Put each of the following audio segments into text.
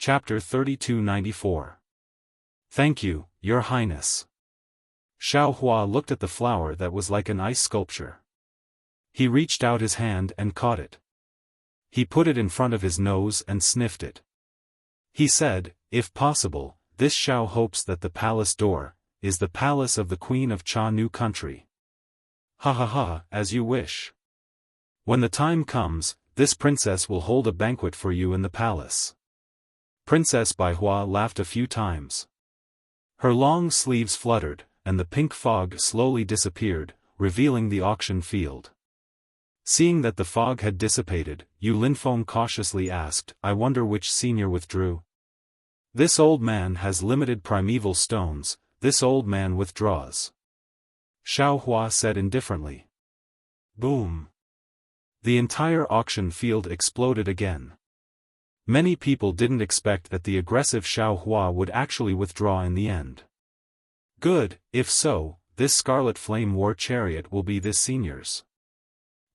Chapter 3294. Thank you, Your Highness. Xiaofan looked at the flower that was like an ice sculpture. He reached out his hand and caught it. He put it in front of his nose and sniffed it. He said, if possible, this Xiao hopes that the palace door is the palace of the Queen of Cha New Country. Ha ha ha, as you wish. When the time comes, this princess will hold a banquet for you in the palace. Princess Baihua laughed a few times. Her long sleeves fluttered, and the pink fog slowly disappeared, revealing the auction field. Seeing that the fog had dissipated, Yu Linfeng cautiously asked, I wonder which senior withdrew. This old man has limited primeval stones, this old man withdraws. Xiaofan said indifferently. Boom. The entire auction field exploded again. Many people didn't expect that the aggressive Xiaofan would actually withdraw in the end. Good, if so, this Scarlet Flame War Chariot will be this senior's.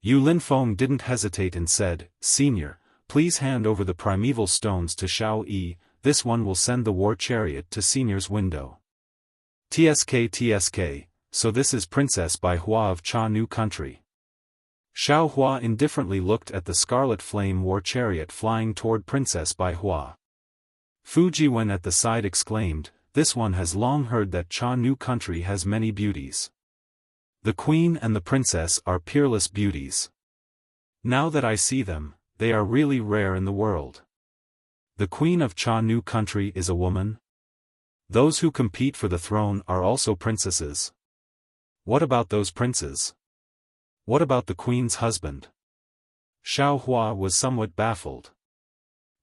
Yu Linfeng didn't hesitate and said, Senior, please hand over the primeval stones to Xiao Yi, this one will send the war chariot to senior's window. TSK, so this is Princess Baihua of Cha New Country. Xiaofan indifferently looked at the Scarlet Flame War Chariot flying toward Princess Baihua. Fujiwen at the side exclaimed, this one has long heard that Cha New Country has many beauties. The queen and the princess are peerless beauties. Now that I see them, they are really rare in the world. The queen of Cha New Country is a woman? Those who compete for the throne are also princesses. What about those princes? What about the queen's husband? Xiaofan was somewhat baffled.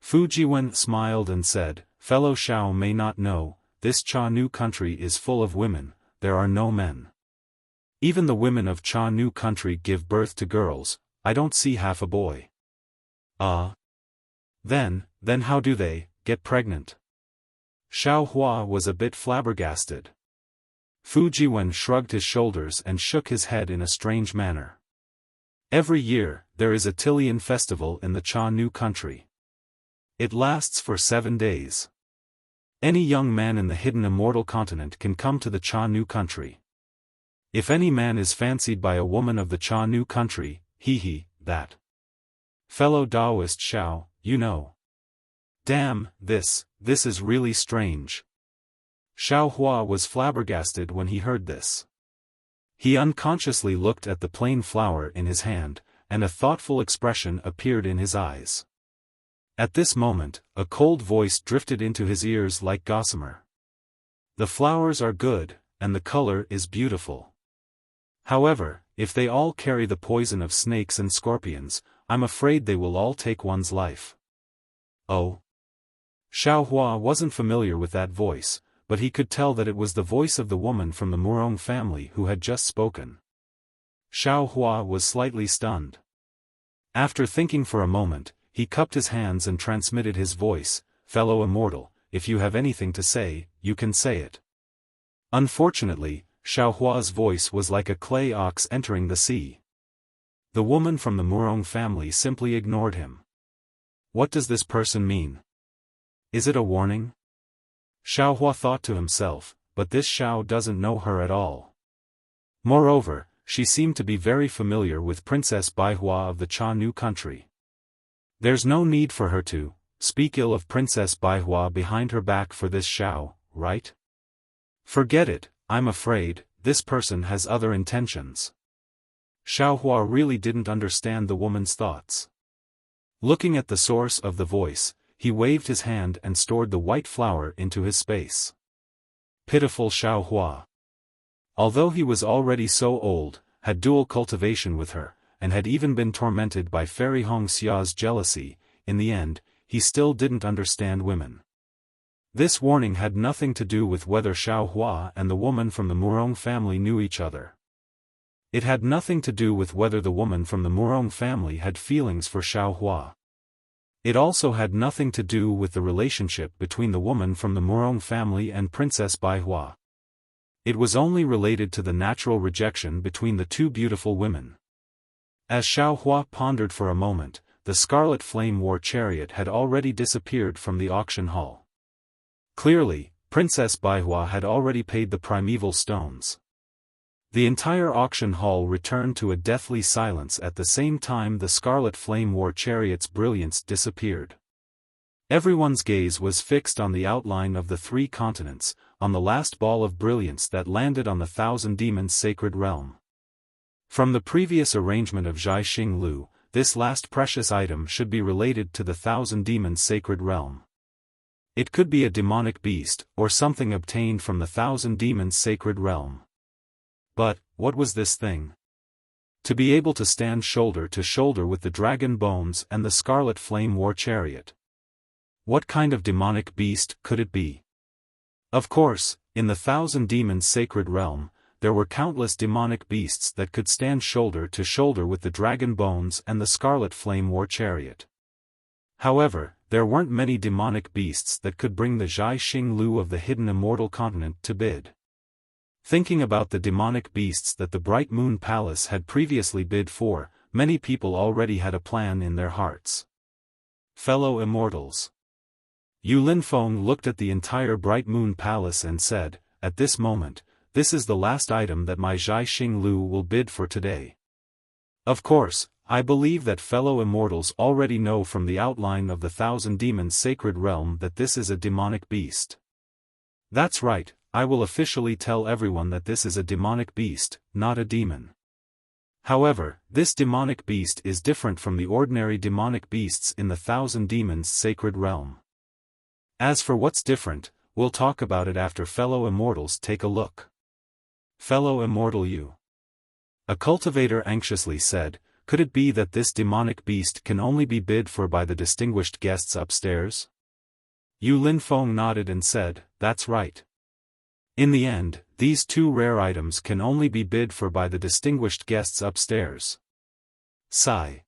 Fujiwen smiled and said, fellow Xiao may not know, this Cha New Country is full of women, there are no men. Even the women of Cha New Country give birth to girls, I don't see half a boy. Then how do they get pregnant? Xiaofan was a bit flabbergasted. Fujiwen shrugged his shoulders and shook his head in a strange manner. Every year, there is a Tilian festival in the Cha New Country. It lasts for 7 days. Any young man in the hidden immortal continent can come to the Cha New Country. If any man is fancied by a woman of the Cha New Country, that fellow Taoist Xiao, you know. Damn, this is really strange. Xiaofan was flabbergasted when he heard this. He unconsciously looked at the plain flower in his hand, and a thoughtful expression appeared in his eyes. At this moment, a cold voice drifted into his ears like gossamer. The flowers are good, and the color is beautiful. However, if they all carry the poison of snakes and scorpions, I'm afraid they will all take one's life. Oh. Xiaofan wasn't familiar with that voice, but he could tell that it was the voice of the woman from the Murong family who had just spoken. Xiaofan was slightly stunned. After thinking for a moment, he cupped his hands and transmitted his voice, fellow immortal, if you have anything to say, you can say it. Unfortunately, Xiaohua's voice was like a clay ox entering the sea. The woman from the Murong family simply ignored him. What does this person mean? Is it a warning? Xiaofan thought to himself, but this Xiao doesn't know her at all. Moreover, she seemed to be very familiar with Princess Baihua of the Cha New Country. There's no need for her to speak ill of Princess Baihua behind her back for this Xiao, right? Forget it, I'm afraid, this person has other intentions. Xiaofan really didn't understand the woman's thoughts. Looking at the source of the voice, he waved his hand and stored the white flower into his space. Pitiful Xiaofan. Although he was already so old, had dual cultivation with her, and had even been tormented by Fairy Hong Xia's jealousy, in the end, he still didn't understand women. This warning had nothing to do with whether Xiaofan and the woman from the Murong family knew each other. It had nothing to do with whether the woman from the Murong family had feelings for Xiaofan. It also had nothing to do with the relationship between the woman from the Murong family and Princess Baihua. It was only related to the natural rejection between the two beautiful women. As Xiaofan pondered for a moment, the Scarlet Flame War Chariot had already disappeared from the auction hall. Clearly, Princess Baihua had already paid the primeval stones. The entire auction hall returned to a deathly silence at the same time the Scarlet Flame War Chariot's brilliance disappeared. Everyone's gaze was fixed on the outline of the three continents, on the last ball of brilliance that landed on the Thousand Demons' sacred realm. From the previous arrangement of Zhai Xing Lu, this last precious item should be related to the Thousand Demons' sacred realm. It could be a demonic beast, or something obtained from the Thousand Demons' sacred realm. But, what was this thing? To be able to stand shoulder to shoulder with the dragon bones and the Scarlet Flame War Chariot. What kind of demonic beast could it be? Of course, in the Thousand Demons' sacred realm, there were countless demonic beasts that could stand shoulder to shoulder with the dragon bones and the Scarlet Flame War Chariot. However, there weren't many demonic beasts that could bring the Zhai Xing Lu of the hidden immortal continent to bid. Thinking about the demonic beasts that the Bright Moon Palace had previously bid for, many people already had a plan in their hearts. Fellow immortals. Yu Linfeng looked at the entire Bright Moon Palace and said, "At this moment, this is the last item that my Zhai Xing Lu will bid for today." Of course, I believe that fellow immortals already know from the outline of the Thousand Demons' sacred realm that this is a demonic beast. That's right, I will officially tell everyone that this is a demonic beast, not a demon. However, this demonic beast is different from the ordinary demonic beasts in the Thousand Demons' sacred realm. As for what's different, we'll talk about it after fellow immortals take a look. Fellow immortal Yu. A cultivator anxiously said, "Could it be that this demonic beast can only be bid for by the distinguished guests upstairs?" Yu Linfeng nodded and said, "That's right. In the end, these two rare items can only be bid for by the distinguished guests upstairs." Sigh.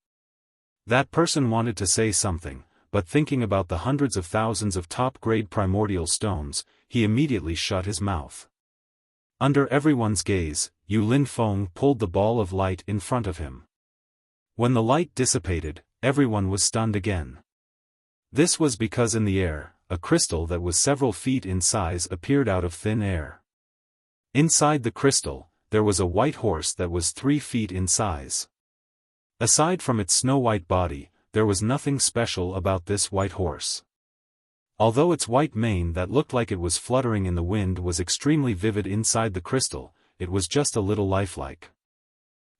That person wanted to say something, but thinking about the hundreds of thousands of top-grade primordial stones, he immediately shut his mouth. Under everyone's gaze, Yu Linfeng pulled the ball of light in front of him. When the light dissipated, everyone was stunned again. This was because in the air, a crystal that was several feet in size appeared out of thin air. Inside the crystal, there was a white horse that was 3 feet in size. Aside from its snow-white body, there was nothing special about this white horse. Although its white mane that looked like it was fluttering in the wind was extremely vivid inside the crystal, it was just a little lifelike.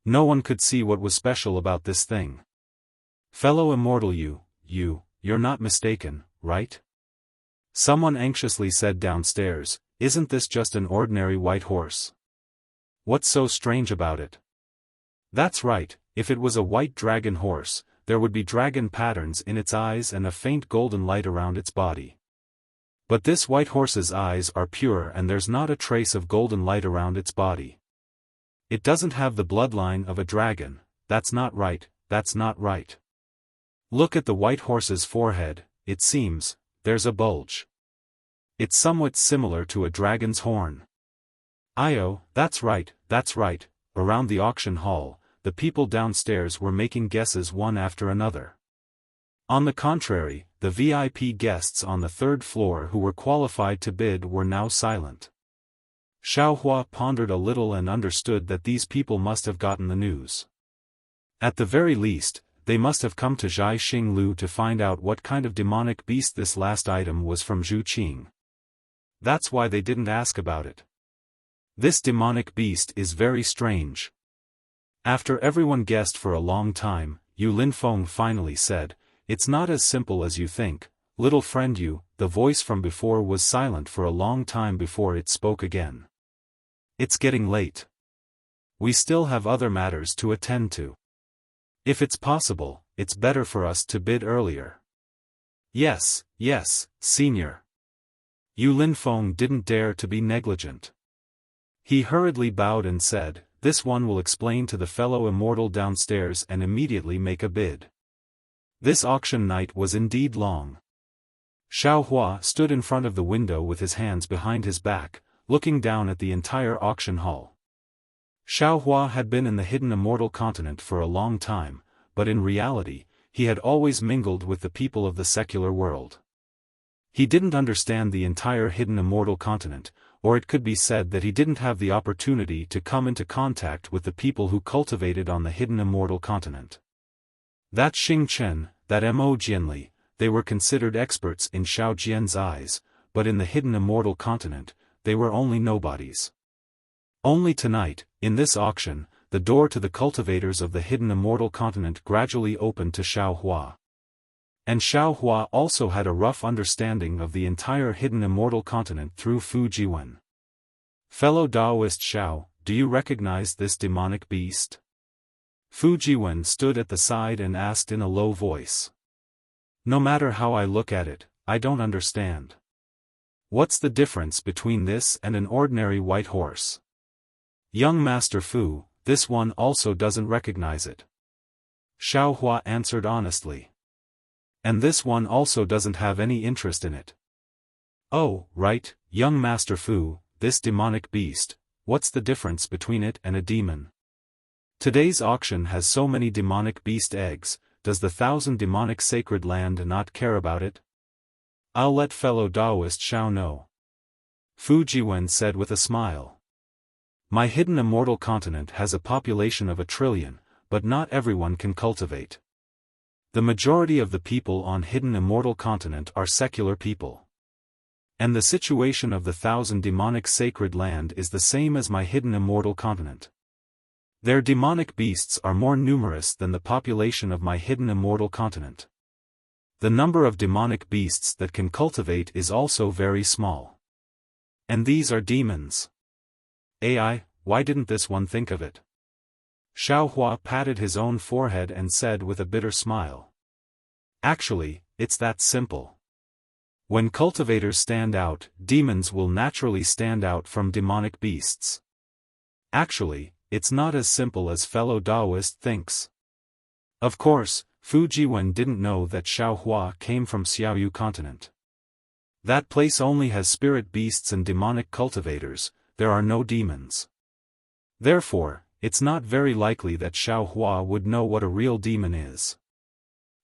No one could see what was special about this thing. Fellow immortal you're not mistaken, right? Someone anxiously said downstairs, "Isn't this just an ordinary white horse? What's so strange about it?" That's right, if it was a white dragon horse, there would be dragon patterns in its eyes and a faint golden light around its body. But this white horse's eyes are pure and there's not a trace of golden light around its body. It doesn't have the bloodline of a dragon. That's not right, that's not right. Look at the white horse's forehead, it seems, there's a bulge. It's somewhat similar to a dragon's horn. That's right, that's right. Around the auction hall, the people downstairs were making guesses one after another. On the contrary, the VIP guests on the 3rd floor who were qualified to bid were now silent. Xiaofan pondered a little and understood that these people must have gotten the news. At the very least, they must have come to Zhai Xing Lu to find out what kind of demonic beast this last item was from Zhu Qing. That's why they didn't ask about it. This demonic beast is very strange. After everyone guessed for a long time, Yu Linfeng finally said, "It's not as simple as you think, little friend Yu." The voice from before was silent for a long time before it spoke again. "It's getting late. We still have other matters to attend to. If it's possible, it's better for us to bid earlier." Yes, senior." Yu Linfeng didn't dare to be negligent. He hurriedly bowed and said, "This one will explain to the fellow immortal downstairs and immediately make a bid." This auction night was indeed long. Xiaofan stood in front of the window with his hands behind his back, looking down at the entire auction hall. Xiaofan had been in the hidden immortal continent for a long time, but in reality, he had always mingled with the people of the secular world. He didn't understand the entire hidden immortal continent, or it could be said that he didn't have the opportunity to come into contact with the people who cultivated on the hidden immortal continent. That Xing Chen, that Mo Jianli, they were considered experts in Xiao Jian's eyes, but in the hidden immortal continent, they were only nobodies. Only tonight, in this auction, the door to the cultivators of the hidden immortal continent gradually opened to Xiao Hua. And Xiao Hua also had a rough understanding of the entire hidden immortal continent through Fu Jiwen. Fellow Taoist Xiao, do you recognize this demonic beast? Fu Jiwen stood at the side and asked in a low voice. No matter how I look at it, I don't understand. What's the difference between this and an ordinary white horse? Young Master Fu, this one also doesn't recognize it. Xiao Hua answered honestly. And this one also doesn't have any interest in it. Oh, right, young Master Fu, this demonic beast, what's the difference between it and a demon? Today's auction has so many demonic beast eggs, does the 1,000 demonic sacred land not care about it? I'll let fellow Taoist Xiao know. Fu Jiwen said with a smile. My hidden immortal continent has a population of 1 trillion, but not everyone can cultivate. The majority of the people on hidden immortal continent are secular people. And the situation of the 1,000 demonic sacred land is the same as my hidden immortal continent. Their demonic beasts are more numerous than the population of my hidden immortal continent. The number of demonic beasts that can cultivate is also very small. And these are demons. AI, why didn't this one think of it? Xiao Hua patted his own forehead and said with a bitter smile. Actually, it's that simple. When cultivators stand out, demons will naturally stand out from demonic beasts. Actually, it's not as simple as fellow Taoist thinks. Of course, Fu Jiwen didn't know that Xiao Hua came from Xiaoyu continent. That place only has spirit beasts and demonic cultivators, there are no demons. Therefore, it's not very likely that Xiao Hua would know what a real demon is.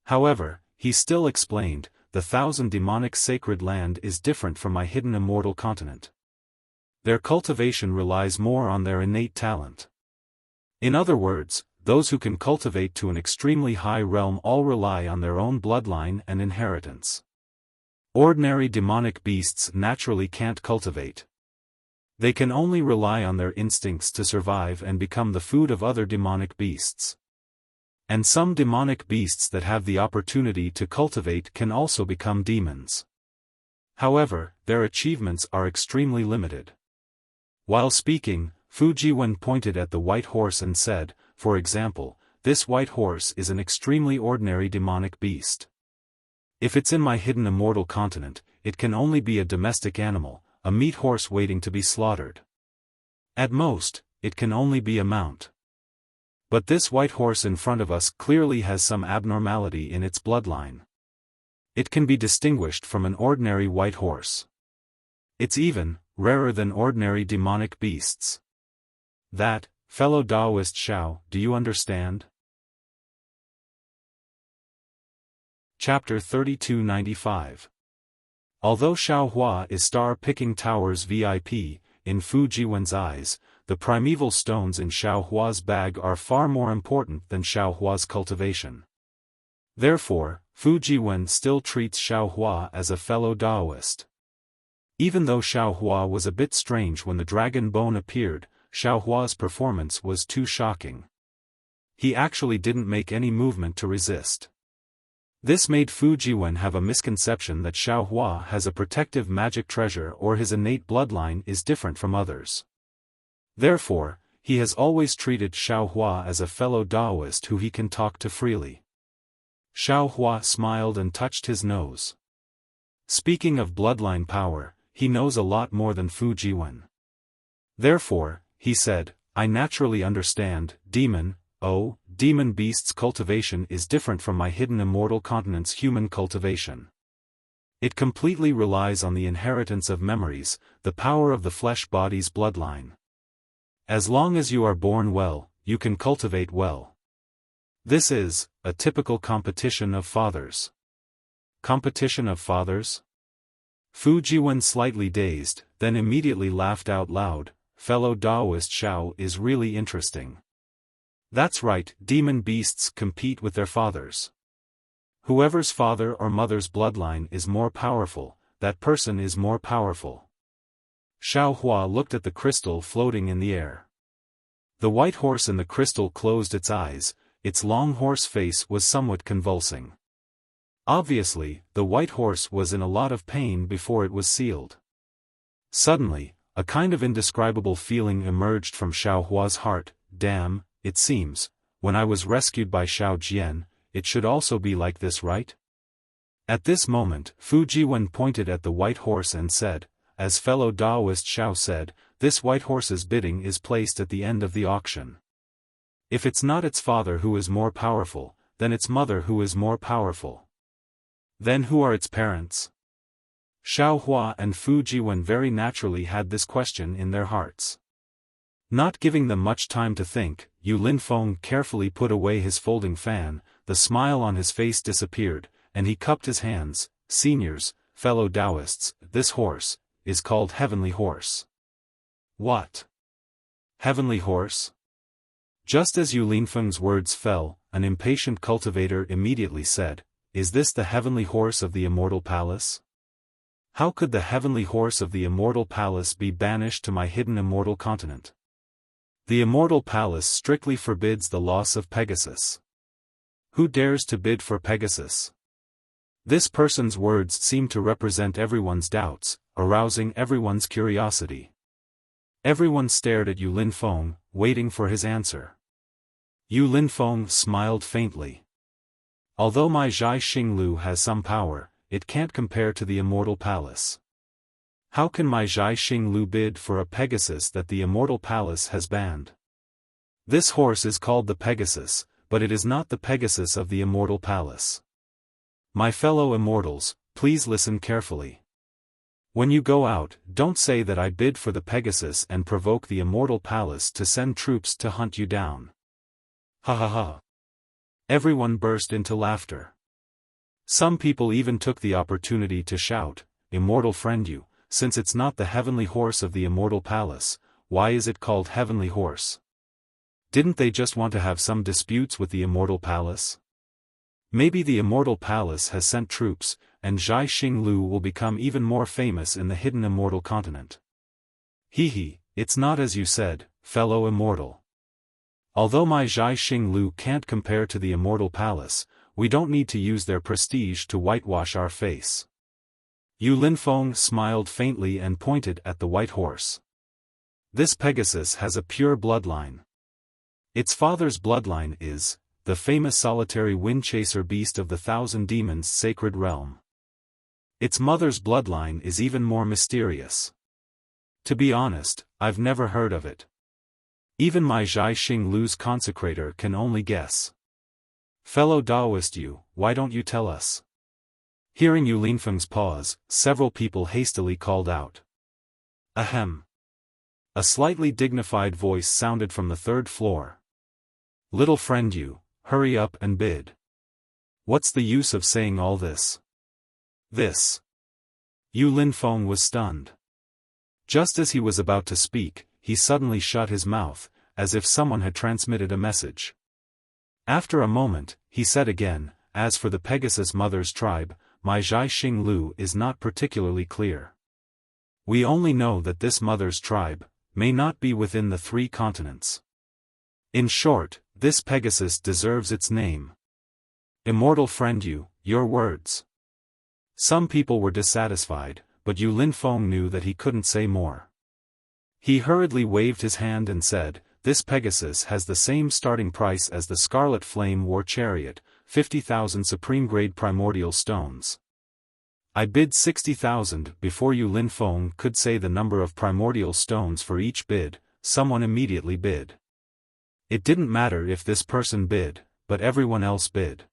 However, he still explained, the 1,000 demonic sacred land is different from my hidden immortal continent. Their cultivation relies more on their innate talent. In other words, those who can cultivate to an extremely high realm all rely on their own bloodline and inheritance. Ordinary demonic beasts naturally can't cultivate. They can only rely on their instincts to survive and become the food of other demonic beasts. And some demonic beasts that have the opportunity to cultivate can also become demons. However, their achievements are extremely limited. While speaking, Fu Jiwen pointed at the white horse and said, for example, this white horse is an extremely ordinary demonic beast. If it's in my hidden immortal continent, it can only be a domestic animal, a meat horse waiting to be slaughtered. At most, it can only be a mount. But this white horse in front of us clearly has some abnormality in its bloodline. It can be distinguished from an ordinary white horse. It's even rarer than ordinary demonic beasts. That, fellow Taoist Xiao, do you understand? Chapter 3295. Although Xiao Hua is star-picking Tower's VIP, in Fu Jiwen's eyes, the primeval stones in Xiao Hua's bag are far more important than Xiao Hua's cultivation. Therefore, Fu Jiwen still treats Xiao Hua as a fellow Taoist. Even though Xiao Hua was a bit strange when the dragon bone appeared, Xiao Hua's performance was too shocking. He actually didn't make any movement to resist. This made Fu Jiwen have a misconception that Xiao Hua has a protective magic treasure or his innate bloodline is different from others. Therefore, he has always treated Xiao Hua as a fellow Taoist who he can talk to freely. Xiao Hua smiled and touched his nose. Speaking of bloodline power, he knows a lot more than Fu Jiwen. Therefore, he said, I naturally understand, demon beast's cultivation is different from my hidden immortal continent's human cultivation. It completely relies on the inheritance of memories, the power of the flesh body's bloodline. As long as you are born well, you can cultivate well. This is a typical competition of fathers. Competition of fathers? Fu Jiwen, slightly dazed, then immediately laughed out loud. Fellow Daoist Xiao is really interesting. That's right, demon beasts compete with their fathers. Whoever's father or mother's bloodline is more powerful, that person is more powerful. Xiao Hua looked at the crystal floating in the air. The white horse in the crystal closed its eyes, its long horse face was somewhat convulsing. Obviously, the white horse was in a lot of pain before it was sealed. Suddenly, a kind of indescribable feeling emerged from Xiao Hua's heart. Damn, it seems, when I was rescued by Xiao Jian, it should also be like this, right? At this moment, Fu Jiwen pointed at the white horse and said, as fellow Daoist Xiao said, this white horse's bidding is placed at the end of the auction. If it's not its father who is more powerful, then its mother who is more powerful. Then who are its parents? Xiao Hua and Fu Jiwen very naturally had this question in their hearts. Not giving them much time to think, Yu Linfeng carefully put away his folding fan, the smile on his face disappeared, and he cupped his hands. Seniors, fellow Taoists, this horse is called Heavenly Horse. What? Heavenly Horse? Just as Yu Linfeng's words fell, an impatient cultivator immediately said, is this the Heavenly Horse of the Immortal Palace? How could the Heavenly Horse of the Immortal Palace be banished to my hidden immortal continent? The Immortal Palace strictly forbids the loss of Pegasus. Who dares to bid for Pegasus? This person's words seemed to represent everyone's doubts, arousing everyone's curiosity. Everyone stared at Yu Linfeng, waiting for his answer. Yu Linfeng smiled faintly. Although my Zhai Xinglu has some power, it can't compare to the Immortal Palace. How can my Zhai Xinglu bid for a Pegasus that the Immortal Palace has banned? This horse is called the Pegasus, but it is not the Pegasus of the Immortal Palace. My fellow immortals, please listen carefully. When you go out, don't say that I bid for the Pegasus and provoke the Immortal Palace to send troops to hunt you down. Ha ha ha. Everyone burst into laughter. Some people even took the opportunity to shout, Immortal friend you, since it's not the Heavenly Horse of the Immortal Palace, why is it called Heavenly Horse? Didn't they just want to have some disputes with the Immortal Palace? Maybe the Immortal Palace has sent troops, and Zhai Xinglu will become even more famous in the hidden immortal continent. Hee, it's not as you said, fellow immortal. Although my Zhai Xinglu can't compare to the Immortal Palace, we don't need to use their prestige to whitewash our face. Yu Linfeng smiled faintly and pointed at the white horse. This Pegasus has a pure bloodline. Its father's bloodline is the famous solitary wind-chaser beast of the thousand demons' sacred realm. Its mother's bloodline is even more mysterious. To be honest, I've never heard of it. Even my Zhai Xinglu's consecrator can only guess. Fellow Daoist Yu, why don't you tell us? Hearing Yu Linfeng's pause, several people hastily called out. Ahem. A slightly dignified voice sounded from the third floor. Little friend Yu, hurry up and bid. What's the use of saying all this? This. Yu Linfeng was stunned. Just as he was about to speak, he suddenly shut his mouth, as if someone had transmitted a message. After a moment, he said again, as for the Pegasus mother's tribe, my Zhai Xinglu is not particularly clear. We only know that this mother's tribe may not be within the 3 continents. In short, this Pegasus deserves its name. Immortal friend Yu, your words. Some people were dissatisfied, but Yu Linfeng knew that he couldn't say more. He hurriedly waved his hand and said, this Pegasus has the same starting price as the Scarlet Flame War Chariot, 50,000 supreme-grade primordial stones. I bid 60,000. Before Yu Linfeng could say the number of primordial stones for each bid, someone immediately bid. It didn't matter if this person bid, but everyone else bid.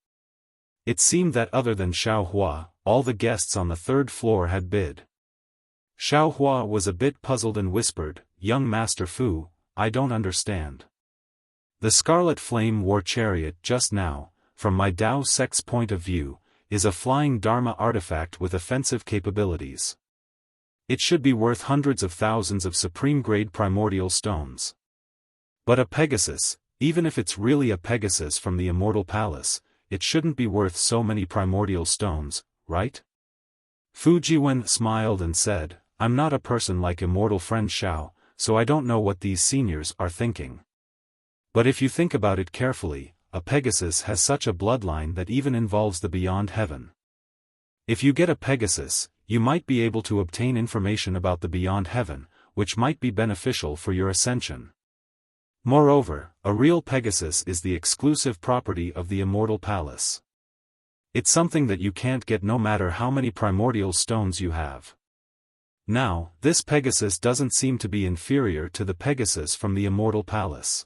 It seemed that other than Xiao Hua, all the guests on the 3rd floor had bid. Xiao Hua was a bit puzzled and whispered, Young Master Fu, I don't understand. The Scarlet Flame War Chariot just now, from my Dao sect's point of view, is a flying Dharma artifact with offensive capabilities. It should be worth hundreds of thousands of supreme-grade primordial stones. But a Pegasus, even if it's really a Pegasus from the Immortal Palace, it shouldn't be worth so many primordial stones, right? Fu Jiwen smiled and said, I'm not a person like immortal friend Xiao, so I don't know what these seniors are thinking. But if you think about it carefully, a Pegasus has such a bloodline that even involves the beyond heaven. If you get a Pegasus, you might be able to obtain information about the beyond heaven, which might be beneficial for your ascension. Moreover, a real Pegasus is the exclusive property of the Immortal Palace. It's something that you can't get no matter how many primordial stones you have. Now, this Pegasus doesn't seem to be inferior to the Pegasus from the Immortal Palace.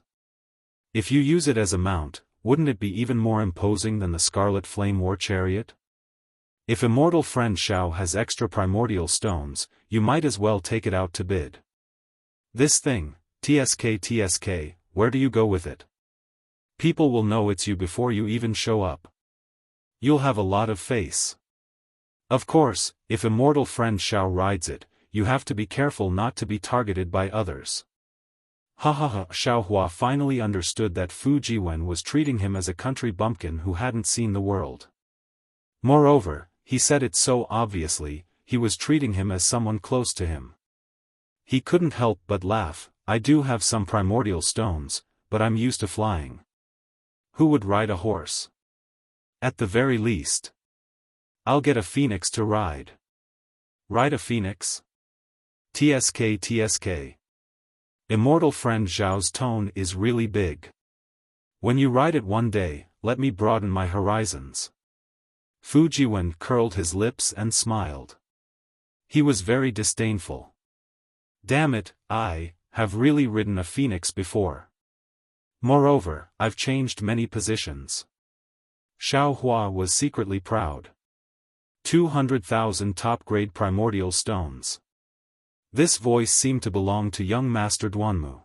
If you use it as a mount, wouldn't it be even more imposing than the Scarlet Flame War Chariot? If immortal friend Xiao has extra primordial stones, you might as well take it out to bid. This thing, TSK, where do you go with it? People will know it's you before you even show up. You'll have a lot of face. Of course, if immortal friend Xiao rides it, you have to be careful not to be targeted by others. Xiao Hua finally understood that Fu Jiwen was treating him as a country bumpkin who hadn't seen the world. Moreover, he said it so obviously, he was treating him as someone close to him. He couldn't help but laugh. I do have some primordial stones, but I'm used to flying. Who would ride a horse? At the very least. I'll get a phoenix to ride. Ride a phoenix? TSK. Immortal friend Zhao's tone is really big. When you ride it one day, let me broaden my horizons. Fu Jiwen curled his lips and smiled. He was very disdainful. Damn it, I have really ridden a phoenix before. Moreover, I've changed many positions. Xiao Hua was secretly proud. 200,000 top-grade primordial stones. This voice seemed to belong to young Master Duanmu.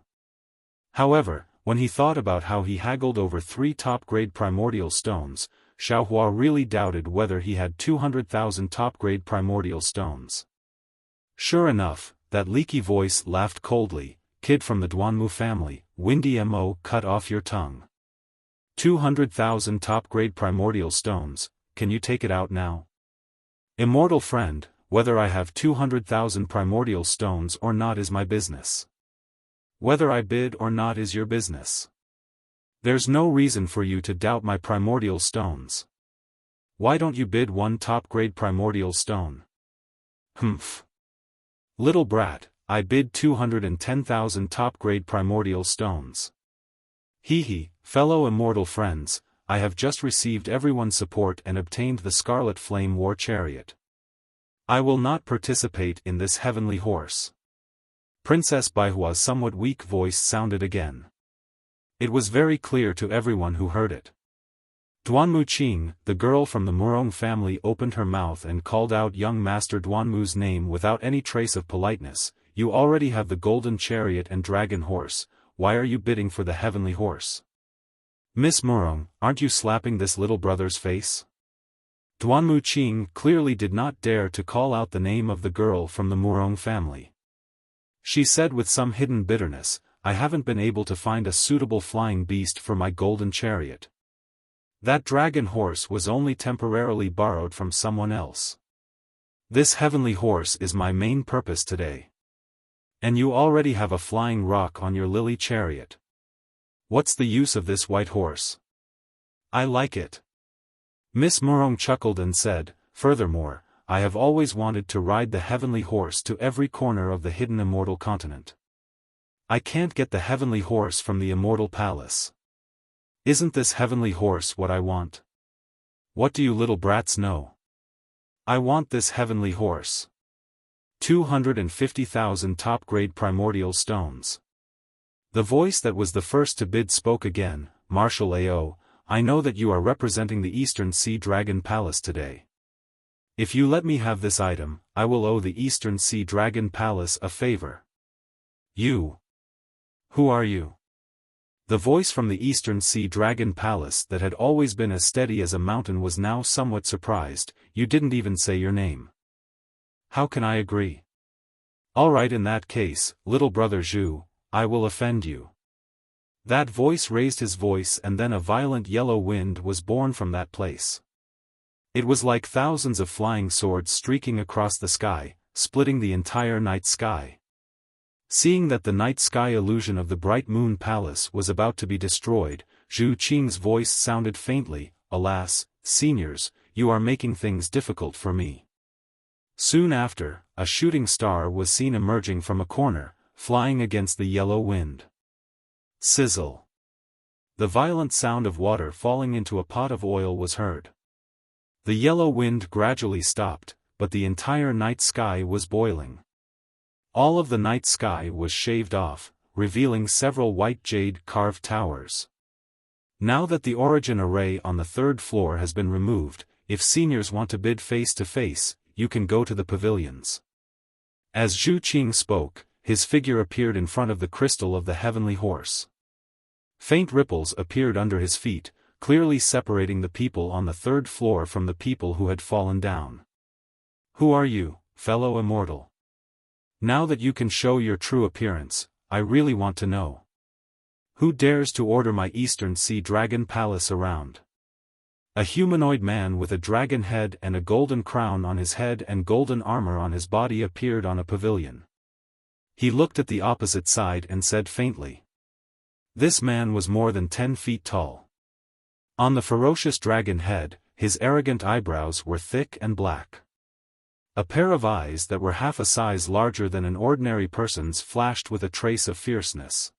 However, when he thought about how he haggled over 3 top-grade primordial stones, Xiao Hua really doubted whether he had 200,000 top-grade primordial stones. Sure enough, that leaky voice laughed coldly. Kid from the Duanmu family, Windy Mo, cut off your tongue. 200,000 top-grade primordial stones, can you take it out now? Immortal friend, whether I have 200,000 primordial stones or not is my business. Whether I bid or not is your business. There's no reason for you to doubt my primordial stones. Why don't you bid 1 top-grade primordial stone? Humph. Little brat, I bid 210,000 top-grade primordial stones. Hee, fellow immortal friends, I have just received everyone's support and obtained the Scarlet Flame War Chariot. I will not participate in this heavenly horse. Princess Baihua's somewhat weak voice sounded again. It was very clear to everyone who heard it. Duanmu Qing, the girl from the Murong family, opened her mouth and called out young Master Duanmu's name without any trace of politeness. You already have the golden chariot and dragon horse, why are you bidding for the heavenly horse? Miss Murong, aren't you slapping this little brother's face? Duanmu Qing clearly did not dare to call out the name of the girl from the Murong family. She said with some hidden bitterness, I haven't been able to find a suitable flying beast for my golden chariot. That dragon horse was only temporarily borrowed from someone else. This heavenly horse is my main purpose today. And you already have a flying rock on your lily chariot. What's the use of this white horse? I like it. Miss Murong chuckled and said, furthermore, I have always wanted to ride the heavenly horse to every corner of the hidden immortal continent. I can't get the heavenly horse from the Immortal Palace. Isn't this heavenly horse what I want? What do you little brats know? I want this heavenly horse. 250,000 top-grade primordial stones. The voice that was the first to bid spoke again, Marshal Ao, I know that you are representing the Eastern Sea Dragon Palace today. If you let me have this item, I will owe the Eastern Sea Dragon Palace a favor. You. Who are you? The voice from the Eastern Sea Dragon Palace that had always been as steady as a mountain was now somewhat surprised. You didn't even say your name. How can I agree? All right, in that case, little brother Zhu, I will offend you. That voice raised his voice, and then a violent yellow wind was born from that place. It was like thousands of flying swords streaking across the sky, splitting the entire night sky. Seeing that the night sky illusion of the bright moon palace was about to be destroyed, Zhu Qing's voice sounded faintly, "Alas, seniors, you are making things difficult for me." Soon after, a shooting star was seen emerging from a corner, flying against the yellow wind. Sizzle. The violent sound of water falling into a pot of oil was heard. The yellow wind gradually stopped, but the entire night sky was boiling. All of the night sky was shaved off, revealing several white jade-carved towers. Now that the origin array on the third floor has been removed, if seniors want to bid face-to-face, you can go to the pavilions. As Zhu Qing spoke, his figure appeared in front of the crystal of the heavenly horse. Faint ripples appeared under his feet, clearly separating the people on the third floor from the people who had fallen down. Who are you, fellow immortal? Now that you can show your true appearance, I really want to know. Who dares to order my Eastern Sea Dragon Palace around? A humanoid man with a dragon head and a golden crown on his head and golden armor on his body appeared on a pavilion. He looked at the opposite side and said faintly. This man was more than 10 feet tall. On the ferocious dragon head, his arrogant eyebrows were thick and black. A pair of eyes that were half a size larger than an ordinary person's flashed with a trace of fierceness.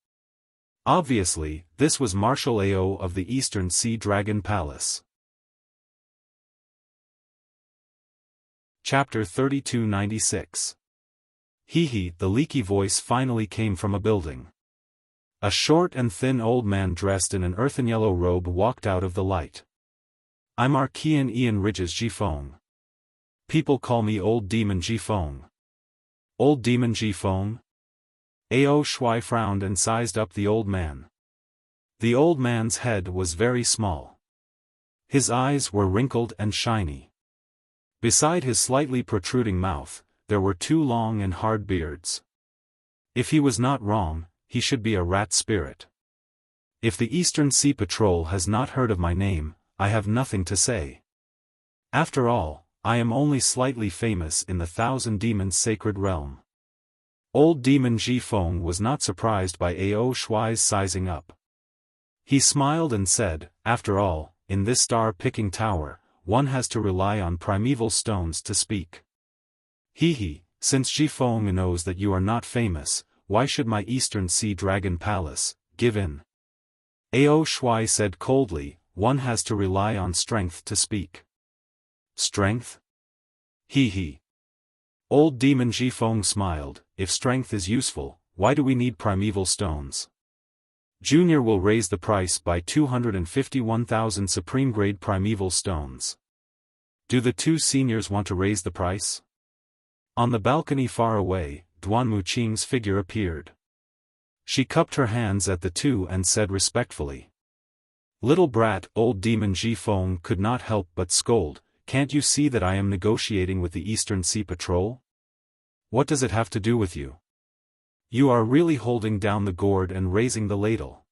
Obviously, this was Marshal Ao of the Eastern Sea Dragon Palace. Chapter 3296. Hee, the leaky voice finally came from a building. A short and thin old man dressed in an earthen yellow robe walked out of the light. I'm Archean Ian Ridges Jifeng. People call me Old Demon Jifeng. Old Demon Jifeng? Ao Shui frowned and sized up the old man. The old man's head was very small. His eyes were wrinkled and shiny. Beside his slightly protruding mouth, there were 2 long and hard beards. If he was not wrong, he should be a rat spirit. If the Eastern Sea Patrol has not heard of my name, I have nothing to say. After all, I am only slightly famous in the Thousand Demons Sacred Realm. Old Demon Jifeng was not surprised by Ao Shui's sizing up. He smiled and said, after all, in this star-picking tower, one has to rely on primeval stones to speak. Hee, since Jifeng knows that you are not famous, why should my Eastern Sea Dragon Palace give in? Ao Shui said coldly, one has to rely on strength to speak. Strength? Hee. Old Demon Jifeng smiled, if strength is useful, why do we need primeval stones? Junior will raise the price by 251,000 supreme-grade primeval stones. Do the 2 seniors want to raise the price? On the balcony far away, Duan Muqing's figure appeared. She cupped her hands at the 2 and said respectfully. Little brat, Old Demon Jifeng could not help but scold, can't you see that I am negotiating with the Eastern Sea Patrol? What does it have to do with you? You are really holding down the gourd and raising the ladle.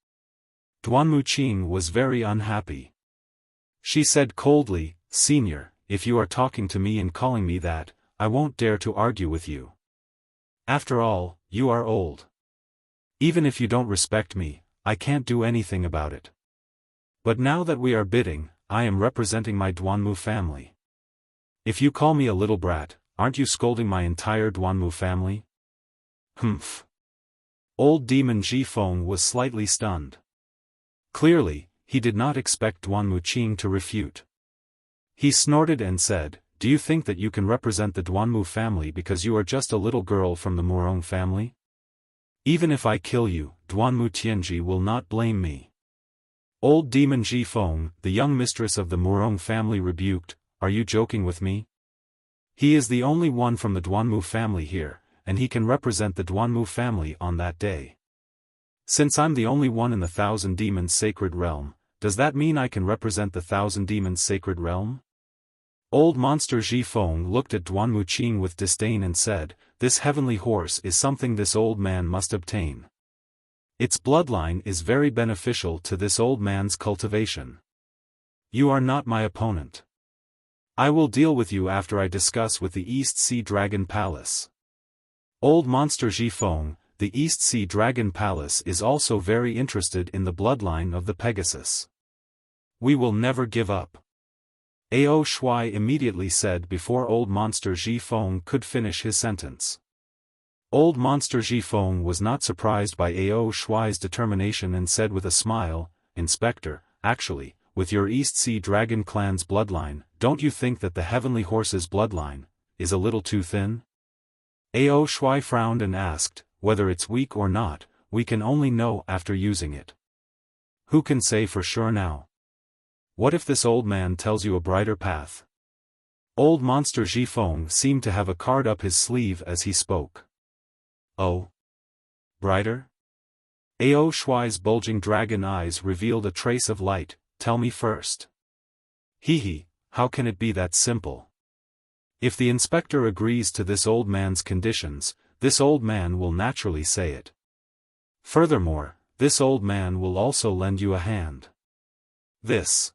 Duan Muqing was very unhappy. She said coldly, Senior, if you are talking to me and calling me that, I won't dare to argue with you. After all, you are old. Even if you don't respect me, I can't do anything about it. But now that we are bidding, I am representing my Duanmu family. If you call me a little brat, aren't you scolding my entire Duanmu family? Humph. Old Demon Jifeng was slightly stunned. Clearly, he did not expect Duan Muqing to refute. He snorted and said, do you think that you can represent the Duanmu family because you are just a little girl from the Murong family? Even if I kill you, Duanmu Tianji will not blame me. Old Demon Jifeng, the young mistress of the Murong family rebuked, are you joking with me? He is the only one from the Duanmu family here, and he can represent the Duanmu family on that day. Since I'm the only one in the Thousand Demons Sacred Realm, does that mean I can represent the Thousand Demons Sacred Realm? Old Monster Zhifeng looked at Duan Muqing with disdain and said, "This heavenly horse is something this old man must obtain. Its bloodline is very beneficial to this old man's cultivation. You are not my opponent. I will deal with you after I discuss with the East Sea Dragon Palace." Old Monster Zhifeng, the East Sea Dragon Palace is also very interested in the bloodline of the Pegasus. We will never give up. Ao Shuai immediately said before Old Monster Zhifeng could finish his sentence. Old Monster Zhifeng was not surprised by Ao Shuai's determination and said with a smile, "Inspector, actually, with your East Sea Dragon clan's bloodline, don't you think that the Heavenly Horse's bloodline is a little too thin?" Ao Shuai frowned and asked, "Whether it's weak or not, we can only know after using it. Who can say for sure now? What if this old man tells you a brighter path?" Old Monster Zhifeng seemed to have a card up his sleeve as he spoke. "Oh? Brighter?" Ao Shuai's bulging dragon eyes revealed a trace of light. "Tell me first." "Hee, how can it be that simple? If the inspector agrees to this old man's conditions, this old man will naturally say it. Furthermore, this old man will also lend you a hand." This.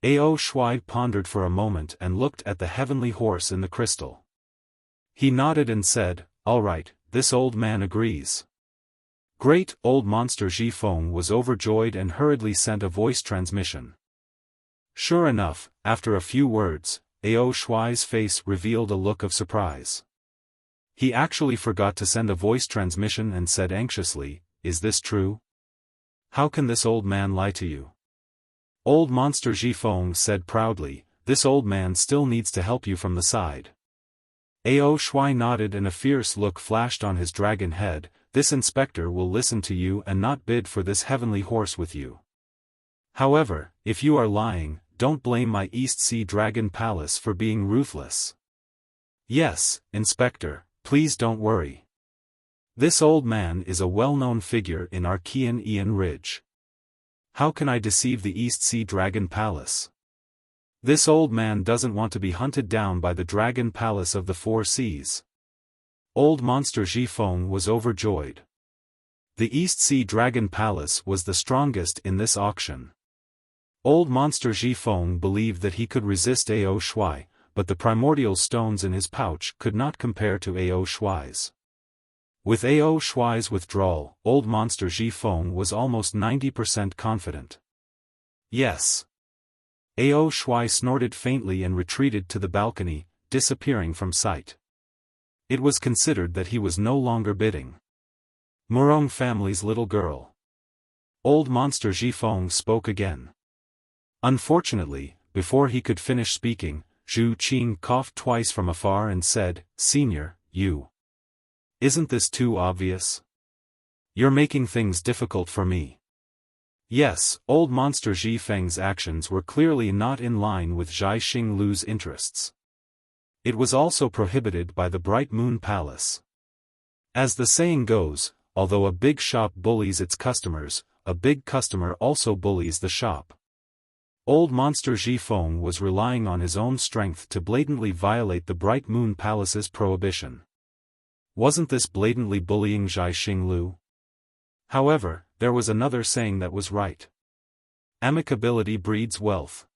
Ao Shuai pondered for a moment and looked at the heavenly horse in the crystal. He nodded and said, "All right, this old man agrees." Great. Old Monster Zhifeng was overjoyed and hurriedly sent a voice transmission. Sure enough, after a few words, Ao Shuai's face revealed a look of surprise. He actually forgot to send a voice transmission and said anxiously, "Is this true? How can this old man lie to you?" Old Monster Zhifeng said proudly, "This old man still needs to help you from the side." Ao Shuai nodded and a fierce look flashed on his dragon head. "This inspector will listen to you and not bid for this heavenly horse with you. However, if you are lying, don't blame my East Sea Dragon Palace for being ruthless." "Yes, Inspector, please don't worry. This old man is a well-known figure in Archean Ian Ridge. How can I deceive the East Sea Dragon Palace? This old man doesn't want to be hunted down by the Dragon Palace of the Four Seas." Old Monster Zhifeng was overjoyed. The East Sea Dragon Palace was the strongest in this auction. Old Monster Zhifeng believed that he could resist Ao Shuai, but the primordial stones in his pouch could not compare to Ao Shuai's. With Ao Shuai's withdrawal, Old Monster Zhifeng was almost 90% confident. "Yes." Ao Shuai snorted faintly and retreated to the balcony, disappearing from sight. It was considered that he was no longer bidding. Murong family's little girl. Old Monster Zhifeng spoke again. Unfortunately, before he could finish speaking, Zhu Qing coughed twice from afar and said, "Senior, you. Isn't this too obvious? You're making things difficult for me." Yes, Old Monster Zhifeng's actions were clearly not in line with Zhai Xinglu's interests. It was also prohibited by the Bright Moon Palace. As the saying goes, although a big shop bullies its customers, a big customer also bullies the shop. Old Monster Zhifeng was relying on his own strength to blatantly violate the Bright Moon Palace's prohibition. Wasn't this blatantly bullying Zhai Xinglu? However, there was another saying that was right. Amicability breeds wealth.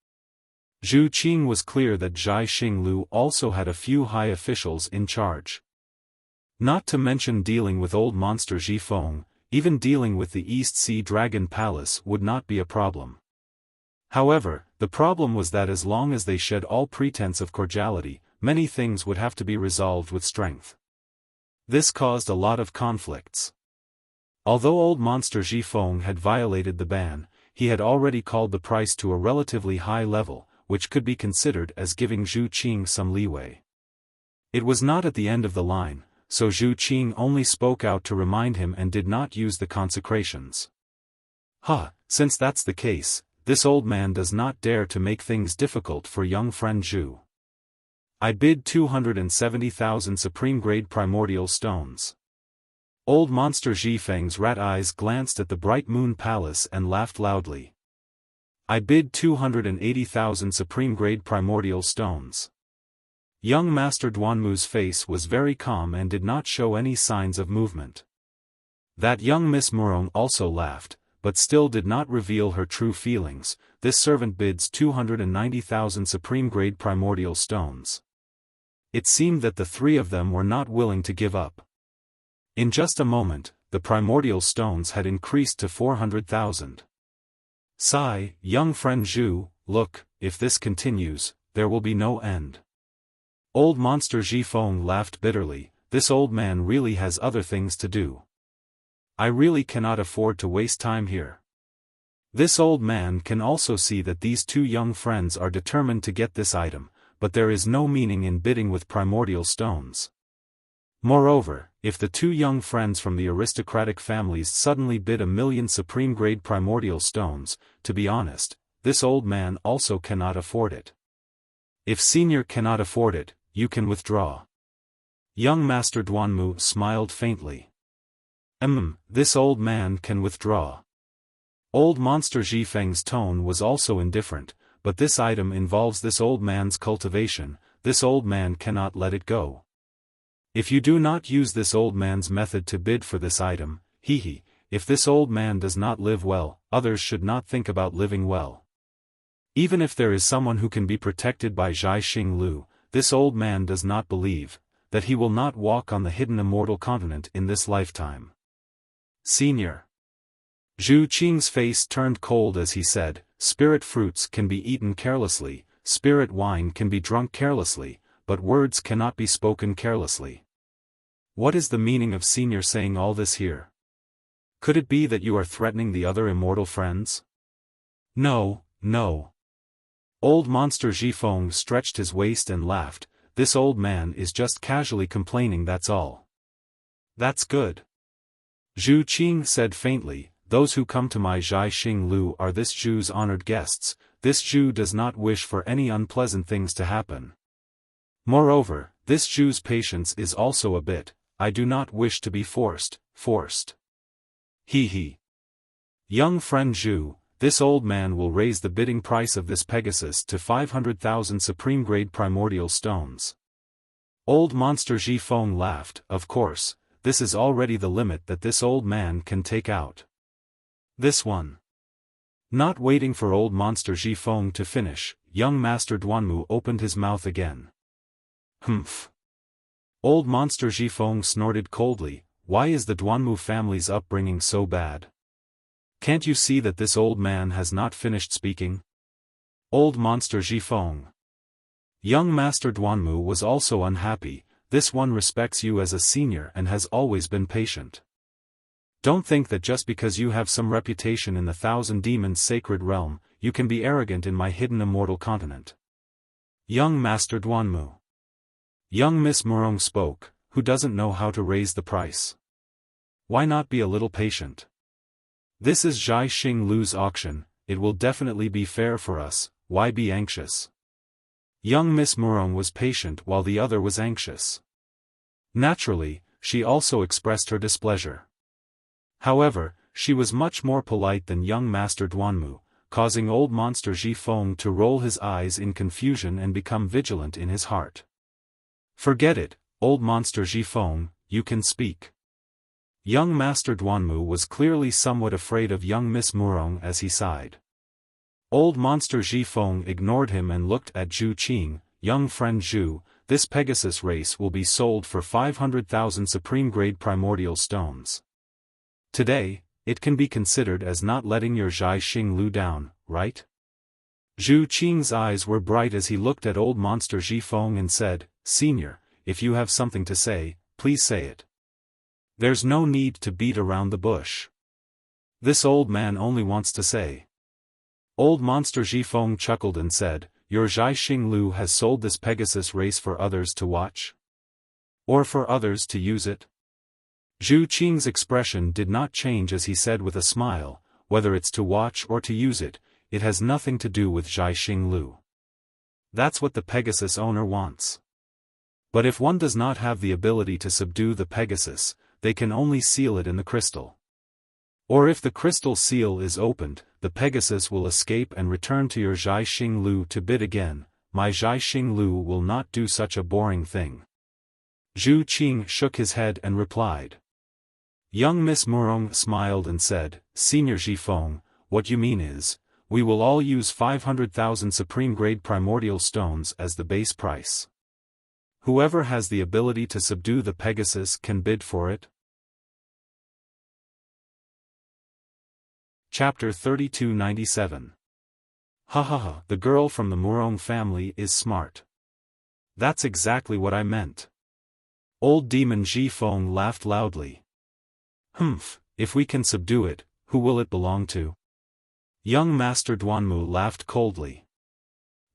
Zhu Qing was clear that Zhai Xinglu also had a few high officials in charge. Not to mention dealing with Old Monster Zhifeng, even dealing with the East Sea Dragon Palace would not be a problem. However, the problem was that as long as they shed all pretense of cordiality, many things would have to be resolved with strength. This caused a lot of conflicts. Although Old Monster Zhifeng had violated the ban, he had already called the price to a relatively high level, which could be considered as giving Zhu Qing some leeway. It was not at the end of the line, so Zhu Qing only spoke out to remind him and did not use the consecrations. Since that's the case, this old man does not dare to make things difficult for young friend Zhu. I bid 270,000 supreme-grade primordial stones. Old monster Zhifeng's rat eyes glanced at the bright moon palace and laughed loudly. I bid 280,000 supreme-grade primordial stones. Young Master Duanmu's face was very calm and did not show any signs of movement. That young Miss Murong also laughed, but still did not reveal her true feelings. This servant bids 290,000 supreme-grade primordial stones. It seemed that the three of them were not willing to give up. In just a moment, the primordial stones had increased to 400,000. Sigh, young friend Zhu, look, if this continues, there will be no end. Old monster Zhifeng laughed bitterly. This old man really has other things to do. I really cannot afford to waste time here. This old man can also see that these two young friends are determined to get this item, but there is no meaning in bidding with primordial stones. Moreover, if the two young friends from the aristocratic families suddenly bid 1,000,000 supreme-grade primordial stones, to be honest, this old man also cannot afford it. If senior cannot afford it, you can withdraw. Young Master Duanmu smiled faintly. This old man can withdraw. Old monster Zhifeng's tone was also indifferent, but this item involves this old man's cultivation. This old man cannot let it go. If you do not use this old man's method to bid for this item, if this old man does not live well, others should not think about living well. Even if there is someone who can be protected by Zhai Xinglu, this old man does not believe that he will not walk on the hidden immortal continent in this lifetime. Senior. Zhu Qing's face turned cold as he said, spirit fruits can be eaten carelessly, spirit wine can be drunk carelessly, but words cannot be spoken carelessly. What is the meaning of senior saying all this here? Could it be that you are threatening the other immortal friends? No, no. Old monster Zhifeng stretched his waist and laughed. This old man is just casually complaining, that's all. That's good. Zhu Qing said faintly, those who come to my Zhai Xinglu are this Zhu's honored guests. This Zhu does not wish for any unpleasant things to happen. Moreover, this Zhu's patience is also a bit, I do not wish to be forced. Young friend Zhu, this old man will raise the bidding price of this Pegasus to 500,000 supreme-grade primordial stones. Old monster Zhifeng laughed. Of course, this is already the limit that this old man can take out. This one. Not waiting for old monster Zhifeng to finish, young Master Duanmu opened his mouth again. Humph. Old monster Zhifeng snorted coldly. Why is the Duanmu family's upbringing so bad? Can't you see that this old man has not finished speaking? Old monster Zhifeng. Young Master Duanmu was also unhappy. This one respects you as a senior and has always been patient. Don't think that just because you have some reputation in the Thousand Demons sacred realm, you can be arrogant in my hidden immortal continent. Young Master Duanmu. Young Miss Murong spoke, who doesn't know how to raise the price? Why not be a little patient? This is Zhai Xinglu's auction, it will definitely be fair for us, why be anxious? Young Miss Murong was patient while the other was anxious. Naturally, she also expressed her displeasure. However, she was much more polite than young Master Duanmu, causing old monster Zhifeng to roll his eyes in confusion and become vigilant in his heart. Forget it, old monster Zhifeng, you can speak. Young Master Duanmu was clearly somewhat afraid of young Miss Murong as he sighed. Old monster Zhifeng ignored him and looked at Zhu Qing. Young friend Zhu, this Pegasus race will be sold for 500,000 supreme-grade primordial stones. Today, it can be considered as not letting your Zhai Xinglu down, right? Zhu Qing's eyes were bright as he looked at old monster Zhifeng and said, Senior, if you have something to say, please say it. There's no need to beat around the bush. This old man only wants to say. Old monster Zhifeng chuckled and said, your Zhai Xinglu has sold this Pegasus race for others to watch? Or for others to use it? Zhu Qing's expression did not change as he said with a smile, whether it's to watch or to use it, it has nothing to do with Zhai Xinglu. That's what the Pegasus owner wants. But if one does not have the ability to subdue the Pegasus, they can only seal it in the crystal. Or if the crystal seal is opened, the Pegasus will escape and return to your Zhai Xing Lu to bid again. My Zhai Xing Lu will not do such a boring thing. Zhu Qing shook his head and replied. Young Miss Murong smiled and said, Senior Zhifeng, what you mean is, we will all use 500,000 supreme-grade primordial stones as the base price. Whoever has the ability to subdue the Pegasus can bid for it. Chapter 3297. Ha ha ha, the girl from the Murong family is smart. That's exactly what I meant. Old demon Zhifeng laughed loudly. Humph, if we can subdue it, who will it belong to? Young Master Duanmu laughed coldly.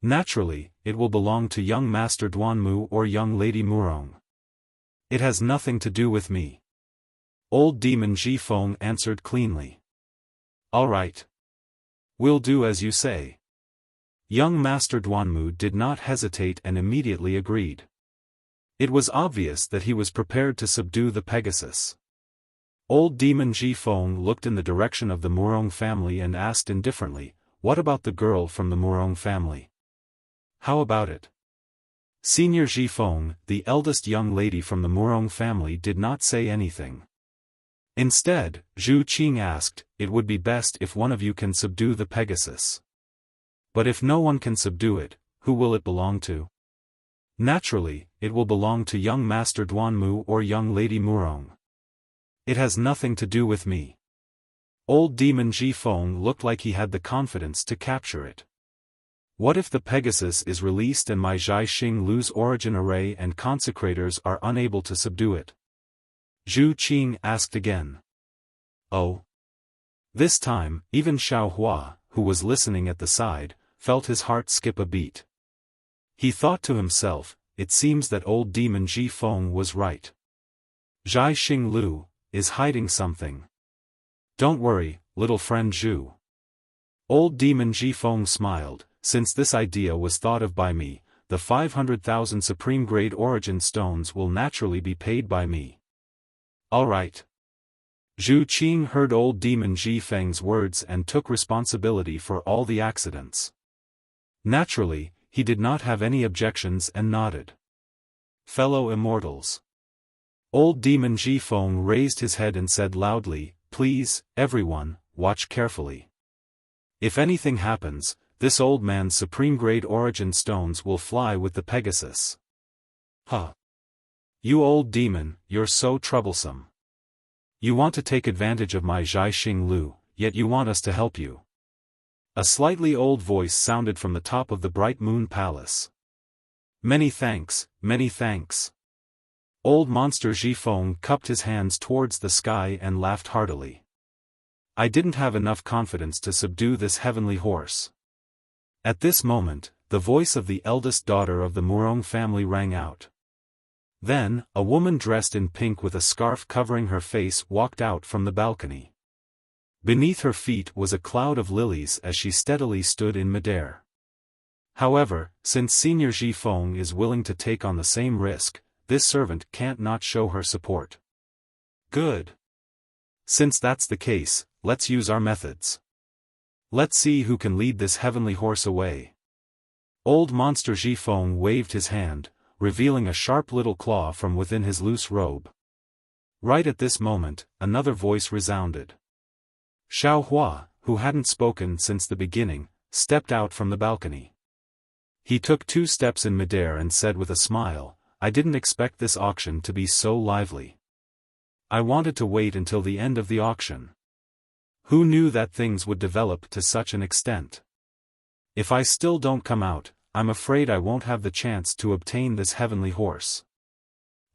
Naturally, it will belong to young Master Duanmu or young Lady Murong. It has nothing to do with me. Old demon Zhifeng answered cleanly. All right. We'll do as you say. Young Master Duanmu did not hesitate and immediately agreed. It was obvious that he was prepared to subdue the Pegasus. Old demon Zhifeng looked in the direction of the Murong family and asked indifferently, what about the girl from the Murong family? How about it? Senior Zhifeng, the eldest young lady from the Murong family, did not say anything. Instead, Zhu Qing asked, it would be best if one of you can subdue the Pegasus. But if no one can subdue it, who will it belong to? Naturally, it will belong to young Master Duanmu or young Lady Murong. It has nothing to do with me. Old demon Zhifeng looked like he had the confidence to capture it. What if the Pegasus is released and my Zhai Xing Lu's origin array and consecrators are unable to subdue it? Zhu Qing asked again. Oh. This time, even Xiaofan, who was listening at the side, felt his heart skip a beat. He thought to himself, it seems that old demon Zhifeng was right. Zhai Xing Lu is hiding something. Don't worry, little friend Zhu. Old demon Zhifeng smiled, since this idea was thought of by me, the 500,000 supreme-grade origin stones will naturally be paid by me. All right. Zhu Qing heard old demon Zhifeng's words and took responsibility for all the accidents. Naturally, he did not have any objections and nodded. Fellow immortals. Old demon Zhifeng raised his head and said loudly, please, everyone, watch carefully. If anything happens, this old man's supreme-grade origin stones will fly with the Pegasus. Huh. You old demon, you're so troublesome. You want to take advantage of my Zhai Xing Lu, yet you want us to help you. A slightly old voice sounded from the top of the Bright Moon Palace. Many thanks, many thanks. Old monster Zhifeng cupped his hands towards the sky and laughed heartily. I didn't have enough confidence to subdue this heavenly horse. At this moment, the voice of the eldest daughter of the Murong family rang out. Then, a woman dressed in pink with a scarf covering her face walked out from the balcony. Beneath her feet was a cloud of lilies as she steadily stood in midair. However, since Senior Zhifeng is willing to take on the same risk, this servant can't not show her support. Good. Since that's the case, let's use our methods. Let's see who can lead this heavenly horse away. Old monster Zhifeng waved his hand, revealing a sharp little claw from within his loose robe. Right at this moment, another voice resounded. Xiaofan, who hadn't spoken since the beginning, stepped out from the balcony. He took 2 steps in midair and said with a smile, I didn't expect this auction to be so lively. I wanted to wait until the end of the auction. Who knew that things would develop to such an extent? If I still don't come out, I'm afraid I won't have the chance to obtain this heavenly horse.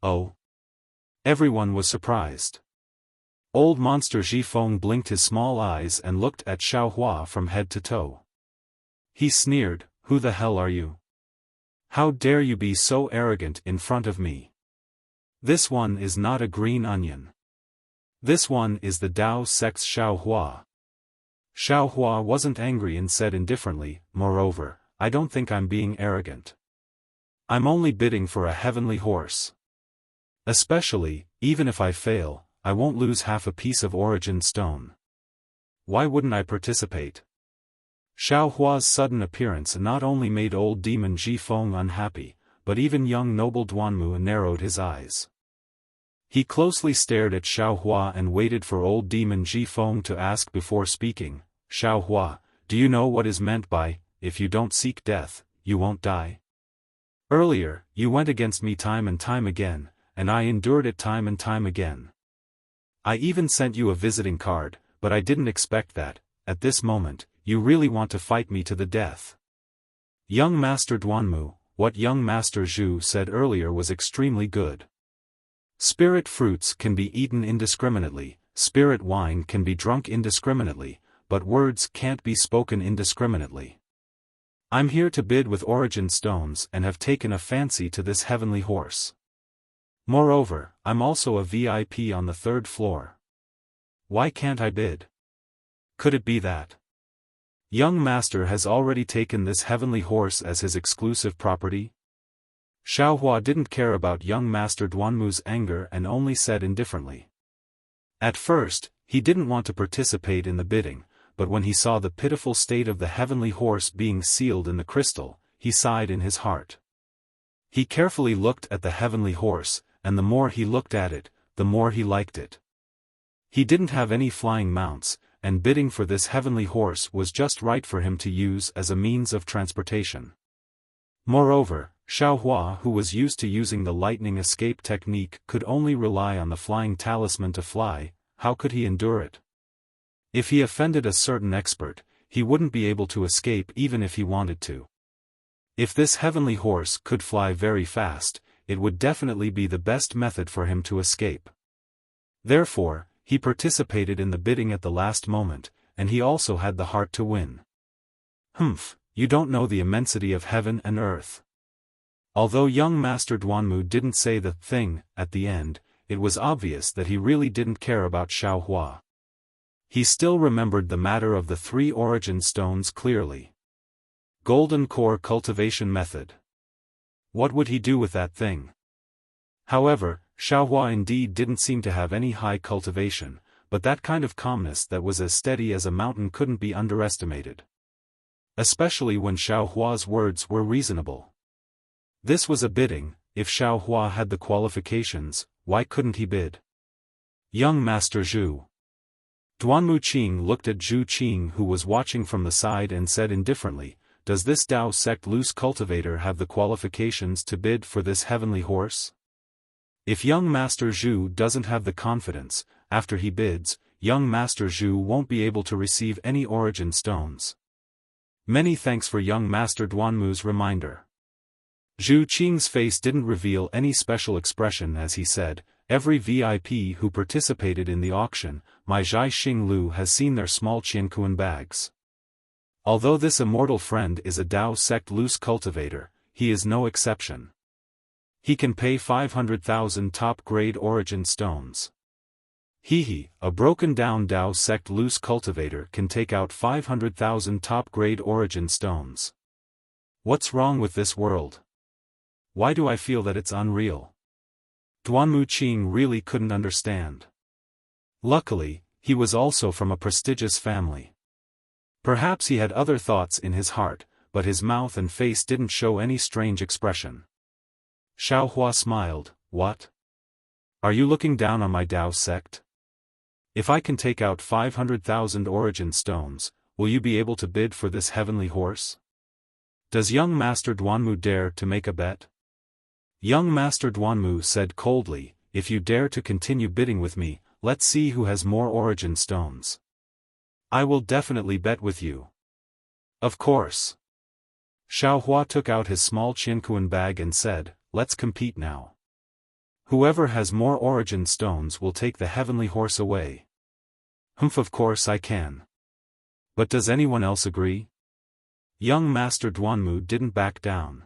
Oh. Everyone was surprised. Old monster Zhifeng blinked his small eyes and looked at Xiaofan from head to toe. He sneered, who the hell are you? How dare you be so arrogant in front of me? This one is not a green onion. This one is the Dao Sect's Xiaofan. Xiaofan wasn't angry and said indifferently, moreover, I don't think I'm being arrogant. I'm only bidding for a heavenly horse. Especially, even if I fail, I won't lose half a piece of origin stone. Why wouldn't I participate? Xiao Hua's sudden appearance not only made old demon Ji Feng unhappy, but even young noble Duanmu narrowed his eyes. He closely stared at Xiao Hua and waited for old demon Ji Feng to ask before speaking. Xiao Hua, do you know what is meant by, if you don't seek death, you won't die? Earlier, you went against me time and time again, and I endured it time and time again. I even sent you a visiting card, but I didn't expect that, at this moment, you really want to fight me to the death. Young Master Duanmu, what young Master Zhu said earlier was extremely good. Spirit fruits can be eaten indiscriminately, spirit wine can be drunk indiscriminately, but words can't be spoken indiscriminately. I'm here to bid with origin stones and have taken a fancy to this heavenly horse. Moreover, I'm also a VIP on the 3rd floor. Why can't I bid? Could it be that young master has already taken this heavenly horse as his exclusive property? Xiao Hua didn't care about young Master Duanmu's anger and only said indifferently. At first, he didn't want to participate in the bidding, but when he saw the pitiful state of the heavenly horse being sealed in the crystal, he sighed in his heart. He carefully looked at the heavenly horse, and the more he looked at it, the more he liked it. He didn't have any flying mounts, and bidding for this heavenly horse was just right for him to use as a means of transportation. Moreover, Xiao Hua, who was used to using the lightning escape technique, could only rely on the flying talisman to fly. How could he endure it? If he offended a certain expert, he wouldn't be able to escape even if he wanted to. If this heavenly horse could fly very fast, it would definitely be the best method for him to escape. Therefore, he participated in the bidding at the last moment, and he also had the heart to win. Humph, you don't know the immensity of heaven and earth. Although young Master Duanmu didn't say the thing at the end, it was obvious that he really didn't care about Xiao Hua. He still remembered the matter of the 3 origin stones clearly. Golden core cultivation method. What would he do with that thing? However, Xiao Hua indeed didn't seem to have any high cultivation, but that kind of calmness that was as steady as a mountain couldn't be underestimated. Especially when Xiao Hua's words were reasonable. This was a bidding. If Xiao Hua had the qualifications, why couldn't he bid? Young Master Zhu. Duanmu Qing looked at Zhu Qing, who was watching from the side, and said indifferently, does this Dao sect loose cultivator have the qualifications to bid for this heavenly horse? If young Master Zhu doesn't have the confidence, after he bids, young Master Zhu won't be able to receive any origin stones. Many thanks for young Master Duanmu's reminder. Zhu Qing's face didn't reveal any special expression as he said, every VIP who participated in the auction, my Zhai Xing Lu has seen their small Qiankuan bags. Although this immortal friend is a Dao sect loose cultivator, he is no exception. He can pay 500,000 top-grade origin stones. A broken down Dao sect loose cultivator can take out 500,000 top-grade origin stones. What's wrong with this world? Why do I feel that it's unreal? Duanmu Qing really couldn't understand. Luckily, he was also from a prestigious family. Perhaps he had other thoughts in his heart, but his mouth and face didn't show any strange expression. Xiao Hua smiled. What? Are you looking down on my Dao sect? If I can take out 500,000 origin stones, will you be able to bid for this heavenly horse? Does young Master Duanmu dare to make a bet? Young Master Duanmu said coldly, if you dare to continue bidding with me, let's see who has more origin stones. I will definitely bet with you. Of course. Xiao Hua took out his small Qiankuan bag and said, let's compete now. Whoever has more origin stones will take the heavenly horse away. Humph, of course I can. But does anyone else agree? Young Master Duanmu didn't back down.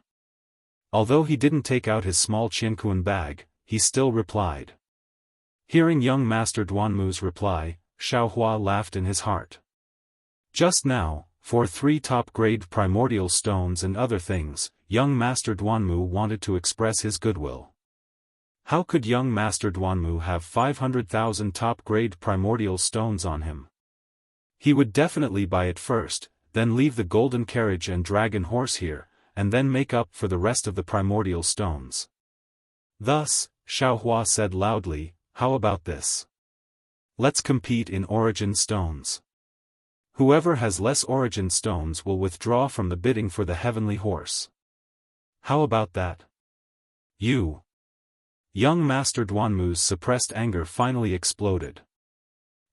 Although he didn't take out his small Qiankuan bag, he still replied. Hearing young Master Duanmu's reply, Xiao Hua laughed in his heart. Just now, for 3 top-grade primordial stones and other things, young Master Duanmu wanted to express his goodwill. How could young Master Duanmu have 500,000 top-grade primordial stones on him? He would definitely buy it first, then leave the golden carriage and dragon horse here, and then make up for the rest of the primordial stones. Thus, Xiaohua said loudly, "How about this? Let's compete in origin stones. Whoever has less origin stones will withdraw from the bidding for the heavenly horse. How about that? You." Young Master Duanmu's suppressed anger finally exploded.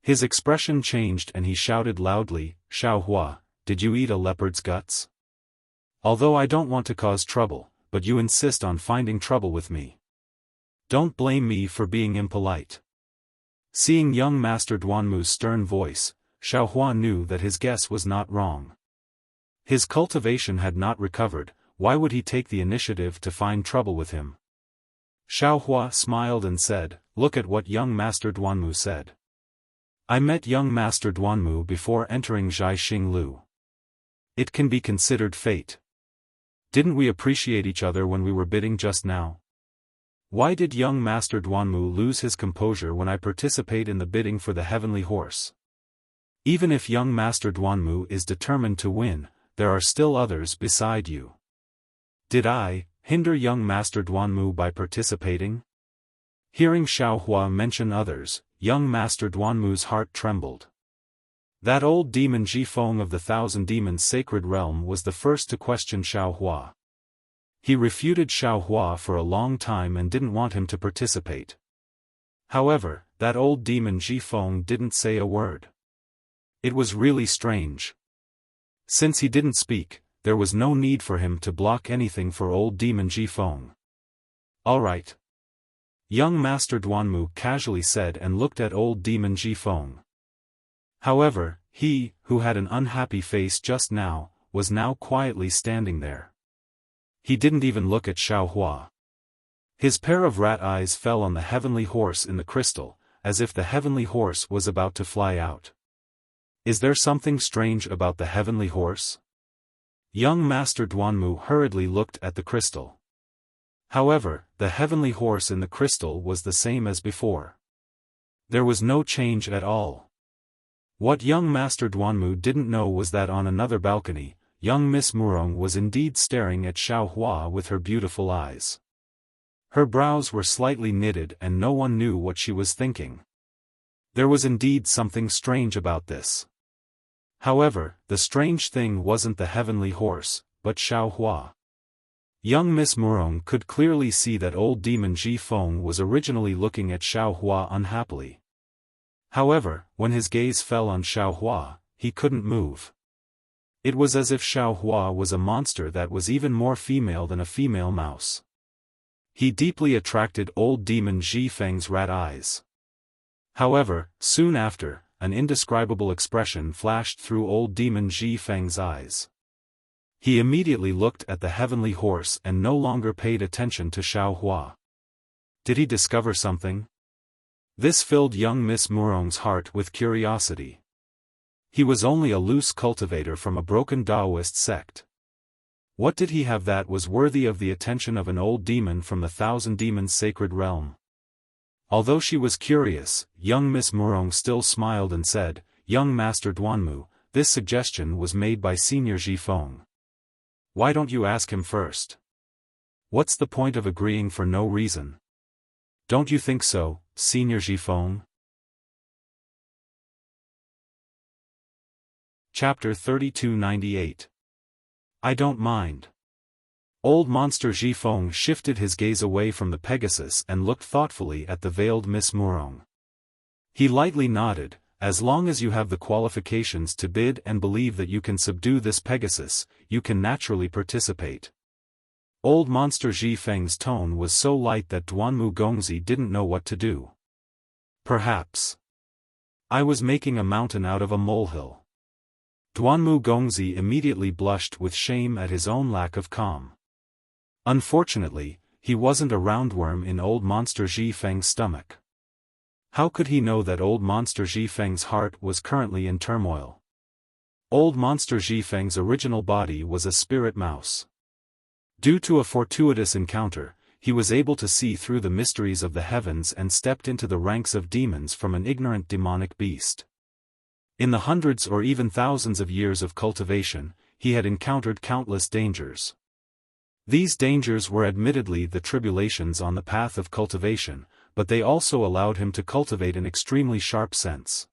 His expression changed and he shouted loudly, "Xiaohua, did you eat a leopard's guts? Although I don't want to cause trouble, but you insist on finding trouble with me. Don't blame me for being impolite." Seeing young Master Duanmu's stern voice, Xiaohua knew that his guess was not wrong. His cultivation had not recovered, why would he take the initiative to find trouble with him? Xiaohua smiled and said, "Look at what young Master Duanmu said. I met young Master Duanmu before entering Zhaixing Lu. It can be considered fate. Didn't we appreciate each other when we were bidding just now? Why did young Master Duanmu lose his composure when I participate in the bidding for the heavenly horse? Even if young Master Duanmu is determined to win, there are still others beside you. Did I hinder young Master Duanmu by participating?" Hearing Xiaohua mention others, young Master Duanmu's heart trembled. That old demon Jifeng of the Thousand Demons Sacred Realm was the first to question Xiaohua. He refuted Xiaohua for a long time and didn't want him to participate. However, that old demon Jifeng didn't say a word. It was really strange. Since he didn't speak, there was no need for him to block anything for old demon Jifeng. "All right," young Master Duanmu casually said and looked at old demon Jifeng. However, he, who had an unhappy face just now, was now quietly standing there. He didn't even look at Xiaohua. His pair of rat eyes fell on the heavenly horse in the crystal, as if the heavenly horse was about to fly out. Is there something strange about the heavenly horse? Young Master Duanmu hurriedly looked at the crystal. However, the heavenly horse in the crystal was the same as before. There was no change at all. What young Master Duanmu didn't know was that on another balcony, young Miss Murong was indeed staring at Xiaohua with her beautiful eyes. Her brows were slightly knitted and no one knew what she was thinking. There was indeed something strange about this. However, the strange thing wasn't the heavenly horse, but Xiaohua. Young Miss Murong could clearly see that old demon Jifeng was originally looking at Xiaohua unhappily. However, when his gaze fell on Xiaohua, he couldn't move. It was as if Xiaohua was a monster that was even more female than a female mouse. He deeply attracted old demon Jifeng's rat eyes. However, soon after, an indescribable expression flashed through old demon Jifeng's eyes. He immediately looked at the heavenly horse and no longer paid attention to Xiaohua. Did he discover something? This filled young Miss Murong's heart with curiosity. He was only a loose cultivator from a broken Taoist sect. What did he have that was worthy of the attention of an old demon from the Thousand Demons Sacred Realm? Although she was curious, young Miss Murong still smiled and said, "Young Master Duanmu, this suggestion was made by Senior Jifeng. Why don't you ask him first? What's the point of agreeing for no reason? Don't you think so, Senior Jifeng?" Chapter 3298. I don't mind. Old monster Jifeng shifted his gaze away from the Pegasus and looked thoughtfully at the veiled Miss Murong. He lightly nodded, "As long as you have the qualifications to bid and believe that you can subdue this Pegasus, you can naturally participate." Old monster Jifeng's tone was so light that Duanmu Gongzi didn't know what to do. Perhaps I was making a mountain out of a molehill. Duanmu Gongzi immediately blushed with shame at his own lack of calm. Unfortunately, he wasn't a roundworm in old monster Jifeng's stomach. How could he know that old monster Jifeng's heart was currently in turmoil? Old monster Jifeng's original body was a spirit mouse. Due to a fortuitous encounter, he was able to see through the mysteries of the heavens and stepped into the ranks of demons from an ignorant demonic beast. In the hundreds or even thousands of years of cultivation, he had encountered countless dangers. These dangers were admittedly the tribulations on the path of cultivation, but they also allowed him to cultivate an extremely sharp sense.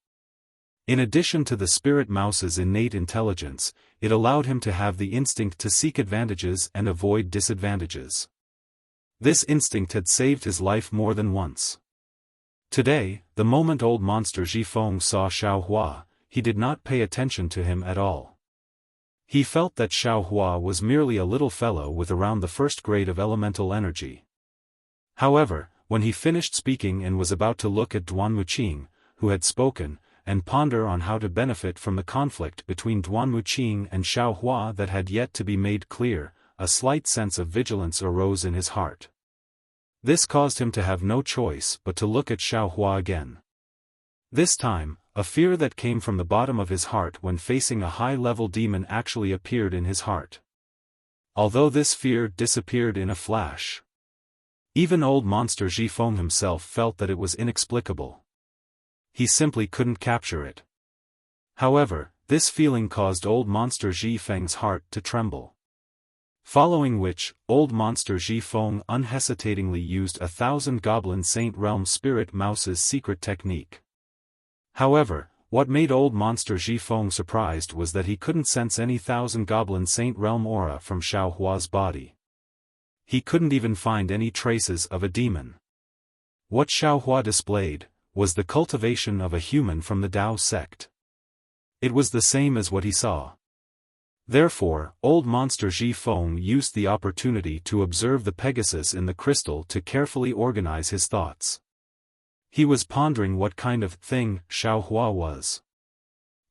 In addition to the spirit mouse's innate intelligence, it allowed him to have the instinct to seek advantages and avoid disadvantages. This instinct had saved his life more than once. Today, the moment old monster Zhifeng saw Xiaohua, he did not pay attention to him at all. He felt that Xiaohua was merely a little fellow with around the first grade of elemental energy. However, when he finished speaking and was about to look at Duan Muqing, who had spoken, and ponder on how to benefit from the conflict between Duan Muqing and Xiaohua that had yet to be made clear, a slight sense of vigilance arose in his heart. This caused him to have no choice but to look at Xiaohua again. This time, a fear that came from the bottom of his heart when facing a high-level demon actually appeared in his heart. Although this fear disappeared in a flash. Even old monster Zhifeng himself felt that it was inexplicable. He simply couldn't capture it. However, this feeling caused old monster Zhifeng's heart to tremble. Following which, old monster Zhifeng unhesitatingly used 1,000 Goblin Saint Realm Spirit Mouse's secret technique. However, what made old monster Zhifeng surprised was that he couldn't sense any 1,000 Goblin Saint Realm aura from Xiaohua's body. He couldn't even find any traces of a demon. What Xiaohua displayed was the cultivation of a human from the Dao sect. It was the same as what he saw. Therefore, old monster Zhifeng used the opportunity to observe the Pegasus in the crystal to carefully organize his thoughts. He was pondering what kind of thing Xiaohua was.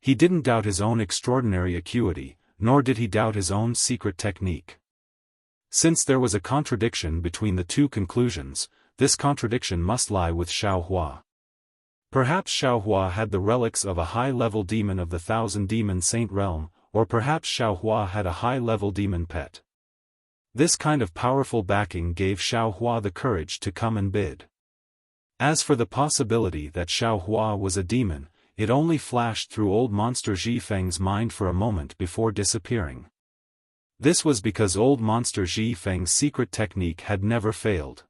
He didn't doubt his own extraordinary acuity, nor did he doubt his own secret technique. Since there was a contradiction between the two conclusions, this contradiction must lie with Xiaohua. Perhaps Xiaohua had the relics of a high-level demon of the 1,000 Demon Saint Realm, or perhaps Xiaohua had a high-level demon pet. This kind of powerful backing gave Xiaohua the courage to come and bid. As for the possibility that Xiaohua was a demon, it only flashed through old monster Zhifeng's mind for a moment before disappearing. This was because old monster Zhifeng's secret technique had never failed.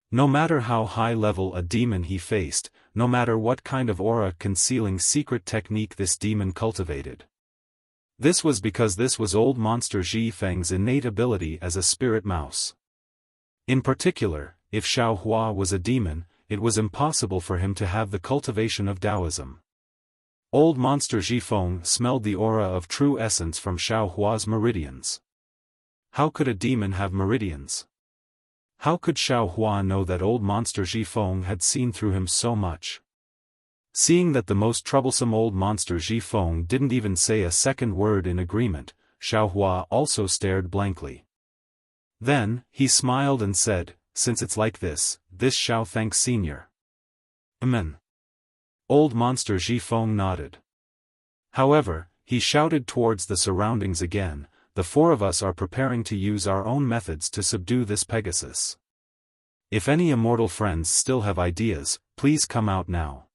No matter how high-level a demon he faced, no matter what kind of aura-concealing secret technique this demon cultivated. This was because this was old monster Zhifeng's innate ability as a spirit mouse. In particular, if Xiaohua was a demon, it was impossible for him to have the cultivation of Taoism. Old monster Zhifeng smelled the aura of true essence from Xiaohua's meridians. How could a demon have meridians? How could Xiaohua know that old monster Zhifeng had seen through him so much? Seeing that the most troublesome old monster Zhifeng didn't even say a second word in agreement, Xiaohua also stared blankly. Then, he smiled and said, "Since it's like this Xiao Senior. Amen." Old monster Zhifeng nodded. However, he shouted towards the surroundings again, "The four of us are preparing to use our own methods to subdue this Pegasus. If any immortal friends still have ideas, please come out now.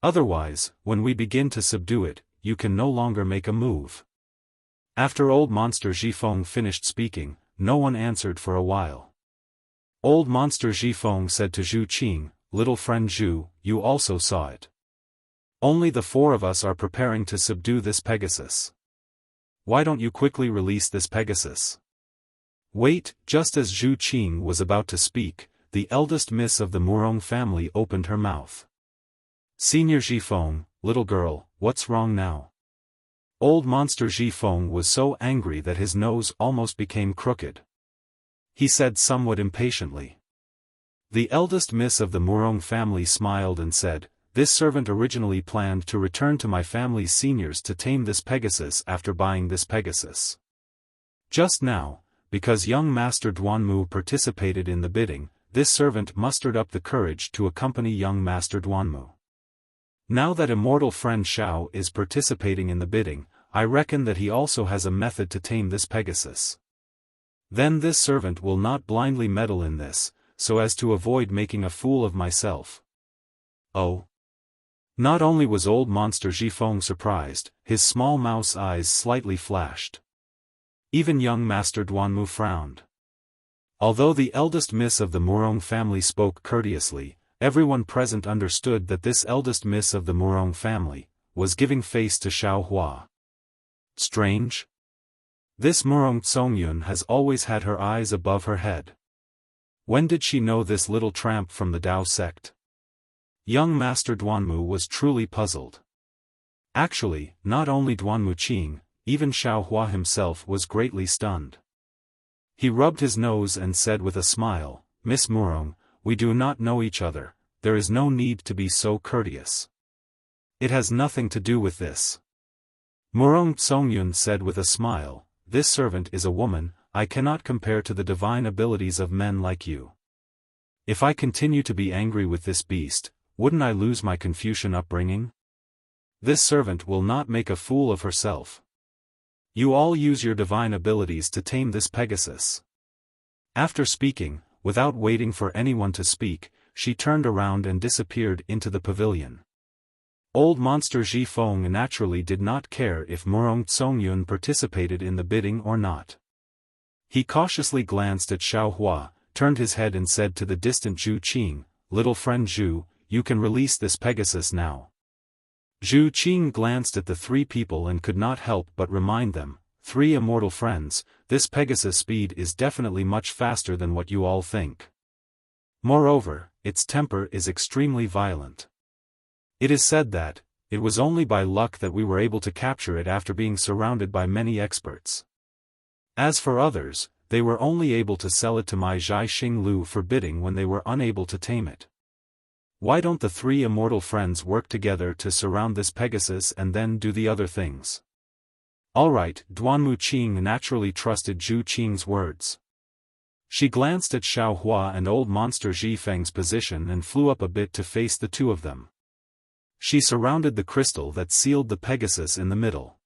Otherwise, when we begin to subdue it, you can no longer make a move." After old monster Zhifeng finished speaking, no one answered for a while. Old monster Zhifeng said to Zhu Qing, "Little friend Zhu, you also saw it. Only the four of us are preparing to subdue this Pegasus. Why don't you quickly release this Pegasus?" Wait, just as Zhu Qing was about to speak, the eldest miss of the Murong family opened her mouth. "Senior Zhifeng, little girl, what's wrong now?" Old monster Zhifeng was so angry that his nose almost became crooked. He said somewhat impatiently. The eldest miss of the Murong family smiled and said, "This servant originally planned to return to my family's seniors to tame this Pegasus after buying this Pegasus. Just now, because young Master Duanmu participated in the bidding, this servant mustered up the courage to accompany young Master Duanmu. Now that immortal friend Xiao is participating in the bidding, I reckon that he also has a method to tame this Pegasus. Then this servant will not blindly meddle in this, so as to avoid making a fool of myself. Oh. Not only was old monster Xiaofan surprised, his small mouse eyes slightly flashed. Even young Master Duanmu frowned. Although the eldest miss of the Murong family spoke courteously, everyone present understood that this eldest miss of the Murong family was giving face to Xiaohua. Strange? This Murong Tsongyun has always had her eyes above her head. When did she know this little tramp from the Dao sect? Young Master Duanmu was truly puzzled. Actually, not only Duanmu Qing, even Xiaohua himself was greatly stunned. He rubbed his nose and said with a smile, "Miss Murong, we do not know each other, there is no need to be so courteous. It has nothing to do with this." Murong Tsongyun said with a smile, "This servant is a woman, I cannot compare to the divine abilities of men like you. If I continue to be angry with this beast, wouldn't I lose my Confucian upbringing? This servant will not make a fool of herself. You all use your divine abilities to tame this Pegasus." After speaking, without waiting for anyone to speak, she turned around and disappeared into the pavilion. Old monster Xiaofan naturally did not care if Murong Tsongyun participated in the bidding or not. He cautiously glanced at Xiaohua, turned his head and said to the distant Zhu Qing, "Little friend Zhu, you can release this Pegasus now." Zhu Qing glanced at the three people and could not help but remind them, "Three immortal friends, this Pegasus' speed is definitely much faster than what you all think. Moreover, its temper is extremely violent. It is said that, it was only by luck that we were able to capture it after being surrounded by many experts. As for others, they were only able to sell it to my Zhai Xing Lu for bidding when they were unable to tame it. Why don't the three immortal friends work together to surround this Pegasus and then do the other things?" Alright, Duanmu Qing naturally trusted Zhu Qing's words. She glanced at Xiaohua and old monster Zhifeng's position and flew up a bit to face the two of them. She surrounded the crystal that sealed the Pegasus in the middle.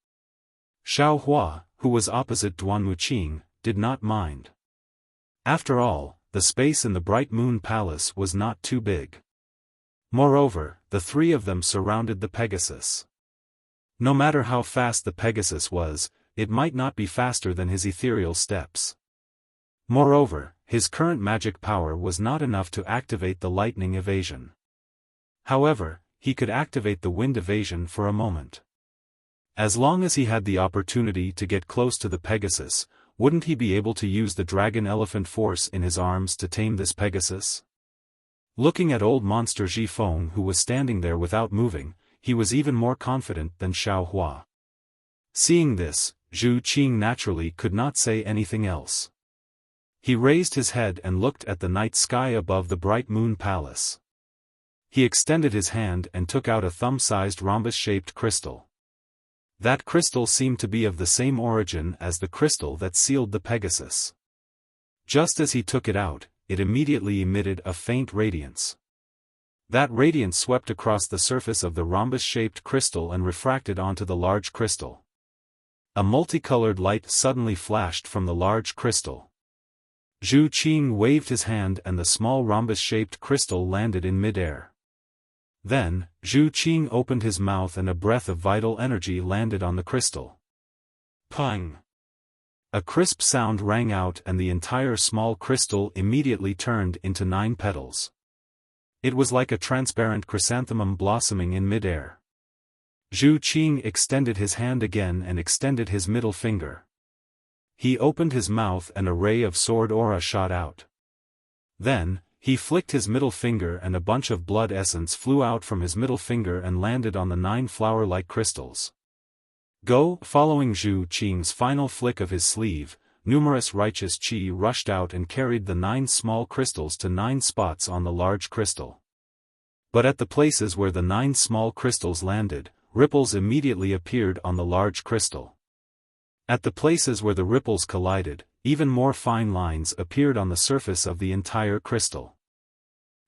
Xiaohua, who was opposite Duanmu Qing, did not mind. After all, the space in the Bright Moon Palace was not too big. Moreover, the three of them surrounded the Pegasus. No matter how fast the Pegasus was, it might not be faster than his ethereal steps. Moreover, his current magic power was not enough to activate the lightning evasion. However, he could activate the wind evasion for a moment. As long as he had the opportunity to get close to the Pegasus, wouldn't he be able to use the dragon elephant force in his arms to tame this Pegasus? Looking at old monster Xiaofan who was standing there without moving, he was even more confident than Xiaohua. Seeing this, Zhu Qing naturally could not say anything else. He raised his head and looked at the night sky above the Bright Moon Palace. He extended his hand and took out a thumb-sized rhombus-shaped crystal. That crystal seemed to be of the same origin as the crystal that sealed the Pegasus. Just as he took it out, it immediately emitted a faint radiance. That radiance swept across the surface of the rhombus-shaped crystal and refracted onto the large crystal. A multicolored light suddenly flashed from the large crystal. Zhu Qing waved his hand and the small rhombus-shaped crystal landed in midair. Then, Zhu Qing opened his mouth and a breath of vital energy landed on the crystal. Pang! A crisp sound rang out and the entire small crystal immediately turned into 9 petals. It was like a transparent chrysanthemum blossoming in midair. Zhu Qing extended his hand again and extended his middle finger. He opened his mouth and a ray of sword aura shot out. Then, he flicked his middle finger and a bunch of blood essence flew out from his middle finger and landed on the 9 flower-like crystals. Go! Following Zhu Qing's final flick of his sleeve, numerous righteous qi rushed out and carried the 9 small crystals to 9 spots on the large crystal. But at the places where the 9 small crystals landed, ripples immediately appeared on the large crystal. At the places where the ripples collided, even more fine lines appeared on the surface of the entire crystal.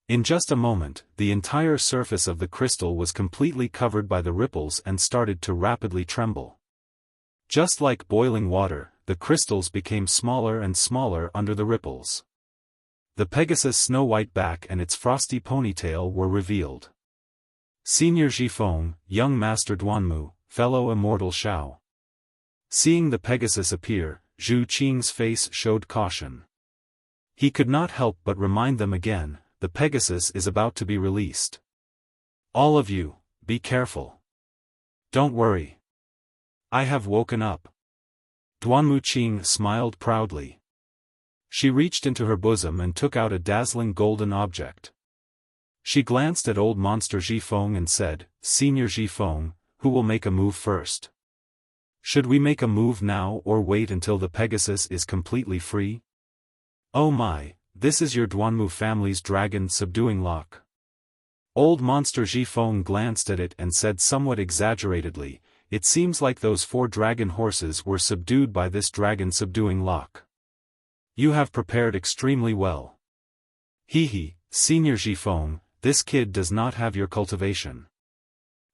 In just a moment, the entire surface of the crystal was completely covered by the ripples and started to rapidly tremble. Just like boiling water, the crystals became smaller and smaller under the ripples. The Pegasus' snow-white back and its frosty ponytail were revealed. Senior Xiaofan, young Master Duanmu, fellow immortal Xiao. Seeing the Pegasus appear, Zhu Qing's face showed caution. He could not help but remind them again, the Pegasus is about to be released. All of you, be careful. Don't worry. I have woken up. Duanmu Qing smiled proudly. She reached into her bosom and took out a dazzling golden object. She glanced at old monster Xiaofan and said, Senior Xiaofan, who will make a move first? Should we make a move now or wait until the Pegasus is completely free? Oh my, this is your Duanmu family's dragon subduing lock. Old monster Xiaofan glanced at it and said somewhat exaggeratedly, it seems like those 4 dragon horses were subdued by this dragon subduing lock. You have prepared extremely well. Hee, Senior Xiaofan, this kid does not have your cultivation.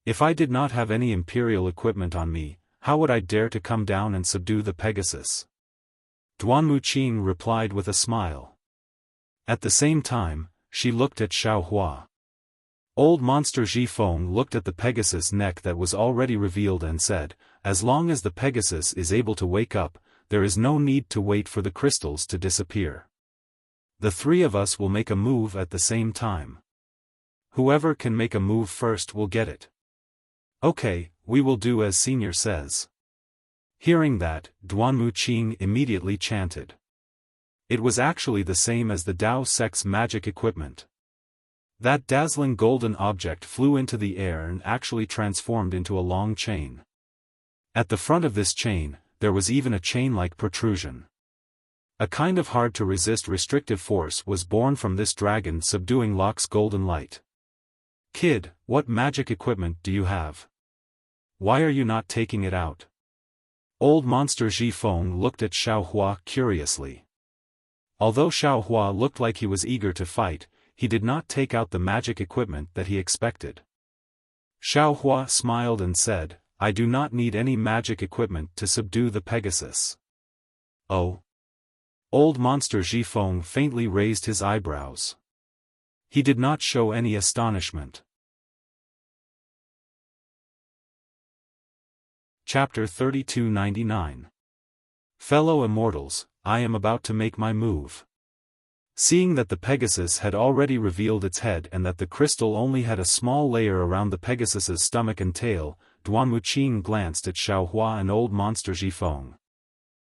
If I did not have any imperial equipment on me, how would I dare to come down and subdue the Pegasus? Duanmu Qing replied with a smile. At the same time, she looked at Xiaohua. Old monster Xiaofan looked at the Pegasus' neck that was already revealed and said, as long as the Pegasus is able to wake up, there is no need to wait for the crystals to disappear. The 3 of us will make a move at the same time. Whoever can make a move first will get it. Okay, we will do as Senior says. Hearing that, Duanmu Qing immediately chanted. It was actually the same as the Dao Sect's magic equipment. That dazzling golden object flew into the air and actually transformed into a long chain. At the front of this chain, there was even a chain-like protrusion. A kind of hard-to-resist restrictive force was born from this dragon subduing lock's golden light. Kid, what magic equipment do you have? Why are you not taking it out? Old monster Xiaofan looked at Xiaohua curiously. Although Xiaohua looked like he was eager to fight, he did not take out the magic equipment that he expected. Xiaohua smiled and said, I do not need any magic equipment to subdue the Pegasus. Oh? Old monster Xiaofan faintly raised his eyebrows. He did not show any astonishment. Chapter 3299. Fellow Immortals, I am about to make my move. Seeing that the Pegasus had already revealed its head and that the crystal only had a small layer around the Pegasus's stomach and tail, Duanmu Qing glanced at Xiaohua and old monster Xiaofan.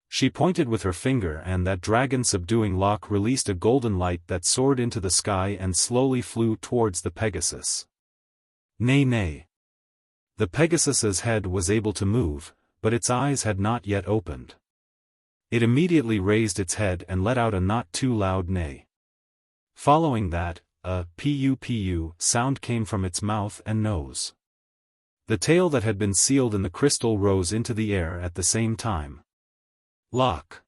She pointed with her finger and that dragon subduing lock released a golden light that soared into the sky and slowly flew towards the Pegasus. Nay. The Pegasus's head was able to move, but its eyes had not yet opened. It immediately raised its head and let out a not-too-loud neigh. Following that, a pu sound came from its mouth and nose. The tail that had been sealed in the crystal rose into the air at the same time. Lock.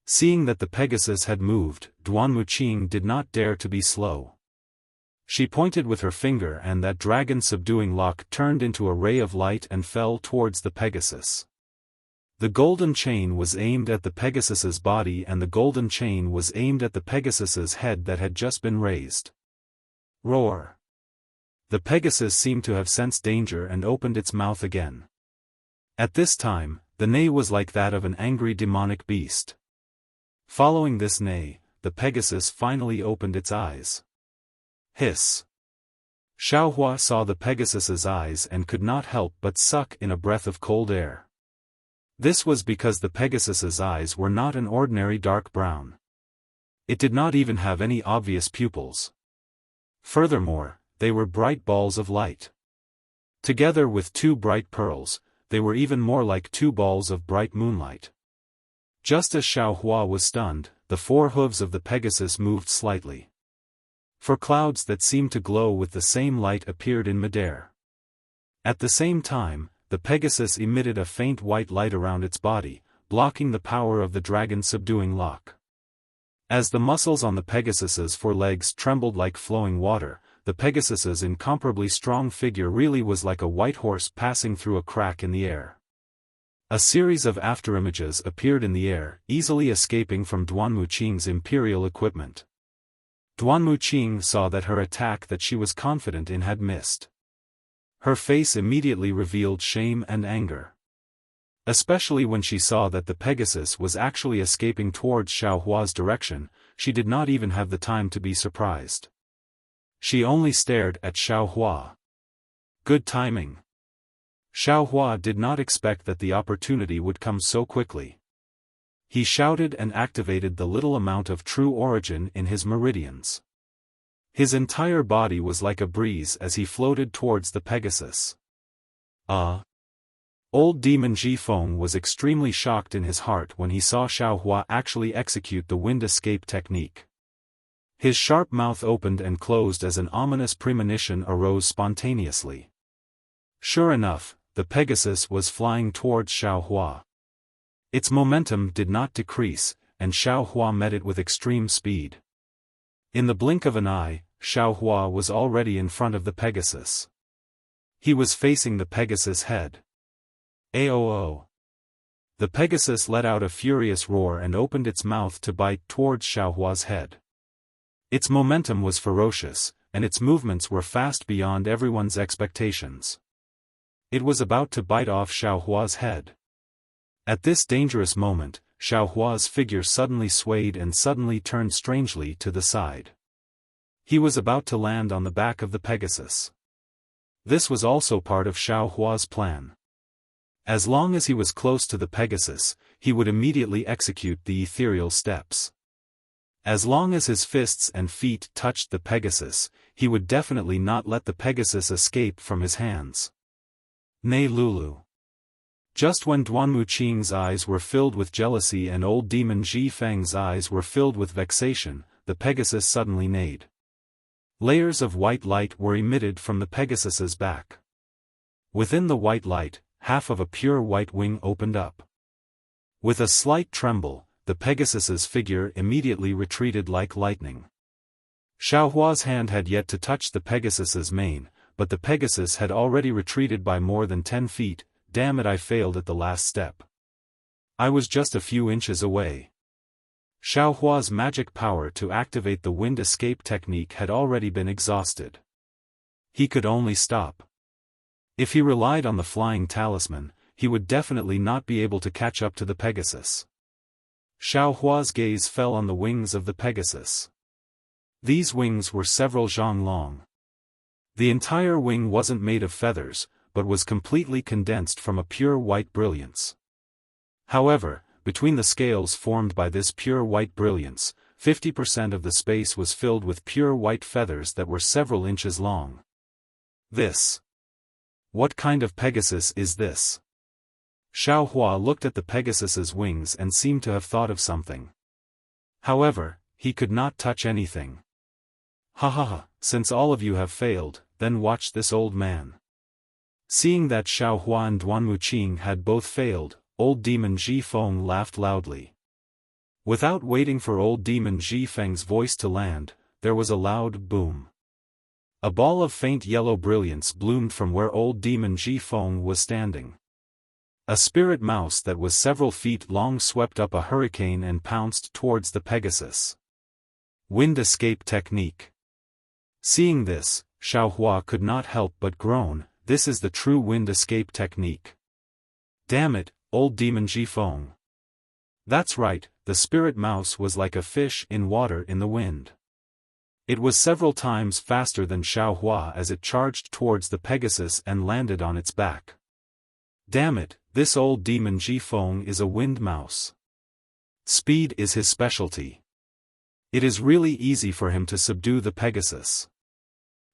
Seeing that the Pegasus had moved, Duanmu Qing did not dare to be slow. She pointed with her finger and that dragon subduing lock turned into a ray of light and fell towards the Pegasus. The golden chain was aimed at the Pegasus's body and the golden chain was aimed at the Pegasus's head that had just been raised. Roar. The Pegasus seemed to have sensed danger and opened its mouth again. At this time, the neigh was like that of an angry demonic beast. Following this neigh, the Pegasus finally opened its eyes. Hiss. Xiaohua saw the Pegasus's eyes and could not help but suck in a breath of cold air. This was because the Pegasus's eyes were not an ordinary dark brown. It did not even have any obvious pupils. Furthermore, they were bright balls of light. Together with 2 bright pearls, they were even more like 2 balls of bright moonlight. Just as Xiaohua was stunned, the 4 hooves of the Pegasus moved slightly. 4 clouds that seemed to glow with the same light appeared in midair. At the same time, the Pegasus emitted a faint white light around its body, blocking the power of the dragon subduing lock. As the muscles on the Pegasus's 4 legs trembled like flowing water, the Pegasus's incomparably strong figure really was like a white horse passing through a crack in the air. A series of afterimages appeared in the air, easily escaping from Duan Muqing's imperial equipment. Duan Muqing saw that her attack that she was confident in had missed. Her face immediately revealed shame and anger. Especially when she saw that the Pegasus was actually escaping towards Xiaohua's direction, she did not even have the time to be surprised. She only stared at Xiaohua. Good timing. Xiaohua did not expect that the opportunity would come so quickly. He shouted and activated the little amount of true origin in his meridians. His entire body was like a breeze as he floated towards the Pegasus. Old Demon Jifeng was extremely shocked in his heart when he saw Xiaohua actually execute the wind escape technique. His sharp mouth opened and closed as an ominous premonition arose spontaneously. Sure enough, the Pegasus was flying towards Xiaohua. Its momentum did not decrease, and Xiaohua met it with extreme speed. In the blink of an eye, Xiaohua was already in front of the Pegasus. He was facing the Pegasus' head. Aoo! The Pegasus let out a furious roar and opened its mouth to bite towards Xiaohua's head. Its momentum was ferocious, and its movements were fast beyond everyone's expectations. It was about to bite off Xiaohua's head. At this dangerous moment, Xiaohua's figure suddenly swayed and suddenly turned strangely to the side. He was about to land on the back of the Pegasus. This was also part of Xiaohua's plan. As long as he was close to the Pegasus, he would immediately execute the ethereal steps. As long as his fists and feet touched the Pegasus, he would definitely not let the Pegasus escape from his hands. Nay Lulu. Just when Duan Muqing's eyes were filled with jealousy and old demon Jifeng's eyes were filled with vexation, the Pegasus suddenly neighed. Layers of white light were emitted from the Pegasus's back. Within the white light, half of a pure white wing opened up. With a slight tremble, the Pegasus's figure immediately retreated like lightning. Xiaohua's hand had yet to touch the Pegasus's mane, but the Pegasus had already retreated by more than 10 feet. Damn it, I failed at the last step. I was just a few inches away. Xiaohua's magic power to activate the wind escape technique had already been exhausted. He could only stop. If he relied on the flying talisman, he would definitely not be able to catch up to the Pegasus. Xiaohua's gaze fell on the wings of the Pegasus. These wings were several zhang long. The entire wing wasn't made of feathers, but was completely condensed from a pure white brilliance. However, between the scales formed by this pure white brilliance, 50% of the space was filled with pure white feathers that were several inches long. What kind of Pegasus is this? Xiaohua looked at the Pegasus's wings and seemed to have thought of something. However, he could not touch anything. Ha ha ha, since all of you have failed, then watch this old man. Seeing that Xiaohua and Duan Muqing had both failed, old demon Jifeng laughed loudly. Without waiting for old demon Jifeng's voice to land, there was a loud boom. A ball of faint yellow brilliance bloomed from where old demon Jifeng was standing. A spirit mouse that was several feet long swept up a hurricane and pounced towards the Pegasus. Wind escape technique. Seeing this, Xiaohua could not help but groan. This is the true wind escape technique. Damn it, old demon Jifeng. That's right, the spirit mouse was like a fish in water in the wind. It was several times faster than Xiaohua as it charged towards the Pegasus and landed on its back. Damn it, this old demon Jifeng is a wind mouse. Speed is his specialty. It is really easy for him to subdue the Pegasus.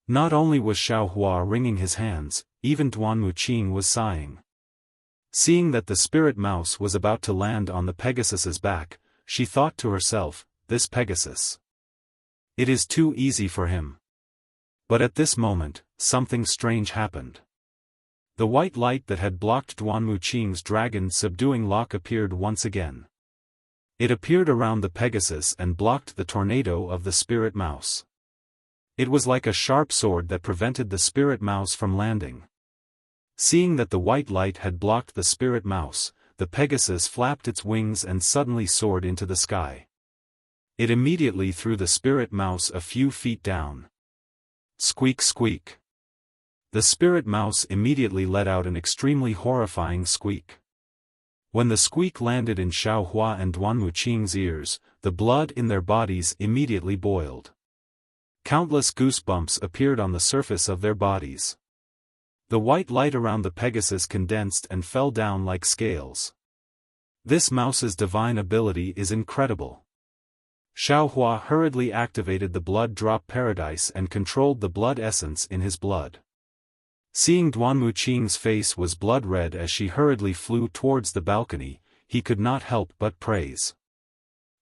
Not only was Xiaohua wringing his hands, even Duan Muqing was sighing. Seeing that the spirit mouse was about to land on the Pegasus's back, she thought to herself, this Pegasus. It is too easy for him. But at this moment, something strange happened. The white light that had blocked Duan Muqing's dragon subduing lock appeared once again. It appeared around the Pegasus and blocked the tornado of the spirit mouse. It was like a sharp sword that prevented the spirit mouse from landing. Seeing that the white light had blocked the spirit mouse, the Pegasus flapped its wings and suddenly soared into the sky. It immediately threw the spirit mouse a few feet down. Squeak squeak. The spirit mouse immediately let out an extremely horrifying squeak. When the squeak landed in Xiaohua and Duan Wuqing's ears, the blood in their bodies immediately boiled. Countless goosebumps appeared on the surface of their bodies. The white light around the Pegasus condensed and fell down like scales. This mouse's divine ability is incredible. Xiaohua hurriedly activated the blood drop paradise and controlled the blood essence in his blood. Seeing Duan Wuqing's face was blood red as she hurriedly flew towards the balcony, he could not help but praise.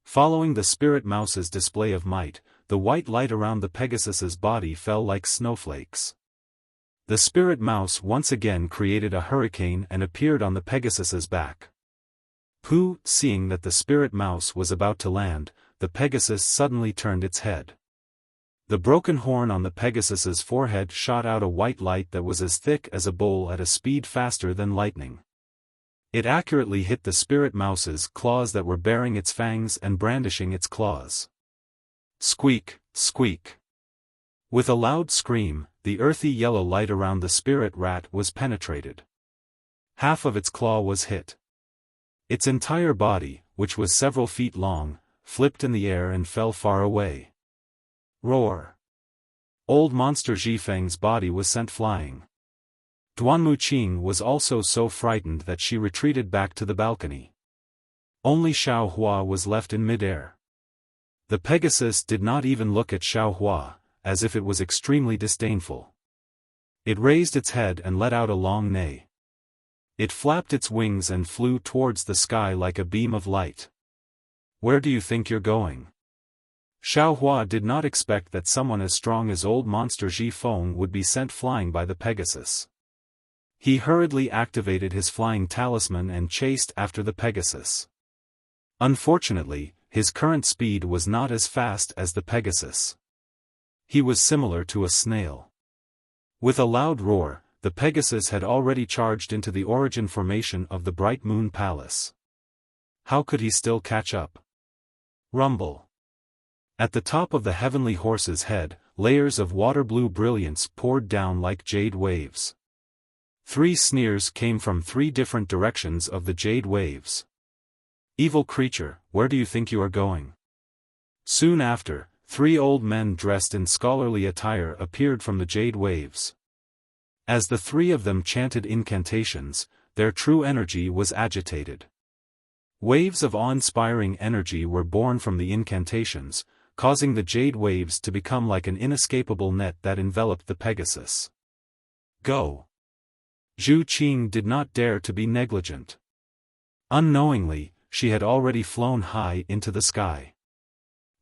Following the spirit mouse's display of might, the white light around the Pegasus's body fell like snowflakes. The spirit mouse once again created a hurricane and appeared on the Pegasus's back. Pooh, seeing that the spirit mouse was about to land, the Pegasus suddenly turned its head. The broken horn on the Pegasus's forehead shot out a white light that was as thick as a bowl at a speed faster than lightning. It accurately hit the spirit mouse's claws that were baring its fangs and brandishing its claws. Squeak, squeak. With a loud scream, the earthy yellow light around the spirit rat was penetrated. Half of its claw was hit. Its entire body, which was several feet long, flipped in the air and fell far away. Roar. Old monster Zhifeng's body was sent flying. Duan Wuqing was also so frightened that she retreated back to the balcony. Only Xiaohua was left in midair. The Pegasus did not even look at Xiaohua, as if it was extremely disdainful. It raised its head and let out a long neigh. It flapped its wings and flew towards the sky like a beam of light. Where do you think you're going? Xiaohua did not expect that someone as strong as old monster Zhifeng would be sent flying by the Pegasus. He hurriedly activated his flying talisman and chased after the Pegasus. Unfortunately, his current speed was not as fast as the Pegasus. He was similar to a snail. With a loud roar, the Pegasus had already charged into the origin formation of the Bright Moon Palace. How could he still catch up? Rumble. At the top of the heavenly horse's head, layers of water-blue brilliance poured down like jade waves. 3 sneers came from 3 different directions of the jade waves. Evil creature, where do you think you are going? Soon after, 3 old men dressed in scholarly attire appeared from the jade waves. As the 3 of them chanted incantations, their true energy was agitated. Waves of awe-inspiring energy were born from the incantations, causing the jade waves to become like an inescapable net that enveloped the Pegasus. Go! Zhu Qing did not dare to be negligent. Unknowingly, she had already flown high into the sky.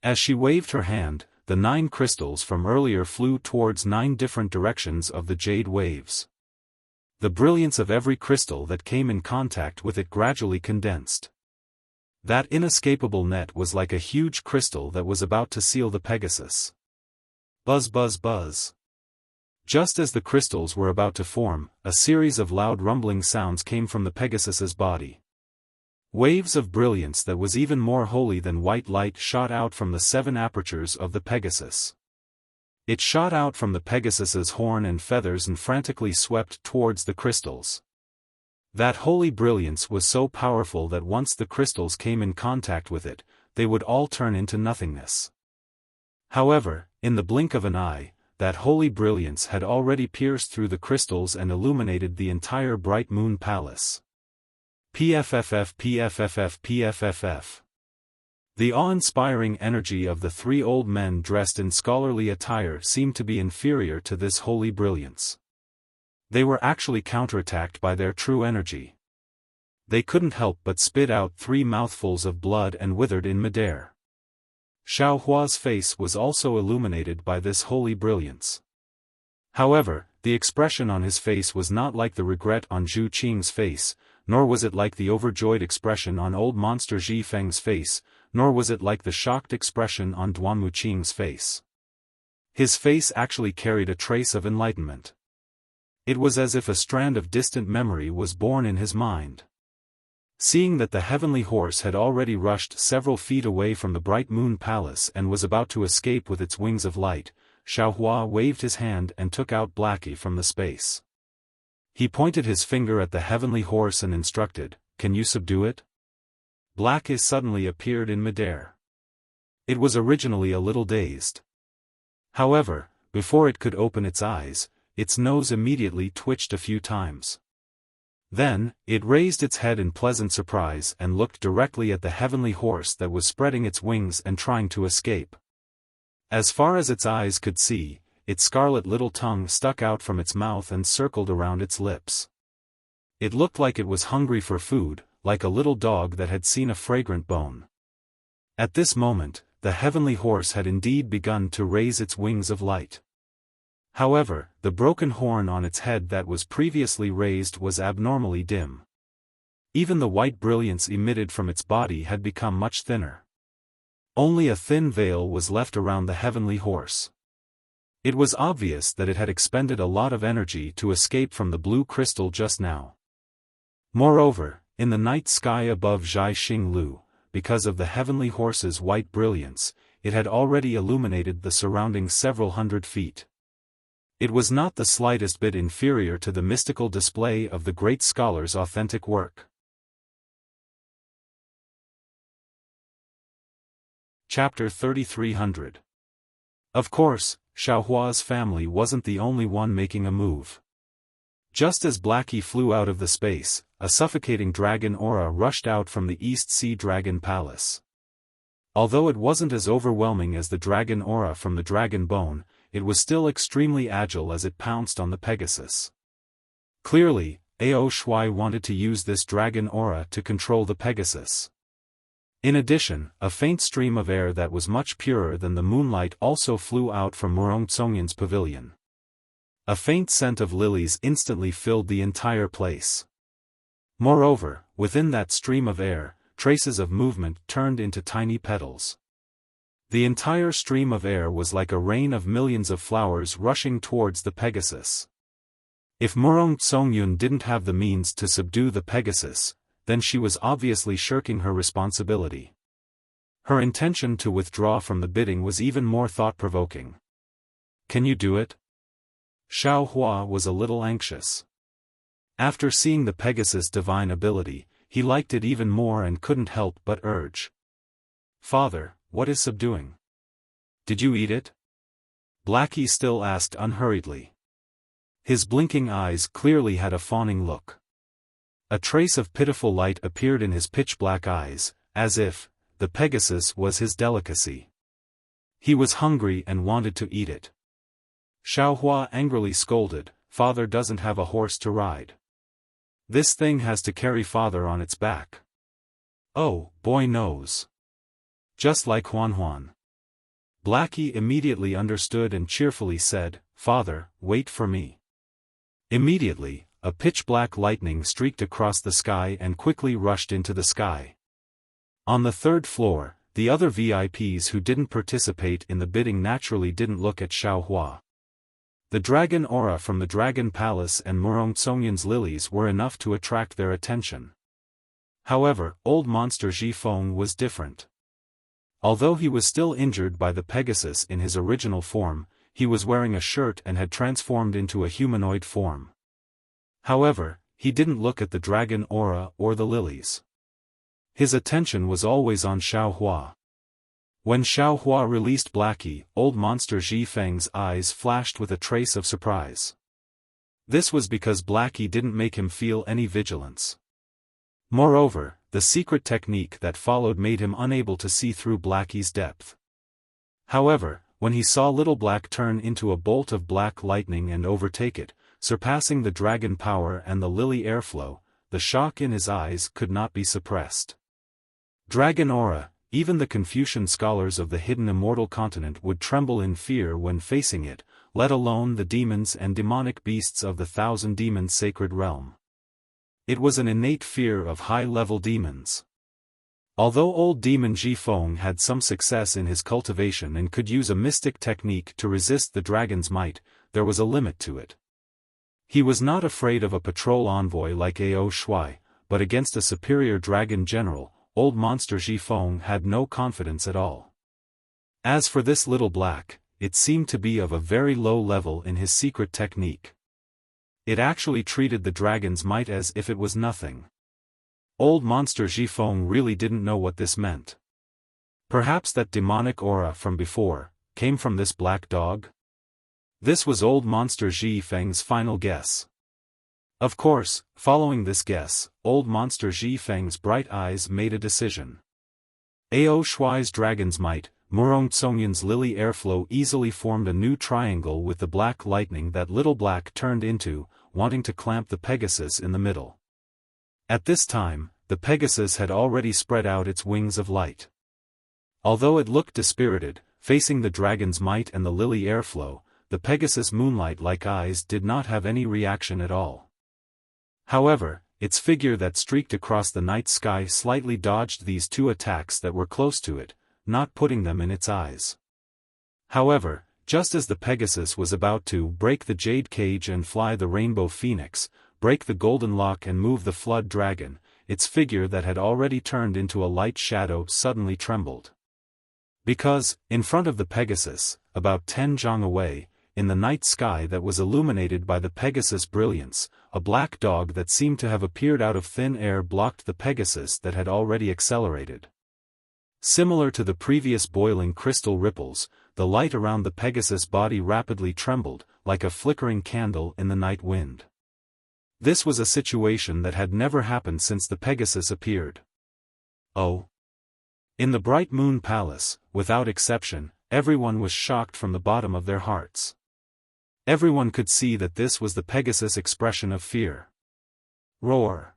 As she waved her hand, the 9 crystals from earlier flew towards 9 different directions of the jade waves. The brilliance of every crystal that came in contact with it gradually condensed. That inescapable net was like a huge crystal that was about to seal the Pegasus. Buzz buzz buzz. Just as the crystals were about to form, a series of loud rumbling sounds came from the Pegasus's body. Waves of brilliance that was even more holy than white light shot out from the 7 apertures of the Pegasus. It shot out from the Pegasus's horn and feathers and frantically swept towards the crystals. That holy brilliance was so powerful that once the crystals came in contact with it, they would all turn into nothingness. However, in the blink of an eye, that holy brilliance had already pierced through the crystals and illuminated the entire Bright Moon Palace. PFFF PFFF PFFF. The awe-inspiring energy of the 3 old men dressed in scholarly attire seemed to be inferior to this holy brilliance. They were actually counterattacked by their true energy. They couldn't help but spit out 3 mouthfuls of blood and withered in midair. Xiaohua's face was also illuminated by this holy brilliance. However, the expression on his face was not like the regret on Zhu Qing's face, nor was it like the overjoyed expression on old monster Zhifeng's face, nor was it like the shocked expression on Duan Wuqing's face. His face actually carried a trace of enlightenment. It was as if a strand of distant memory was born in his mind. Seeing that the heavenly horse had already rushed several feet away from the bright moon palace and was about to escape with its wings of light, Xiaohua waved his hand and took out Blackie from the space. He pointed his finger at the heavenly horse and instructed, "Can you subdue it?" Blackie suddenly appeared in midair. It was originally a little dazed. However, before it could open its eyes, its nose immediately twitched a few times. Then, it raised its head in pleasant surprise and looked directly at the heavenly horse that was spreading its wings and trying to escape. As far as its eyes could see, its scarlet little tongue stuck out from its mouth and circled around its lips. It looked like it was hungry for food, like a little dog that had seen a fragrant bone. At this moment, the heavenly horse had indeed begun to raise its wings of light. However, the broken horn on its head that was previously raised was abnormally dim. Even the white brilliance emitted from its body had become much thinner. Only a thin veil was left around the heavenly horse. It was obvious that it had expended a lot of energy to escape from the blue crystal just now. Moreover, in the night sky above Zhai Xinglu, because of the heavenly horse's white brilliance, it had already illuminated the surrounding several hundred feet. It was not the slightest bit inferior to the mystical display of the great scholar's authentic work. Chapter 3300. Of course, Xiaohua's family wasn't the only one making a move. Just as Blackie flew out of the space, a suffocating dragon aura rushed out from the East Sea Dragon Palace. Although it wasn't as overwhelming as the dragon aura from the dragon bone, it was still extremely agile as it pounced on the Pegasus. Clearly, Ao Shui wanted to use this dragon aura to control the Pegasus. In addition, a faint stream of air that was much purer than the moonlight also flew out from Murong Tsongyan's pavilion. A faint scent of lilies instantly filled the entire place. Moreover, within that stream of air, traces of movement turned into tiny petals. The entire stream of air was like a rain of millions of flowers rushing towards the Pegasus. If Murong Tsongyun didn't have the means to subdue the Pegasus, then she was obviously shirking her responsibility. Her intention to withdraw from the bidding was even more thought-provoking. "Can you do it?" Xiaohua was a little anxious. After seeing the Pegasus' divine ability, he liked it even more and couldn't help but urge. "Father, what is subduing? Did you eat it?" Blackie still asked unhurriedly. His blinking eyes clearly had a fawning look. A trace of pitiful light appeared in his pitch-black eyes, as if the Pegasus was his delicacy. He was hungry and wanted to eat it. Xiaohua angrily scolded, "Father doesn't have a horse to ride. This thing has to carry father on its back." "Oh, boy knows. Just like Huan." Blackie immediately understood and cheerfully said, "Father, wait for me." Immediately, a pitch-black lightning streaked across the sky and quickly rushed into the sky. On the third floor, the other VIPs who didn't participate in the bidding naturally didn't look at Xiaohua. The dragon aura from the Dragon Palace and Murong Tsongyan's lilies were enough to attract their attention. However, old monster Zhifeng was different. Although he was still injured by the Pegasus in his original form, he was wearing a shirt and had transformed into a humanoid form. However, he didn't look at the dragon aura or the lilies. His attention was always on Xiaohua. When Xiaohua released Blackie, old monster Zhifeng's eyes flashed with a trace of surprise. This was because Blackie didn't make him feel any vigilance. Moreover, the secret technique that followed made him unable to see through Blackie's depth. However, when he saw Little Black turn into a bolt of black lightning and overtake it, surpassing the dragon power and the lily airflow, the shock in his eyes could not be suppressed. Dragon aura, even the Confucian scholars of the hidden immortal continent would tremble in fear when facing it, let alone the demons and demonic beasts of the Thousand Demons sacred realm. It was an innate fear of high-level demons. Although old demon Zhifeng had some success in his cultivation and could use a mystic technique to resist the dragon's might, there was a limit to it. He was not afraid of a patrol envoy like Ao Shui, but against a superior dragon general, old monster Xiaofan had no confidence at all. As for this little black, it seemed to be of a very low level in his secret technique. It actually treated the dragon's might as if it was nothing. Old monster Xiaofan really didn't know what this meant. Perhaps that demonic aura from before came from this black dog? This was old monster Xiaofan's final guess. Of course, following this guess, old monster Xiaofan's bright eyes made a decision. Ao Shuai's dragon's might, Murong Tsongyan's lily airflow easily formed a new triangle with the black lightning that little black turned into, wanting to clamp the Pegasus in the middle. At this time, the Pegasus had already spread out its wings of light. Although it looked dispirited, facing the dragon's might and the lily airflow, the Pegasus' moonlight-like eyes did not have any reaction at all. However, its figure that streaked across the night sky slightly dodged these two attacks that were close to it, not putting them in its eyes. However, just as the Pegasus was about to break the jade cage and fly the rainbow phoenix, break the golden lock and move the flood dragon, its figure that had already turned into a light shadow suddenly trembled. Because, in front of the Pegasus, about 10 zhang away, in the night sky that was illuminated by the Pegasus' brilliance, a black dog that seemed to have appeared out of thin air blocked the Pegasus that had already accelerated. Similar to the previous boiling crystal ripples, the light around the Pegasus' body rapidly trembled, like a flickering candle in the night wind. This was a situation that had never happened since the Pegasus appeared. Oh! In the bright moon palace, without exception, everyone was shocked from the bottom of their hearts. Everyone could see that this was the Pegasus' expression of fear. Roar!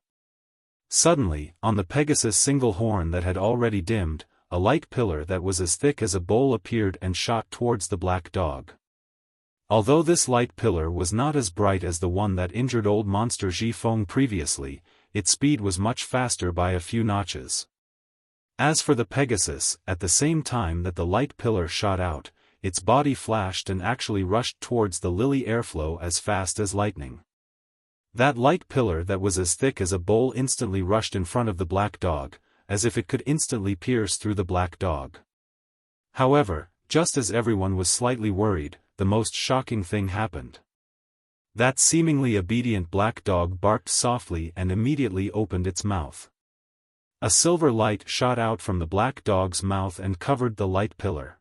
Suddenly, on the Pegasus' single horn that had already dimmed, a light pillar that was as thick as a bowl appeared and shot towards the black dog. Although this light pillar was not as bright as the one that injured old monster Xiaofan previously, its speed was much faster by a few notches. As for the Pegasus, at the same time that the light pillar shot out, its body flashed and actually rushed towards the lily airflow as fast as lightning. That light pillar that was as thick as a bowl instantly rushed in front of the black dog, as if it could instantly pierce through the black dog. However, just as everyone was slightly worried, the most shocking thing happened. That seemingly obedient black dog barked softly and immediately opened its mouth. A silver light shot out from the black dog's mouth and covered the light pillar.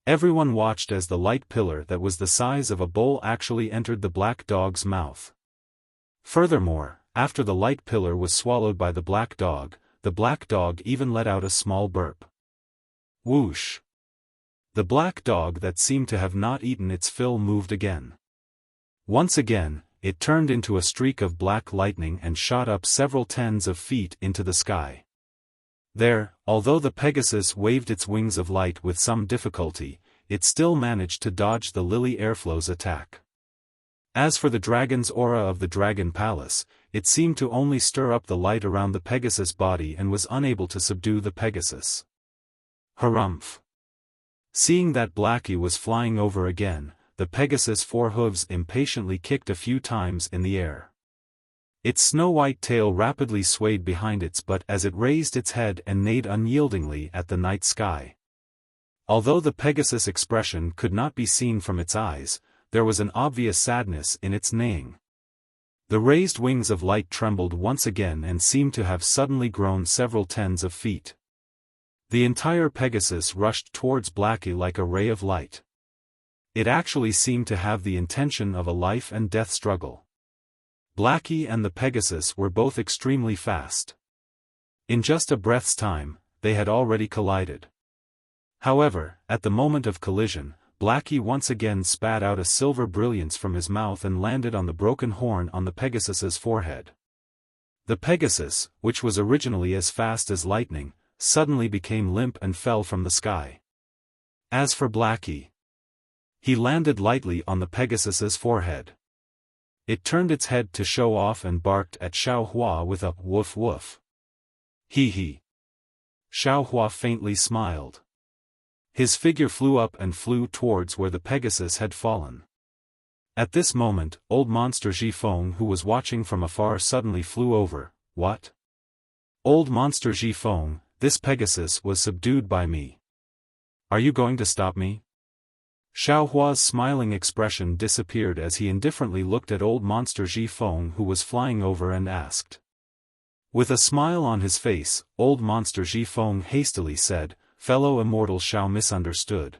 Everyone watched as the light pillar that was the size of a bowl actually entered the black dog's mouth. Furthermore, after the light pillar was swallowed by the black dog even let out a small burp. Whoosh! The black dog that seemed to have not eaten its fill moved again. Once again, it turned into a streak of black lightning and shot up several tens of feet into the sky. There, although the Pegasus waved its wings of light with some difficulty, it still managed to dodge the lily airflow's attack. As for the dragon's aura of the Dragon Palace, it seemed to only stir up the light around the Pegasus' body and was unable to subdue the Pegasus. Harumph! Seeing that Blackie was flying over again, the Pegasus' four hooves impatiently kicked a few times in the air. Its snow-white tail rapidly swayed behind its butt as it raised its head and neighed unyieldingly at the night sky. Although the Pegasus' expression could not be seen from its eyes, there was an obvious sadness in its neighing. The raised wings of light trembled once again and seemed to have suddenly grown several tens of feet. The entire Pegasus rushed towards Blackie like a ray of light. It actually seemed to have the intention of a life and death struggle. Blackie and the Pegasus were both extremely fast. In just a breath's time, they had already collided. However, at the moment of collision, Blackie once again spat out a silver brilliance from his mouth and landed on the broken horn on the Pegasus's forehead. The Pegasus, which was originally as fast as lightning, suddenly became limp and fell from the sky. As for Blackie, he landed lightly on the Pegasus's forehead. It turned its head to show off and barked at Xiaohua with a woof woof. Hee hee. Xiaohua faintly smiled. His figure flew up and flew towards where the Pegasus had fallen. At this moment, old monster Xiaofan, who was watching from afar, suddenly flew over, What? Old monster Xiaofan, this Pegasus was subdued by me. Are you going to stop me? Xiaohua's smiling expression disappeared as he indifferently looked at old monster Xiaofan, who was flying over, and asked. With a smile on his face, old monster Xiaofan hastily said, fellow immortal Xiao misunderstood.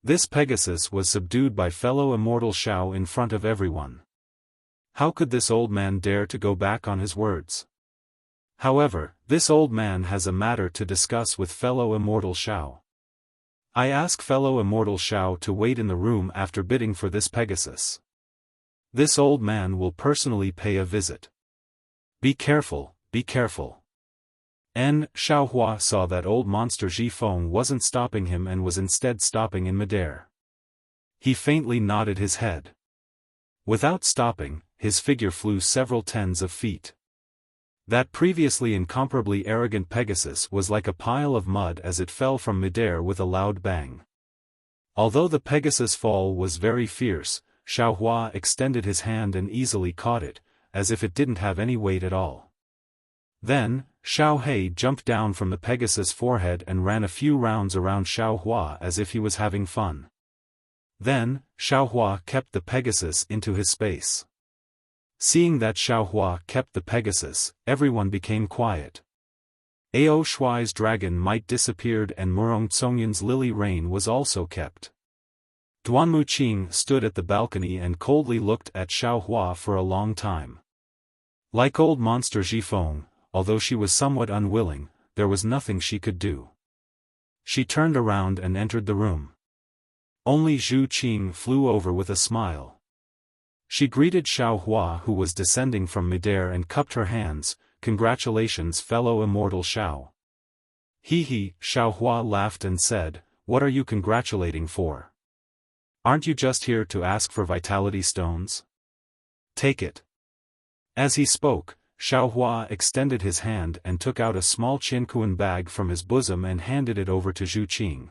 This Pegasus was subdued by fellow immortal Xiao in front of everyone. How could this old man dare to go back on his words? However, this old man has a matter to discuss with fellow immortal Xiao. I ask fellow immortal Xiao to wait in the room after bidding for this Pegasus. This old man will personally pay a visit. Be careful, be careful. Xiaohua saw that old monster Xiaofan wasn't stopping him and was instead stopping in midair. He faintly nodded his head. Without stopping, his figure flew several tens of feet. That previously incomparably arrogant Pegasus was like a pile of mud as it fell from midair with a loud bang. Although the Pegasus' fall was very fierce, Xiaohua extended his hand and easily caught it, as if it didn't have any weight at all. Then, Xiao He jumped down from the Pegasus' forehead and ran a few rounds around Xiaohua as if he was having fun. Then, Xiaohua kept the Pegasus into his space. Seeing that Xiaohua kept the Pegasus, everyone became quiet. Ao Shuai's dragon might disappeared and Murong Tsongyan's lily rain was also kept. Duanmu Qing stood at the balcony and coldly looked at Xiaohua for a long time. Like old monster Xiaofan, although she was somewhat unwilling, there was nothing she could do. She turned around and entered the room. Only Zhu Qing flew over with a smile. She greeted Xiaohua, who was descending from midair, and cupped her hands. Congratulations, fellow immortal Xiao. He, Xiaohua laughed and said, what are you congratulating for? Aren't you just here to ask for vitality stones? Take it. As he spoke, Xiaohua extended his hand and took out a small Qiankuan bag from his bosom and handed it over to Zhu Qing.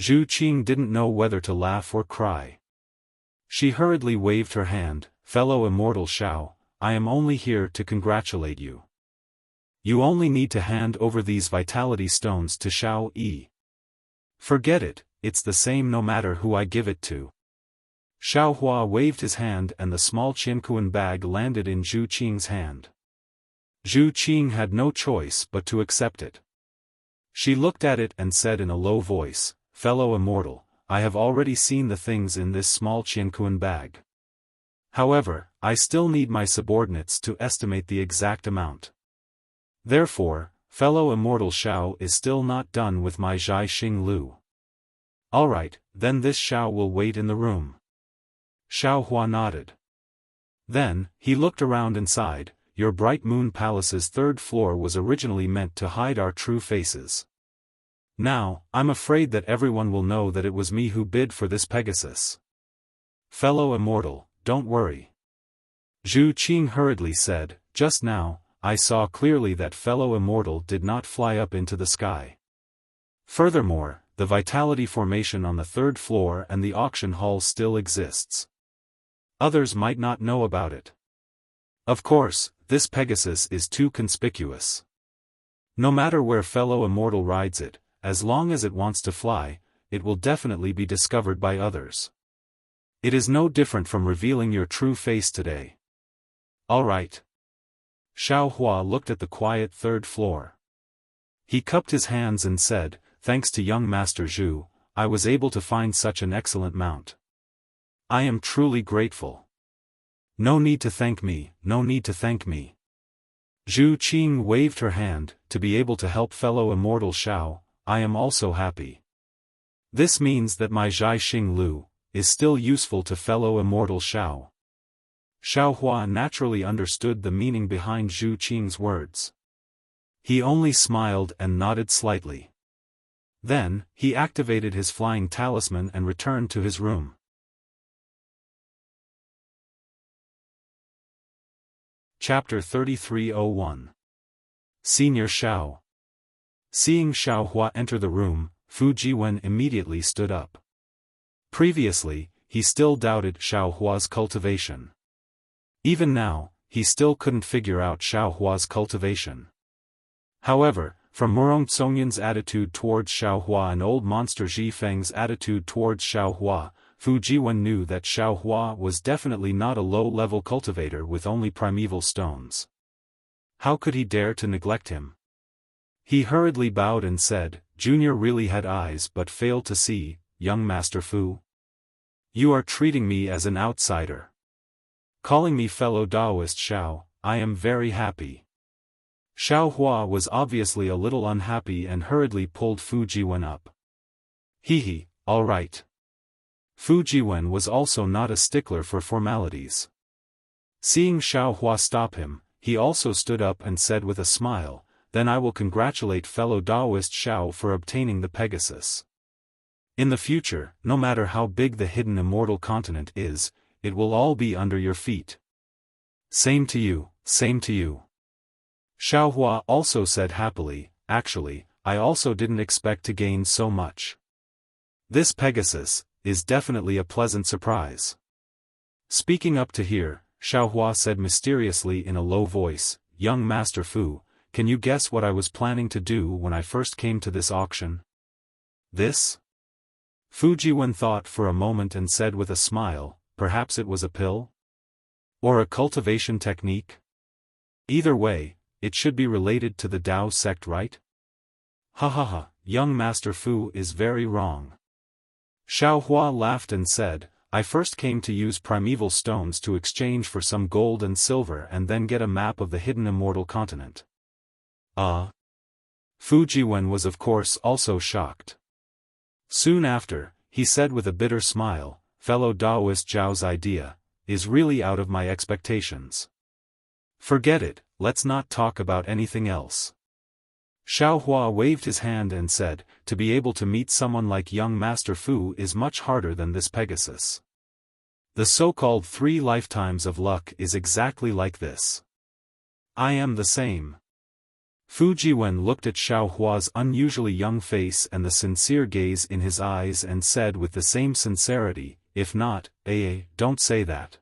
Zhu Qing didn't know whether to laugh or cry. She hurriedly waved her hand, fellow immortal Xiao, I am only here to congratulate you. You only need to hand over these vitality stones to Xiao Yi. Forget it, it's the same no matter who I give it to. Xiaohua waved his hand and the small Qiankuan bag landed in Zhu Qing's hand. Zhu Qing had no choice but to accept it. She looked at it and said in a low voice, fellow immortal, I have already seen the things in this small Qiankuan bag. However, I still need my subordinates to estimate the exact amount. Therefore, fellow immortal Xiao is still not done with my Zhai Xing Lu. Alright, then this Xiao will wait in the room. Xiaohua nodded. Then, he looked around and sighed, your bright moon palace's third floor was originally meant to hide our true faces. Now, I'm afraid that everyone will know that it was me who bid for this Pegasus. Fellow immortal, don't worry. Zhu Qing hurriedly said, just now, I saw clearly that fellow immortal did not fly up into the sky. Furthermore, the vitality formation on the third floor and the auction hall still exists. Others might not know about it. Of course, this Pegasus is too conspicuous. No matter where fellow immortal rides it, as long as it wants to fly, it will definitely be discovered by others. It is no different from revealing your true face today. Alright. Xiaohua looked at the quiet third floor. He cupped his hands and said, thanks to young Master Zhu, I was able to find such an excellent mount. I am truly grateful. No need to thank me, no need to thank me. Zhu Qing waved her hand, to be able to help fellow immortal Xiao, I am also happy. This means that my Zhai Xing Lu is still useful to fellow immortal Xiao. Xiaohua naturally understood the meaning behind Zhu Qing's words. He only smiled and nodded slightly. Then, he activated his flying talisman and returned to his room. Chapter 3301. Senior Xiao. Seeing Xiaohua enter the room, Fu Jiwen immediately stood up. Previously, he still doubted Xiaohua's cultivation. Even now, he still couldn't figure out Xiaohua's cultivation. However, from Murong Tsongyan's attitude towards Xiaohua and old monster Zhi Feng's attitude towards Xiaohua, Fu Jiwen knew that Xiaohua was definitely not a low-level cultivator with only primeval stones. How could he dare to neglect him? He hurriedly bowed and said, "Junior really had eyes but failed to see, young Master Fu. You are treating me as an outsider. Calling me fellow Taoist Xiao, I am very happy." Xiaohua was obviously a little unhappy and hurriedly pulled Fu Jiwen up. He, all right. Fu Jiwen was also not a stickler for formalities. Seeing Xiaohua stop him, he also stood up and said with a smile, "Then I will congratulate fellow Taoist Xiao for obtaining the Pegasus. In the future, no matter how big the hidden immortal continent is, it will all be under your feet." "Same to you, same to you." Xiaohua also said happily, "Actually, I also didn't expect to gain so much. This Pegasus is definitely a pleasant surprise." Speaking up to hear, Xiaohua said mysteriously in a low voice, "Young Master Fu, can you guess what I was planning to do when I first came to this auction?" "This?" Fu Jiwen thought for a moment and said with a smile, "Perhaps it was a pill? Or a cultivation technique? Either way, it should be related to the Tao sect, right?" "Ha ha ha, young Master Fu is very wrong." Xiaohua laughed and said, "I first came to use primeval stones to exchange for some gold and silver and then get a map of the hidden immortal continent." Fu Jiwen was of course also shocked. Soon after, he said with a bitter smile, "Fellow Taoist Zhao's idea is really out of my expectations. Forget it, let's not talk about anything else." Xiaohua waved his hand and said, "To be able to meet someone like young Master Fu is much harder than this Pegasus. The so-called 3 lifetimes of luck is exactly like this. I am the same." Fu Jiwen looked at Xiaohua's unusually young face and the sincere gaze in his eyes and said with the same sincerity, "If not, don't say that."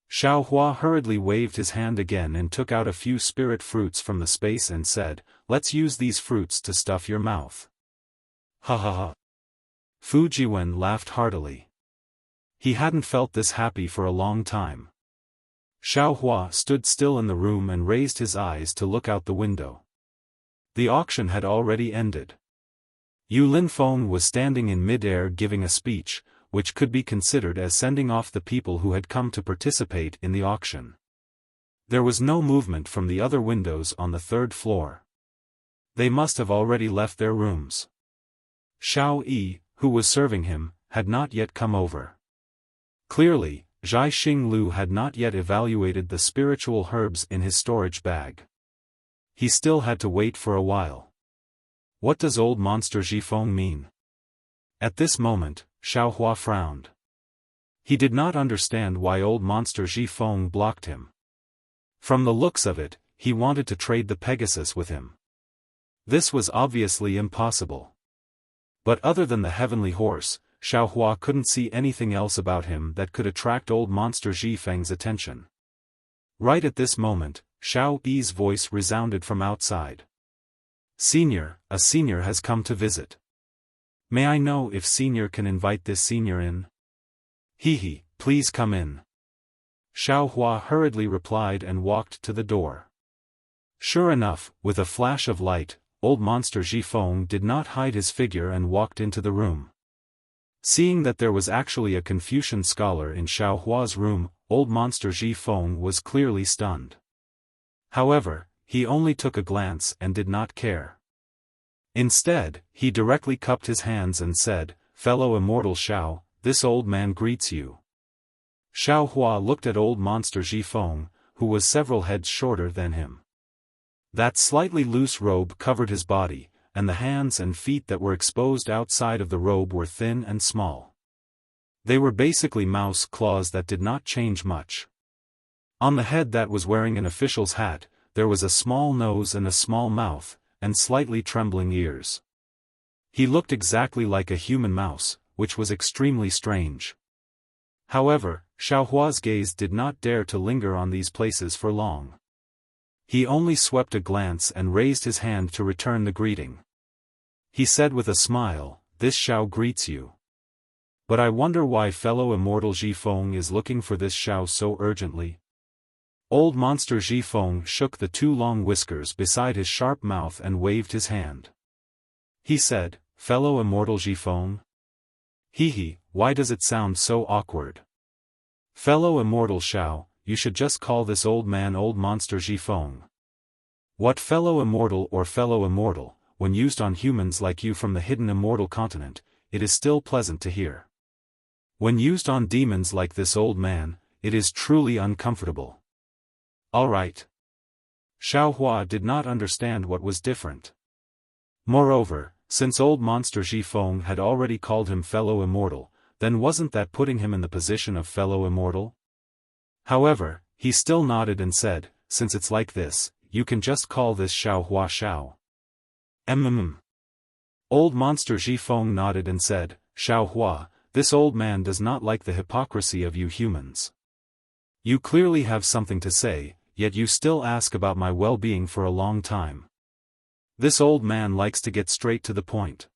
Xiaohua hurriedly waved his hand again and took out a few spirit fruits from the space and said, "Let's use these fruits to stuff your mouth." Ha ha ha. Fu Jiwen laughed heartily. He hadn't felt this happy for a long time. Xiaohua stood still in the room and raised his eyes to look out the window. The auction had already ended. Yu Linfeng was standing in mid-air giving a speech, which could be considered as sending off the people who had come to participate in the auction. There was no movement from the other windows on the 3rd floor. They must have already left their rooms. Xiao Yi, who was serving him, had not yet come over. Clearly, Zhai Xinglu had not yet evaluated the spiritual herbs in his storage bag. He still had to wait for a while. What does old monster Zhi Feng mean? At this moment, Xiaohua frowned. He did not understand why old monster Zhi Feng blocked him. From the looks of it, he wanted to trade the Pegasus with him. This was obviously impossible. But other than the heavenly horse, Xiaohua couldn't see anything else about him that could attract old monster Zhi Feng's attention. Right at this moment, Xiao Yi's voice resounded from outside. "Senior, a senior has come to visit. May I know if senior can invite this senior in?" "He, please come in." Xiaohua hurriedly replied and walked to the door. Sure enough, with a flash of light, old monster Zhi Feng did not hide his figure and walked into the room. Seeing that there was actually a Confucian scholar in Xiaohua's room, old monster Zhi Feng was clearly stunned. However, he only took a glance and did not care. Instead, he directly cupped his hands and said, "Fellow immortal Xiao, this old man greets you." Xiaohua looked at old monster Zhi Feng, who was several heads shorter than him. That slightly loose robe covered his body, and the hands and feet that were exposed outside of the robe were thin and small. They were basically mouse claws that did not change much. On the head that was wearing an official's hat, there was a small nose and a small mouth, and slightly trembling ears. He looked exactly like a human mouse, which was extremely strange. However, Xiaohua's gaze did not dare to linger on these places for long. He only swept a glance and raised his hand to return the greeting. He said with a smile, "This Xiao greets you. But I wonder why fellow immortal Zhifeng is looking for this Xiao so urgently." Old monster Zhifeng shook the two long whiskers beside his sharp mouth and waved his hand. He said, "Fellow immortal Zhifeng? Hee, why does it sound so awkward? Fellow immortal Xiao, you should just call this old man old monster Zhifeng. What fellow immortal or fellow immortal, when used on humans like you from the hidden immortal continent, it is still pleasant to hear. When used on demons like this old man, it is truly uncomfortable. Alright." Xiaohua did not understand what was different. Moreover, since old monster Zhifeng had already called him fellow immortal, then wasn't that putting him in the position of fellow immortal? However, he still nodded and said, "Since it's like this, you can just call this Xiaohua Xiao." Old monster Zhifeng nodded and said, "Xiaohua, this old man does not like the hypocrisy of you humans. You clearly have something to say, yet you still ask about my well-being for a long time. This old man likes to get straight to the point.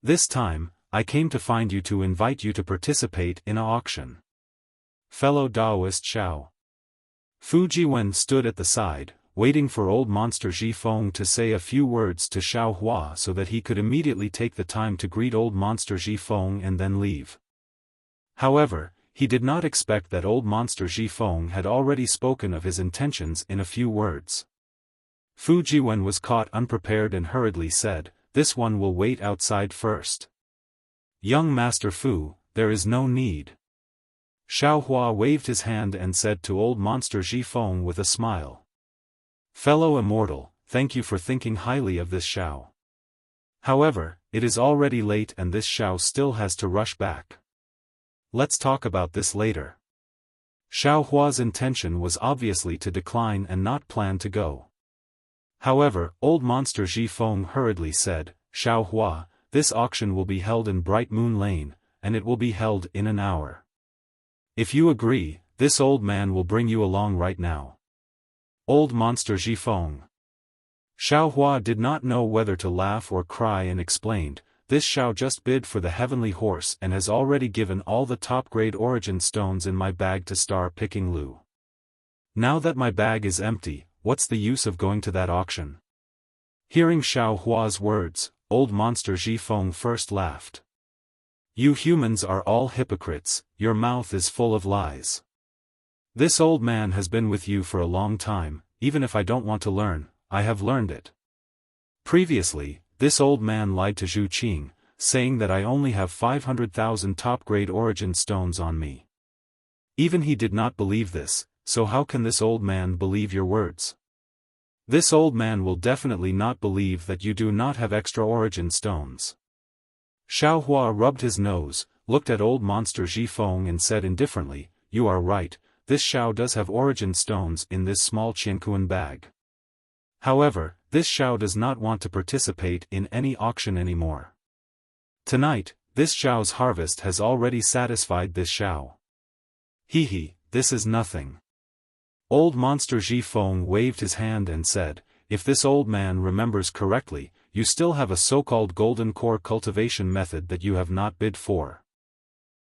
This time, I came to find you to invite you to participate in an auction. Fellow Taoist Xiao." Fu Jiwen stood at the side, waiting for old monster Zhifeng to say a few words to Xiaohua so that he could immediately take the time to greet old monster Zhifeng and then leave. However, he did not expect that old monster Zhifeng had already spoken of his intentions in a few words. Fu Jiwen was caught unprepared and hurriedly said, "This one will wait outside first." "Young Master Fu, there is no need." Xiaohua waved his hand and said to old monster Zhifeng with a smile, "Fellow immortal, thank you for thinking highly of this Xiao. However, it is already late and this Xiao still has to rush back. Let's talk about this later." Xiaohua's intention was obviously to decline and not plan to go. However, old monster Zhifeng hurriedly said, "Xiaohua, this auction will be held in Bright Moon Lane, and it will be held in an hour. If you agree, this old man will bring you along right now." Old monster Zhifeng. Xiaohua did not know whether to laugh or cry and explained, "This Xiao just bid for the heavenly horse and has already given all the top-grade origin stones in my bag to Star Picking Lu. Now that my bag is empty, what's the use of going to that auction?" Hearing Xiaohua's words, old monster Zhifeng first laughed. "You humans are all hypocrites, your mouth is full of lies. This old man has been with you for a long time, even if I don't want to learn, I have learned it. Previously, this old man lied to Zhu Qing, saying that I only have 500,000 top-grade origin stones on me. Even he did not believe this, so how can this old man believe your words? This old man will definitely not believe that you do not have extra origin stones." Xiaohua rubbed his nose, looked at old monster Zhifeng and said indifferently, "You are right, this Xiao does have origin stones in this small Qiankuan bag. However, this Xiao does not want to participate in any auction anymore. Tonight, this Xiao's harvest has already satisfied this Xiao. This is nothing." Old monster Zhifeng waved his hand and said, "If this old man remembers correctly, you still have a so-called golden core cultivation method that you have not bid for.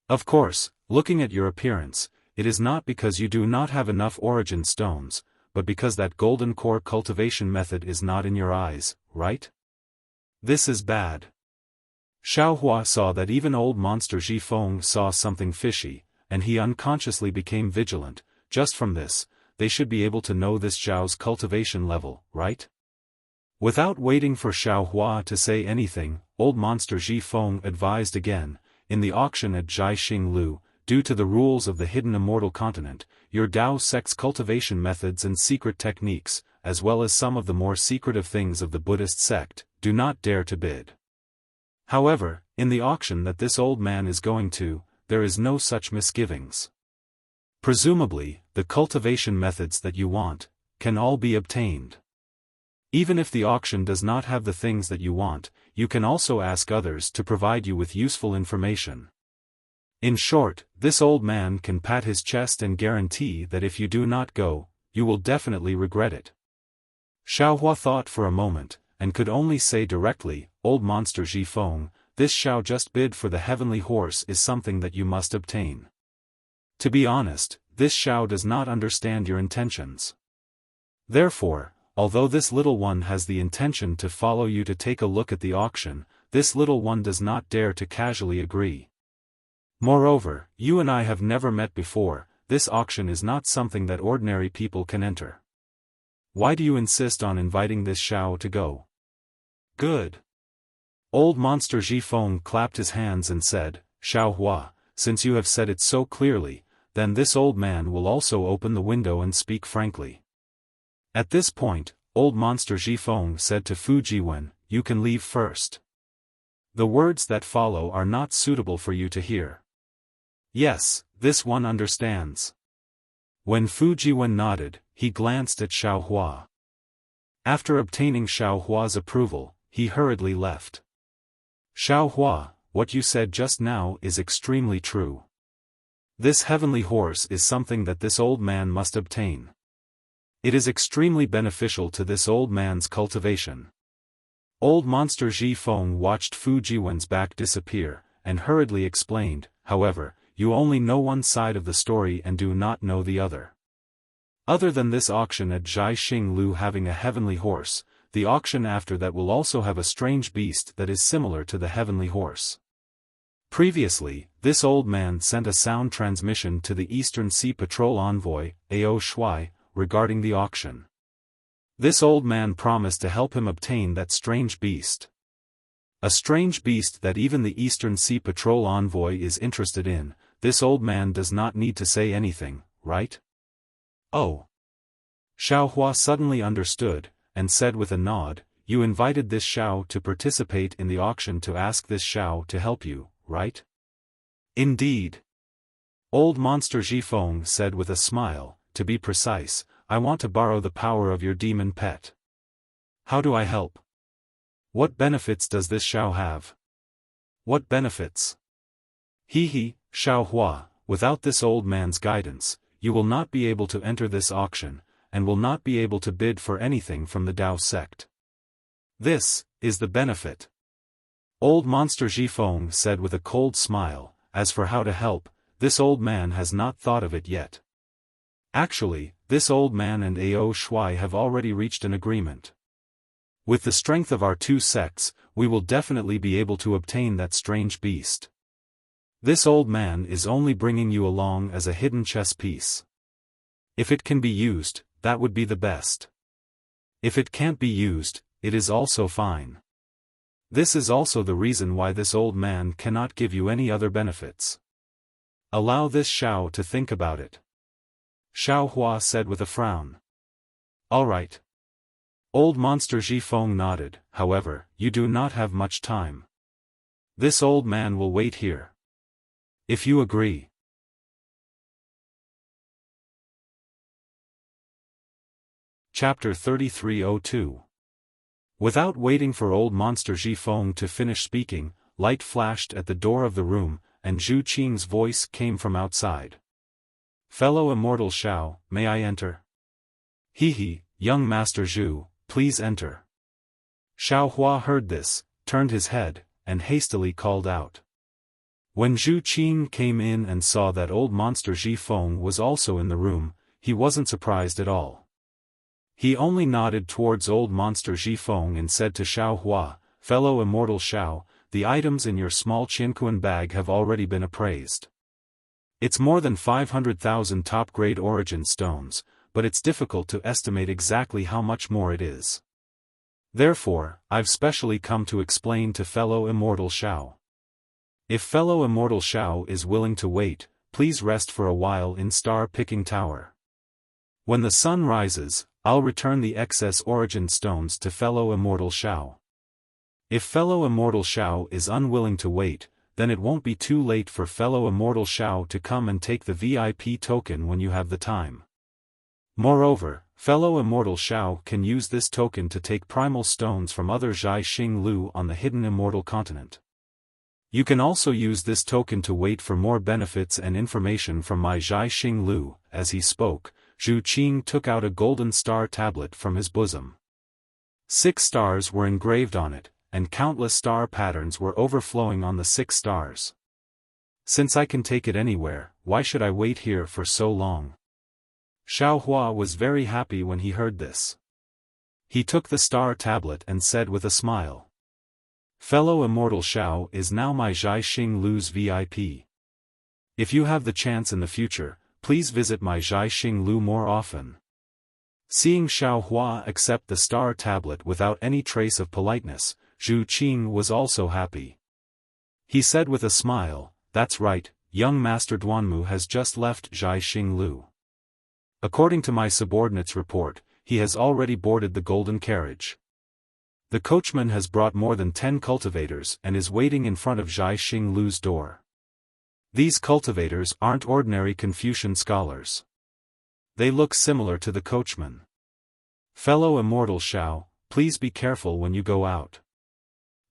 Of course, looking at your appearance, it is not because you do not have enough origin stones, but because that golden core cultivation method is not in your eyes, right? This is bad." Xiaohua saw that even old monster Zhifeng saw something fishy, and he unconsciously became vigilant. Just from this, they should be able to know this Xiao's cultivation level, right? Without waiting for Xiaohua to say anything, old monster Zhifeng advised again, "In the auction at Jiaxing Lu, due to the rules of the hidden immortal continent, your Dao sect's cultivation methods and secret techniques, as well as some of the more secretive things of the Buddhist sect, do not dare to bid. However, in the auction that this old man is going to, there is no such misgivings. Presumably, the cultivation methods that you want, can all be obtained. Even if the auction does not have the things that you want, you can also ask others to provide you with useful information. In short, this old man can pat his chest and guarantee that if you do not go, you will definitely regret it. Xiaohua thought for a moment, and could only say directly, Old Monster Zhifeng, this Xiao just bid for the heavenly horse is something that you must obtain. To be honest, this Xiao does not understand your intentions. Therefore, although this little one has the intention to follow you to take a look at the auction, this little one does not dare to casually agree. Moreover, you and I have never met before, this auction is not something that ordinary people can enter. Why do you insist on inviting this Xiao to go? Good. Old Monster Zhifeng clapped his hands and said, Xiaohua, since you have said it so clearly, then this old man will also open the window and speak frankly. At this point, Old Monster Zhifeng said to Fujiwen, you can leave first. The words that follow are not suitable for you to hear. Yes, this one understands. When Fujiwen nodded, he glanced at Xiaohua. After obtaining Xiaohua's approval, he hurriedly left. Xiaohua, what you said just now is extremely true. This heavenly horse is something that this old man must obtain. It is extremely beneficial to this old man's cultivation. Old Monster Zhifeng watched Fujiwen's back disappear, and hurriedly explained, however, you only know one side of the story and do not know the other. Other than this auction at Zhaixing Lu having a heavenly horse, the auction after that will also have a strange beast that is similar to the heavenly horse. Previously, this old man sent a sound transmission to the Eastern Sea Patrol envoy, Ao Shui, regarding the auction. This old man promised to help him obtain that strange beast. A strange beast that even the Eastern Sea Patrol envoy is interested in. This old man does not need to say anything, right? Oh. Xiaohua suddenly understood, and said with a nod, you invited this Xiao to participate in the auction to ask this Xiao to help you, right? Indeed. Old Monster Zhifeng said with a smile, to be precise, I want to borrow the power of your demon pet. How do I help? What benefits does this Xiao have? What benefits? He, Xiaohua, without this old man's guidance, you will not be able to enter this auction, and will not be able to bid for anything from the Dao sect. This is the benefit. Old Monster Zhifeng said with a cold smile, as for how to help, this old man has not thought of it yet. Actually, this old man and Ao Shui have already reached an agreement. With the strength of our two sects, we will definitely be able to obtain that strange beast. This old man is only bringing you along as a hidden chess piece. If it can be used, that would be the best. If it can't be used, it is also fine. This is also the reason why this old man cannot give you any other benefits. Allow this Xiao to think about it. Xiaohua said with a frown. All right. Old Monster Zhifeng nodded, however, you do not have much time. This old man will wait here. If you agree. Chapter 3302. Without waiting for Old Monster Zhifeng to finish speaking, light flashed at the door of the room, and Zhu Qing's voice came from outside. Fellow immortal Xiao, may I enter? He, young Master Zhu, please enter. Xiaohua heard this, turned his head, and hastily called out. When Zhu Qing came in and saw that Old Monster Zhifeng was also in the room, he wasn't surprised at all. He only nodded towards Old Monster Zhifeng and said to Xiaohua, fellow immortal Xiao, the items in your small Qianquan bag have already been appraised. It's more than 500,000 top-grade origin stones, but it's difficult to estimate exactly how much more it is. Therefore, I've specially come to explain to fellow immortal Xiao. If fellow immortal Xiao is willing to wait, please rest for a while in Star-Picking Tower. When the sun rises, I'll return the excess origin stones to fellow immortal Xiao. If fellow immortal Xiao is unwilling to wait, then it won't be too late for fellow immortal Xiao to come and take the VIP token when you have the time. Moreover, fellow immortal Xiao can use this token to take primal stones from other Zhaixing Lu on the hidden immortal continent. You can also use this token to wait for more benefits and information from my Zhai Xing Lu." As he spoke, Zhu Qing took out a golden star tablet from his bosom. 6 stars were engraved on it, and countless star patterns were overflowing on the 6 stars. "Since I can take it anywhere, why should I wait here for so long?" Xiaohua was very happy when he heard this. He took the star tablet and said with a smile, "Fellow immortal Xiao is now my Zhai Xing Lu's VIP. If you have the chance in the future, please visit my Zhai Xing Lu more often." Seeing Xiaohua accept the star tablet without any trace of politeness, Zhu Qing was also happy. He said with a smile, "That's right, young Master Duanmu has just left Zhai Xing Lu. According to my subordinate's report, he has already boarded the golden carriage. The coachman has brought more than 10 cultivators and is waiting in front of Zhai Xing Lu's door. These cultivators aren't ordinary Confucian scholars. They look similar to the coachman. Fellow immortal Xiao, please be careful when you go out.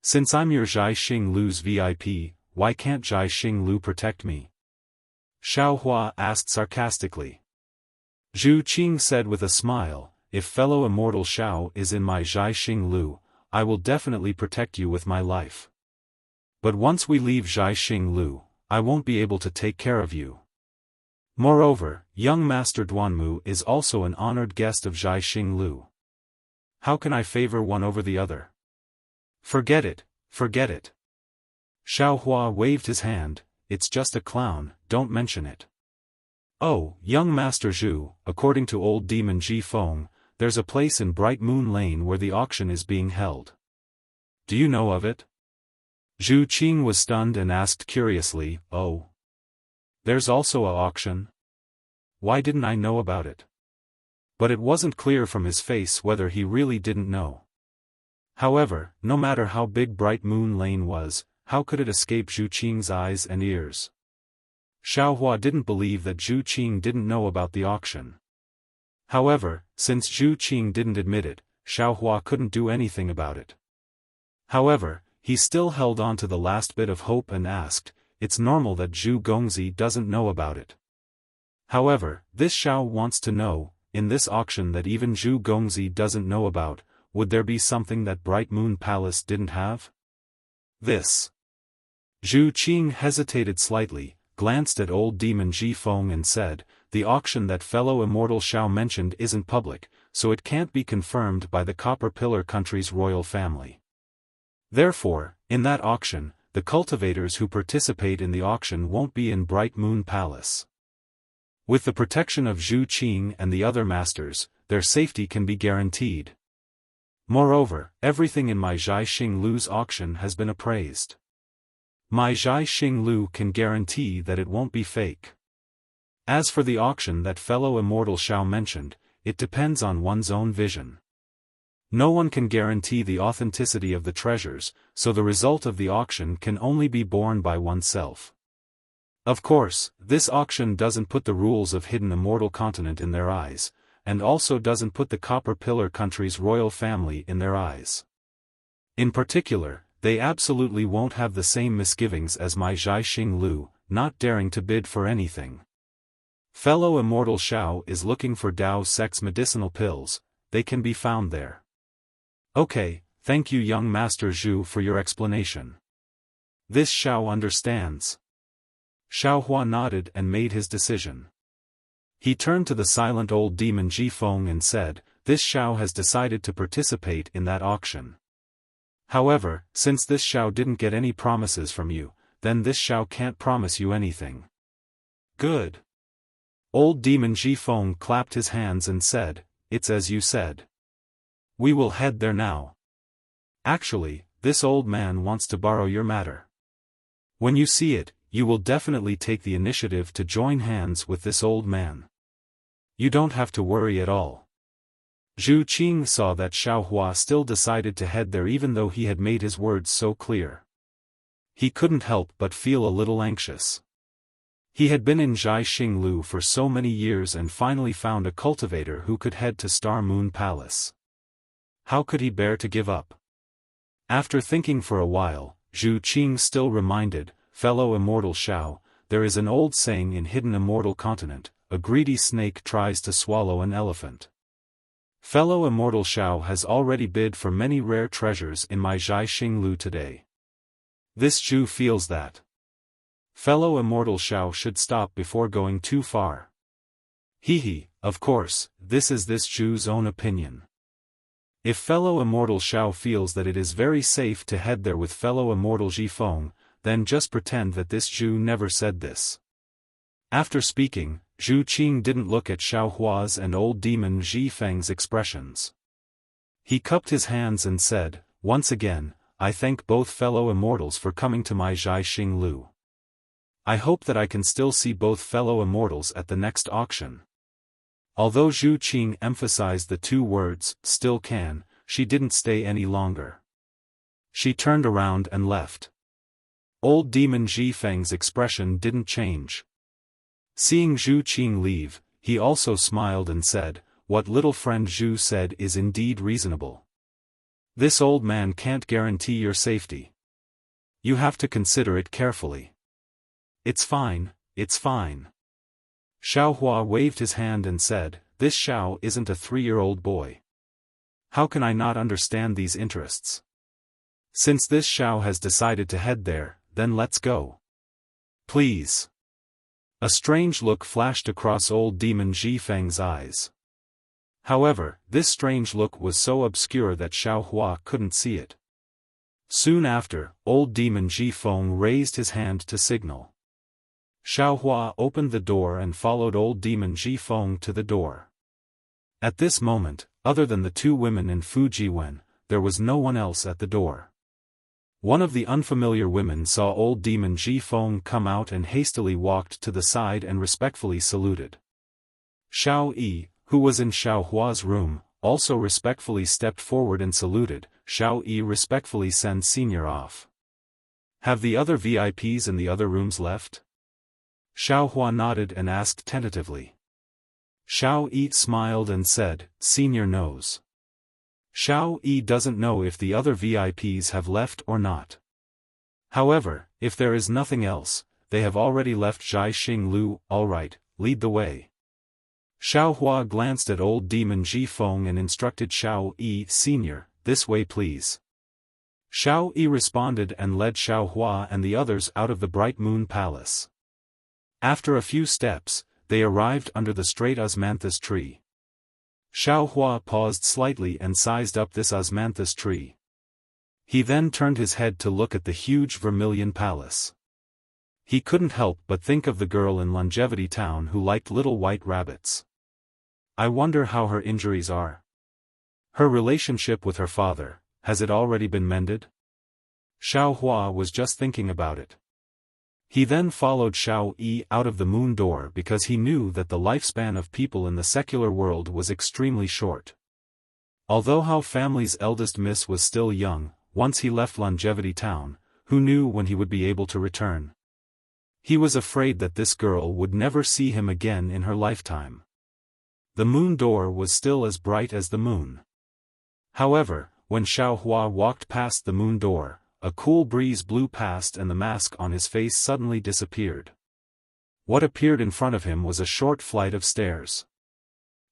Since I'm your Zhai Xing Lu's VIP, why can't Zhai Xing Lu protect me?" Xiaohua asked sarcastically. Zhu Qing said with a smile, "If fellow immortal Xiao is in my Zhai Xing Lu, I will definitely protect you with my life. But once we leave Zhai Xing Lu, I won't be able to take care of you. Moreover, young Master Duanmu is also an honored guest of Zhai Xing Lu. How can I favor one over the other? Forget it, forget it." Xiaohua waved his hand, "It's just a clown, don't mention it." "Oh, young Master Zhu, according to old demon Ji Feng, there's a place in Bright Moon Lane where the auction is being held. Do you know of it?" Zhu Qing was stunned and asked curiously, "Oh. There's also a auction? Why didn't I know about it?" But it wasn't clear from his face whether he really didn't know. However, no matter how big Bright Moon Lane was, how could it escape Zhu Qing's eyes and ears? Xiaohua didn't believe that Zhu Qing didn't know about the auction. However, since Zhu Qing didn't admit it, Xiaohua couldn't do anything about it. However, he still held on to the last bit of hope and asked, "It's normal that Zhu Gongzi doesn't know about it. However, this Xiao wants to know, in this auction that even Zhu Gongzi doesn't know about, would there be something that Bright Moon Palace didn't have?" This. Zhu Qing hesitated slightly, glanced at old demon Ji Feng and said, "The auction that fellow immortal Xiao mentioned isn't public, so it can't be confirmed by the Copper Pillar country's royal family. Therefore, in that auction, the cultivators who participate in the auction won't be in Bright Moon Palace. With the protection of Zhu Qing and the other masters, their safety can be guaranteed. Moreover, everything in my Zhai Xing Lu's auction has been appraised. My Zhai Xing Lu can guarantee that it won't be fake. As for the auction that fellow immortal Xiao mentioned, it depends on one's own vision. No one can guarantee the authenticity of the treasures, so the result of the auction can only be borne by oneself. Of course, this auction doesn't put the rules of hidden immortal continent in their eyes, and also doesn't put the Copper Pillar country's royal family in their eyes. In particular, they absolutely won't have the same misgivings as my Zhai Xing Lu, not daring to bid for anything. Fellow immortal Xiao is looking for Dao Sec's medicinal pills, they can be found there. Okay, thank you young Master Zhu for your explanation. This Xiao understands. Xiaohua nodded and made his decision. He turned to the silent old demon Ji Feng and said, "This Xiao has decided to participate in that auction. However, since this Xiao didn't get any promises from you, then this Xiao can't promise you anything." "Good." Old demon Ji Feng clapped his hands and said, "It's as you said. We will head there now. Actually, this old man wants to borrow your matter. When you see it, you will definitely take the initiative to join hands with this old man. You don't have to worry at all." Zhu Qing saw that Xiaohua still decided to head there even though he had made his words so clear. He couldn't help but feel a little anxious. He had been in Zhai Xing Lu for so many years and finally found a cultivator who could head to Star Moon Palace. How could he bear to give up? After thinking for a while, Zhu Qing still reminded, fellow immortal Xiao, there is an old saying in hidden immortal continent, a greedy snake tries to swallow an elephant. Fellow immortal Xiao has already bid for many rare treasures in my Zhaixing Lu today. This Zhu feels that fellow immortal Xiao should stop before going too far. Of course, this is this Zhu's own opinion. If fellow immortal Xiao feels that it is very safe to head there with fellow immortal Zhifeng, then just pretend that this Zhu never said this. After speaking, Zhu Qing didn't look at Xiaohua's and old demon Zhifeng's expressions. He cupped his hands and said, once again, I thank both fellow immortals for coming to my Zhaixing Lu. I hope that I can still see both fellow immortals at the next auction. Although Zhu Qing emphasized the two words, still can, she didn't stay any longer. She turned around and left. Old demon Zhifeng's expression didn't change. Seeing Zhu Qing leave, he also smiled and said, what little friend Zhu said is indeed reasonable. This old man can't guarantee your safety. You have to consider it carefully. It's fine, it's fine. Xiaohua waved his hand and said, this Xiao isn't a 3-year-old boy. How can I not understand these interests? Since this Xiao has decided to head there, then let's go. Please. A strange look flashed across old demon Zhifeng's eyes. However, this strange look was so obscure that Xiaohua couldn't see it. Soon after, old demon Zhifeng raised his hand to signal. Xiaohua opened the door and followed old demon Zhifeng to the door. At this moment, other than the two women in Fujiwen, there was no one else at the door. One of the unfamiliar women saw old demon Zhifeng come out and hastily walked to the side and respectfully saluted. Xiao Yi, who was in Xiaohua's room, also respectfully stepped forward and saluted. Xiao Yi respectfully sent Senior off. Have the other VIPs in the other rooms left? Xiaohua nodded and asked tentatively. Xiao Yi smiled and said, Senior knows. Xiao Yi doesn't know if the other VIPs have left or not. However, if there is nothing else, they have already left Zhaixing Lu. Alright, lead the way. Xiaohua glanced at old demon Zhifeng and instructed Xiao Yi, Senior, this way please. Xiao Yi responded and led Xiaohua and the others out of the Bright Moon Palace. After a few steps, they arrived under the straight osmanthus tree. Xiaohua paused slightly and sized up this osmanthus tree. He then turned his head to look at the huge vermilion palace. He couldn't help but think of the girl in Longevity Town who liked little white rabbits. I wonder how her injuries are. Her relationship with her father, has it already been mended? Xiaohua was just thinking about it. He then followed Xiao Yi out of the moon door because he knew that the lifespan of people in the secular world was extremely short. Although Hao family's eldest miss was still young, once he left Longevity Town, who knew when he would be able to return? He was afraid that this girl would never see him again in her lifetime. The moon door was still as bright as the moon. However, when Xiaohua walked past the moon door, a cool breeze blew past and the mask on his face suddenly disappeared. What appeared in front of him was a short flight of stairs.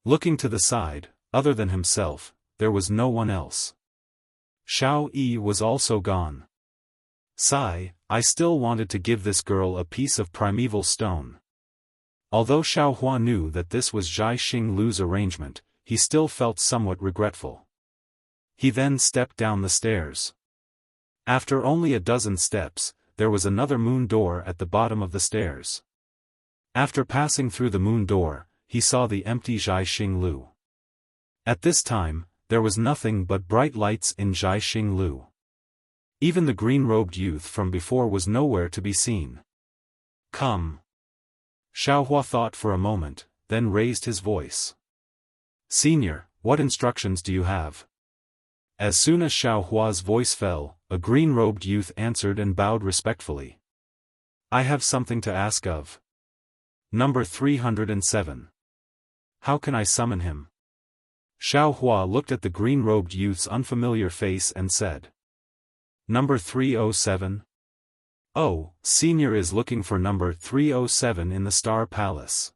Looking to the side, other than himself, there was no one else. Xiao Yi was also gone. Sigh, I still wanted to give this girl a piece of primeval stone. Although Xiaohua knew that this was Zhaixing Lu's arrangement, he still felt somewhat regretful. He then stepped down the stairs. After only a dozen steps, there was another moon door at the bottom of the stairs. After passing through the moon door, he saw the empty Zhaixing Lu. At this time, there was nothing but bright lights in Zhaixing Lu. Even the green-robed youth from before was nowhere to be seen. Come. Xiaohua thought for a moment, then raised his voice. Senior, what instructions do you have? As soon as Xiaohua's voice fell, a green-robed youth answered and bowed respectfully. I have something to ask of. Number 307. How can I summon him? Xiaohua looked at the green-robed youth's unfamiliar face and said. Number 307? Oh, Senior is looking for number 307 in the Star Palace.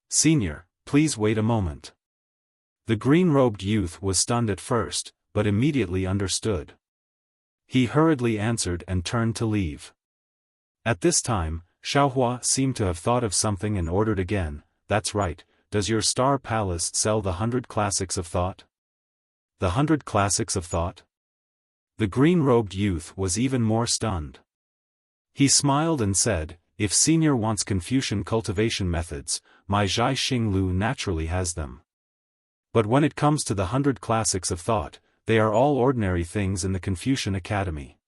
Senior, please wait a moment. The green-robed youth was stunned at first, but immediately understood. He hurriedly answered and turned to leave. At this time, Xiaohua seemed to have thought of something and ordered again, "That's right, does your Star Palace sell the 100 Classics of Thought?" The 100 Classics of Thought? The green-robed youth was even more stunned. He smiled and said, "If Senior wants Confucian cultivation methods, my Zhai Xing Lu naturally has them. But when it comes to the 100 Classics of Thought, they are all ordinary things in the Confucian Academy.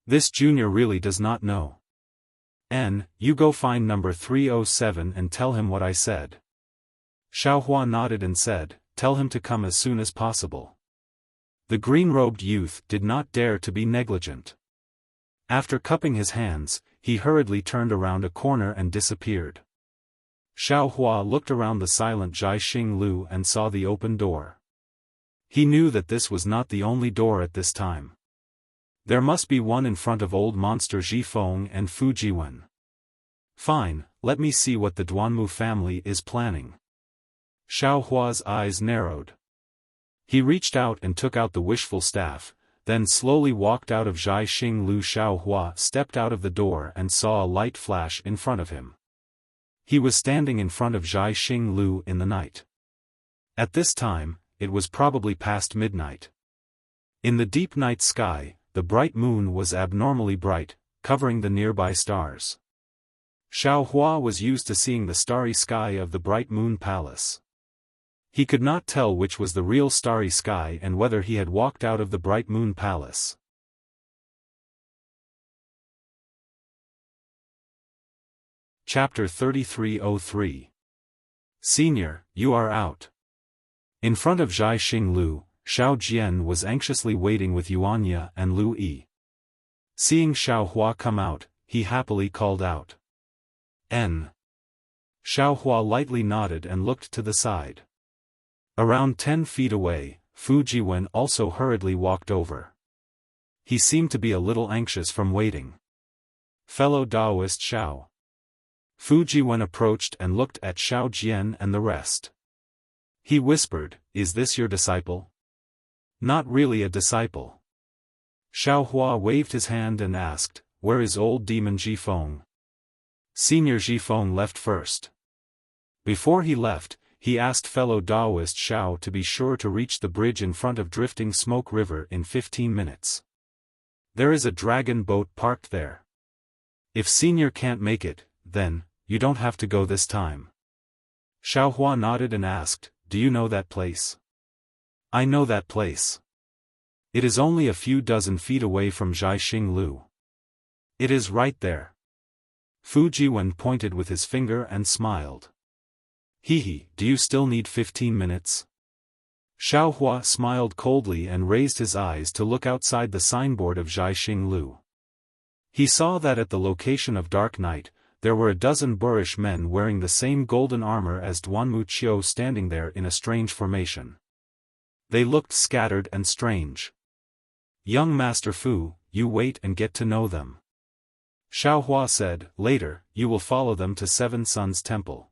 This junior really does not know. You go find number 307 and tell him what I said." Xiaohua nodded and said, "Tell him to come as soon as possible." The green-robed youth did not dare to be negligent. After cupping his hands, he hurriedly turned around a corner and disappeared. Xiaohua looked around the silent Zhai Xing Lu and saw the open door. He knew that this was not the only door at this time. There must be one in front of old monster Zhifeng and Fu Jiwen. Fine, let me see what the Duanmu family is planning. Xiaohua's eyes narrowed. He reached out and took out the wishful staff, then slowly walked out of Zhai Xing Lu. Xiaohua stepped out of the door and saw a light flash in front of him. He was standing in front of Zhai Xing Lu in the night. At this time, it was probably past midnight. In the deep night sky, the bright moon was abnormally bright, covering the nearby stars. Xiaohua was used to seeing the starry sky of the bright moon palace. He could not tell which was the real starry sky and whether he had walked out of the bright moon palace. Chapter 3303. Senior, you are out. In front of Zhai Xing Lu, Xiao Jian was anxiously waiting with Yuanya and Lu Yi. Seeing Xiaohua come out, he happily called out, "N." Xiaohua lightly nodded and looked to the side. Around 10 feet away, Fu Jiwen also hurriedly walked over. He seemed to be a little anxious from waiting. "Fellow Taoist Xiao." Fu Jiwen approached and looked at Xiao Jian and the rest. He whispered, "Is this your disciple?" "Not really a disciple." Xiaohua waved his hand and asked, "Where is old demon Zhifeng?" Senior Zhifeng left first. Before he left, he asked fellow Taoist Xiao to be sure to reach the bridge in front of Drifting Smoke River in 15 minutes. There is a dragon boat parked there. If Senior can't make it, then, you don't have to go this time. Xiaohua nodded and asked, "Do you know that place?" "I know that place. It is only a few dozen feet away from Zhai Xing Lu. It is right there." Fu Jiwen pointed with his finger and smiled. "Hehe, do you still need 15 minutes? Xiaohua smiled coldly and raised his eyes to look outside the signboard of Zhai Xing Lu. He saw that at the location of Dark Night, there were a dozen boorish men wearing the same golden armor as Duanmu Qiu standing there in a strange formation. They looked scattered and strange. "Young Master Fu, you wait and get to know them," Xiaohua said. "Later, you will follow them to Seven Suns Temple."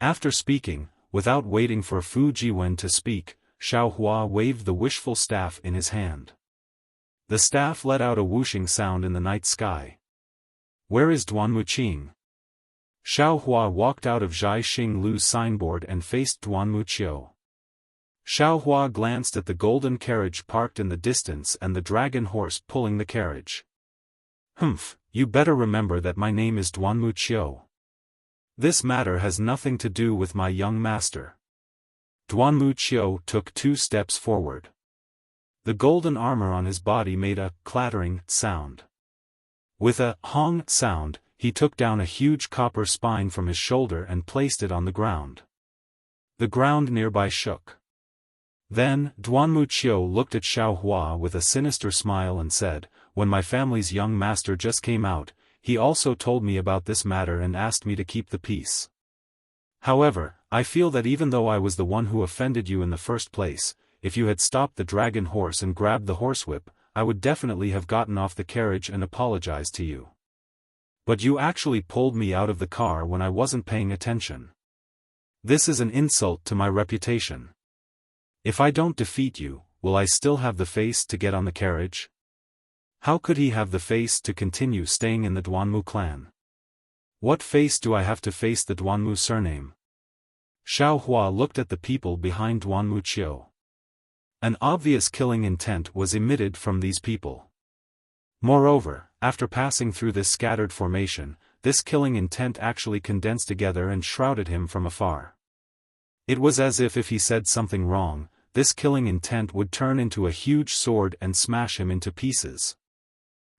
After speaking, without waiting for Fu Jiwen to speak, Xiaohua waved the wishful staff in his hand. The staff let out a whooshing sound in the night sky. "Where is Duanmu Qing?" Xiaohua walked out of Zhai Xing Lu's signboard and faced Duanmu Qiu. Xiaohua glanced at the golden carriage parked in the distance and the dragon horse pulling the carriage. "Humph, you better remember that my name is Duanmu Qiu. This matter has nothing to do with my young master." Duanmu Qiu took 2 steps forward. The golden armor on his body made a clattering sound. With a hong sound, he took down a huge copper spine from his shoulder and placed it on the ground. The ground nearby shook. Then, Duanmu Qiu looked at Xiaohua with a sinister smile and said, "When my family's young master just came out, he also told me about this matter and asked me to keep the peace. However, I feel that even though I was the one who offended you in the first place, if you had stopped the dragon horse and grabbed the horsewhip, I would definitely have gotten off the carriage and apologized to you. But you actually pulled me out of the car when I wasn't paying attention. This is an insult to my reputation. If I don't defeat you, will I still have the face to get on the carriage? How could he have the face to continue staying in the Duanmu clan? What face do I have to face the Duanmu surname? Xiao Hua looked at the people behind Duanmu Qiu. An obvious killing intent was emitted from these people. Moreover, after passing through this scattered formation, this killing intent actually condensed together and shrouded him from afar. It was as if he said something wrong, this killing intent would turn into a huge sword and smash him into pieces.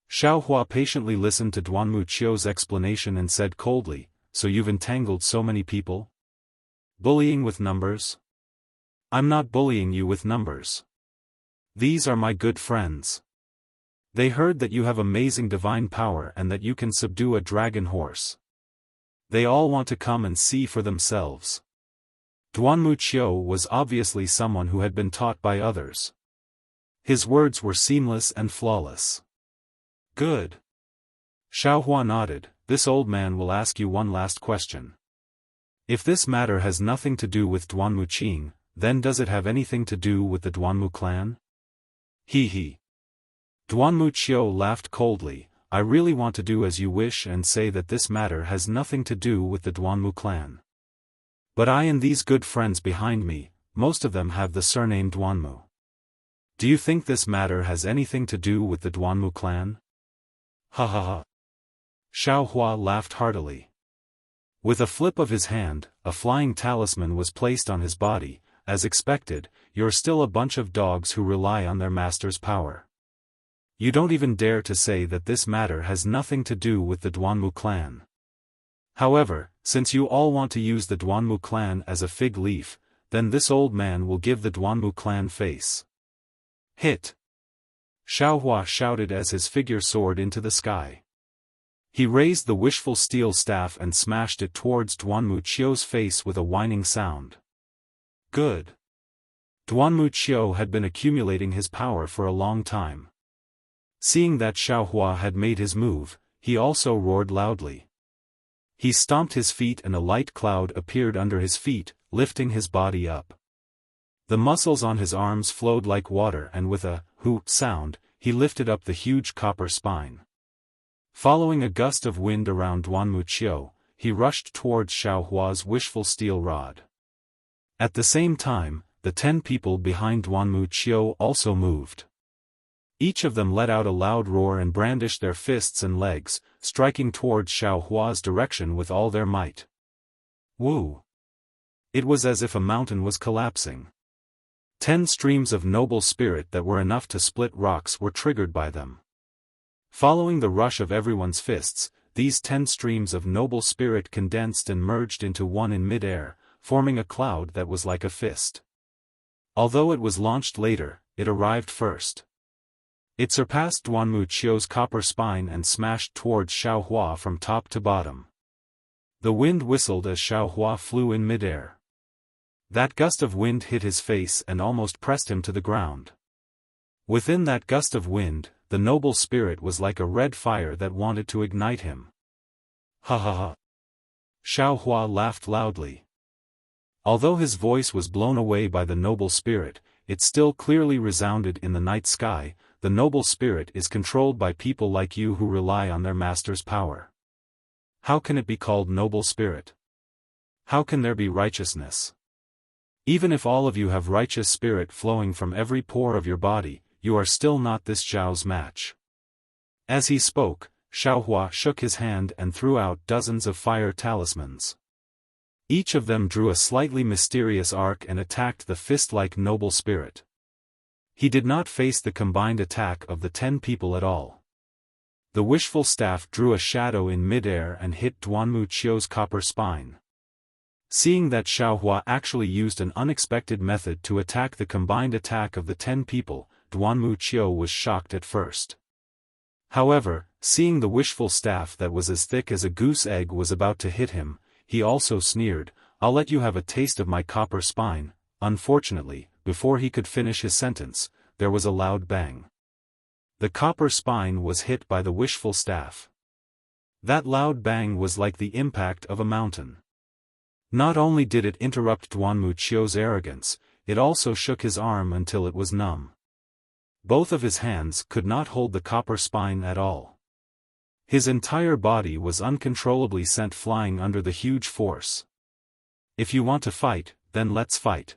Xiao Hua patiently listened to Duanmu Qiu's explanation and said coldly, "So you've entangled so many people? Bullying with numbers? I'm not bullying you with numbers. These are my good friends. They heard that you have amazing divine power and that you can subdue a dragon horse. They all want to come and see for themselves." Duanmu Qiu was obviously someone who had been taught by others. His words were seamless and flawless. Good. Xiao Hua nodded. This old man will ask you one last question. If this matter has nothing to do with Duanmu Qing, then does it have anything to do with the Duanmu clan? He. Duanmu Qiu laughed coldly. I really want to do as you wish and say that this matter has nothing to do with the Duanmu clan. But I and these good friends behind me, most of them have the surname Duanmu. Do you think this matter has anything to do with the Duanmu clan? Ha ha ha. Xiao Hua laughed heartily. With a flip of his hand, a flying talisman was placed on his body. As expected, you're still a bunch of dogs who rely on their master's power. You don't even dare to say that this matter has nothing to do with the Duanmu clan. However, since you all want to use the Duanmu clan as a fig leaf, then this old man will give the Duanmu clan face. Hit! Xiao Hua shouted as his figure soared into the sky. He raised the wishful steel staff and smashed it towards Duanmu Qiu's face with a whining sound. Good. Duanmu Qiu had been accumulating his power for a long time. Seeing that Xiao Hua had made his move, he also roared loudly. He stomped his feet and a light cloud appeared under his feet, lifting his body up. The muscles on his arms flowed like water and with a "hoo" sound, he lifted up the huge copper spine. Following a gust of wind around Duanmu Qiu, he rushed towards Xiao Hua's wishful steel rod. At the same time, the 10 people behind Duanmu Qiu also moved. Each of them let out a loud roar and brandished their fists and legs, striking towards Xiao Hua's direction with all their might. Woo! It was as if a mountain was collapsing. 10 streams of noble spirit that were enough to split rocks were triggered by them. Following the rush of everyone's fists, these 10 streams of noble spirit condensed and merged into one in mid-air, forming a cloud that was like a fist. Although it was launched later, it arrived first. It surpassed Duanmu Qiu's copper spine and smashed towards Xiao Hua from top to bottom. The wind whistled as Xiao Hua flew in mid-air. That gust of wind hit his face and almost pressed him to the ground. Within that gust of wind, the noble spirit was like a red fire that wanted to ignite him. Ha ha ha. Xiao Hua laughed loudly. Although his voice was blown away by the noble spirit, it still clearly resounded in the night sky. The noble spirit is controlled by people like you who rely on their master's power. How can it be called noble spirit? How can there be righteousness? Even if all of you have righteous spirit flowing from every pore of your body, you are still not this Zhao's match. As he spoke, Xiao Hua shook his hand and threw out dozens of fire talismans. Each of them drew a slightly mysterious arc and attacked the fist-like noble spirit. He did not face the combined attack of the 10 people at all. The wishful staff drew a shadow in mid-air and hit Duanmu Qiu's copper spine. Seeing that Xiao Hua actually used an unexpected method to attack the combined attack of the 10 people, Duanmu Qiu was shocked at first. However, seeing the wishful staff that was as thick as a goose egg was about to hit him, he also sneered, "I'll let you have a taste of my copper spine." Unfortunately, before he could finish his sentence, there was a loud bang. The copper spine was hit by the wishful staff. That loud bang was like the impact of a mountain. Not only did it interrupt Duanmuqiu's arrogance, it also shook his arm until it was numb. Both of his hands could not hold the copper spine at all. His entire body was uncontrollably sent flying under the huge force. If you want to fight, then let's fight.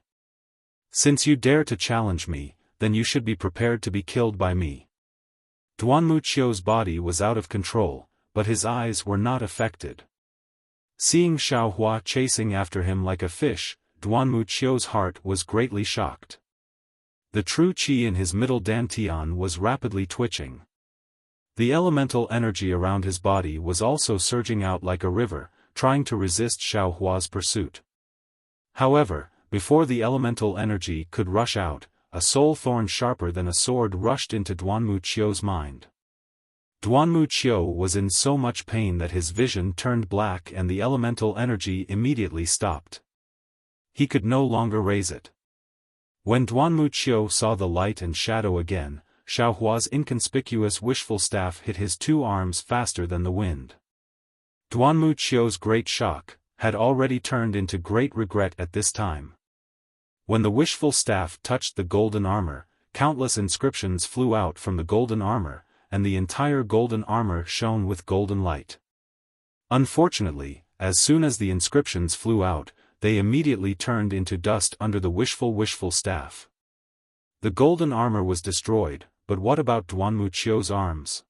Since you dare to challenge me, then you should be prepared to be killed by me. Duanmuqiu's body was out of control, but his eyes were not affected. Seeing Xiaohua chasing after him like a fish, Duanmuqiu's heart was greatly shocked. The true qi in his middle dantian was rapidly twitching. The elemental energy around his body was also surging out like a river, trying to resist Xiaohua's pursuit. However, before the elemental energy could rush out, a soul thorn sharper than a sword rushed into Duanmuqiu's mind. Duanmuqiu was in so much pain that his vision turned black and the elemental energy immediately stopped. He could no longer raise it. When Duanmuqiu saw the light and shadow again, Xiaohua's inconspicuous wishful staff hit his two arms faster than the wind. Duanmuqiu's great shock had already turned into great regret at this time. When the wishful staff touched the golden armor, countless inscriptions flew out from the golden armor, and the entire golden armor shone with golden light. Unfortunately, as soon as the inscriptions flew out, they immediately turned into dust under the wishful staff. The golden armor was destroyed, but what about Duanmuqiu's arms?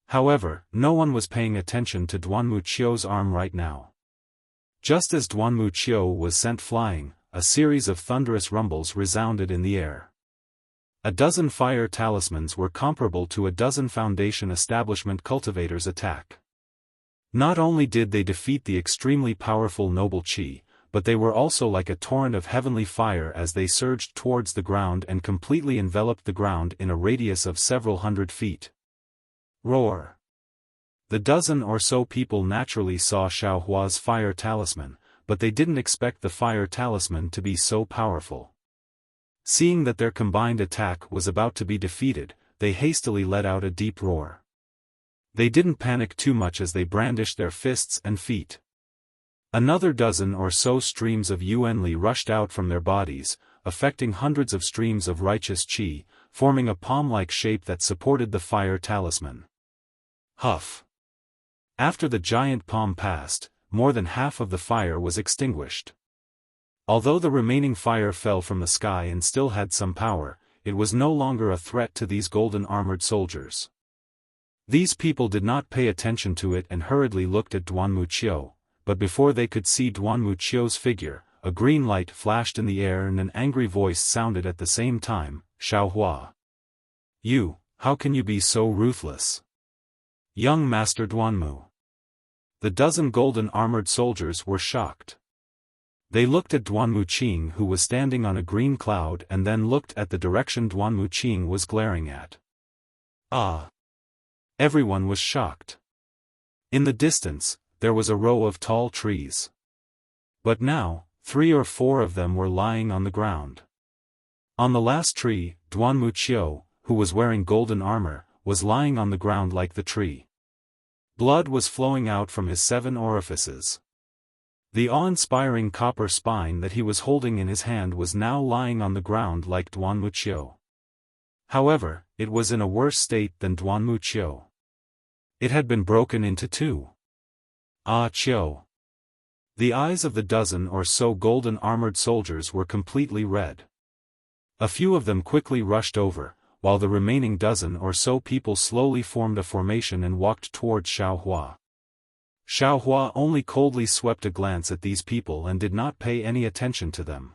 However, no one was paying attention to Duanmuqiu's arm right now. Just as Duanmuqiu was sent flying, a series of thunderous rumbles resounded in the air. A dozen fire talismans were comparable to a dozen Foundation establishment cultivators' attack. Not only did they defeat the extremely powerful noble qi, but they were also like a torrent of heavenly fire as they surged towards the ground and completely enveloped the ground in a radius of several hundred feet. Roar! The dozen or so people naturally saw Xiaohua's fire talisman, but they didn't expect the fire talisman to be so powerful. Seeing that their combined attack was about to be defeated, they hastily let out a deep roar. They didn't panic too much as they brandished their fists and feet. Another dozen or so streams of Yuanli rushed out from their bodies, affecting hundreds of streams of righteous qi, forming a palm-like shape that supported the fire talisman. Huff! After the giant palm passed, more than half of the fire was extinguished. Although the remaining fire fell from the sky and still had some power, it was no longer a threat to these golden-armored soldiers. These people did not pay attention to it and hurriedly looked at Duanmuqiu, but before they could see Duanmuqiu's figure, a green light flashed in the air and an angry voice sounded at the same time, "Xiaohua! You, how can you be so ruthless? Young Master Duanmu!" The dozen golden-armored soldiers were shocked. They looked at Duanmuqing who was standing on a green cloud and then looked at the direction Duanmuqing was glaring at. Ah! Everyone was shocked. In the distance, there was a row of tall trees. But now, 3 or 4 of them were lying on the ground. On the last tree, Duanmuqiu, who was wearing golden armor, was lying on the ground like the tree. Blood was flowing out from his 7 orifices. The awe-inspiring copper spine that he was holding in his hand was now lying on the ground like Duanmuqiu. However, it was in a worse state than Duanmuqiu. It had been broken into 2. Ah Qiu! The eyes of the dozen or so golden-armored soldiers were completely red. A few of them quickly rushed over, while the remaining dozen or so people slowly formed a formation and walked towards Xiaohua. Xiaohua only coldly swept a glance at these people and did not pay any attention to them.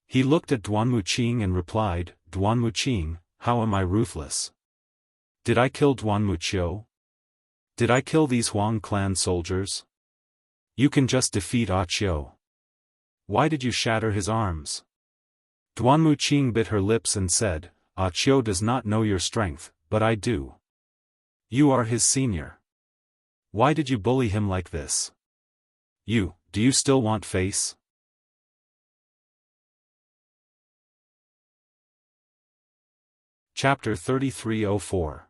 He looked at Duanmuqing and replied, "Duanmuqing, how am I ruthless? Did I kill Duanmuqiu? Did I kill these Huang clan soldiers? You can just defeat Ah Qiu. Why did you shatter his arms?" Duanmuqing bit her lips and said, "Ah Qiu does not know your strength, but I do. You are his senior. Why did you bully him like this? Do you still want face?" Chapter 3304.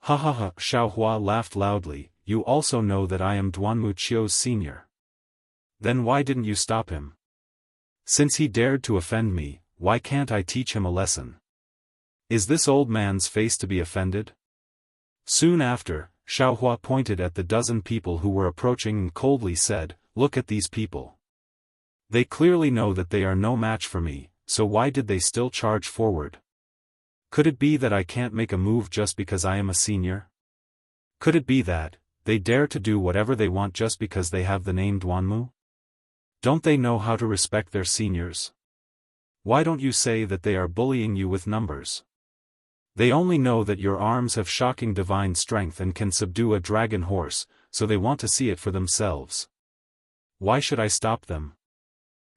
Ha ha ha, Xiaohua laughed loudly, you also know that I am Duanmu Qiu's senior. Then why didn't you stop him? Since he dared to offend me, why can't I teach him a lesson? Is this old man's face to be offended? Soon after, Xiaohua pointed at the dozen people who were approaching and coldly said, look at these people. They clearly know that they are no match for me, so why did they still charge forward? Could it be that I can't make a move just because I am a senior? Could it be that they dare to do whatever they want just because they have the name Duanmu? Don't they know how to respect their seniors? Why don't you say that they are bullying you with numbers? They only know that your arms have shocking divine strength and can subdue a dragon horse, so they want to see it for themselves. Why should I stop them?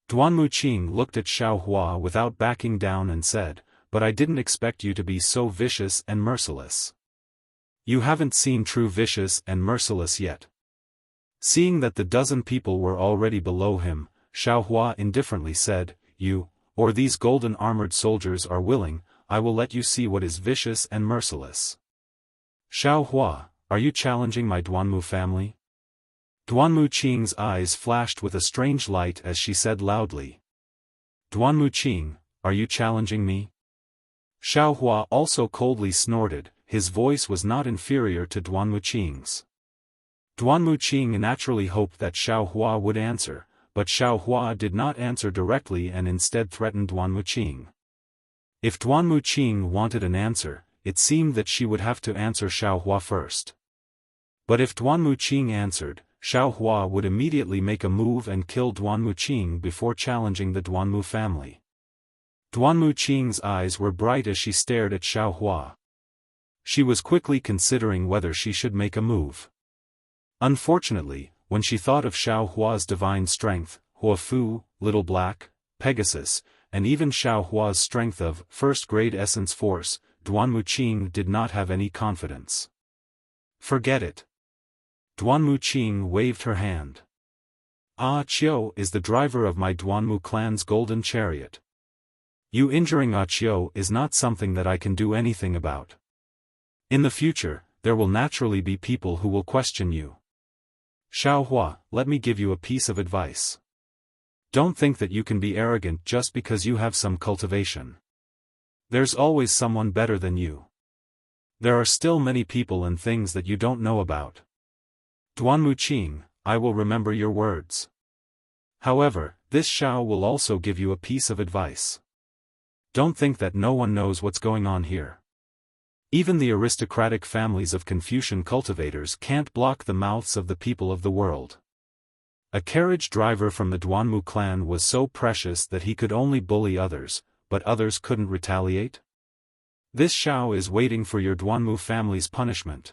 Duanmu Qing looked at Xiaohua without backing down and said, but I didn't expect you to be so vicious and merciless. You haven't seen true vicious and merciless yet. Seeing that the dozen people were already below him, Xiaohua indifferently said, you, or these golden armored soldiers are willing, I will let you see what is vicious and merciless. Xiaohua, are you challenging my Duanmu family? Duanmu Qing's eyes flashed with a strange light as she said loudly. Duanmu Qing, are you challenging me? Xiaohua also coldly snorted, his voice was not inferior to Duanmu Qing's. Duanmu Qing naturally hoped that Xiaohua would answer, but Xiaohua did not answer directly and instead threatened Duanmu Qing. If Duanmu Qing wanted an answer, it seemed that she would have to answer Xiaohua first. But if Duanmu Qing answered, Xiaohua would immediately make a move and kill Duanmu Qing before challenging the Duanmu family. Duanmu Qing's eyes were bright as she stared at Xiaohua. She was quickly considering whether she should make a move. Unfortunately, when she thought of Xiaohua's divine strength, Huafu, Little Black, Pegasus, and even Xiaohua's strength of first-grade essence force, Duanmu Qing did not have any confidence. Forget it. Duanmu Qing waved her hand. Ah Qiu is the driver of my Duanmu clan's golden chariot. You injuring Ah Qiu is not something that I can do anything about. In the future, there will naturally be people who will question you. Xiaohua, let me give you a piece of advice. Don't think that you can be arrogant just because you have some cultivation. There's always someone better than you. There are still many people and things that you don't know about. Duanmu Qing, I will remember your words. However, this Xiao will also give you a piece of advice. Don't think that no one knows what's going on here. Even the aristocratic families of Confucian cultivators can't block the mouths of the people of the world. A carriage driver from the Duanmu clan was so precious that he could only bully others, but others couldn't retaliate? This Xiao is waiting for your Duanmu family's punishment.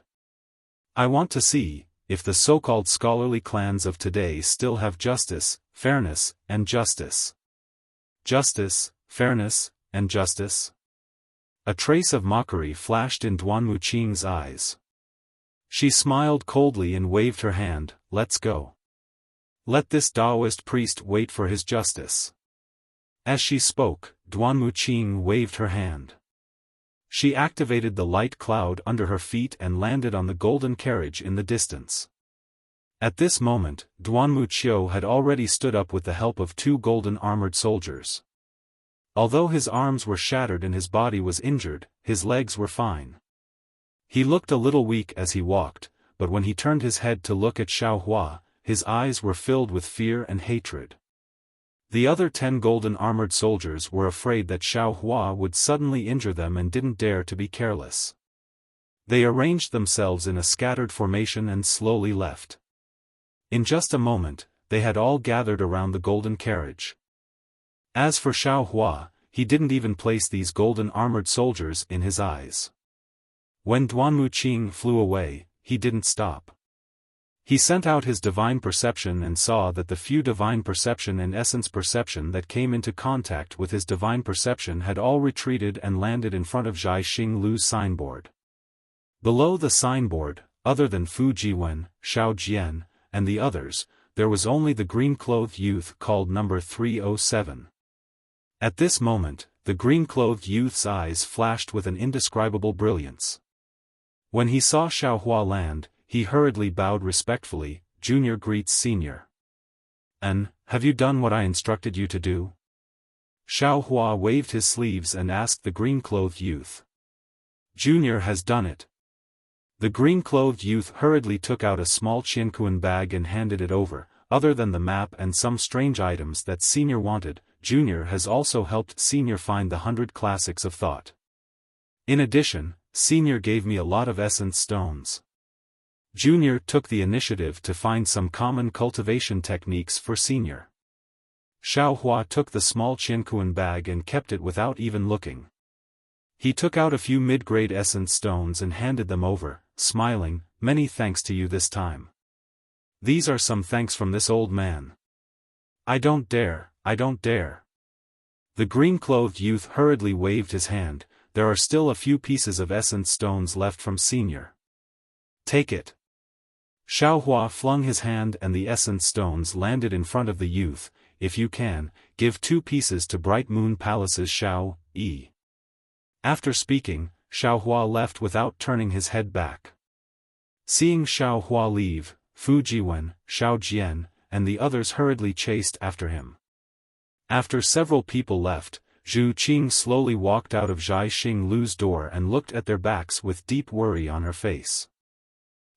I want to see if the so-called scholarly clans of today still have justice, fairness, and justice. Justice, fairness, and justice? A trace of mockery flashed in Duanmu Qing's eyes. She smiled coldly and waved her hand, let's go. Let this Taoist priest wait for his justice. As she spoke, Duanmu Qing waved her hand. She activated the light cloud under her feet and landed on the golden carriage in the distance. At this moment, Duanmu Qiu had already stood up with the help of 2 golden armored soldiers. Although his arms were shattered and his body was injured, his legs were fine. He looked a little weak as he walked, but when he turned his head to look at Xiaohua, his eyes were filled with fear and hatred. The other 10 golden armored soldiers were afraid that Xiaohua would suddenly injure them and didn't dare to be careless. They arranged themselves in a scattered formation and slowly left. In just a moment, they had all gathered around the golden carriage. As for Xiaohua, he didn't even place these golden armored soldiers in his eyes. When Duanmu Qing flew away, he didn't stop. He sent out his divine perception and saw that the few divine perception and essence perception that came into contact with his divine perception had all retreated and landed in front of Zhai Xinglu's signboard. Below the signboard, other than Fu Jiwen, Xiao Jian, and the others, there was only the green-clothed youth called number 307. At this moment, the green-clothed youth's eyes flashed with an indescribable brilliance. When he saw Xiaohua land, he hurriedly bowed respectfully. Junior greets senior. Have you done what I instructed you to do? Xiaohua waved his sleeves and asked the green-clothed youth. Junior has done it. The green-clothed youth hurriedly took out a small Qiankuan bag and handed it over. Other than the map and some strange items that senior wanted, Junior has also helped senior find the 100 classics of thought. In addition, senior gave me a lot of essence stones. Junior took the initiative to find some common cultivation techniques for senior. Xiaohua took the small Qiankuan bag and kept it without even looking. He took out a few mid-grade essence stones and handed them over, smiling, "Many thanks to you this time. These are some thanks from this old man." I don't dare. The green-clothed youth hurriedly waved his hand. There are still a few pieces of essence stones left from senior. Take it. Xiaohua flung his hand and the essence stones landed in front of the youth. If you can, give 2 pieces to Bright Moon Palace's Xiao Yi. After speaking, Xiaohua left without turning his head back. Seeing Xiaohua leave, Fu Jiwen, Xiao Jian, and the others hurriedly chased after him. After several people left, Zhu Qing slowly walked out of Zhai Xinglu's door and looked at their backs with deep worry on her face.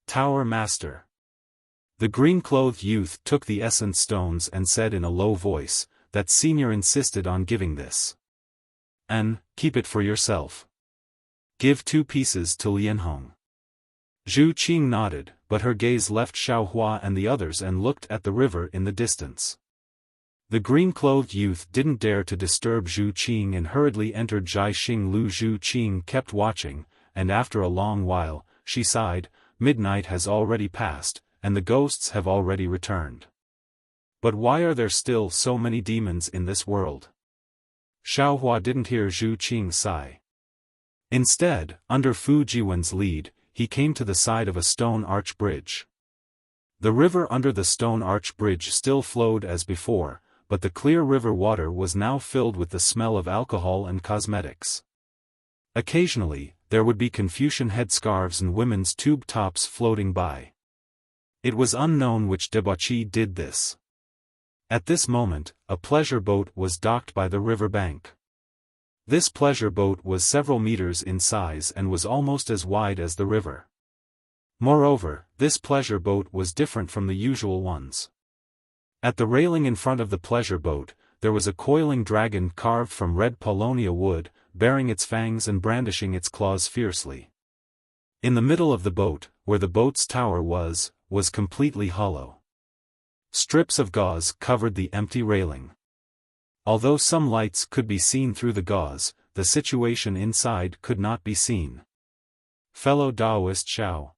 Tower Master. The green-clothed youth took the essence stones and said in a low voice, that senior insisted on giving this. Keep it for yourself. Give 2 pieces to Lianhong. Zhu Qing nodded, but her gaze left Xiaohua and the others and looked at the river in the distance. The green-clothed youth didn't dare to disturb Zhu Qing and hurriedly entered Zhai Xinglu. Zhu Qing kept watching, and after a long while, she sighed, "Midnight has already passed, and the ghosts have already returned. But why are there still so many demons in this world?" Xiaohua didn't hear Zhu Qing's sigh. Instead, under Fu Jiwen's lead, he came to the side of a stone arch bridge. The river under the stone arch bridge still flowed as before, but the clear river water was now filled with the smell of alcohol and cosmetics. Occasionally, there would be Confucian headscarves and women's tube tops floating by. It was unknown which debauchee did this. At this moment, a pleasure boat was docked by the river bank. This pleasure boat was several meters in size and was almost as wide as the river. Moreover, this pleasure boat was different from the usual ones. At the railing in front of the pleasure boat, there was a coiling dragon carved from red paulownia wood, baring its fangs and brandishing its claws fiercely. In the middle of the boat, where the boat's tower was completely hollow. Strips of gauze covered the empty railing. Although some lights could be seen through the gauze, the situation inside could not be seen. Fellow Taoist Xiao.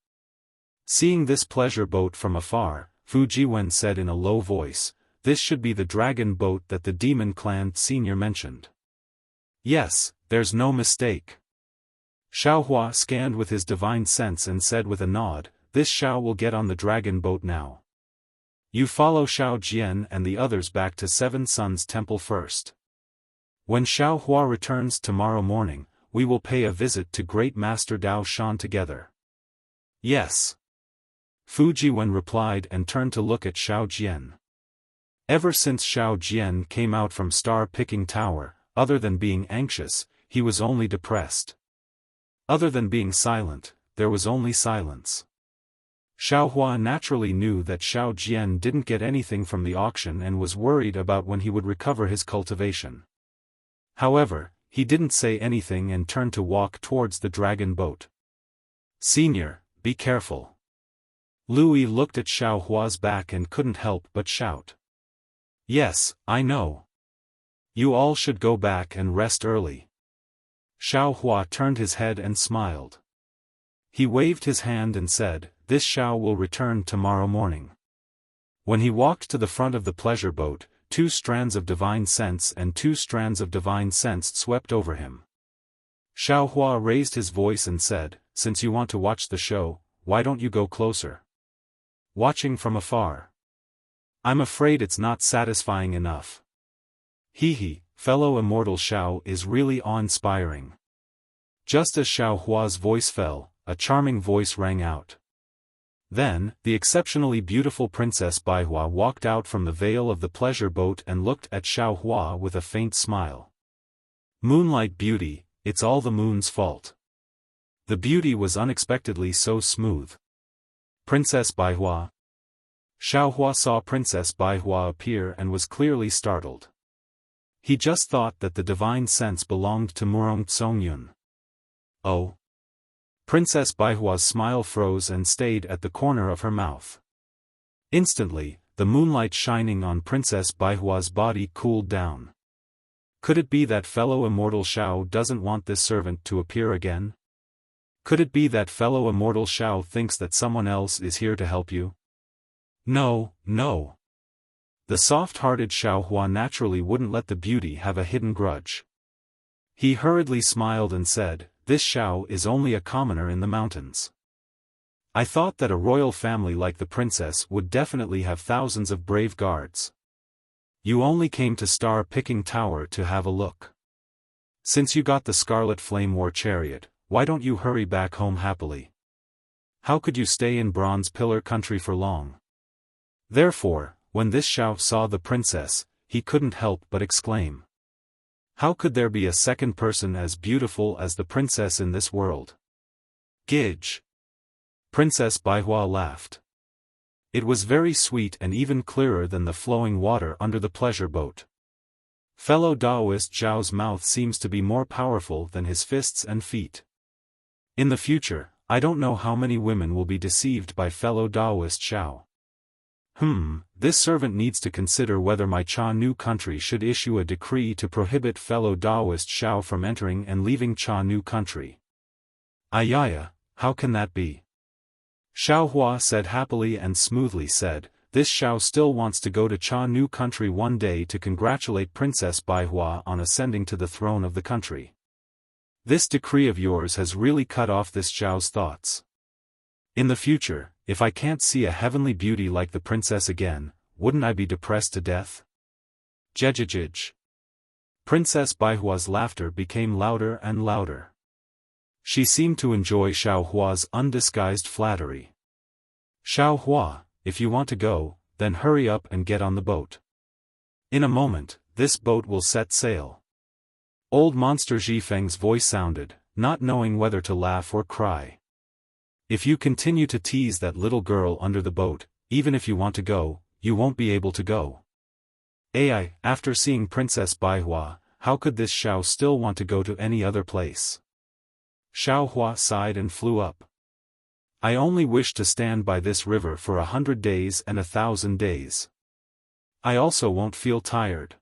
Seeing this pleasure boat from afar, Fu Jiwen said in a low voice, "This should be the dragon boat that the demon clan senior mentioned." "Yes, there's no mistake." Xiaohua scanned with his divine sense and said with a nod, "This Xiao will get on the dragon boat now. You follow Xiao Jian and the others back to Seven Suns Temple first. When Xiaohua returns tomorrow morning, we will pay a visit to Great Master Dao Shan together." "Yes." Fu Jiwen replied and turned to look at Xiao Jian. Ever since Xiao Jian came out from Star-Picking Tower, other than being anxious, he was only depressed. Other than being silent, there was only silence. Xiaohua naturally knew that Xiao Jian didn't get anything from the auction and was worried about when he would recover his cultivation. However, he didn't say anything and turned to walk towards the dragon boat. "Senior, be careful." Louis looked at Xiaohua's back and couldn't help but shout. "Yes, I know. You all should go back and rest early." Xiaohua turned his head and smiled. He waved his hand and said, "This Xiao will return tomorrow morning." When he walked to the front of the pleasure boat, 2 strands of divine sense and 2 strands of divine sense swept over him. Xiaohua raised his voice and said, "Since you want to watch the show, why don't you go closer? Watching from afar. I'm afraid it's not satisfying enough." "Hee hee," fellow immortal Xiao is really awe-inspiring. Just as Xiao Hua's voice fell, a charming voice rang out. Then, the exceptionally beautiful Princess Baihua walked out from the veil of the pleasure boat and looked at Xiao Hua with a faint smile. Moonlight beauty, it's all the moon's fault. The beauty was unexpectedly so smooth. Princess Baihua. Xiao Hua saw Princess Baihua appear and was clearly startled. He just thought that the divine sense belonged to Murong Tsongyun. Oh. Princess Baihua's smile froze and stayed at the corner of her mouth. Instantly, the moonlight shining on Princess Baihua's body cooled down. Could it be that fellow immortal Xiao doesn't want this servant to appear again? Could it be that fellow immortal Xiao thinks that someone else is here to help you? No, no. The soft-hearted Xiao Hua naturally wouldn't let the beauty have a hidden grudge. He hurriedly smiled and said, "This Xiao is only a commoner in the mountains. I thought that a royal family like the princess would definitely have thousands of brave guards. You only came to Star Picking Tower to have a look. Since you got the Scarlet Flame War Chariot, why don't you hurry back home happily? How could you stay in Bronze Pillar Country for long?" Therefore, when this Xiao saw the princess, he couldn't help but exclaim. How could there be a second person as beautiful as the princess in this world? Gidge. Princess Baihua laughed. It was very sweet and even clearer than the flowing water under the pleasure boat. Fellow Taoist Zhao's mouth seems to be more powerful than his fists and feet. In the future, I don't know how many women will be deceived by fellow Taoist Xiao. This servant needs to consider whether my Cha Nu country should issue a decree to prohibit fellow Taoist Xiao from entering and leaving Cha Nu country. Ayaya, how can that be? Xiao Hua said happily and smoothly said, this Xiao still wants to go to Cha Nu country one day to congratulate Princess Baihua on ascending to the throne of the country. This decree of yours has really cut off this Xiao's thoughts. In the future, if I can't see a heavenly beauty like the princess again, wouldn't I be depressed to death? Jejejij. Princess Baihua's laughter became louder and louder. She seemed to enjoy Xiao Hua's undisguised flattery. Xiao Hua, if you want to go, then hurry up and get on the boat. In a moment, this boat will set sail. Old Monster Zhifeng's voice sounded, not knowing whether to laugh or cry. If you continue to tease that little girl under the boat, even if you want to go, you won't be able to go. Ai, after seeing Princess Baihua, how could this Xiao still want to go to any other place? Xiao Hua sighed and flew up. I only wish to stand by this river for 100 days and 1,000 days. I also won't feel tired.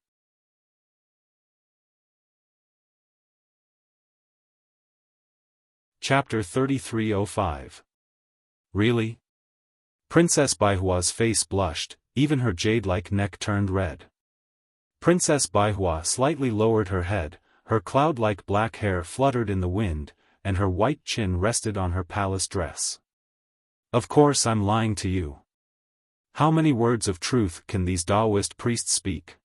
Chapter 3305. Really? Princess Baihua's face blushed, even her jade-like neck turned red. Princess Baihua slightly lowered her head, her cloud-like black hair fluttered in the wind, and her white chin rested on her palace dress. Of course I'm lying to you. How many words of truth can these Taoist priests speak?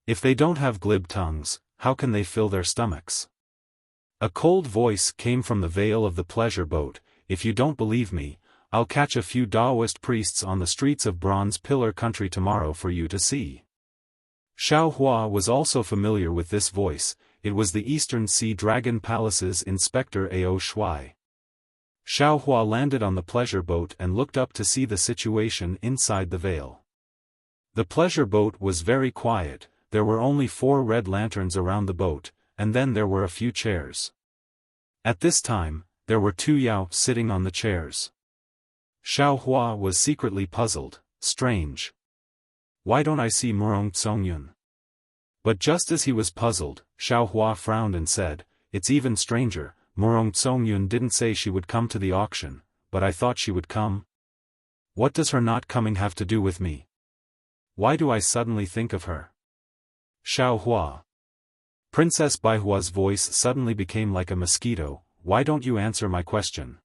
If they don't have glib tongues, how can they fill their stomachs? A cold voice came from the veil of the pleasure boat. If you don't believe me, I'll catch a few Taoist priests on the streets of Bronze Pillar Country tomorrow for you to see. Xiao Hua was also familiar with this voice. It was the Eastern Sea Dragon Palace's Inspector Ao Shuai. Xiao Hua landed on the pleasure boat and looked up to see the situation inside the veil. The pleasure boat was very quiet. There were only 4 red lanterns around the boat, and then there were a few chairs. At this time, there were 2 Yao sitting on the chairs. Xiao Hua was secretly puzzled. Strange. Why don't I see Murong Tsongyun? But just as he was puzzled, Xiao Hua frowned and said, it's even stranger, Murong Tsongyun didn't say she would come to the auction, but I thought she would come. What does her not coming have to do with me? Why do I suddenly think of her? Xiao Hua. Princess Baihua's voice suddenly became like a mosquito. Why don't you answer my question?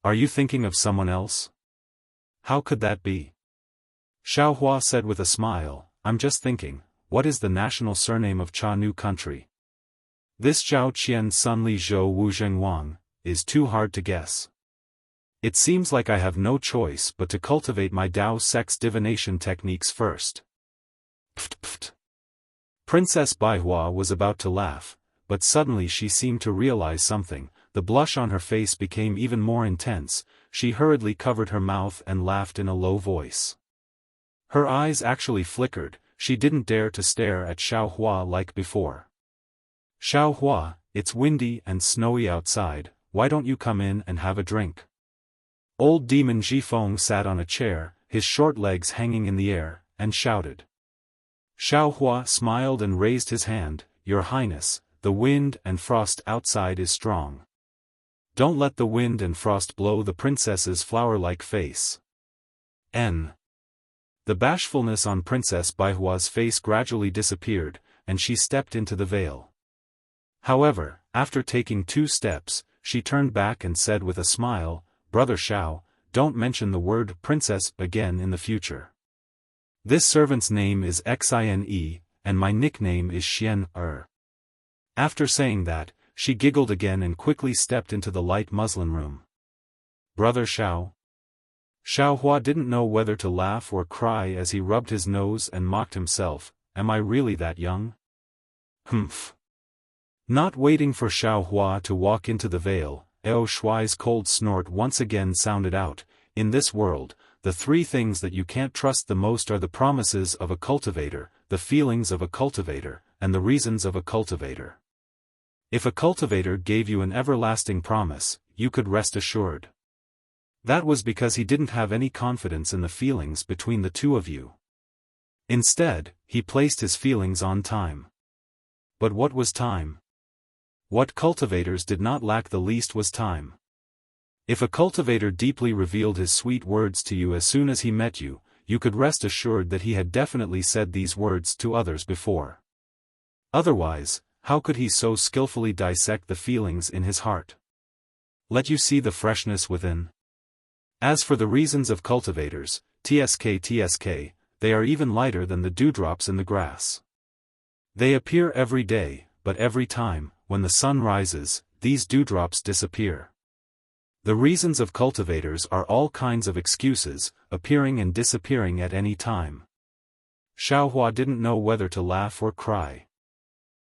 Are you thinking of someone else? How could that be? Xiao Hua said with a smile, I'm just thinking, what is the national surname of Cha Nu country? This Zhao Qian Sun Li Zhou Wu Zheng Wang is too hard to guess. It seems like I have no choice but to cultivate my Dao sex divination techniques first. Pft pft. Princess Baihua was about to laugh, but suddenly she seemed to realize something. The blush on her face became even more intense. She hurriedly covered her mouth and laughed in a low voice. Her eyes actually flickered. She didn't dare to stare at Xiaohua like before. Xiaohua, it's windy and snowy outside, why don't you come in and have a drink? Old demon Zhifeng sat on a chair, his short legs hanging in the air, and shouted. Xiaohua smiled and raised his hand. Your Highness, the wind and frost outside is strong. Don't let the wind and frost blow the princess's flower-like face. The bashfulness on Princess Baihua's face gradually disappeared, and she stepped into the veil. However, after taking 2 steps, she turned back and said with a smile, Brother Xiao, don't mention the word princess again in the future. This servant's name is Xine, and my nickname is Xian Er. After saying that, she giggled again and quickly stepped into the light muslin room. Brother Xiao? Xiaohua didn't know whether to laugh or cry as he rubbed his nose and mocked himself. Am I really that young? Humph. Not waiting for Xiaohua to walk into the veil, Ao Shuai's cold snort once again sounded out. In this world, the 3 things that you can't trust the most are the promises of a cultivator, the feelings of a cultivator, and the reasons of a cultivator. If a cultivator gave you an everlasting promise, you could rest assured. That was because he didn't have any confidence in the feelings between the 2 of you. Instead, he placed his feelings on time. But what was time? What cultivators did not lack the least was time. If a cultivator deeply revealed his sweet words to you as soon as he met you, you could rest assured that he had definitely said these words to others before. Otherwise, how could he so skillfully dissect the feelings in his heart? Let you see the freshness within. As for the reasons of cultivators, TSK, they are even lighter than the dewdrops in the grass. They appear every day, but every time, when the sun rises, these dewdrops disappear. The reasons of cultivators are all kinds of excuses, appearing and disappearing at any time. Xiaohua didn't know whether to laugh or cry.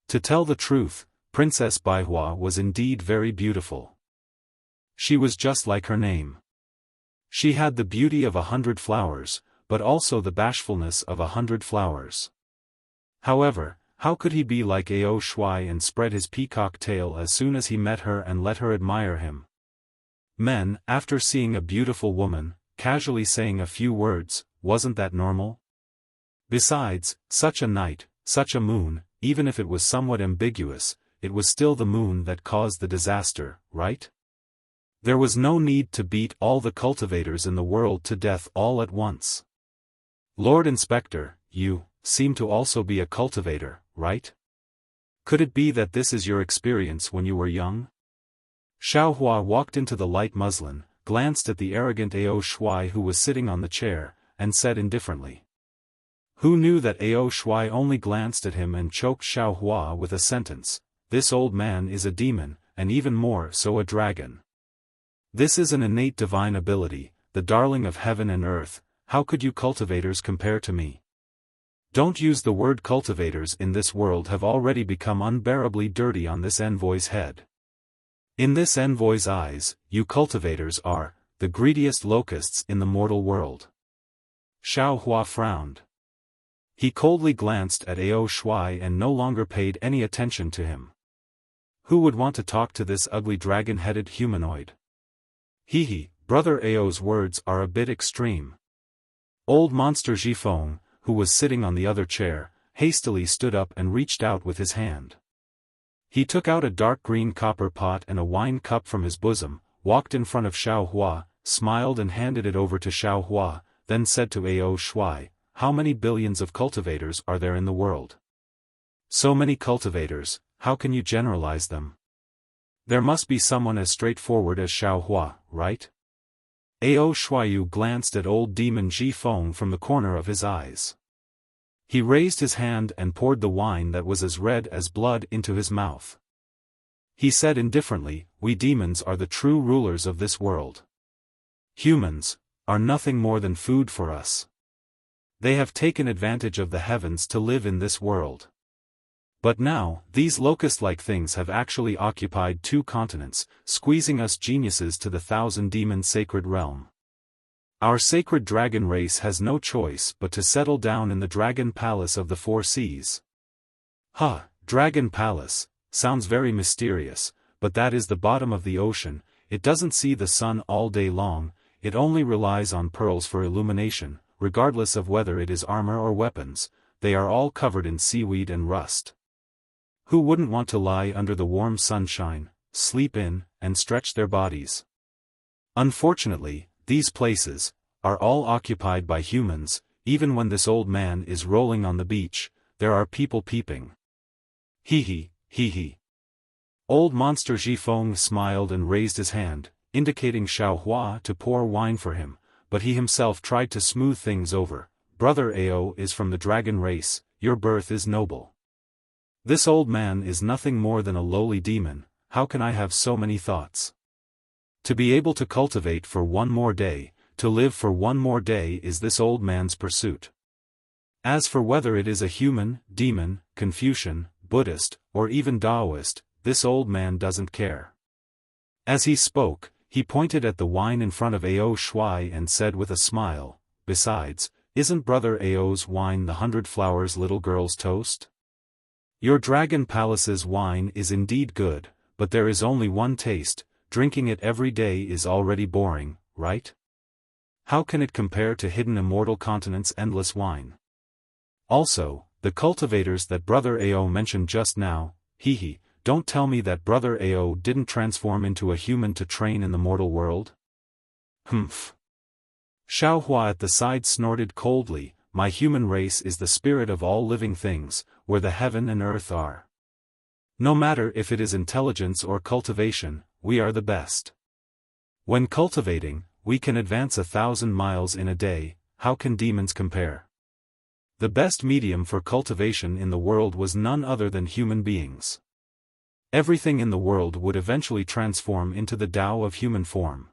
To tell the truth, Princess Baihua was indeed very beautiful. She was just like her name. She had the beauty of 100 flowers, but also the bashfulness of 100 flowers. However, how could he be like Ao Shuai and spread his peacock tail as soon as he met her and let her admire him? Men, after seeing a beautiful woman, casually saying a few words, wasn't that normal? Besides, such a night, such a moon, even if it was somewhat ambiguous, it was still the moon that caused the disaster, right? There was no need to beat all the cultivators in the world to death all at once. Lord Inspector, you seem to also be a cultivator, right? Could it be that this is your experience when you were young? Xiaohua walked into the light muslin, glanced at the arrogant Ao Shuai who was sitting on the chair, and said indifferently. Who knew that Ao Shuai only glanced at him and choked Xiaohua with a sentence, this old man is a demon, and even more so a dragon. This is an innate divine ability, the darling of heaven and earth, how could you cultivators compare to me? Don't use the word cultivators in this world have already become unbearably dirty on this envoy's head. In this envoy's eyes, you cultivators are the greediest locusts in the mortal world. Xiaohua frowned. He coldly glanced at Ao Shuai and no longer paid any attention to him. Who would want to talk to this ugly dragon-headed humanoid? Hee, Brother Ao's words are a bit extreme. Old monster Zhifeng, who was sitting on the other chair, hastily stood up and reached out with his hand. He took out a dark green copper pot and a wine cup from his bosom, walked in front of Xiaohua, smiled and handed it over to Xiaohua, then said to Ao Shuai, how many billions of cultivators are there in the world? So many cultivators, how can you generalize them? There must be someone as straightforward as Xiaohua, right? Ao Shuai glanced at old demon Zhifeng from the corner of his eyes. He raised his hand and poured the wine that was as red as blood into his mouth. He said indifferently, "We demons are the true rulers of this world. Humans are nothing more than food for us. They have taken advantage of the heavens to live in this world. But now, these locust-like things have actually occupied 2 continents, squeezing us geniuses to the 1,000-demon sacred realm. Our sacred dragon race has no choice but to settle down in the dragon palace of the 4 seas." Dragon palace, sounds very mysterious, but that is the bottom of the ocean. It doesn't see the sun all day long, it only relies on pearls for illumination, regardless of whether it is armor or weapons. They are all covered in seaweed and rust. Who wouldn't want to lie under the warm sunshine, sleep in, and stretch their bodies? Unfortunately, these places are all occupied by humans. Even when this old man is rolling on the beach, there are people peeping. Hee hee. Old Monster Jifeng smiled and raised his hand, indicating Xiaohua to pour wine for him, but he himself tried to smooth things over. "Brother Ao is from the dragon race, your birth is noble. This old man is nothing more than a lowly demon. How can I have so many thoughts? To be able to cultivate for 1 more day, to live for 1 more day is this old man's pursuit. As for whether it is a human, demon, Confucian, Buddhist, or even Taoist, this old man doesn't care." As he spoke, he pointed at the wine in front of Ao Shuai and said with a smile, "Besides, isn't Brother Ao's wine the 100 flowers little girls toast? Your dragon palace's wine is indeed good, but there is only one taste. Drinking it every day is already boring, right? How can it compare to hidden immortal continent's endless wine? Also, the cultivators that Brother Ao mentioned just now, don't tell me that Brother Ao didn't transform into a human to train in the mortal world?" "Humph." Xiaohua at the side snorted coldly, "My human race is the spirit of all living things, where the heaven and earth are. No matter if it is intelligence or cultivation, we are the best. When cultivating, we can advance 1,000 miles in a day. How can demons compare? The best medium for cultivation in the world was none other than human beings. Everything in the world would eventually transform into the Tao of human form.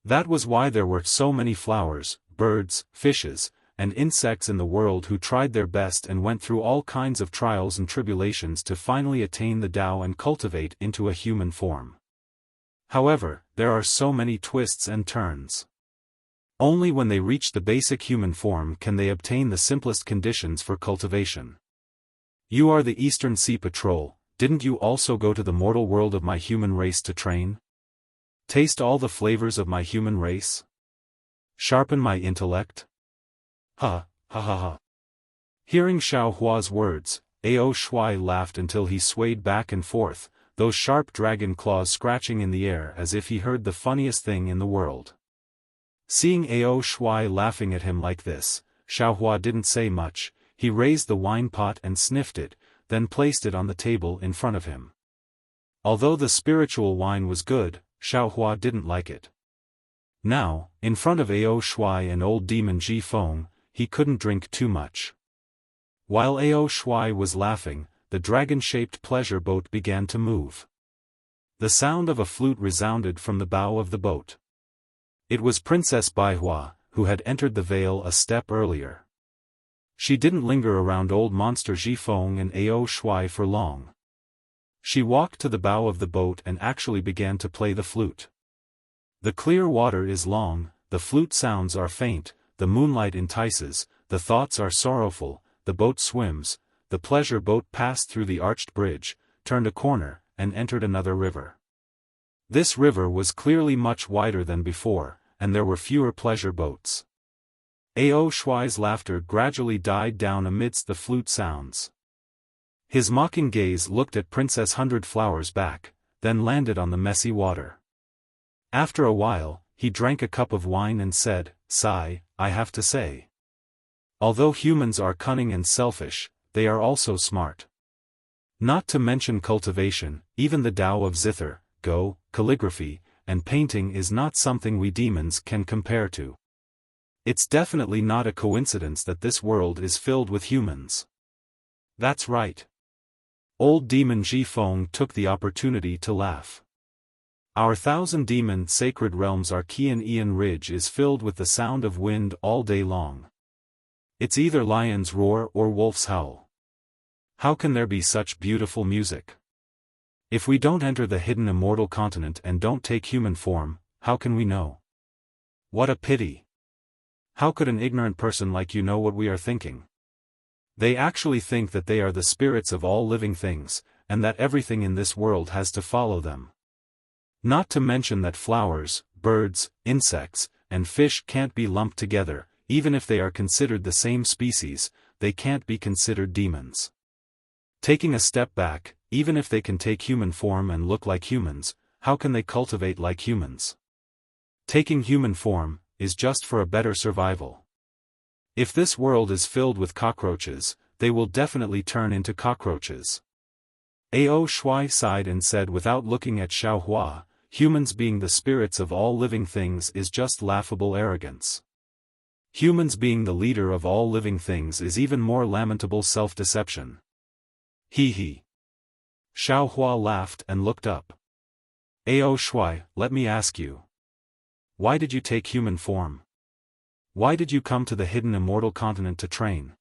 That was why there were so many flowers, birds, fishes, and insects in the world who tried their best and went through all kinds of trials and tribulations to finally attain the Tao and cultivate into a human form. However, there are so many twists and turns. Only when they reach the basic human form can they obtain the simplest conditions for cultivation. You are the Eastern Sea Patrol, didn't you also go to the mortal world of my human race to train? Taste all the flavors of my human race? Sharpen my intellect? Ha. Hearing Xiaohua's words, Ao Shuai laughed until he swayed back and forth, those sharp dragon claws scratching in the air as if he heard the funniest thing in the world. Seeing Ao Shuai laughing at him like this, Xiaohua didn't say much. He raised the wine pot and sniffed it, then placed it on the table in front of him. Although the spiritual wine was good, Xiaohua didn't like it. Now, in front of Ao Shuai and old demon Jifeng, he couldn't drink too much. While Ao Shuai was laughing, the dragon-shaped pleasure boat began to move. The sound of a flute resounded from the bow of the boat. It was Princess Baihua, who had entered the vale a step earlier. She didn't linger around old monster Jifeng and Ao Shuai for long. She walked to the bow of the boat and actually began to play the flute. The clear water is long, the flute sounds are faint, the moonlight entices, the thoughts are sorrowful, the boat swims. The pleasure boat passed through the arched bridge, turned a corner, and entered another river. This river was clearly much wider than before, and there were fewer pleasure boats. Ao Shuai's laughter gradually died down amidst the flute sounds. His mocking gaze looked at Princess Hundred Flowers' back, then landed on the messy water. After a while, he drank a cup of wine and said, "Sigh, I have to say. Although humans are cunning and selfish, they are also smart. Not to mention cultivation, even the Tao of zither, calligraphy, and painting is not something we demons can compare to. It's definitely not a coincidence that this world is filled with humans. That's right. Old demon Xiaofan took the opportunity to laugh. Our 1,000-demon sacred realms Archean Ridge is filled with the sound of wind all day long. It's either lion's roar or wolf's howl. How can there be such beautiful music? If we don't enter the hidden immortal continent and don't take human form, how can we know? What a pity. How could an ignorant person like you know what we are thinking? They actually think that they are the spirits of all living things, and that everything in this world has to follow them. Not to mention that flowers, birds, insects, and fish can't be lumped together, even if they are considered the same species, they can't be considered demons. Taking a step back, even if they can take human form and look like humans, how can they cultivate like humans? Taking human form is just for a better survival. If this world is filled with cockroaches, they will definitely turn into cockroaches. Ao Shuai sighed and said without looking at Xiaohua, humans being the spirits of all living things is just laughable arrogance. Humans being the leader of all living things is even more lamentable self-deception. He he. Xiaohua laughed and looked up. Ao Shuai, let me ask you. Why did you take human form? Why did you come to the hidden immortal continent to train?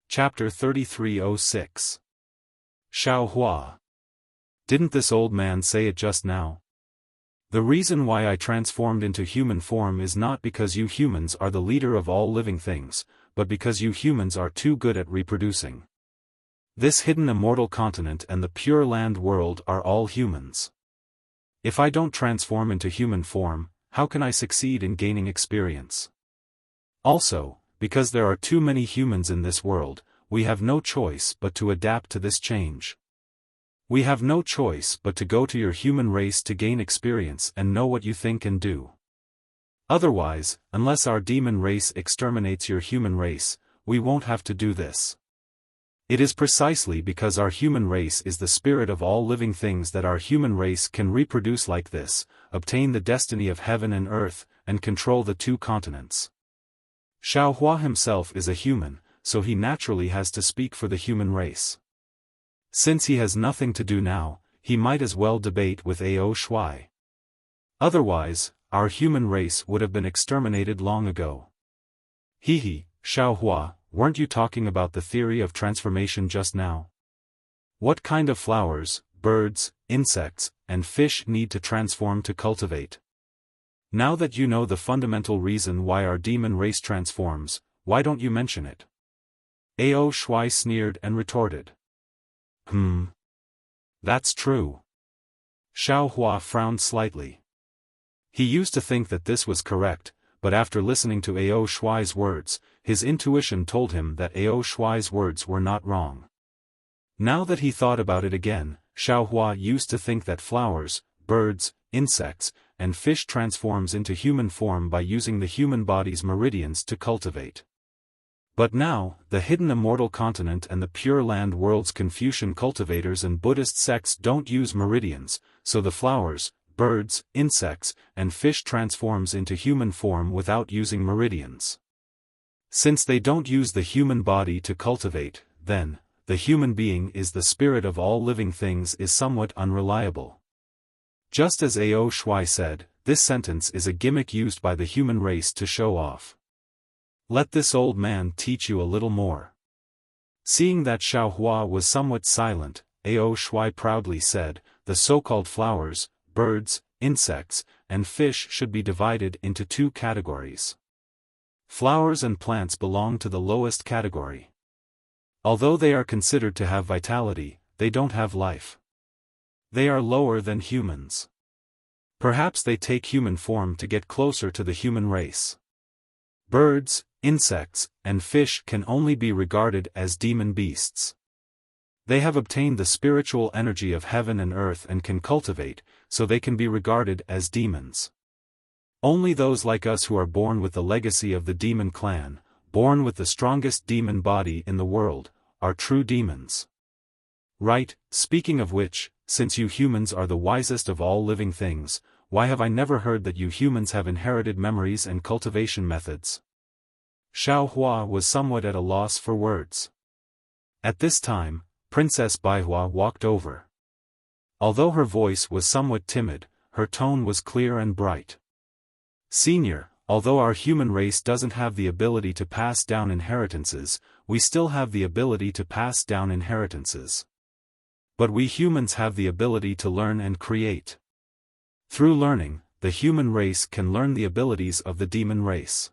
Chapter 3306. Xiaohua. Didn't this old man say it just now? The reason why I transformed into human form is not because you humans are the leader of all living things, but because you humans are too good at reproducing. This hidden immortal continent and the Pure Land world are all humans. If I don't transform into human form, how can I succeed in gaining experience? Also, because there are too many humans in this world, we have no choice but to adapt to this change. We have no choice but to go to your human race to gain experience and know what you think and do. Otherwise, unless our demon race exterminates your human race, we won't have to do this. It is precisely because our human race is the spirit of all living things that our human race can reproduce like this, obtain the destiny of heaven and earth, and control the two continents. Xiaohua himself is a human, so he naturally has to speak for the human race. Since he has nothing to do now, he might as well debate with Ao Shuai. Otherwise, our human race would have been exterminated long ago. He, Xiaohua, weren't you talking about the theory of transformation just now? What kind of flowers, birds, insects, and fish need to transform to cultivate? Now that you know the fundamental reason why our demon race transforms, why don't you mention it? Ao Shuai sneered and retorted. That's true. Xiaohua frowned slightly. He used to think that this was correct, but after listening to Ao Shuai's words, his intuition told him that Ao Shuai's words were not wrong. Now that he thought about it again, Xiaohua used to think that flowers, birds, insects, and fish transforms into human form by using the human body's meridians to cultivate. But now, the hidden immortal continent and the Pure Land world's Confucian cultivators and Buddhist sects don't use meridians, so the flowers, birds, insects, and fish transforms into human form without using meridians. Since they don't use the human body to cultivate, then, the human being is the spirit of all living things is somewhat unreliable. Just as Ao Shuai said, this sentence is a gimmick used by the human race to show off. Let this old man teach you a little more. Seeing that Xiaohua was somewhat silent, Ao Shuai proudly said, the so-called flowers, birds, insects, and fish should be divided into two categories. Flowers and plants belong to the lowest category. Although they are considered to have vitality, they don't have life. They are lower than humans. Perhaps they take human form to get closer to the human race. Birds, insects, and fish can only be regarded as demon beasts. They have obtained the spiritual energy of heaven and earth and can cultivate, so they can be regarded as demons. Only those like us who are born with the legacy of the demon clan, born with the strongest demon body in the world, are true demons. Right, speaking of which, since you humans are the wisest of all living things, why have I never heard that you humans have inherited memories and cultivation methods? Xiaohua was somewhat at a loss for words. At this time, Princess Baihua walked over. Although her voice was somewhat timid, her tone was clear and bright. Senior, although our human race doesn't have the ability to pass down inheritances, we still have the ability to pass down inheritances. But we humans have the ability to learn and create. Through learning, the human race can learn the abilities of the demon race.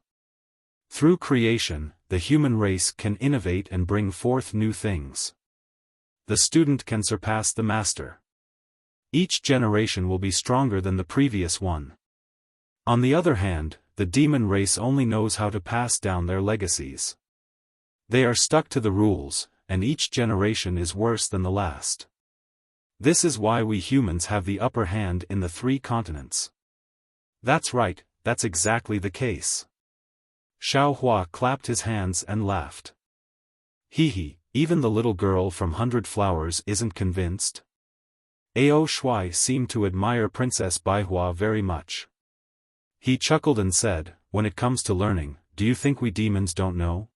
Through creation, the human race can innovate and bring forth new things. The student can surpass the master. Each generation will be stronger than the previous one. On the other hand, the demon race only knows how to pass down their legacies. They are stuck to the rules, and each generation is worse than the last. This is why we humans have the upper hand in the 3 continents. That's right, that's exactly the case. Xiaohua clapped his hands and laughed. Hee, even the little girl from 100 Flowers isn't convinced? Ao Shui seemed to admire Princess Baihua very much. He chuckled and said, when it comes to learning, do you think we demons don't know?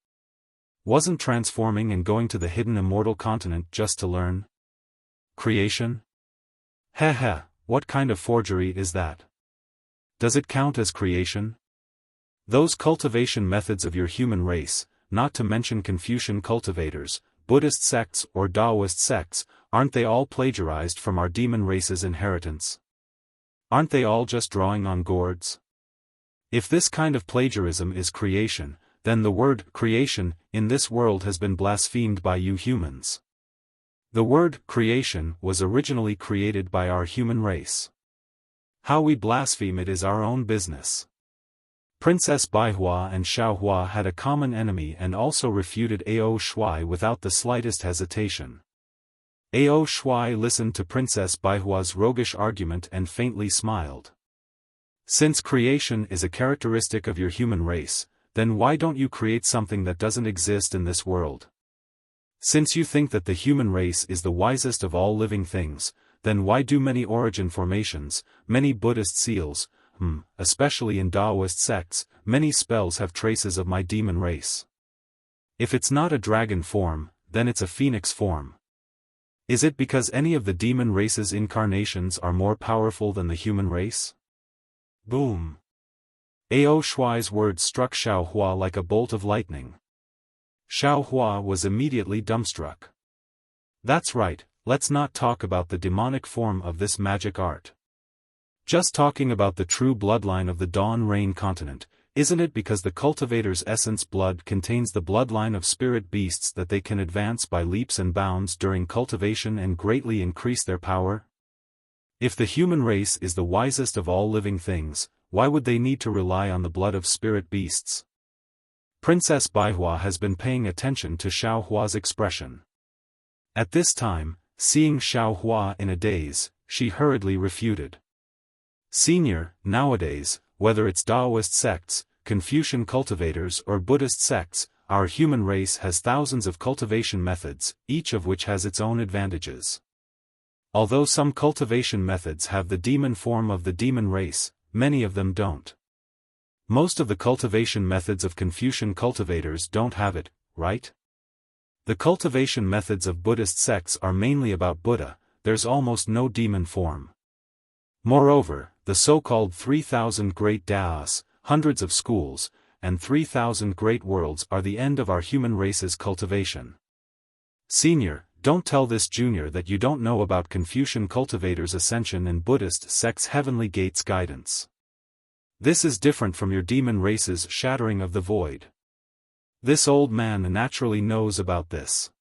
Wasn't transforming and going to the hidden immortal continent just to learn? Creation? Heh, what kind of forgery is that? Does it count as creation? Those cultivation methods of your human race, not to mention Confucian cultivators, Buddhist sects or Taoist sects, aren't they all plagiarized from our demon race's inheritance? Aren't they all just drawing on gourds? If this kind of plagiarism is creation, then the word creation in this world has been blasphemed by you humans. The word creation was originally created by our human race. How we blaspheme it is our own business. Princess Baihua and Xiaohua had a common enemy and also refuted Ao Shui without the slightest hesitation. Ao Shui listened to Princess Baihua's roguish argument and faintly smiled. Since creation is a characteristic of your human race, then why don't you create something that doesn't exist in this world? Since you think that the human race is the wisest of all living things, then why do many origin formations, many Buddhist seals, especially in Taoist sects, many spells have traces of my demon race? If it's not a dragon form, then it's a phoenix form. Is it because any of the demon race's incarnations are more powerful than the human race? Boom! Ao Shui's words struck Xiaohua like a bolt of lightning. Xiaohua was immediately dumbstruck. That's right, let's not talk about the demonic form of this magic art. Just talking about the true bloodline of the Dawn Rain continent, isn't it because the cultivator's essence blood contains the bloodline of spirit beasts that they can advance by leaps and bounds during cultivation and greatly increase their power? If the human race is the wisest of all living things, why would they need to rely on the blood of spirit beasts? Princess Baihua has been paying attention to Xiaohua's expression. At this time, seeing Xiaohua in a daze, she hurriedly refuted. Senior, nowadays, whether it's Taoist sects, Confucian cultivators or Buddhist sects, our human race has thousands of cultivation methods, each of which has its own advantages. Although some cultivation methods have the demon form of the demon race, many of them don't. Most of the cultivation methods of Confucian cultivators don't have it, right? The cultivation methods of Buddhist sects are mainly about Buddha, there's almost no demon form. Moreover, the so-called 3,000 great Daos, hundreds of schools, and 3,000 great worlds are the end of our human race's cultivation. Senior, don't tell this junior that you don't know about Confucian cultivators' ascension and Buddhist sects' heavenly gates guidance. This is different from your demon race's shattering of the void. This old man naturally knows about this.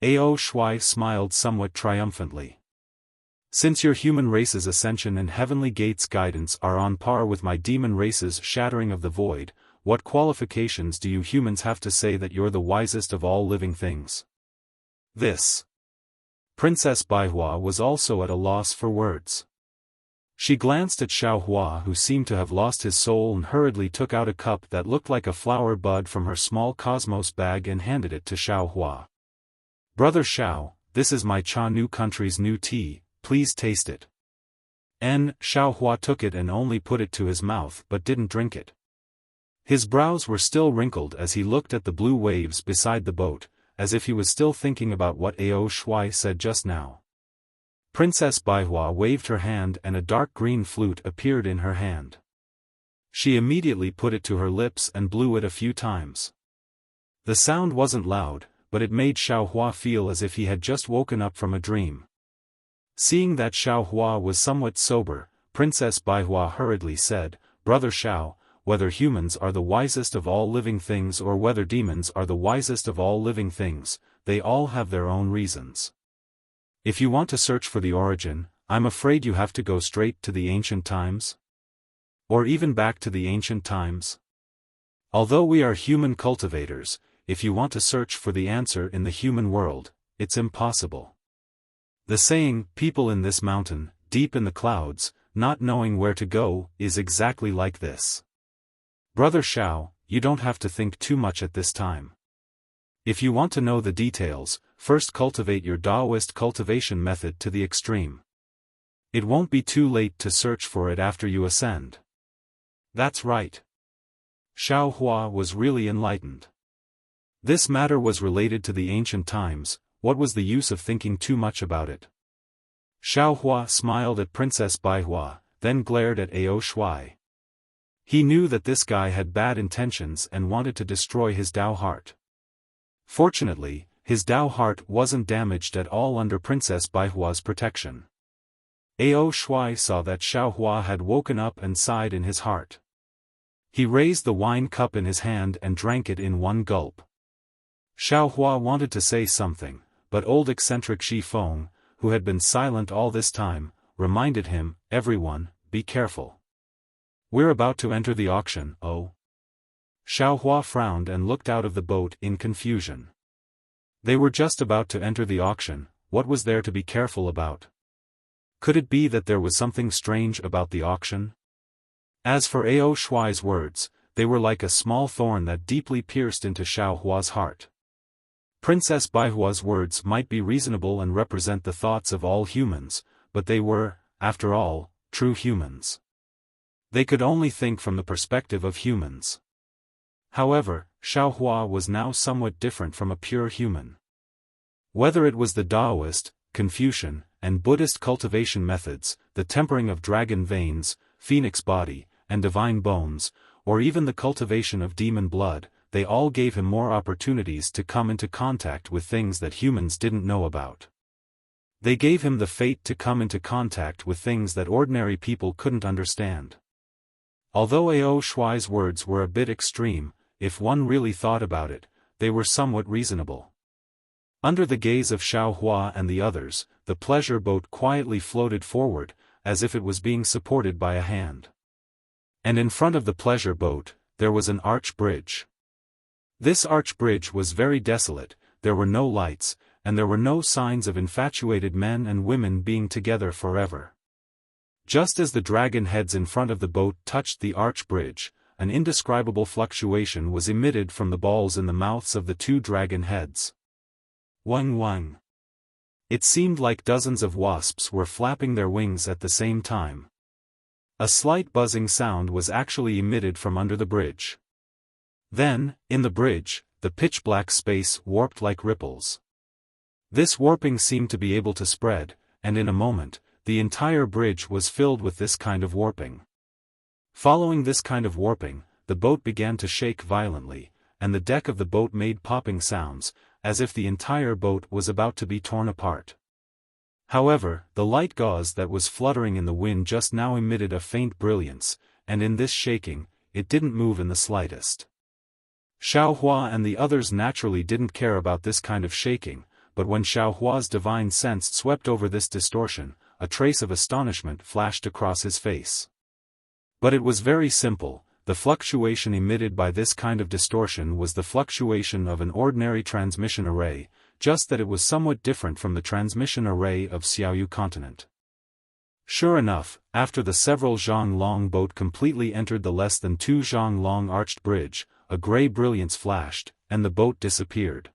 Ao Shui smiled somewhat triumphantly. Since your human race's ascension and heavenly gates guidance are on par with my demon race's shattering of the void, what qualifications do you humans have to say that you're the wisest of all living things? This. Princess Baihua was also at a loss for words. She glanced at Xiaohua, who seemed to have lost his soul, and hurriedly took out a cup that looked like a flower bud from her small cosmos bag and handed it to Xiaohua. Brother Xiao, this is my Cha Nu country's new tea, please taste it. Xiaohua took it and only put it to his mouth but didn't drink it. His brows were still wrinkled as he looked at the blue waves beside the boat, as if he was still thinking about what Ao Shuai said just now. Princess Baihua waved her hand and a dark green flute appeared in her hand. She immediately put it to her lips and blew it a few times. The sound wasn't loud, but it made Xiaohua feel as if he had just woken up from a dream. Seeing that Xiaohua was somewhat sober, Princess Baihua hurriedly said, "Brother Xiao, whether humans are the wisest of all living things or whether demons are the wisest of all living things, they all have their own reasons. If you want to search for the origin, I'm afraid you have to go straight to the ancient times? Or even back to the ancient times? Although we are human cultivators, if you want to search for the answer in the human world, it's impossible. The saying, people in this mountain, deep in the clouds, not knowing where to go, is exactly like this. Brother Xiao, you don't have to think too much at this time. If you want to know the details, first cultivate your Taoist cultivation method to the extreme. It won't be too late to search for it after you ascend." That's right. Xiaohua was really enlightened. This matter was related to the ancient times, what was the use of thinking too much about it? Xiaohua smiled at Princess Baihua, then glared at Ao Shuai. He knew that this guy had bad intentions and wanted to destroy his Tao heart. Fortunately, his Tao heart wasn't damaged at all under Princess Baihua's protection. Ao Shuai saw that Xiaohua had woken up and sighed in his heart. He raised the wine cup in his hand and drank it in one gulp. Xiaohua wanted to say something, but old eccentric Xifeng, who had been silent all this time, reminded him, "Everyone, be careful. We're about to enter the auction, oh." Xiaohua frowned and looked out of the boat in confusion. They were just about to enter the auction, what was there to be careful about? Could it be that there was something strange about the auction? As for Ao Shuai's words, they were like a small thorn that deeply pierced into Xiaohua's heart. Princess Baihua's words might be reasonable and represent the thoughts of all humans, but they were, after all, true humans. They could only think from the perspective of humans. However, Xiaohua was now somewhat different from a pure human. Whether it was the Taoist, Confucian, and Buddhist cultivation methods, the tempering of dragon veins, phoenix body, and divine bones, or even the cultivation of demon blood, they all gave him more opportunities to come into contact with things that humans didn't know about. They gave him the fate to come into contact with things that ordinary people couldn't understand. Although Ao Shuai's words were a bit extreme, if one really thought about it, they were somewhat reasonable. Under the gaze of Xiaohua and the others, the pleasure boat quietly floated forward, as if it was being supported by a hand. And in front of the pleasure boat, there was an arch bridge. This arch bridge was very desolate, there were no lights, and there were no signs of infatuated men and women being together forever. Just as the dragon heads in front of the boat touched the arch bridge, an indescribable fluctuation was emitted from the balls in the mouths of the two dragon heads. Wang wang. It seemed like dozens of wasps were flapping their wings at the same time. A slight buzzing sound was actually emitted from under the bridge. Then, in the bridge, the pitch-black space warped like ripples. This warping seemed to be able to spread, and in a moment, the entire bridge was filled with this kind of warping. Following this kind of warping, the boat began to shake violently, and the deck of the boat made popping sounds, as if the entire boat was about to be torn apart. However, the light gauze that was fluttering in the wind just now emitted a faint brilliance, and in this shaking, it didn't move in the slightest. Xiaohua and the others naturally didn't care about this kind of shaking, but when Xiaohua's divine sense swept over this distortion, a trace of astonishment flashed across his face. But it was very simple, the fluctuation emitted by this kind of distortion was the fluctuation of an ordinary transmission array, just that it was somewhat different from the transmission array of Xiaoyu continent. Sure enough, after the several zhang long boat completely entered the less than 2 zhang long arched bridge, a grey brilliance flashed, and the boat disappeared.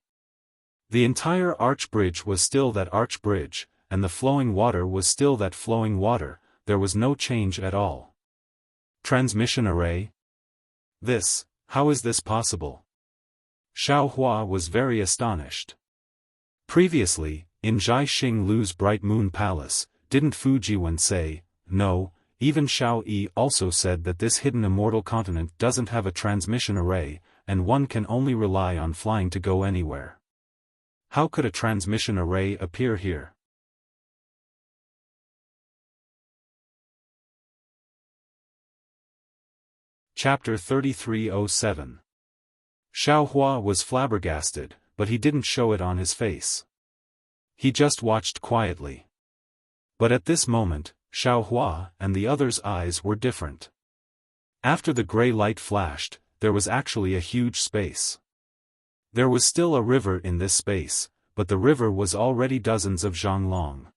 The entire arch bridge was still that arch bridge, and the flowing water was still that flowing water, there was no change at all. Transmission array? How is this possible? Xiao Hua was very astonished. Previously, in Zhai Xing Lu's Bright Moon Palace, didn't Fu Jiwen say, no, even Xiao Yi also said that this hidden immortal continent doesn't have a transmission array, and one can only rely on flying to go anywhere. How could a transmission array appear here? Chapter 3307. Xiao Hua was flabbergasted, but he didn't show it on his face. He just watched quietly. But at this moment, Xiao Hua and the others' eyes were different. After the gray light flashed, there was actually a huge space. There was still a river in this space, but the river was already dozens of zhang long.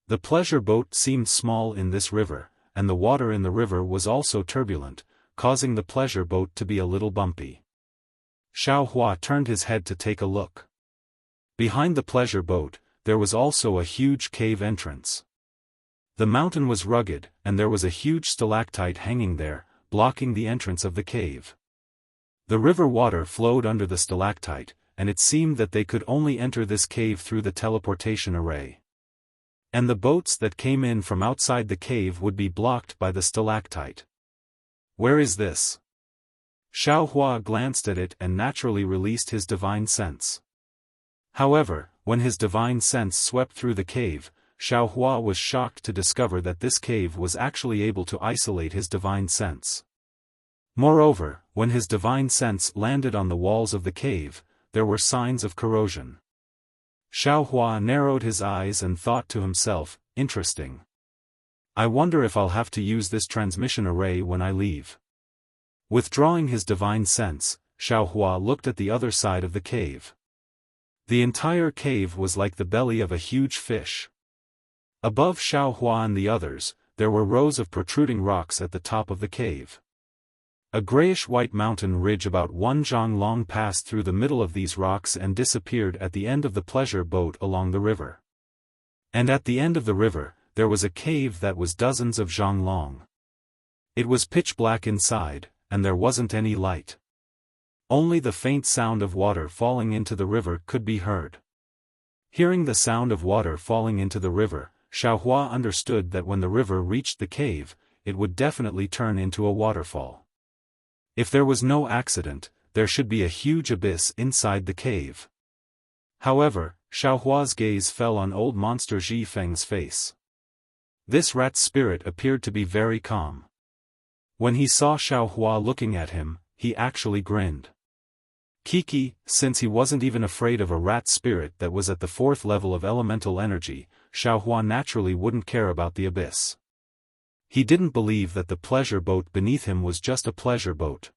The pleasure boat seemed small in this river, and the water in the river was also turbulent, causing the pleasure boat to be a little bumpy. Xiao Hua turned his head to take a look. Behind the pleasure boat, there was also a huge cave entrance. The mountain was rugged, and there was a huge stalactite hanging there, blocking the entrance of the cave. The river water flowed under the stalactite, and it seemed that they could only enter this cave through the teleportation array. And the boats that came in from outside the cave would be blocked by the stalactite. Where is this? Xiao Hua glanced at it and naturally released his divine sense. However, when his divine sense swept through the cave, Xiao Hua was shocked to discover that this cave was actually able to isolate his divine sense. Moreover, when his divine sense landed on the walls of the cave, there were signs of corrosion. Xiao Hua narrowed his eyes and thought to himself, interesting. I wonder if I'll have to use this transmission array when I leave. Withdrawing his divine sense, Xiao Hua looked at the other side of the cave. The entire cave was like the belly of a huge fish. Above Xiao Hua and the others, there were rows of protruding rocks at the top of the cave. A grayish-white mountain ridge about 1 zhang long passed through the middle of these rocks and disappeared at the end of the pleasure boat along the river. And at the end of the river, there was a cave that was dozens of zhang long. It was pitch black inside, and there wasn't any light. Only the faint sound of water falling into the river could be heard. Hearing the sound of water falling into the river, Xiao Hua understood that when the river reached the cave, it would definitely turn into a waterfall. If there was no accident, there should be a huge abyss inside the cave. However, Xiao Hua's gaze fell on old monster Ji Feng's face. This rat spirit appeared to be very calm. When he saw Xiao Hua looking at him, he actually grinned. Kiki, since he wasn't even afraid of a rat spirit that was at the 4th level of elemental energy, Xiao Hua naturally wouldn't care about the abyss. He didn't believe that the pleasure boat beneath him was just a pleasure boat.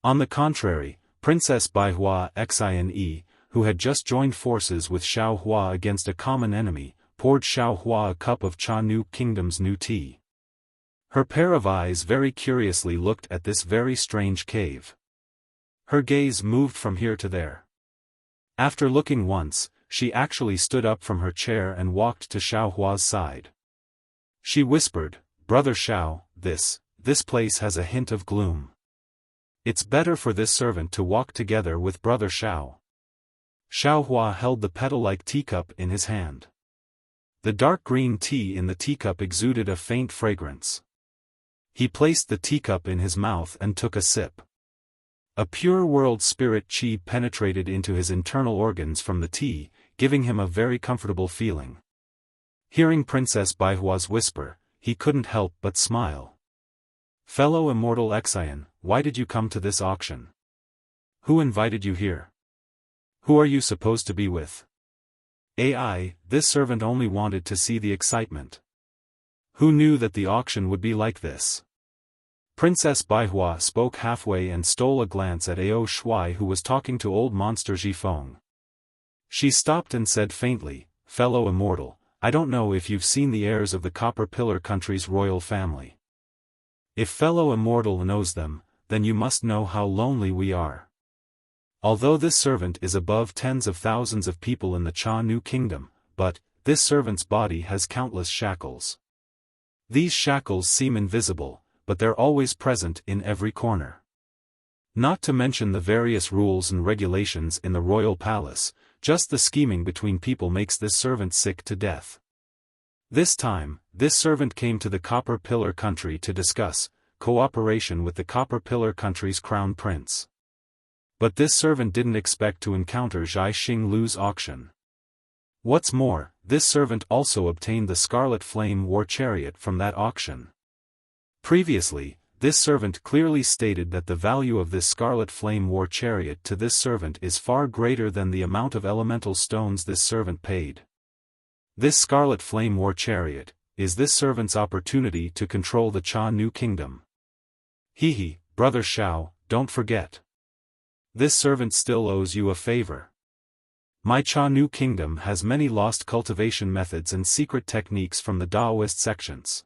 On the contrary, Princess Baihua Xine, who had just joined forces with Xiao Hua against a common enemy, poured Xiao Hua a cup of Cha Nu Kingdom's new tea. Her pair of eyes very curiously looked at this very strange cave. Her gaze moved from here to there. After looking once, she actually stood up from her chair and walked to Xiao Hua's side. She whispered, "Brother Xiao, this place has a hint of gloom. It's better for this servant to walk together with Brother Xiao." Xiao Hua held the petal-like teacup in his hand. The dark green tea in the teacup exuded a faint fragrance. He placed the teacup in his mouth and took a sip. A pure world spirit qi penetrated into his internal organs from the tea, giving him a very comfortable feeling. Hearing Princess Baihua's whisper, he couldn't help but smile. "Fellow immortal Xian, why did you come to this auction? Who invited you here? Who are you supposed to be with?" This servant only wanted to see the excitement. Who knew that the auction would be like this? Princess Baihua spoke halfway and stole a glance at Ao Shuai, who was talking to old monster Jifeng. She stopped and said faintly, "Fellow immortal, I don't know if you've seen the heirs of the Copper Pillar country's royal family. If fellow immortal knows them, then you must know how lonely we are. Although this servant is above tens of thousands of people in the Cha Nu Kingdom, but this servant's body has countless shackles. These shackles seem invisible, but they're always present in every corner. Not to mention the various rules and regulations in the royal palace, just the scheming between people makes this servant sick to death. This time, this servant came to the Copper Pillar country to discuss cooperation with the Copper Pillar country's crown prince. But this servant didn't expect to encounter Zhai Xinglu's auction. What's more, this servant also obtained the Scarlet Flame War Chariot from that auction. Previously, this servant clearly stated that the value of this Scarlet Flame War Chariot to this servant is far greater than the amount of elemental stones this servant paid. This Scarlet Flame War Chariot is this servant's opportunity to control the Cha Nu Kingdom. Hehe, Brother Xiao, don't forget. This servant still owes you a favor. My Cha Nu Kingdom has many lost cultivation methods and secret techniques from the Daoist sections.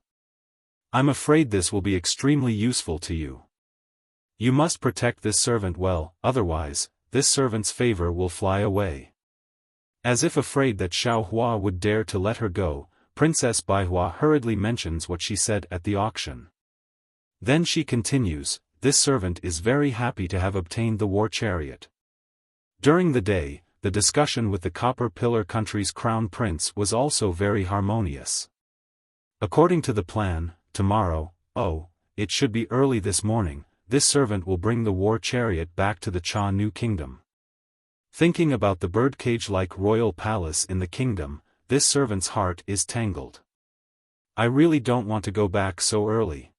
I'm afraid this will be extremely useful to you. You must protect this servant well, otherwise, this servant's favor will fly away. As if afraid that Xiao Hua would dare to let her go, Princess Baihua hurriedly mentions what she said at the auction. Then she continues, this servant is very happy to have obtained the war chariot. During the day, the discussion with the Copper Pillar country's crown prince was also very harmonious. According to the plan, tomorrow, it should be early this morning, this servant will bring the war chariot back to the Cha Nu Kingdom. Thinking about the birdcage-like royal palace in the kingdom, this servant's heart is tangled. I really don't want to go back so early.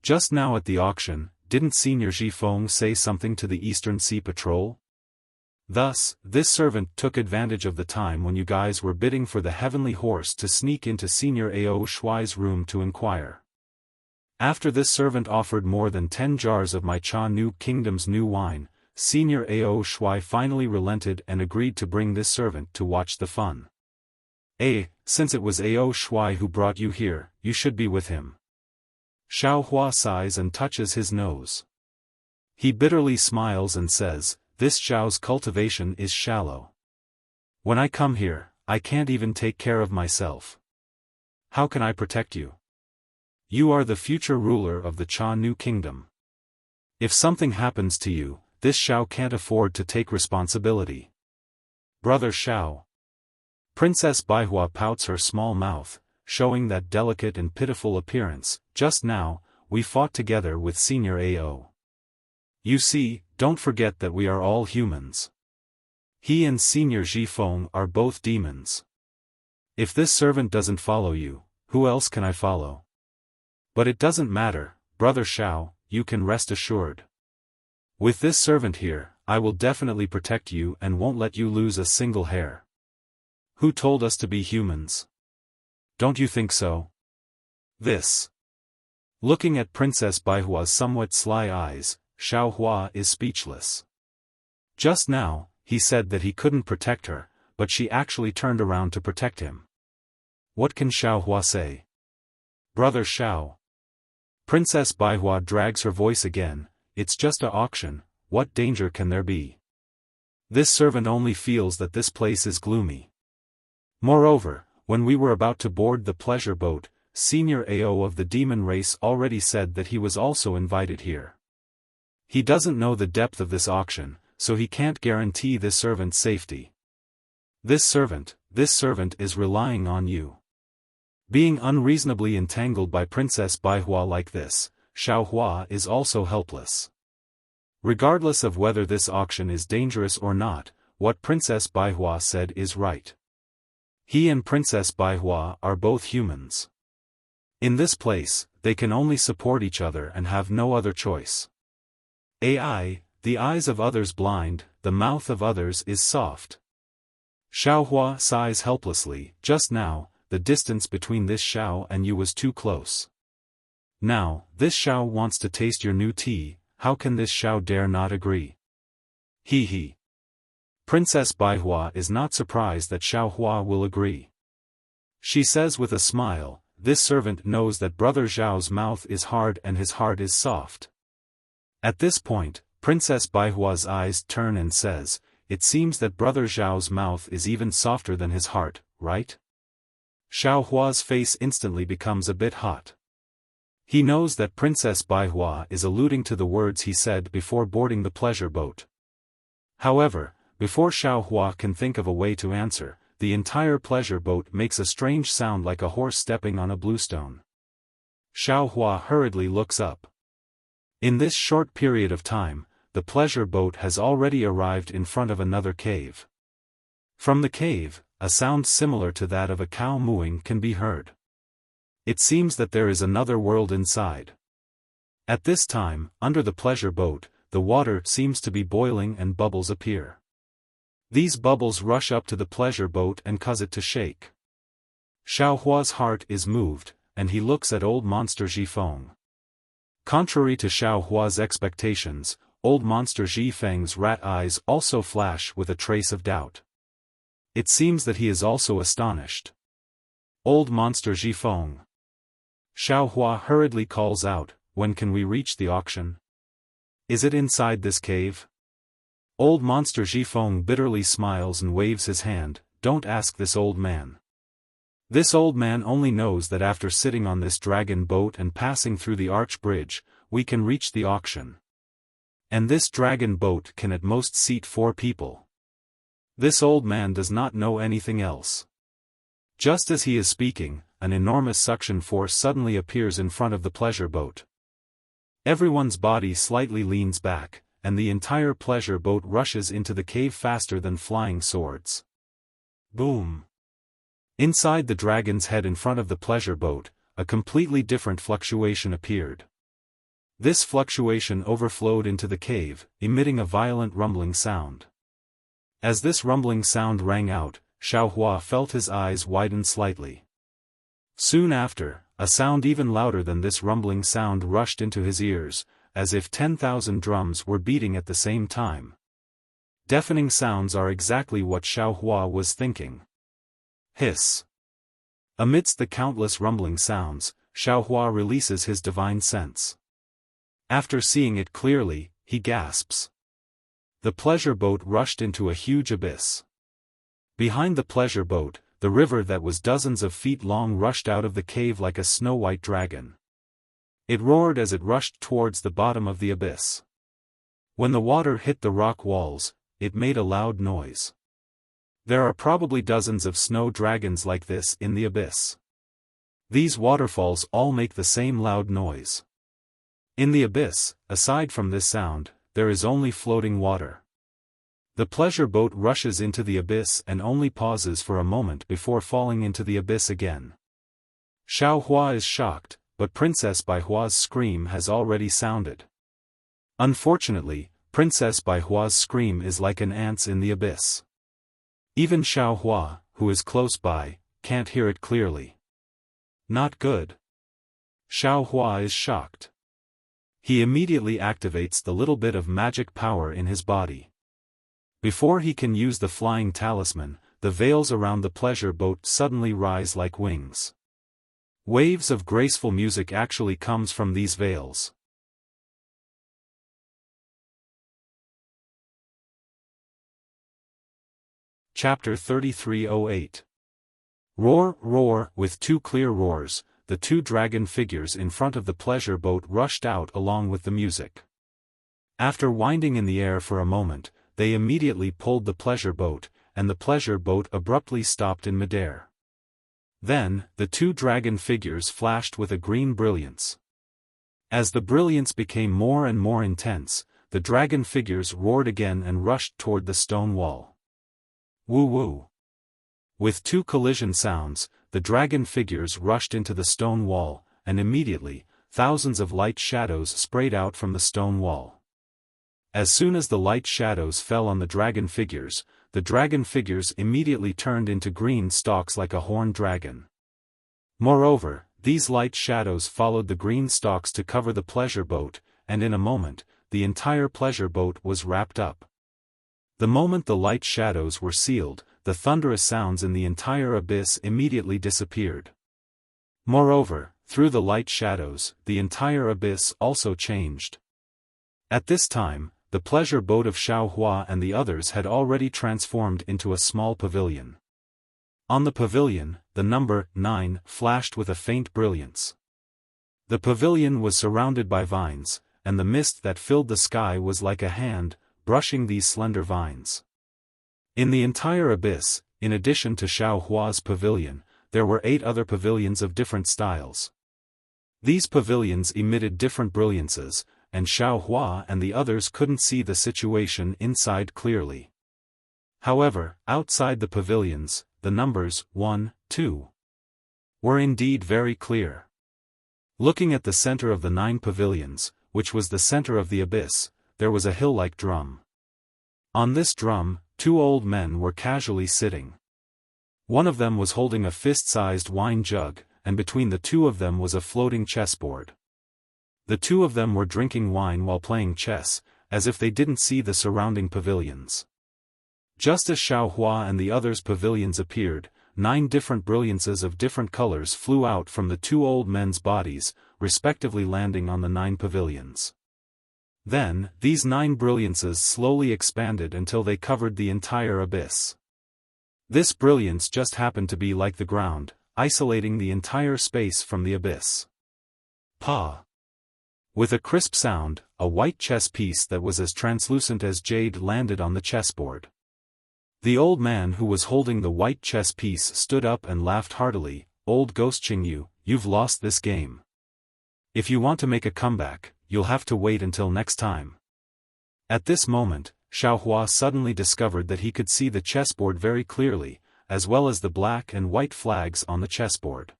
Just now at the auction, didn't Senior Zhifeng say something to the Eastern Sea Patrol? Thus, this servant took advantage of the time when you guys were bidding for the heavenly horse to sneak into Senior Ao Shuai's room to inquire. After this servant offered more than 10 jars of my Cha Nu Kingdom's new wine, Senior Ao Shuai finally relented and agreed to bring this servant to watch the fun. Since it was Ao Shuai who brought you here, you should be with him. Xiao Hua sighs and touches his nose. He bitterly smiles and says, this Xiao's cultivation is shallow. When I come here, I can't even take care of myself. How can I protect you? You are the future ruler of the Cha Nu Kingdom. If something happens to you, this Xiao can't afford to take responsibility. Brother Xiao. Princess Baihua pouts her small mouth, showing that delicate and pitiful appearance. Just now, we fought together with Senior Ao. You see, don't forget that we are all humans. He and Senior Zhifeng are both demons. If this servant doesn't follow you, who else can I follow? But it doesn't matter, Brother Xiao, you can rest assured. With this servant here, I will definitely protect you and won't let you lose a single hair. Who told us to be humans? Don't you think so? Looking at Princess Baihua's somewhat sly eyes, Xiao Hua is speechless. Just now, he said that he couldn't protect her, but she actually turned around to protect him. What can Xiao Hua say? Brother Xiao. Princess Baihua drags her voice again, it's just a auction, what danger can there be? This servant only feels that this place is gloomy. Moreover, when we were about to board the pleasure boat, Senior Ao of the demon race already said that he was also invited here. He doesn't know the depth of this auction, so he can't guarantee this servant's safety. This servant is relying on you. Being unreasonably entangled by Princess Baihua like this, Xiao Hua is also helpless. Regardless of whether this auction is dangerous or not, what Princess Baihua said is right. He and Princess Baihua are both humans. In this place, they can only support each other and have no other choice. The eyes of others blind, the mouth of others is soft. Xiao Hua sighs helplessly, just now, the distance between this Xiao and you was too close. Now, this Xiao wants to taste your new tea, how can this Xiao dare not agree? He. Princess Baihua is not surprised that Xiao Hua will agree. She says with a smile, this servant knows that Brother Zhao's mouth is hard and his heart is soft. At this point, Princess Baihua's eyes turn and says, it seems that Brother Zhao's mouth is even softer than his heart, right? Xiao Hua's face instantly becomes a bit hot. He knows that Princess Baihua is alluding to the words he said before boarding the pleasure boat. However, before Xiao Hua can think of a way to answer, the entire pleasure boat makes a strange sound like a horse stepping on a bluestone. Xiao Hua hurriedly looks up. In this short period of time, the pleasure boat has already arrived in front of another cave. From the cave, a sound similar to that of a cow mooing can be heard. It seems that there is another world inside. At this time, under the pleasure boat, the water seems to be boiling and bubbles appear. These bubbles rush up to the pleasure boat and cause it to shake. Xiao Hua's heart is moved, and he looks at old monster Zhifeng. Contrary to Xiao Hua's expectations, old monster Zhifeng's rat eyes also flash with a trace of doubt. It seems that he is also astonished. Old monster Zhifeng. Xiao Hua hurriedly calls out, "When can we reach the auction? Is it inside this cave?" Old monster Zhifeng bitterly smiles and waves his hand, "Don't ask this old man. This old man only knows that after sitting on this dragon boat and passing through the arch bridge, we can reach the auction. And this dragon boat can at most seat 4 people. This old man does not know anything else." Just as he is speaking, an enormous suction force suddenly appears in front of the pleasure boat. Everyone's body slightly leans back, and the entire pleasure boat rushes into the cave faster than flying swords. Boom! Inside the dragon's head in front of the pleasure boat, a completely different fluctuation appeared. This fluctuation overflowed into the cave, emitting a violent rumbling sound. As this rumbling sound rang out, Xiao Hua felt his eyes widen slightly. Soon after, a sound even louder than this rumbling sound rushed into his ears, as if 10,000 drums were beating at the same time. Deafening sounds are exactly what Xiao Hua was thinking. Hiss. Amidst the countless rumbling sounds, Xiao Hua releases his divine sense. After seeing it clearly, he gasps. The pleasure boat rushed into a huge abyss. Behind the pleasure boat, the river that was dozens of feet long rushed out of the cave like a snow-white dragon. It roared as it rushed towards the bottom of the abyss. When the water hit the rock walls, it made a loud noise. There are probably dozens of snow dragons like this in the abyss. These waterfalls all make the same loud noise. In the abyss, aside from this sound, there is only floating water. The pleasure boat rushes into the abyss and only pauses for a moment before falling into the abyss again. Xiao Hua is shocked, but Princess Baihua's scream has already sounded. Unfortunately, Princess Baihua's scream is like an ant's in the abyss. Even Xiao Hua, who is close by, can't hear it clearly. Not good. Xiao Hua is shocked. He immediately activates the little bit of magic power in his body. Before he can use the flying talisman, the veils around the pleasure boat suddenly rise like wings. Waves of graceful music actually comes from these veils. Chapter 3308. Roar, roar. With 2 clear roars, the 2 dragon figures in front of the pleasure boat rushed out along with the music. After winding in the air for a moment, they immediately pulled the pleasure boat, and the pleasure boat abruptly stopped in midair. Then, the 2 dragon figures flashed with a green brilliance. As the brilliance became more and more intense, the dragon figures roared again and rushed toward the stone wall. Woo woo. With 2 collision sounds, the dragon figures rushed into the stone wall, and immediately, thousands of light shadows sprayed out from the stone wall. As soon as the light shadows fell on the dragon figures immediately turned into green stalks like a horned dragon. Moreover, these light shadows followed the green stalks to cover the pleasure boat, and in a moment, the entire pleasure boat was wrapped up. The moment the light shadows were sealed, the thunderous sounds in the entire abyss immediately disappeared. Moreover, through the light shadows, the entire abyss also changed. At this time, the pleasure boat of Xiao Hua and the others had already transformed into a small pavilion. On the pavilion, the number 9 flashed with a faint brilliance. The pavilion was surrounded by vines, and the mist that filled the sky was like a hand, brushing these slender vines. In the entire abyss, in addition to Xiao Hua's pavilion, there were 8 other pavilions of different styles. These pavilions emitted different brilliances, and Xiao Hua and the others couldn't see the situation inside clearly. However, outside the pavilions, the numbers 1, 2 were indeed very clear. Looking at the center of the 9 pavilions, which was the center of the abyss, there was a hill-like drum. On this drum, 2 old men were casually sitting. One of them was holding a fist-sized wine jug, and between the 2 of them was a floating chessboard. The 2 of them were drinking wine while playing chess, as if they didn't see the surrounding pavilions. Just as Xiao Hua and the others' pavilions appeared, 9 different brilliances of different colors flew out from the 2 old men's bodies, respectively landing on the 9 pavilions. Then, these 9 brilliances slowly expanded until they covered the entire abyss. This brilliance just happened to be like the ground, isolating the entire space from the abyss. Pa! With a crisp sound, a white chess piece that was as translucent as jade landed on the chessboard. The old man who was holding the white chess piece stood up and laughed heartily. "Old Ghost Qingyu, you've lost this game. If you want to make a comeback, you'll have to wait until next time." At this moment, Xiao Hua suddenly discovered that he could see the chessboard very clearly, as well as the black and white flags on the chessboard.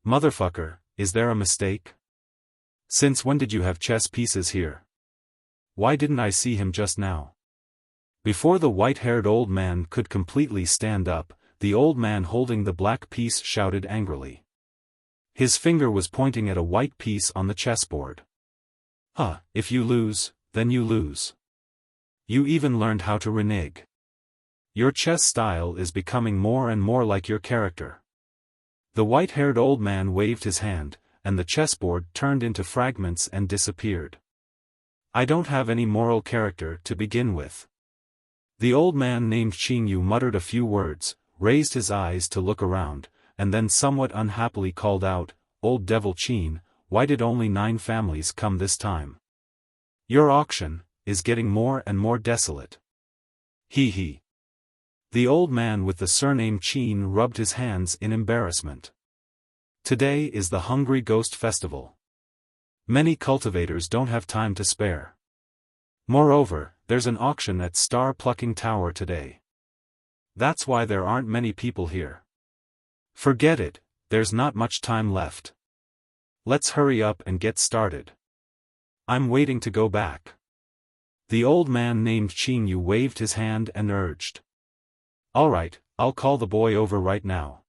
"Motherfucker, is there a mistake? Since when did you have chess pieces here? Why didn't I see him just now?" Before the white-haired old man could completely stand up, the old man holding the black piece shouted angrily. His finger was pointing at a white piece on the chessboard. "Huh, if you lose, then you lose. You even learned how to renege. Your chess style is becoming more and more like your character." The white-haired old man waved his hand, and the chessboard turned into fragments and disappeared. "I don't have any moral character to begin with." The old man named Qingyu muttered a few words, raised his eyes to look around, and then somewhat unhappily called out, "Old Devil Qin, why did only 9 families come this time? Your auction is getting more and more desolate." He he. The old man with the surname Qin rubbed his hands in embarrassment. Today is the Hungry Ghost Festival. Many cultivators don't have time to spare. Moreover, there's an auction at Star Plucking Tower today. That's why there aren't many people here. Forget it, there's not much time left. Let's hurry up and get started. I'm waiting to go back. The old man named Qingyu waved his hand and urged. "Alright, I'll call the boy over right now."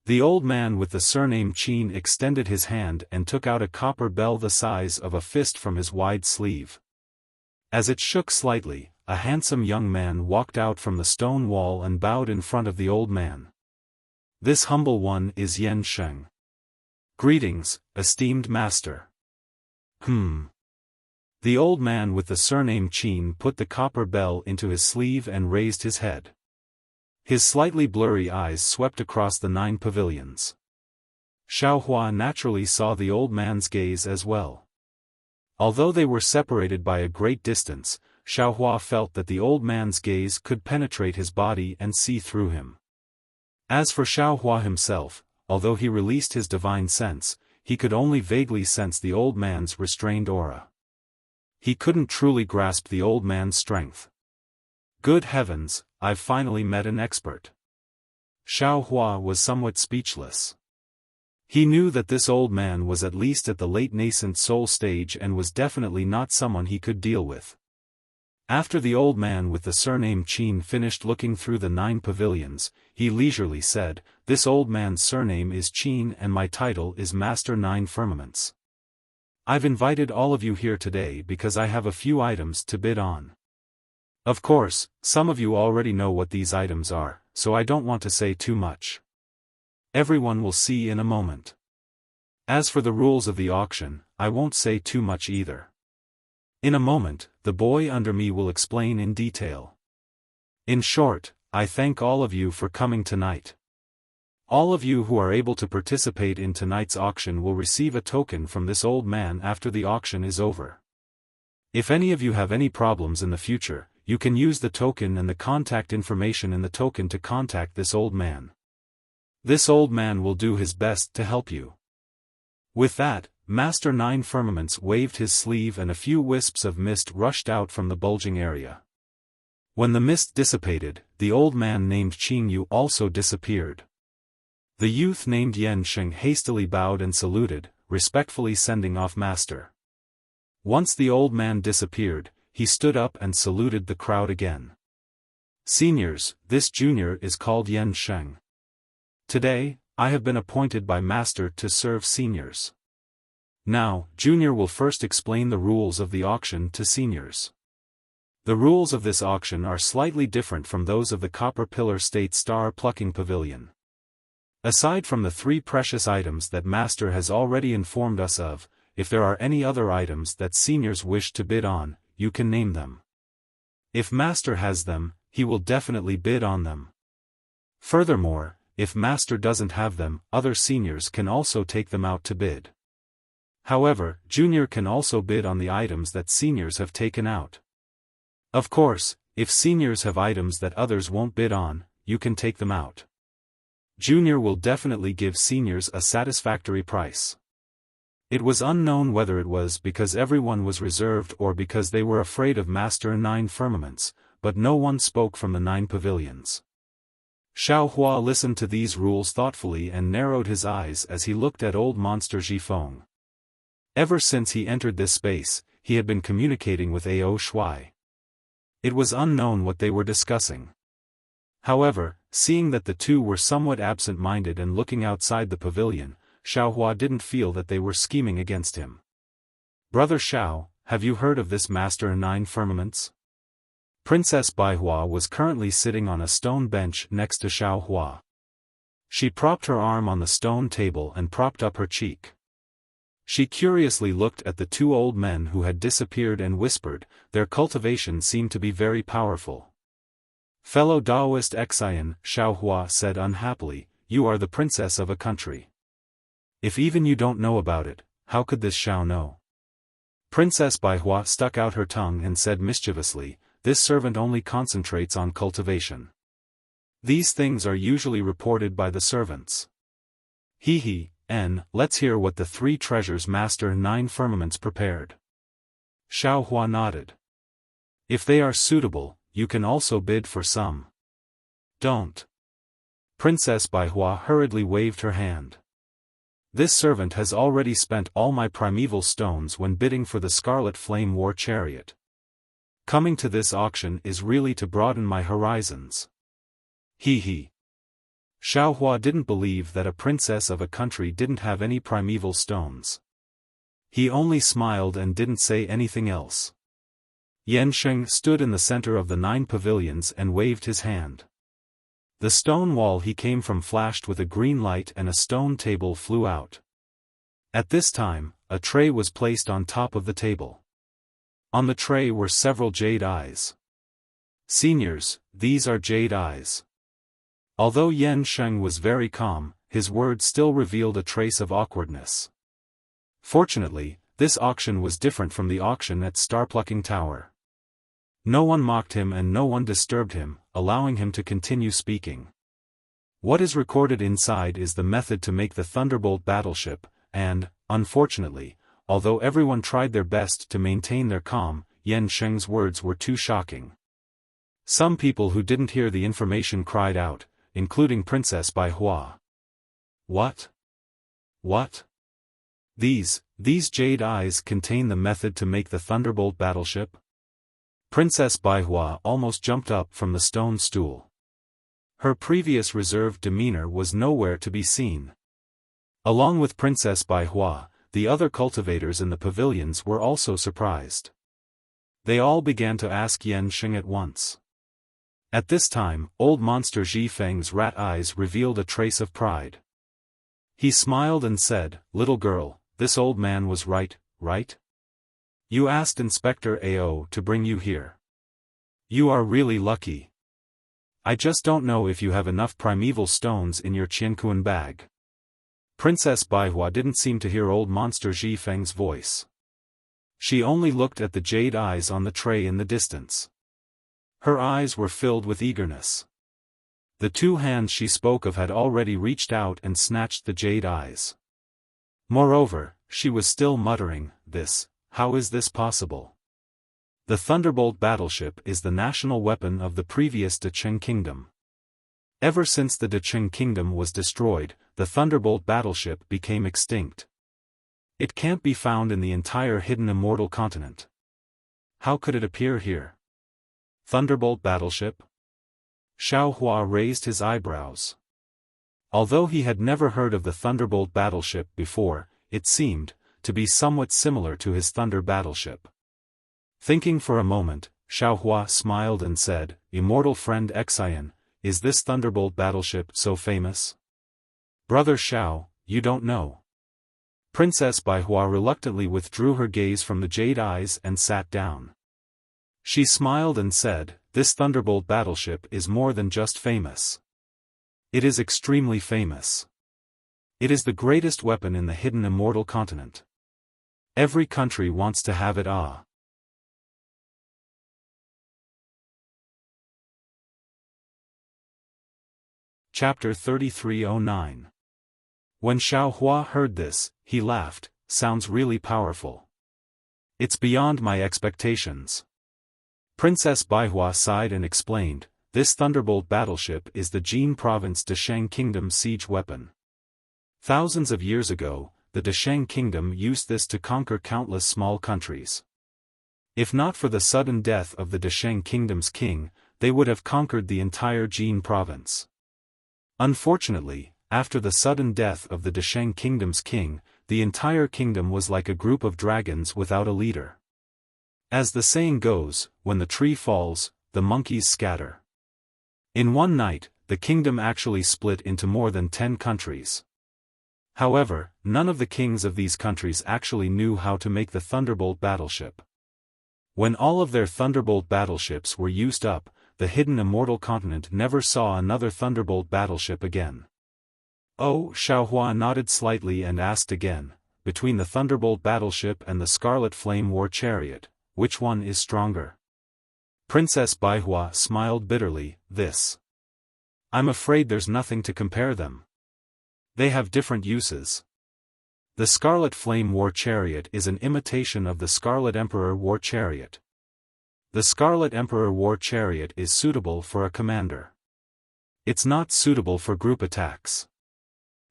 The old man with the surname Qin extended his hand and took out a copper bell the size of a fist from his wide sleeve. As it shook slightly, a handsome young man walked out from the stone wall and bowed in front of the old man. "This humble one is Yan Sheng. Greetings, esteemed master." The old man with the surname Qin put the copper bell into his sleeve and raised his head. His slightly blurry eyes swept across the 9 pavilions. Xiao Hua naturally saw the old man's gaze as well. Although they were separated by a great distance, Xiao Hua felt that the old man's gaze could penetrate his body and see through him. As for Xiao Hua himself, although he released his divine sense, he could only vaguely sense the old man's restrained aura. He couldn't truly grasp the old man's strength. Good heavens, I've finally met an expert. Xiao Hua was somewhat speechless. He knew that this old man was at least at the late nascent soul stage and was definitely not someone he could deal with. After the old man with the surname Qin finished looking through the 9 pavilions, he leisurely said, "This old man's surname is Qin and my title is Master 9 Firmaments. I've invited all of you here today because I have a few items to bid on. Of course, some of you already know what these items are, so I don't want to say too much. Everyone will see in a moment. As for the rules of the auction, I won't say too much either. In a moment, the boy under me will explain in detail. In short, I thank all of you for coming tonight. All of you who are able to participate in tonight's auction will receive a token from this old man after the auction is over. If any of you have any problems in the future, you can use the token and the contact information in the token to contact this old man. This old man will do his best to help you. With that, Master Nine Firmaments waved his sleeve and a few wisps of mist rushed out from the bulging area. When the mist dissipated, the old man named Qing Yu also disappeared. The youth named Yan Sheng hastily bowed and saluted, respectfully sending off Master. Once the old man disappeared, he stood up and saluted the crowd again. Seniors, this junior is called Yan Sheng. Today, I have been appointed by Master to serve seniors. Now, junior will first explain the rules of the auction to seniors. The rules of this auction are slightly different from those of the Copper Pillar State Star Plucking Pavilion. Aside from the 3 precious items that Master has already informed us of, if there are any other items that seniors wish to bid on, you can name them. If Master has them, he will definitely bid on them. Furthermore, if Master doesn't have them, other seniors can also take them out to bid. However, Junior can also bid on the items that seniors have taken out. Of course, if seniors have items that others won't bid on, you can take them out. Junior will definitely give seniors a satisfactory price. It was unknown whether it was because everyone was reserved or because they were afraid of Master Nine Firmaments, but no one spoke from the 9 pavilions. Xiaofan listened to these rules thoughtfully and narrowed his eyes as he looked at old monster Zhifeng. Ever since he entered this space, he had been communicating with Ao Shui. It was unknown what they were discussing. However, seeing that the two were somewhat absent-minded and looking outside the pavilion, Xiaofan didn't feel that they were scheming against him. Brother Xiao, have you heard of this Master Nine Firmaments? Princess Baihua was currently sitting on a stone bench next to Xiaofan. She propped her arm on the stone table and propped up her cheek. She curiously looked at the 2 old men who had disappeared and whispered, their cultivation seemed to be very powerful. Fellow Taoist Xian, Xiaofan said unhappily, you are the princess of a country. If even you don't know about it, how could this Xiao know? Princess Baihua stuck out her tongue and said mischievously, this servant only concentrates on cultivation. These things are usually reported by the servants. Let's hear what the 3 treasures Master Nine Firmaments prepared. Xiaofan nodded. If they are suitable, you can also bid for some. Don't. Princess Baihua hurriedly waved her hand. This servant has already spent all my primeval stones when bidding for the Scarlet Flame War Chariot. Coming to this auction is really to broaden my horizons. Xiaofan didn't believe that a princess of a country didn't have any primeval stones. He only smiled and didn't say anything else. Yan Sheng stood in the center of the 9 pavilions and waved his hand. The stone wall he came from flashed with a green light and a stone table flew out. At this time, a tray was placed on top of the table. On the tray were several jade eyes. Seniors, these are jade eyes. Although Yan Sheng was very calm, his words still revealed a trace of awkwardness. Fortunately, this auction was different from the auction at Starplucking Tower. No one mocked him and no one disturbed him, allowing him to continue speaking. What is recorded inside is the method to make the Thunderbolt battleship, and, unfortunately, although everyone tried their best to maintain their calm, Yan Sheng's words were too shocking. Some people who didn't hear the information cried out, including Princess Baihua. What? What? These jade eyes contain the method to make the Thunderbolt battleship? Princess Baihua almost jumped up from the stone stool. Her previous reserved demeanor was nowhere to be seen. Along with Princess Baihua, the other cultivators in the pavilions were also surprised. They all began to ask Yan Sheng at once. At this time, old monster Zhifeng's rat eyes revealed a trace of pride. He smiled and said, "Little girl, this old man was right, right? You asked Inspector Ao to bring you here. You are really lucky. I just don't know if you have enough primeval stones in your Qiankuan bag. Princess Baihua didn't seem to hear old monster Ji Feng's voice. She only looked at the jade eyes on the tray in the distance. Her eyes were filled with eagerness. The two hands she spoke of had already reached out and snatched the jade eyes. Moreover, she was still muttering, how is this possible? The Thunderbolt battleship is the national weapon of the previous Deqing kingdom. Ever since the Deqing kingdom was destroyed, the Thunderbolt battleship became extinct. It can't be found in the entire hidden immortal continent. How could it appear here? Thunderbolt battleship? Xiaofan raised his eyebrows. Although he had never heard of the Thunderbolt battleship before, it seemed to be somewhat similar to his Thunder battleship. Thinking for a moment, Xiaofan smiled and said, "Immortal friend Xian, is this Thunderbolt battleship so famous?" "Brother Xiao, you don't know." Princess Baihua reluctantly withdrew her gaze from the jade eyes and sat down. She smiled and said, "This Thunderbolt battleship is more than just famous. It is extremely famous. It is the greatest weapon in the hidden immortal continent. Every country wants to have it. Chapter 3309. When Xiaofan heard this, he laughed. "Sounds really powerful. It's beyond my expectations." Princess Baihua sighed and explained, "This Thunderbolt battleship is the Jin province Deqing kingdom's siege weapon. Thousands of years ago, the Deqing kingdom used this to conquer countless small countries. If not for the sudden death of the Deqing kingdom's king, they would have conquered the entire Jin province. Unfortunately, after the sudden death of the Deqing kingdom's king, the entire kingdom was like a group of dragons without a leader. As the saying goes, when the tree falls, the monkeys scatter. In one night, the kingdom actually split into more than 10 countries. However, none of the kings of these countries actually knew how to make the Thunderbolt battleship. When all of their Thunderbolt battleships were used up, the hidden immortal continent never saw another Thunderbolt battleship again. Oh, Xiaofan nodded slightly and asked again, "Between the Thunderbolt battleship and the Scarlet Flame War Chariot, which one is stronger?" Princess Baihua smiled bitterly, I'm afraid there's nothing to compare them. They have different uses. The Scarlet Flame War Chariot is an imitation of the Scarlet Emperor War Chariot. The Scarlet Emperor War Chariot is suitable for a commander. It's not suitable for group attacks.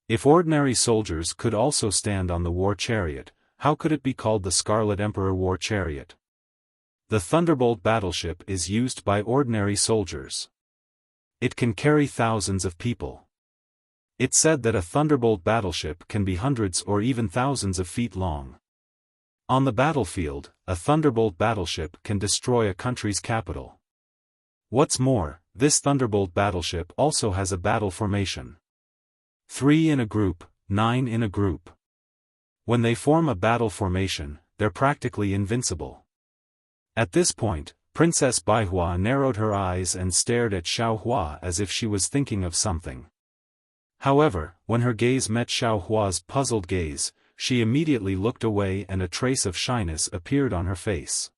If ordinary soldiers could also stand on the war chariot, how could it be called the Scarlet Emperor War Chariot? The Thunderbolt battleship is used by ordinary soldiers. It can carry thousands of people. It's said that a Thunderbolt battleship can be hundreds or even thousands of feet long. On the battlefield, a Thunderbolt battleship can destroy a country's capital. What's more, this Thunderbolt battleship also has a battle formation. 3 in a group, 9 in a group. When they form a battle formation, they're practically invincible. At this point, Princess Baihua narrowed her eyes and stared at Xiaofan as if she was thinking of something. However, when her gaze met Xiaohua's puzzled gaze, she immediately looked away and a trace of shyness appeared on her face.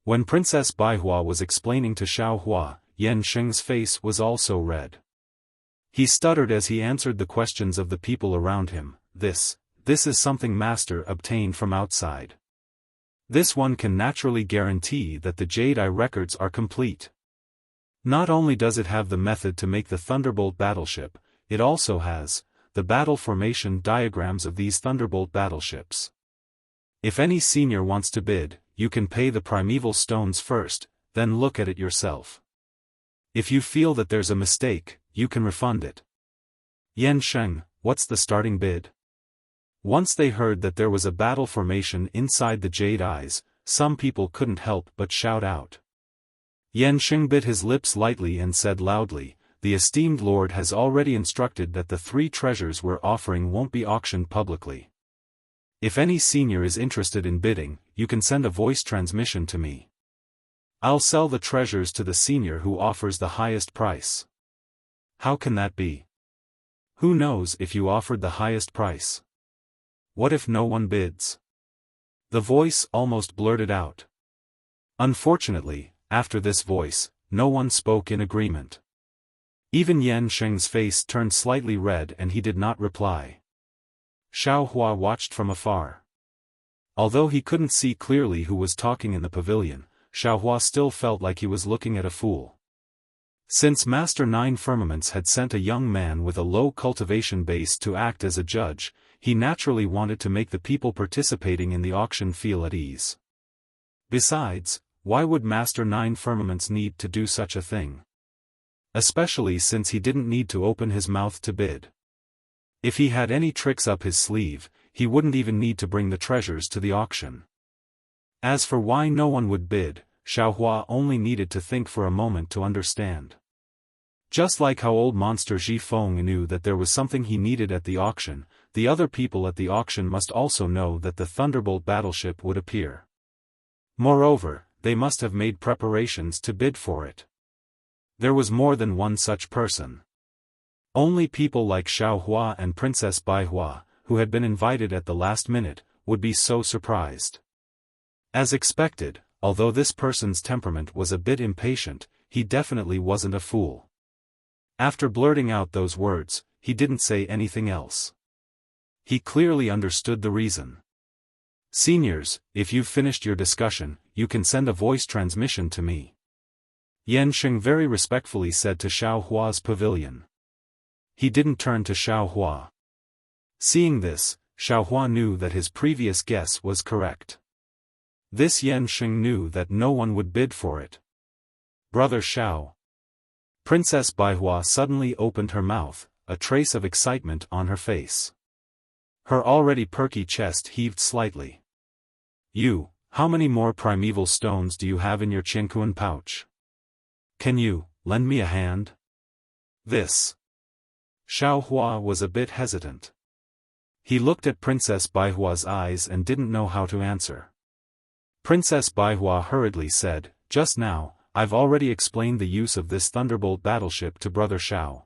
When Princess Baihua was explaining to Xiaofan, Yan Sheng's face was also red. He stuttered as he answered the questions of the people around him. This is something Master obtained from outside. This one can naturally guarantee that the Jade Eye records are complete. Not only does it have the method to make the Thunderbolt battleship, it also has the battle formation diagrams of these Thunderbolt battleships. If any senior wants to bid, you can pay the primeval stones first, then look at it yourself. If you feel that there's a mistake, you can refund it. Yan Sheng, what's the starting bid? Once they heard that there was a battle formation inside the Jade Eyes, some people couldn't help but shout out. Yan Sheng bit his lips lightly and said loudly, "The esteemed lord has already instructed that the 3 treasures we're offering won't be auctioned publicly. If any senior is interested in bidding, you can send a voice transmission to me." I'll sell the treasures to the senior who offers the highest price. How can that be? Who knows if you offered the highest price? What if no one bids? The voice almost blurted out. Unfortunately, after this voice, no one spoke in agreement. Even Yan Sheng's face turned slightly red and he did not reply. Xiao Hua watched from afar. Although he couldn't see clearly who was talking in the pavilion, Xiao Hua still felt like he was looking at a fool. Since Master Nine Firmaments had sent a young man with a low cultivation base to act as a judge, he naturally wanted to make the people participating in the auction feel at ease. Besides, why would Master Nine Firmaments need to do such a thing? Especially since he didn't need to open his mouth to bid. If he had any tricks up his sleeve, he wouldn't even need to bring the treasures to the auction. As for why no one would bid, Xiao Hua only needed to think for a moment to understand. Just like how old monster Ji Feng knew that there was something he needed at the auction, the other people at the auction must also know that the Thunderbolt battleship would appear. Moreover, they must have made preparations to bid for it. There was more than one such person. Only people like Xiao Hua and Princess Bai Hua, who had been invited at the last minute, would be so surprised. As expected, although this person's temperament was a bit impatient, he definitely wasn't a fool. After blurting out those words, he didn't say anything else. He clearly understood the reason. Seniors, if you've finished your discussion, you can send a voice transmission to me. Yan Sheng very respectfully said to Xiao Hua's pavilion. He didn't turn to Xiao Hua. Seeing this, Xiao Hua knew that his previous guess was correct. This Yan Sheng knew that no one would bid for it. Brother Xiao. Princess Baihua suddenly opened her mouth, a trace of excitement on her face. Her already perky chest heaved slightly. How many more primeval stones do you have in your Qianquan pouch? Can you lend me a hand? This. Xiao Hua was a bit hesitant. He looked at Princess Baihua's eyes and didn't know how to answer. Princess Baihua hurriedly said, "Just now, I've already explained the use of this Thunderbolt battleship to Brother Xiao.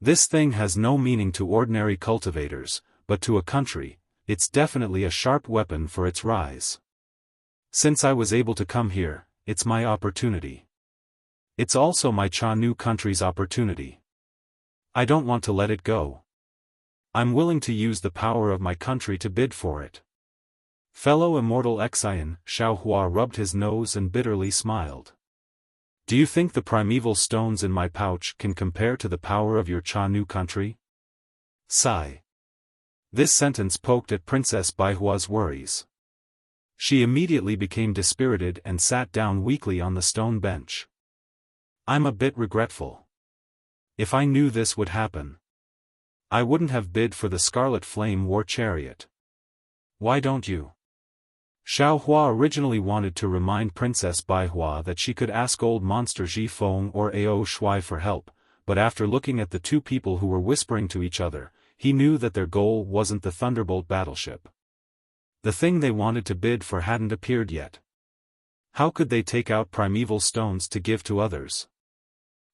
This thing has no meaning to ordinary cultivators, but to a country, it's definitely a sharp weapon for its rise. Since I was able to come here, it's my opportunity. It's also my Cha Nu country's opportunity. I don't want to let it go. I'm willing to use the power of my country to bid for it." Fellow immortal Xian, Xiao Hua rubbed his nose and bitterly smiled. "Do you think the primeval stones in my pouch can compare to the power of your Cha Nu country?" Sigh. This sentence poked at Princess Baihua's worries. She immediately became dispirited and sat down weakly on the stone bench. "I'm a bit regretful. If I knew this would happen, I wouldn't have bid for the Scarlet Flame War Chariot. Why don't you?" Xiao Hua originally wanted to remind Princess Baihua that she could ask old monster Ji Feng or Ao Shui for help, but after looking at the two people who were whispering to each other, he knew that their goal wasn't the Thunderbolt battleship. The thing they wanted to bid for hadn't appeared yet. How could they take out primeval stones to give to others?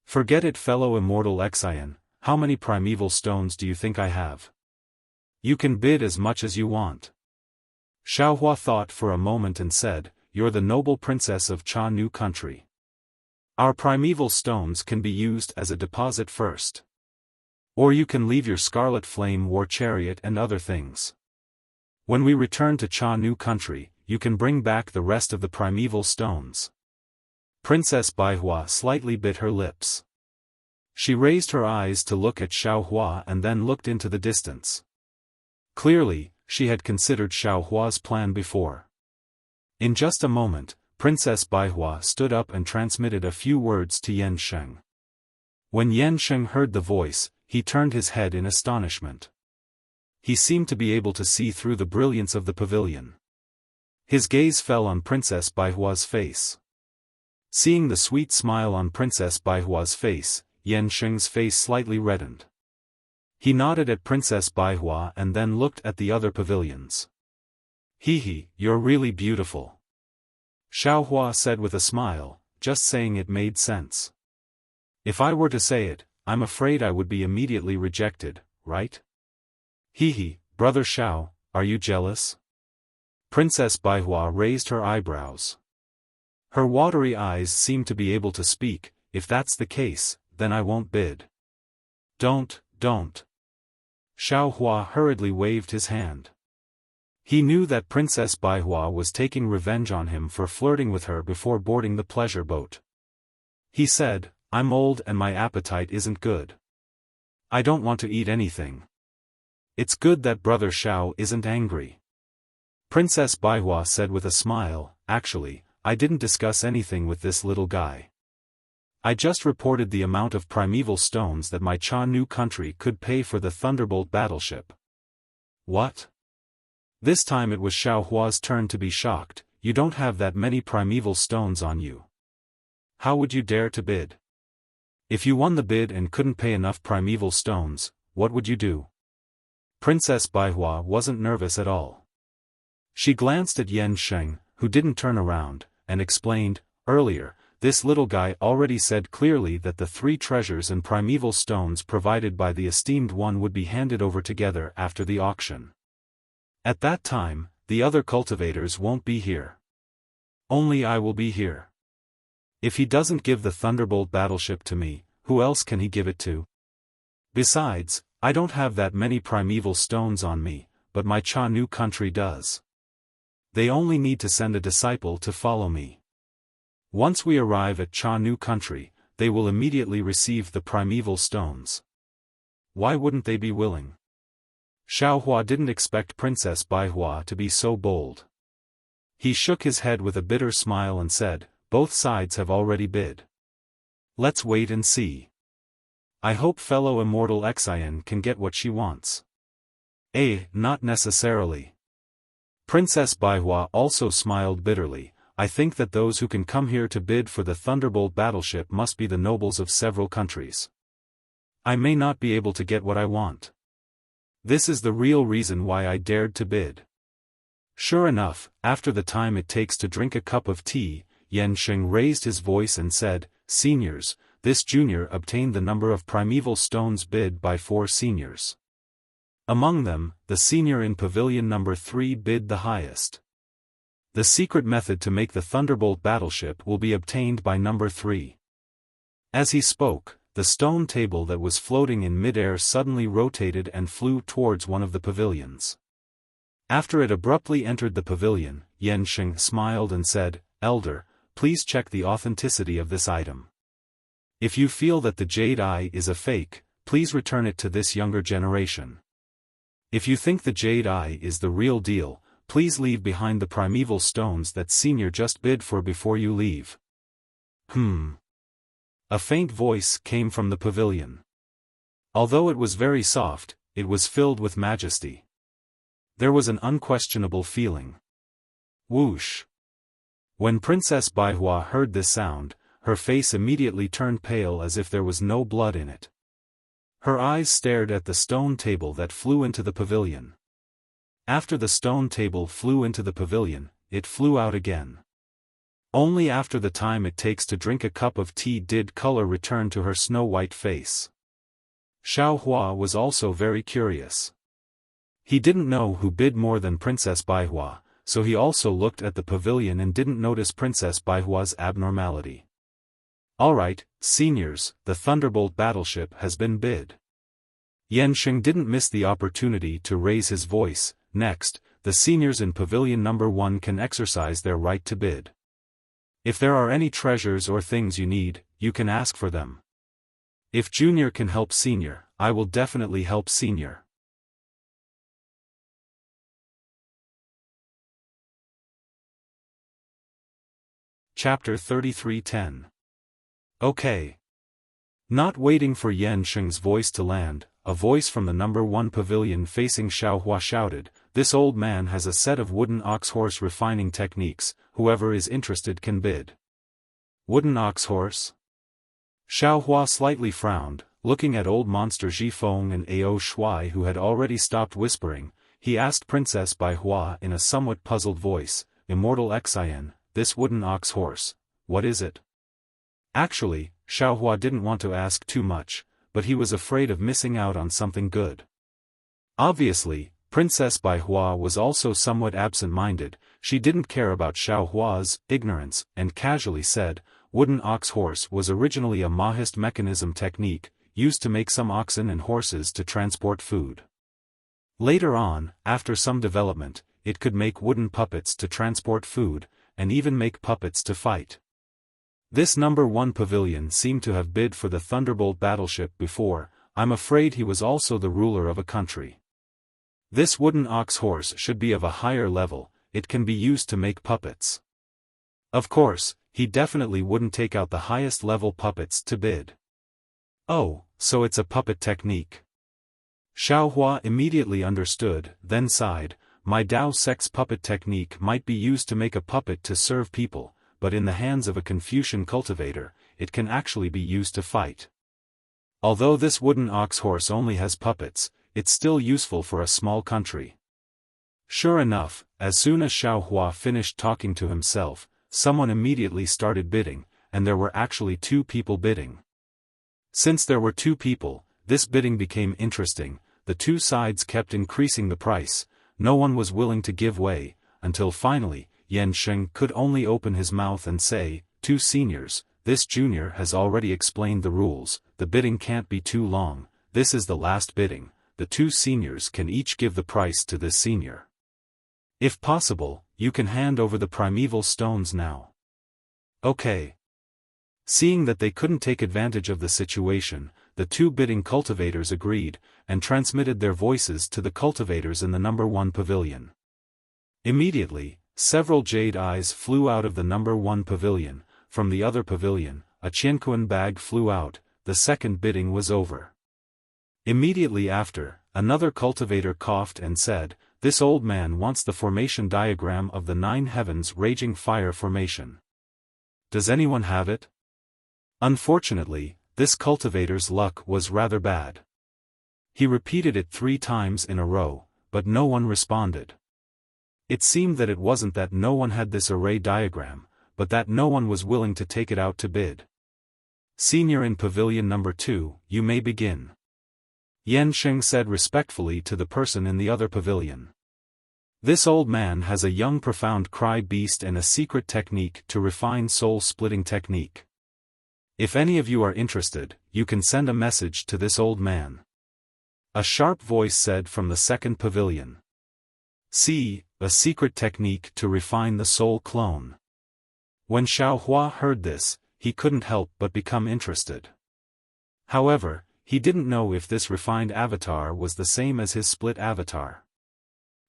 "Forget it, fellow immortal Xian, how many primeval stones do you think I have? You can bid as much as you want." Xiao Hua thought for a moment and said, "You're the noble princess of Cha Nu country. Our primeval stones can be used as a deposit first. Or you can leave your Scarlet Flame War Chariot and other things. When we return to Cha Nu country, you can bring back the rest of the primeval stones." Princess Baihua slightly bit her lips. She raised her eyes to look at Xiao Hua and then looked into the distance. Clearly, she had considered Xiao Hua's plan before. In just a moment, Princess Baihua stood up and transmitted a few words to Yan Sheng. When Yan Sheng heard the voice, he turned his head in astonishment. He seemed to be able to see through the brilliance of the pavilion. His gaze fell on Princess Baihua's face. Seeing the sweet smile on Princess Baihua's face, Yan Sheng's face slightly reddened. He nodded at Princess Baihua and then looked at the other pavilions. "You're really beautiful." Xiaohua said with a smile, just saying it made sense. If I were to say it, I'm afraid I would be immediately rejected, right? Hee, brother Xiao, are you jealous? Princess Baihua raised her eyebrows. Her watery eyes seemed to be able to speak. If that's the case, then I won't bid. Don't. Xiaohua hurriedly waved his hand. He knew that Princess Baihua was taking revenge on him for flirting with her before boarding the pleasure boat. He said, I'm old and my appetite isn't good. I don't want to eat anything. It's good that brother Xiao isn't angry. Princess Baihua said with a smile, actually, I didn't discuss anything with this little guy. I just reported the amount of primeval stones that my Cha-Nu country could pay for the Thunderbolt battleship. What? This time it was Xiaohua's turn to be shocked. You don't have that many primeval stones on you. How would you dare to bid? If you won the bid and couldn't pay enough primeval stones, what would you do? Princess Baihua wasn't nervous at all. She glanced at Yan Sheng, who didn't turn around, and explained, earlier, this little guy already said clearly that the 3 treasures and primeval stones provided by the esteemed one would be handed over together after the auction. At that time, the other cultivators won't be here. Only I will be here. If he doesn't give the Thunderbolt battleship to me, who else can he give it to? Besides, I don't have that many primeval stones on me, but my Cha-Nu country does. They only need to send a disciple to follow me. Once we arrive at Cha-Nu country, they will immediately receive the primeval stones. Why wouldn't they be willing? Xiaohua didn't expect Princess Baihua to be so bold. He shook his head with a bitter smile and said, both sides have already bid. Let's wait and see. I hope fellow immortal Xian can get what she wants. Not necessarily. Princess Baihua also smiled bitterly. I think that those who can come here to bid for the Thunderbolt battleship must be the nobles of several countries. I may not be able to get what I want. This is the real reason why I dared to bid. Sure enough, after the time it takes to drink a cup of tea, Yan Sheng raised his voice and said, Seniors, this junior obtained the number of primeval stones bid by 4 seniors. Among them, the senior in pavilion number 3 bid the highest. The secret method to make the Thunderbolt battleship will be obtained by number 3. As he spoke, the stone table that was floating in mid-air suddenly rotated and flew towards one of the pavilions. After it abruptly entered the pavilion, Yan Sheng smiled and said, Elder, please check the authenticity of this item. If you feel that the jade eye is a fake, please return it to this younger generation. If you think the jade eye is the real deal, please leave behind the primeval stones that senior just bid for before you leave. A faint voice came from the pavilion. Although it was very soft, it was filled with majesty. There was an unquestionable feeling. Whoosh! When Princess Baihua heard this sound, her face immediately turned pale as if there was no blood in it. Her eyes stared at the stone table that flew into the pavilion. After the stone table flew into the pavilion, it flew out again. Only after the time it takes to drink a cup of tea did color return to her snow-white face. Xiaohua was also very curious. He didn't know who bid more than Princess Baihua, so he also looked at the pavilion and didn't notice Princess Baihua's abnormality. Alright, seniors, the Thunderbolt battleship has been bid. Yan Sheng didn't miss the opportunity to raise his voice. Next, the seniors in pavilion number 1 can exercise their right to bid. If there are any treasures or things you need, you can ask for them. If junior can help senior, I will definitely help senior. Chapter 33:10. Okay. Not waiting for Yan Sheng's voice to land, a voice from the number 1 pavilion facing Xiaohua shouted, This old man has a set of wooden ox-horse refining techniques, whoever is interested can bid. Wooden ox-horse? Xiaohua slightly frowned, looking at old monster Zhifeng and Ao Shuai who had already stopped whispering. He asked Princess Baihua in a somewhat puzzled voice, Immortal Xian, this wooden ox horse, what is it? Actually, Xiaohua didn't want to ask too much, but he was afraid of missing out on something good. Obviously, Princess Baihua was also somewhat absent-minded. She didn't care about Xiaohua's ignorance, and casually said, wooden ox horse was originally a Mahist mechanism technique, used to make some oxen and horses to transport food. Later on, after some development, it could make wooden puppets to transport food, and even make puppets to fight. This number 1 pavilion seemed to have bid for the Thunderbolt battleship before. I'm afraid he was also the ruler of a country. This wooden ox horse should be of a higher level, it can be used to make puppets. Of course, he definitely wouldn't take out the highest level puppets to bid. Oh, so it's a puppet technique. Xiaohua immediately understood, then sighed. My Dao sect's puppet technique might be used to make a puppet to serve people, but in the hands of a Confucian cultivator, it can actually be used to fight. Although this wooden ox horse only has puppets, it's still useful for a small country. Sure enough, as soon as Xiaohua finished talking to himself, someone immediately started bidding, and there were actually 2 people bidding. Since there were 2 people, this bidding became interesting. The 2 sides kept increasing the price. No one was willing to give way, until finally, Yan Sheng could only open his mouth and say, 2 seniors, this junior has already explained the rules, the bidding can't be too long, this is the last bidding, the 2 seniors can each give the price to this senior. If possible, you can hand over the primeval stones now. Okay. Seeing that they couldn't take advantage of the situation, the 2 bidding cultivators agreed, and transmitted their voices to the cultivators in the number 1 pavilion. Immediately, several jade eyes flew out of the number 1 pavilion. From the other pavilion, a Qianquan bag flew out. The second bidding was over. Immediately after, another cultivator coughed and said, this old man wants the formation diagram of the 9 heavens raging fire formation. Does anyone have it? Unfortunately, this cultivator's luck was rather bad. He repeated it 3 times in a row, but no one responded. It seemed that it wasn't that no one had this array diagram, but that no one was willing to take it out to bid. Senior in pavilion number 2, you may begin. Yan Sheng said respectfully to the person in the other pavilion. This old man has a young profound cry beast and a secret technique to refine soul-splitting technique. If any of you are interested, you can send a message to this old man. A sharp voice said from the second pavilion. See, a secret technique to refine the soul clone. When Xiaohua heard this, he couldn't help but become interested. However, he didn't know if this refined avatar was the same as his split avatar.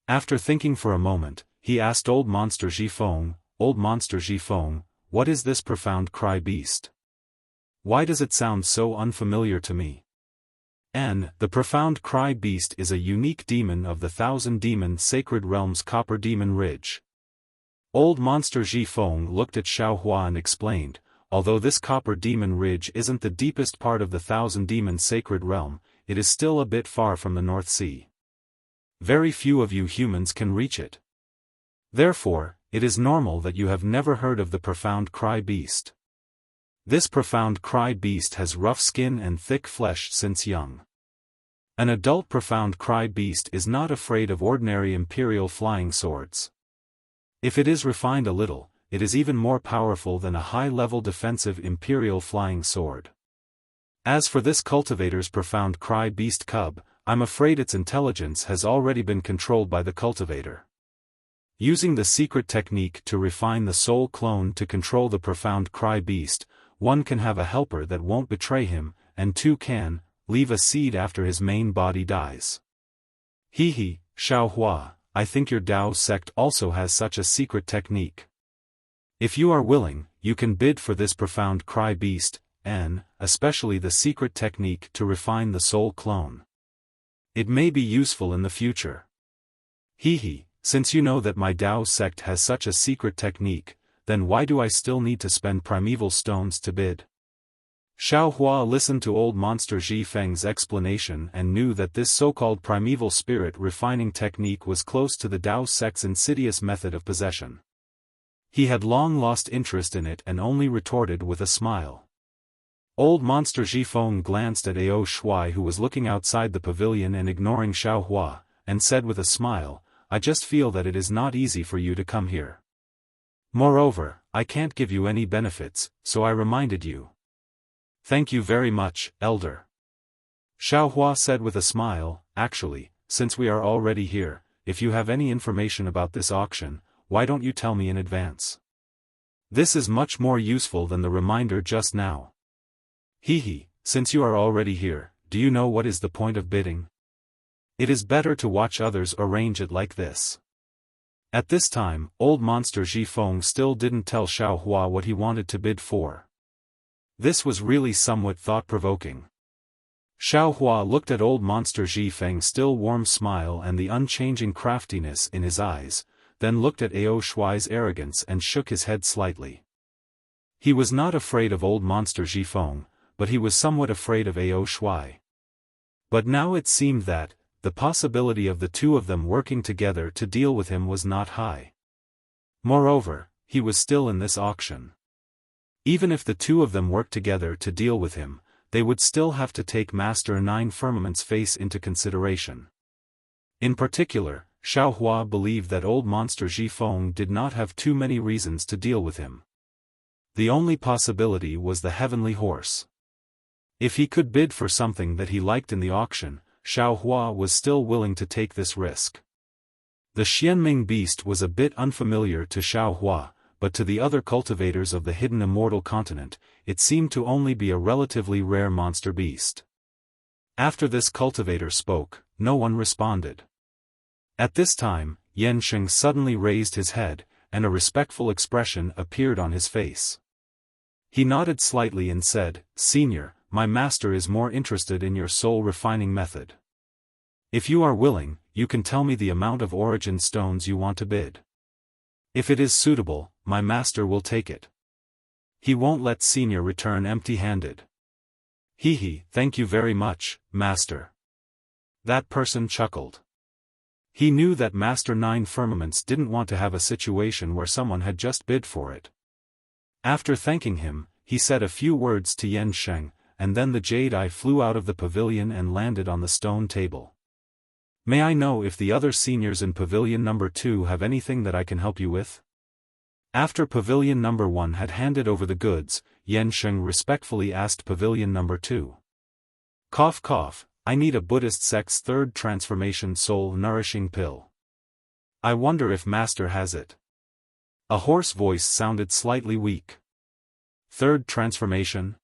After thinking for a moment, he asked Old Monster Zhifeng, Old Monster Zhifeng, what is this profound cry beast? Why does it sound so unfamiliar to me? The profound cry beast is a unique demon of the 1,000 demon sacred realms Copper Demon Ridge. Old Monster Zhifeng looked at Xiaohua and explained, although this Copper Demon Ridge isn't the deepest part of the 1,000 demon sacred realm, it is still a bit far from the North Sea. Very few of you humans can reach it. Therefore, it is normal that you have never heard of the profound cry beast. This profound cry beast has rough skin and thick flesh since young. An adult profound cry beast is not afraid of ordinary imperial flying swords. If it is refined a little, it is even more powerful than a high-level defensive imperial flying sword. As for this cultivator's profound cry beast cub, I'm afraid its intelligence has already been controlled by the cultivator. Using the secret technique to refine the soul clone to control the profound cry beast, 1 can have a helper that won't betray him, and 2 can leave a seed after his main body dies. Hehe, Xiaohua, I think your Dao sect also has such a secret technique. If you are willing, you can bid for this profound cry beast, and especially the secret technique to refine the soul clone. It may be useful in the future. Hehe, since you know that my Dao sect has such a secret technique, then why do I still need to spend primeval stones to bid? Xiaohua listened to Old Monster Zhifeng's explanation and knew that this so-called primeval spirit refining technique was close to the Dao sect's insidious method of possession. He had long lost interest in it and only retorted with a smile. Old Monster Xiaofan glanced at Ao Shuai, who was looking outside the pavilion and ignoring Xiaohua, and said with a smile, "I just feel that it is not easy for you to come here. Moreover, I can't give you any benefits, so I reminded you." "Thank you very much, Elder." Xiaohua said with a smile, "Actually, since we are already here, if you have any information about this auction, why don't you tell me in advance? This is much more useful than the reminder just now." "Hee, since you are already here, do you know what is the point of bidding? It is better to watch others arrange it like this." At this time, Old Monster Xiaofan still didn't tell Xiaohua what he wanted to bid for. This was really somewhat thought-provoking. Xiaohua looked at Old Monster Xiaofang's still warm smile and the unchanging craftiness in his eyes, then looked at Ao Shuai's arrogance and shook his head slightly. He was not afraid of Old Monster Xiaofan, but he was somewhat afraid of Ao Shuai. But now it seemed that, the possibility of the two of them working together to deal with him was not high. Moreover, he was still in this auction. Even if the two of them worked together to deal with him, they would still have to take Master Nine Firmament's face into consideration. In particular, Xiaohua believed that Old Monster Xiaofan did not have too many reasons to deal with him. The only possibility was the heavenly horse. If he could bid for something that he liked in the auction, Xiaohua was still willing to take this risk. The Xianming beast was a bit unfamiliar to Xiaohua, but to the other cultivators of the hidden immortal continent, it seemed to only be a relatively rare monster beast. After this cultivator spoke, no one responded. At this time, Yansheng suddenly raised his head, and a respectful expression appeared on his face. He nodded slightly and said, "Senior, my master is more interested in your soul-refining method. If you are willing, you can tell me the amount of origin stones you want to bid. If it is suitable, my master will take it. He won't let Senior return empty-handed." "Hee, thank you very much, master." That person chuckled. He knew that Master Nine Firmaments didn't want to have a situation where someone had just bid for it. After thanking him, he said a few words to Yansheng, and then the jade eye flew out of the pavilion and landed on the stone table. "May I know if the other seniors in Pavilion Number 2 have anything that I can help you with?" After Pavilion Number 1 had handed over the goods, Yansheng respectfully asked Pavilion Number 2. "Cough cough, I need a Buddhist sect's third transformation soul-nourishing pill. I wonder if Master has it." A hoarse voice sounded slightly weak. "Third transformation?"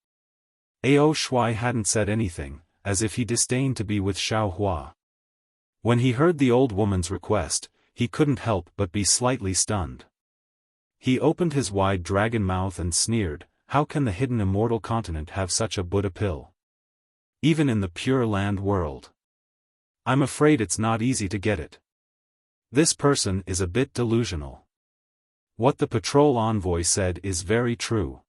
Ao Shuai hadn't said anything, as if he disdained to be with Xiaohua. When he heard the old woman's request, he couldn't help but be slightly stunned. He opened his wide dragon mouth and sneered, "How can the hidden immortal continent have such a Buddha pill? Even in the Pure Land world. I'm afraid it's not easy to get it. This person is a bit delusional." What the patrol envoy said is very true.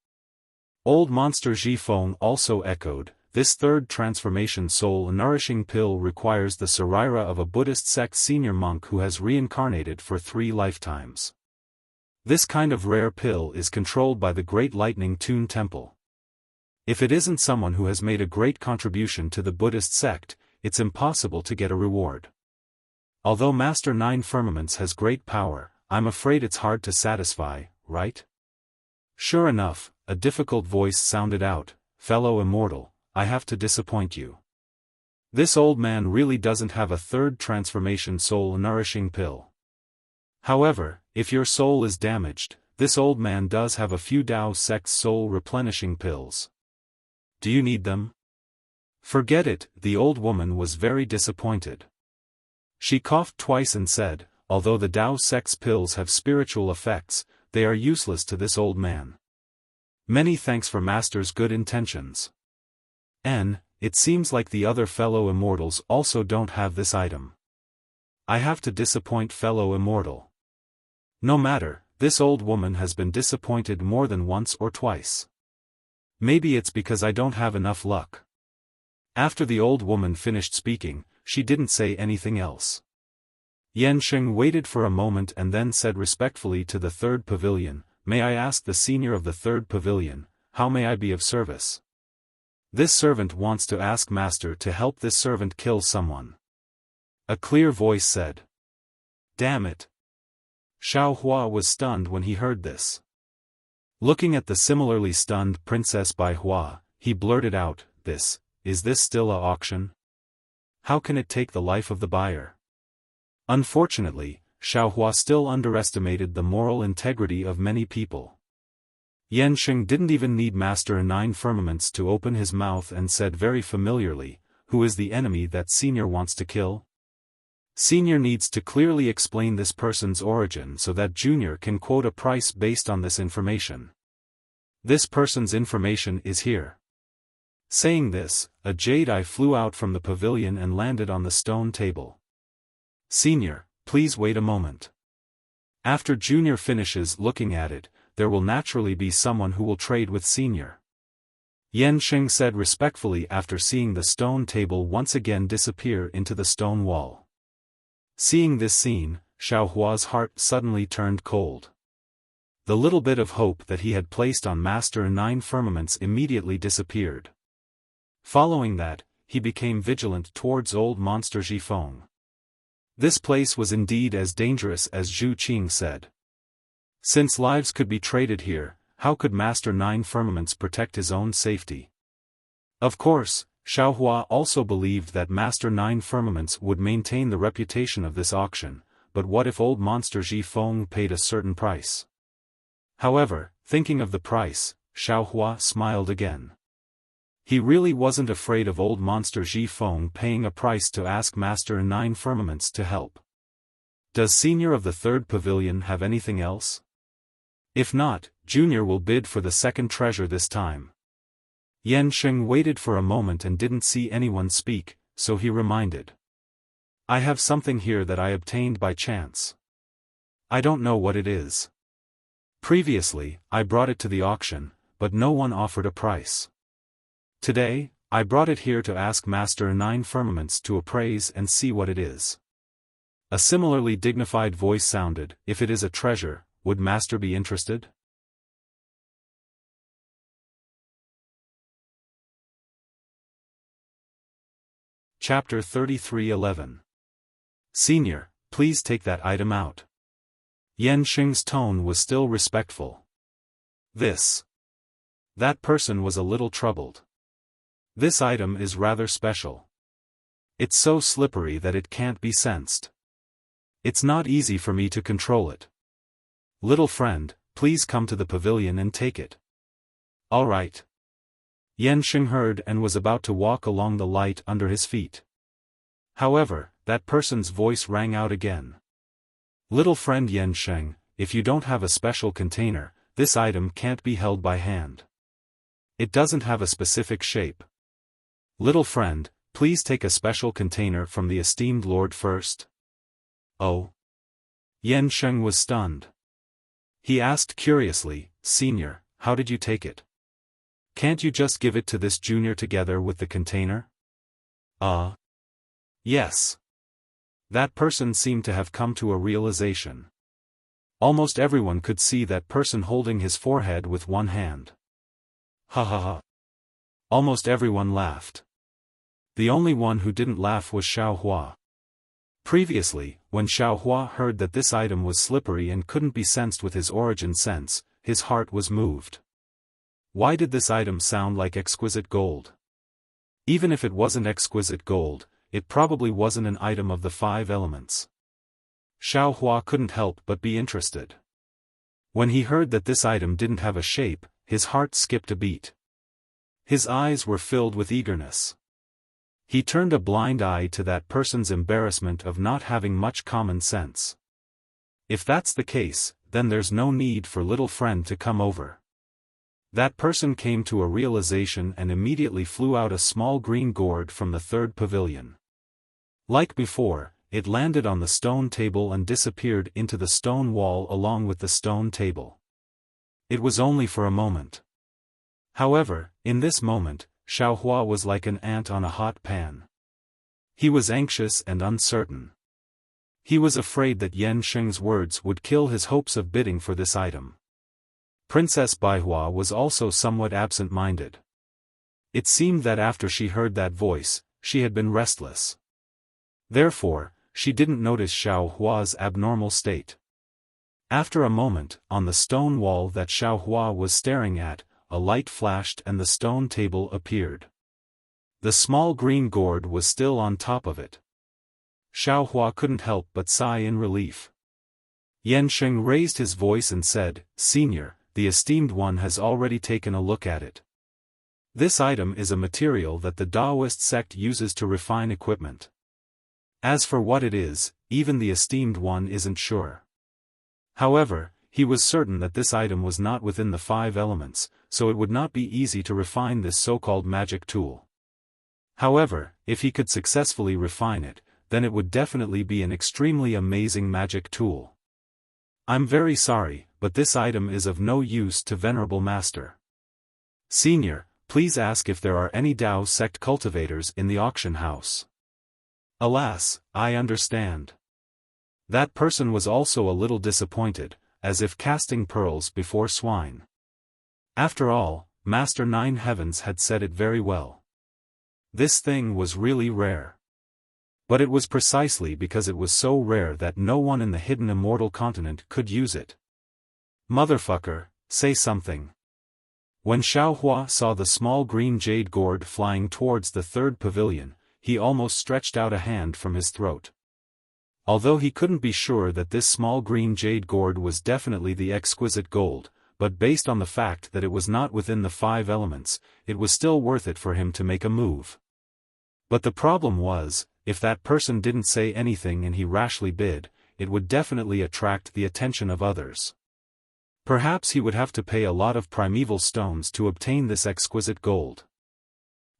Old Monster Xiaofan also echoed, "This third transformation soul-nourishing pill requires the sarira of a Buddhist sect senior monk who has reincarnated for 3 lifetimes. This kind of rare pill is controlled by the Great Lightning Tune Temple. If it isn't someone who has made a great contribution to the Buddhist sect, it's impossible to get a reward. Although Master Nine Firmaments has great power, I'm afraid it's hard to satisfy, right?" Sure enough, a difficult voice sounded out, "Fellow immortal, I have to disappoint you. This old man really doesn't have a third transformation soul-nourishing pill. However, if your soul is damaged, this old man does have a few Tao sect soul-replenishing pills. Do you need them?" "Forget it," the old woman was very disappointed. She coughed twice and said, "Although the Tao sect's pills have spiritual effects, they are useless to this old man. Many thanks for Master's good intentions. It seems like the other fellow immortals also don't have this item. I have to disappoint fellow immortal. No matter, this old woman has been disappointed more than once or twice. Maybe it's because I don't have enough luck." After the old woman finished speaking, she didn't say anything else. Yansheng waited for a moment and then said respectfully to the third pavilion, "May I ask the senior of the third pavilion, how may I be of service? This servant wants to ask master to help this servant kill someone." A clear voice said. "Damn it." Xiaohua was stunned when he heard this. Looking at the similarly stunned Princess Bai Hua, he blurted out, Is this still a auction? How can it take the life of the buyer?" Unfortunately, Xiaohua still underestimated the moral integrity of many people. Yansheng didn't even need Master Nine Firmaments to open his mouth and said very familiarly, "Who is the enemy that Senior wants to kill?" Senior needs to clearly explain this person's origin so that Junior can quote a price based on this information. This person's information is here. Saying this, a jade eye flew out from the pavilion and landed on the stone table. "Senior, please wait a moment. After Junior finishes looking at it, there will naturally be someone who will trade with Senior," Yansheng said respectfully after seeing the stone table once again disappear into the stone wall. Seeing this scene, Xiaohua's heart suddenly turned cold. The little bit of hope that he had placed on Master Nine Firmaments immediately disappeared. Following that, he became vigilant towards old monster Zhifeng. This place was indeed as dangerous as Zhu Qing said. Since lives could be traded here, how could Master Nine Firmaments protect his own safety? Of course, Xiaohua also believed that Master Nine Firmaments would maintain the reputation of this auction, but what if old monster Zhifeng paid a certain price? However, thinking of the price, Xiaohua smiled again. He really wasn't afraid of old monster Zhifeng paying a price to ask Master Nine Firmaments to help. Does Senior of the third pavilion have anything else? If not, Junior will bid for the second treasure this time. Yansheng waited for a moment and didn't see anyone speak, so he reminded. "I have something here that I obtained by chance. I don't know what it is. Previously, I brought it to the auction, but no one offered a price. Today, I brought it here to ask Master Nine Firmaments to appraise and see what it is." A similarly dignified voice sounded, "If it is a treasure, would Master be interested?" Chapter 33:11. "Senior, please take that item out." Yansheng's tone was still respectful. That person was a little troubled. "This item is rather special. It's so slippery that it can't be sensed. It's not easy for me to control it. Little friend, please come to the pavilion and take it." "All right." Yansheng heard and was about to walk along the light under his feet. However, that person's voice rang out again. "Little friend Yansheng, if you don't have a special container, this item can't be held by hand. It doesn't have a specific shape. Little friend, please take a special container from the esteemed lord first." "Oh?" Yansheng was stunned. He asked curiously, "Senior, how did you take it? Can't you just give it to this Junior together with the container?" Yes." That person seemed to have come to a realization. Almost everyone could see that person holding his forehead with one hand. Ha ha ha. Almost everyone laughed. The only one who didn't laugh was Xiaohua. Previously, when Xiaohua heard that this item was slippery and couldn't be sensed with his origin sense, his heart was moved. Why did this item sound like exquisite gold? Even if it wasn't exquisite gold, it probably wasn't an item of the 5 elements. Xiaohua couldn't help but be interested. When he heard that this item didn't have a shape, his heart skipped a beat. His eyes were filled with eagerness. He turned a blind eye to that person's embarrassment of not having much common sense. If that's the case, then there's no need for little friend to come over. That person came to a realization and immediately flew out a small green gourd from the third pavilion. Like before, it landed on the stone table and disappeared into the stone wall along with the stone table. It was only for a moment. However, in this moment, Xiaohua was like an ant on a hot pan. He was anxious and uncertain. He was afraid that Yansheng's words would kill his hopes of bidding for this item. Princess Baihua was also somewhat absent-minded. It seemed that after she heard that voice, she had been restless. Therefore, she didn't notice Xiao Hua's abnormal state. After a moment, on the stone wall that Xiao Hua was staring at, a light flashed and the stone table appeared. The small green gourd was still on top of it. Xiao Hua couldn't help but sigh in relief. Yan Sheng raised his voice and said, "Senior, the esteemed one has already taken a look at it. This item is a material that the Taoist sect uses to refine equipment. As for what it is, even the esteemed one isn't sure." However, he was certain that this item was not within the 5 elements, so it would not be easy to refine this so-called magic tool. However, if he could successfully refine it, then it would definitely be an extremely amazing magic tool. "I'm very sorry, but this item is of no use to Venerable Master. Senior, please ask if there are any Tao sect cultivators in the auction house." "Alas, I understand." That person was also a little disappointed, as if casting pearls before swine. After all, Master Nine Heavens had said it very well. This thing was really rare. But it was precisely because it was so rare that no one in the hidden immortal continent could use it. "Motherfucker, say something." When Xiao Hua saw the small green jade gourd flying towards the 3rd pavilion, he almost stretched out a hand from his throat. Although he couldn't be sure that this small green jade gourd was definitely the exquisite gold, but based on the fact that it was not within the 5 elements, it was still worth it for him to make a move. But the problem was, if that person didn't say anything and he rashly bid, it would definitely attract the attention of others. Perhaps he would have to pay a lot of primeval stones to obtain this exquisite gold.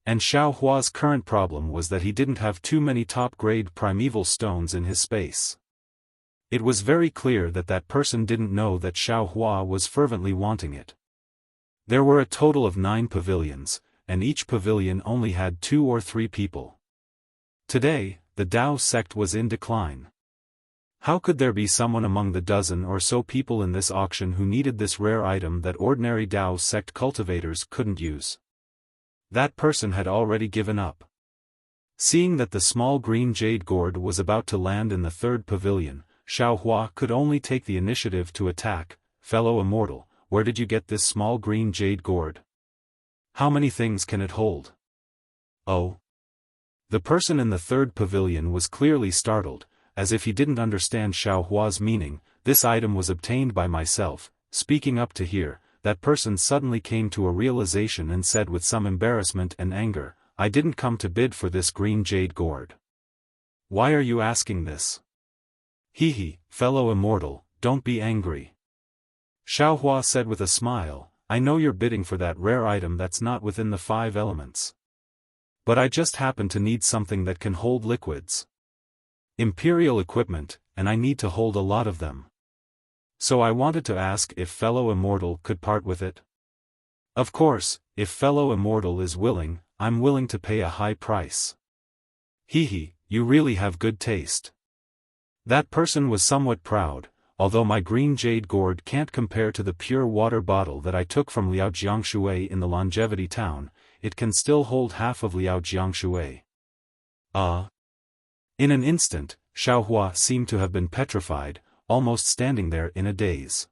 And Xiao Hua's current problem was that he didn't have too many top-grade primeval stones in his space. It was very clear that that person didn't know that Xiao Hua was fervently wanting it. There were a total of 9 pavilions, and each pavilion only had 2 or 3 people. Today, the Tao sect was in decline. How could there be someone among the dozen or so people in this auction who needed this rare item that ordinary Tao sect cultivators couldn't use? That person had already given up. Seeing that the small green jade gourd was about to land in the 3rd pavilion, Xiao Hua could only take the initiative to attack. "Fellow immortal, where did you get this small green jade gourd? How many things can it hold?" "Oh." The person in the 3rd pavilion was clearly startled, as if he didn't understand Xiao Hua's meaning. "This item was obtained by myself." Speaking up to hear, that person suddenly came to a realization and said with some embarrassment and anger, "I didn't come to bid for this green jade gourd." "Why are you asking this?" "Hee, fellow immortal, don't be angry." Xiao Hua said with a smile, "I know you're bidding for that rare item that's not within the 5 elements. But I just happen to need something that can hold liquids. Imperial equipment, and I need to hold a lot of them. So I wanted to ask if fellow immortal could part with it." "Of course, if fellow immortal is willing, I'm willing to pay a high price." "Hee, you really have good taste." That person was somewhat proud. "Although my green jade gourd can't compare to the pure water bottle that I took from Liao Jiangshui in the Longevity Town, it can still hold half of Liao Jiangshui." In an instant, Xiao Hua seemed to have been petrified, almost standing there in a daze.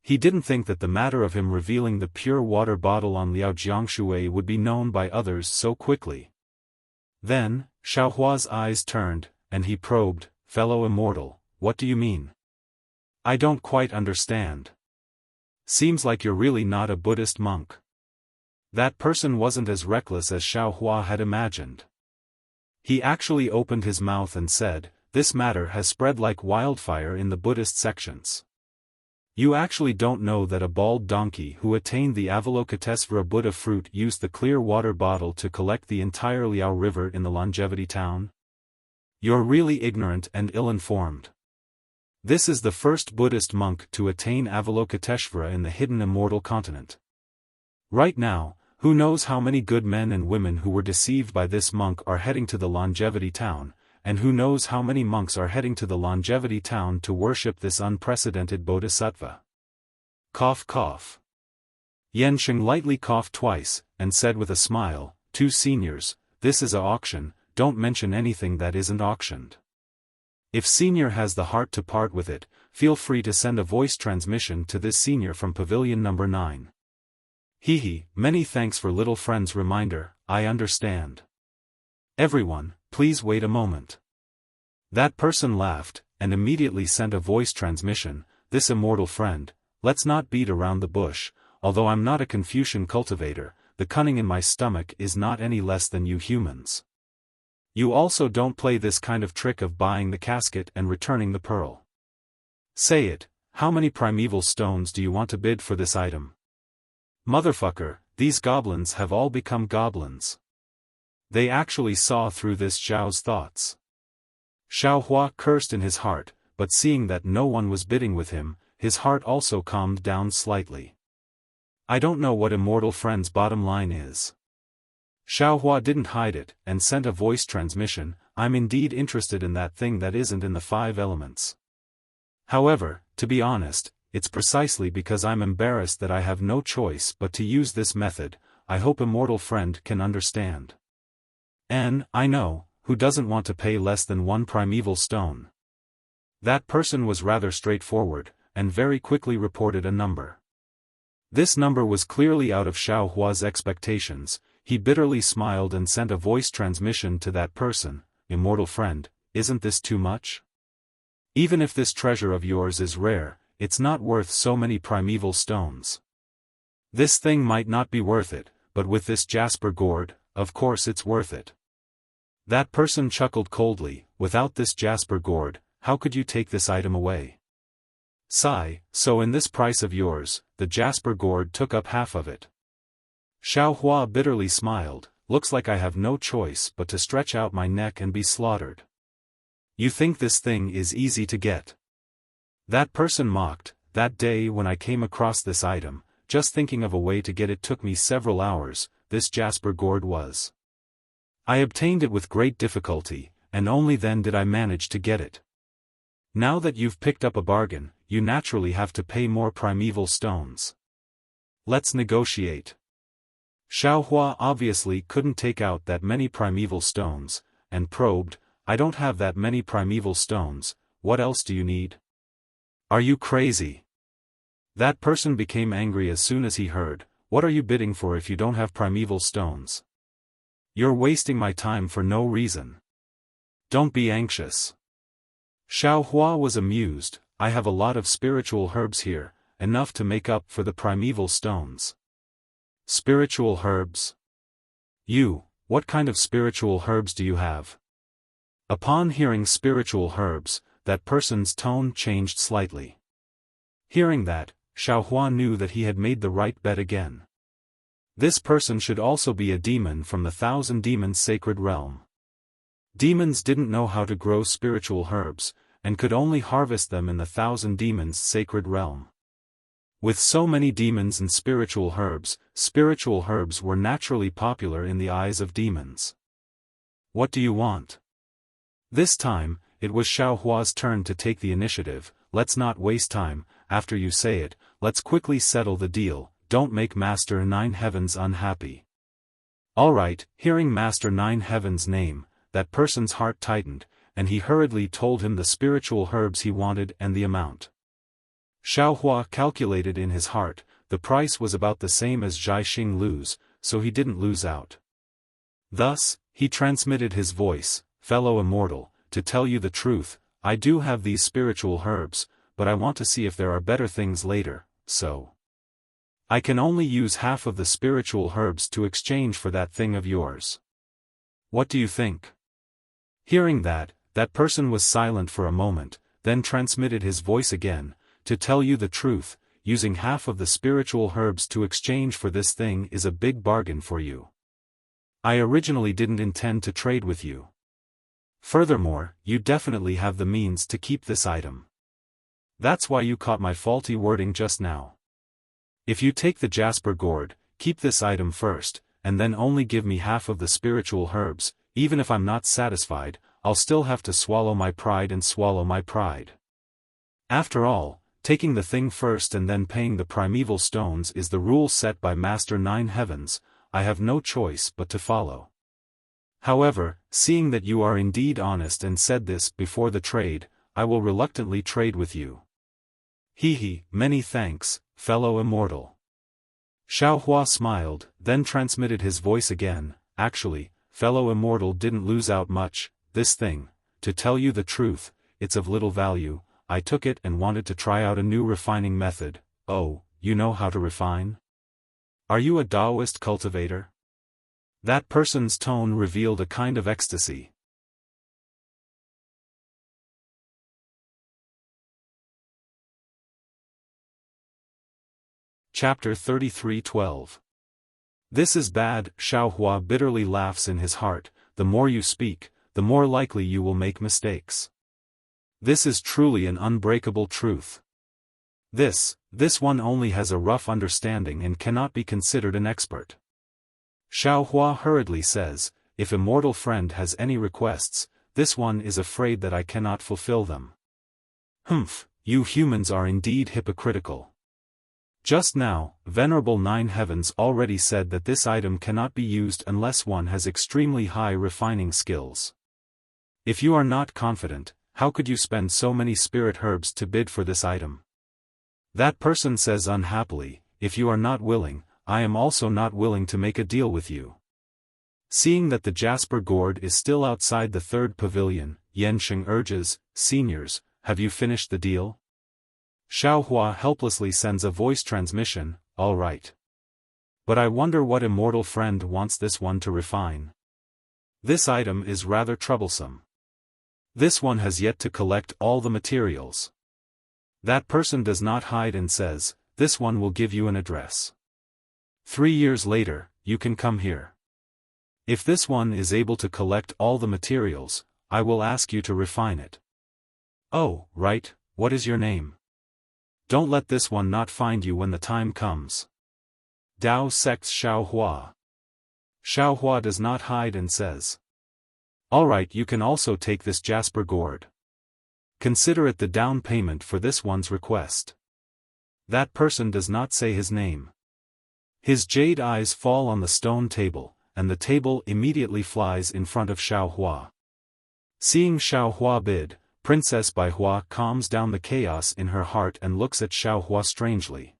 He didn't think that the matter of him revealing the pure water bottle on Liao Jiangshui would be known by others so quickly. Then, Xiao Hua's eyes turned, and he probed, "Fellow immortal, what do you mean? I don't quite understand. Seems like you're really not a Buddhist monk." That person wasn't as reckless as Xiao Hua had imagined. He actually opened his mouth and said, "This matter has spread like wildfire in the Buddhist sections. You actually don't know that a bald donkey who attained the Avalokitesvara Buddha fruit used the clear water bottle to collect the entire Liao River in the Longevity Town? You're really ignorant and ill-informed. This is the first Buddhist monk to attain Avalokitesvara in the hidden immortal continent. Right now, who knows how many good men and women who were deceived by this monk are heading to the Longevity Town, and who knows how many monks are heading to the Longevity Town to worship this unprecedented bodhisattva. Cough cough. Yansheng lightly coughed twice, and said with a smile, 2 seniors, this is a auction, don't mention anything that isn't auctioned. If senior has the heart to part with it, feel free to send a voice transmission to this senior from pavilion number 9. Hehe, many thanks for little friend's reminder, I understand. Everyone, please wait a moment. That person laughed, and immediately sent a voice transmission, this immortal friend, let's not beat around the bush, although I'm not a Confucian cultivator, the cunning in my stomach is not any less than you humans. You also don't play this kind of trick of buying the casket and returning the pearl. Say it, how many primeval stones do you want to bid for this item? Motherfucker, these goblins have all become goblins. They actually saw through this Zhao's thoughts. Xiaohua cursed in his heart, but seeing that no one was bidding with him, his heart also calmed down slightly. I don't know what immortal friend's bottom line is. Xiaohua didn't hide it, and sent a voice transmission, I'm indeed interested in that thing that isn't in the 5 elements. However, to be honest, it's precisely because I'm embarrassed that I have no choice but to use this method, I hope immortal friend can understand. And, I know, who doesn't want to pay less than 1 primeval stone? That person was rather straightforward, and very quickly reported a number. This number was clearly out of Xiaohua's expectations. He bitterly smiled and sent a voice transmission to that person, immortal friend, isn't this too much? Even if this treasure of yours is rare, it's not worth so many primeval stones. This thing might not be worth it, but with this jasper gourd, of course it's worth it. That person chuckled coldly, without this jasper gourd, how could you take this item away? Sigh, so in this price of yours, the jasper gourd took up half of it. Xiaohua bitterly smiled, looks like I have no choice but to stretch out my neck and be slaughtered. You think this thing is easy to get? That person mocked, that day when I came across this item, just thinking of a way to get it took me several hours, this jasper gourd was. I obtained it with great difficulty, and only then did I manage to get it. Now that you've picked up a bargain, you naturally have to pay more primeval stones. Let's negotiate. Xiaohua obviously couldn't take out that many primeval stones, and probed, I don't have that many primeval stones, what else do you need? Are you crazy? That person became angry as soon as he heard, what are you bidding for if you don't have primeval stones? You're wasting my time for no reason. Don't be anxious. Xiaohua was amused, I have a lot of spiritual herbs here, enough to make up for the primeval stones. Spiritual herbs? What kind of spiritual herbs do you have? Upon hearing spiritual herbs, that person's tone changed slightly. Hearing that, Xiaohua knew that he had made the right bet again. This person should also be a demon from the 1,000 Demons sacred realm. Demons didn't know how to grow spiritual herbs, and could only harvest them in the 1,000 Demons sacred realm. With so many demons and spiritual herbs were naturally popular in the eyes of demons. What do you want? This time, it was Xiaohua's turn to take the initiative, let's not waste time, after you say it, let's quickly settle the deal, don't make Master Nine Heavens unhappy. Alright, hearing Master Nine Heavens' name, that person's heart tightened, and he hurriedly told him the spiritual herbs he wanted and the amount. Xiaohua calculated in his heart, the price was about the same as Zhai Xing Lu's, so he didn't lose out. Thus, he transmitted his voice, fellow immortal, to tell you the truth, I do have these spiritual herbs, but I want to see if there are better things later, so. I can only use half of the spiritual herbs to exchange for that thing of yours. What do you think? Hearing that person was silent for a moment, then transmitted his voice again, to tell you the truth, using half of the spiritual herbs to exchange for this thing is a big bargain for you. I originally didn't intend to trade with you. Furthermore, you definitely have the means to keep this item. That's why you caught my faulty wording just now. If you take the jasper gourd, keep this item first, and then only give me half of the spiritual herbs, even if I'm not satisfied, I'll still have to swallow my pride and swallow my pride. After all, Taking the thing first and then paying the primeval stones is the rule set by Master Nine Heavens. I have no choice but to follow. However, seeing that you are indeed honest and said this before the trade, I will reluctantly trade with you. Many thanks, fellow immortal. Xiaohua smiled, then transmitted his voice again. Actually, fellow immortal didn't lose out much. This thing, to tell you the truth, it's of little value. I took it and wanted to try out a new refining method. Oh, you know how to refine? Are you a Taoist cultivator? That person's tone revealed a kind of ecstasy. Chapter 33:12. This is bad. Xiaohua bitterly laughs in his heart. The more you speak, the more likely you will make mistakes. This is truly an unbreakable truth. This one only has a rough understanding and cannot be considered an expert. Xiaohua hurriedly says, if immortal friend has any requests, this one is afraid that I cannot fulfill them. You humans are indeed hypocritical. Just now, Venerable Nine Heavens already said that this item cannot be used unless one has extremely high refining skills. If you are not confident, how could you spend so many spirit herbs to bid for this item? That person says unhappily, if you are not willing, I am also not willing to make a deal with you. Seeing that the jasper gourd is still outside the third pavilion, Yansheng urges, seniors, have you finished the deal? Xiaohua helplessly sends a voice transmission, all right. But I wonder what immortal friend wants this one to refine. This item is rather troublesome. This one has yet to collect all the materials. That person does not hide and says, this one will give you an address. 3 years later, you can come here. If this one is able to collect all the materials, I will ask you to refine it. Oh, right, what is your name? Don't let this one not find you when the time comes. Dao sects Xiaohua. Xiaohua does not hide and says. Alright, you can also take this jasper gourd. Consider it the down payment for this one's request. That person does not say his name. His jade eyes fall on the stone table, and the table immediately flies in front of Xiaohua. Seeing Xiaohua bid, Princess Baihua calms down the chaos in her heart and looks at Xiaohua strangely.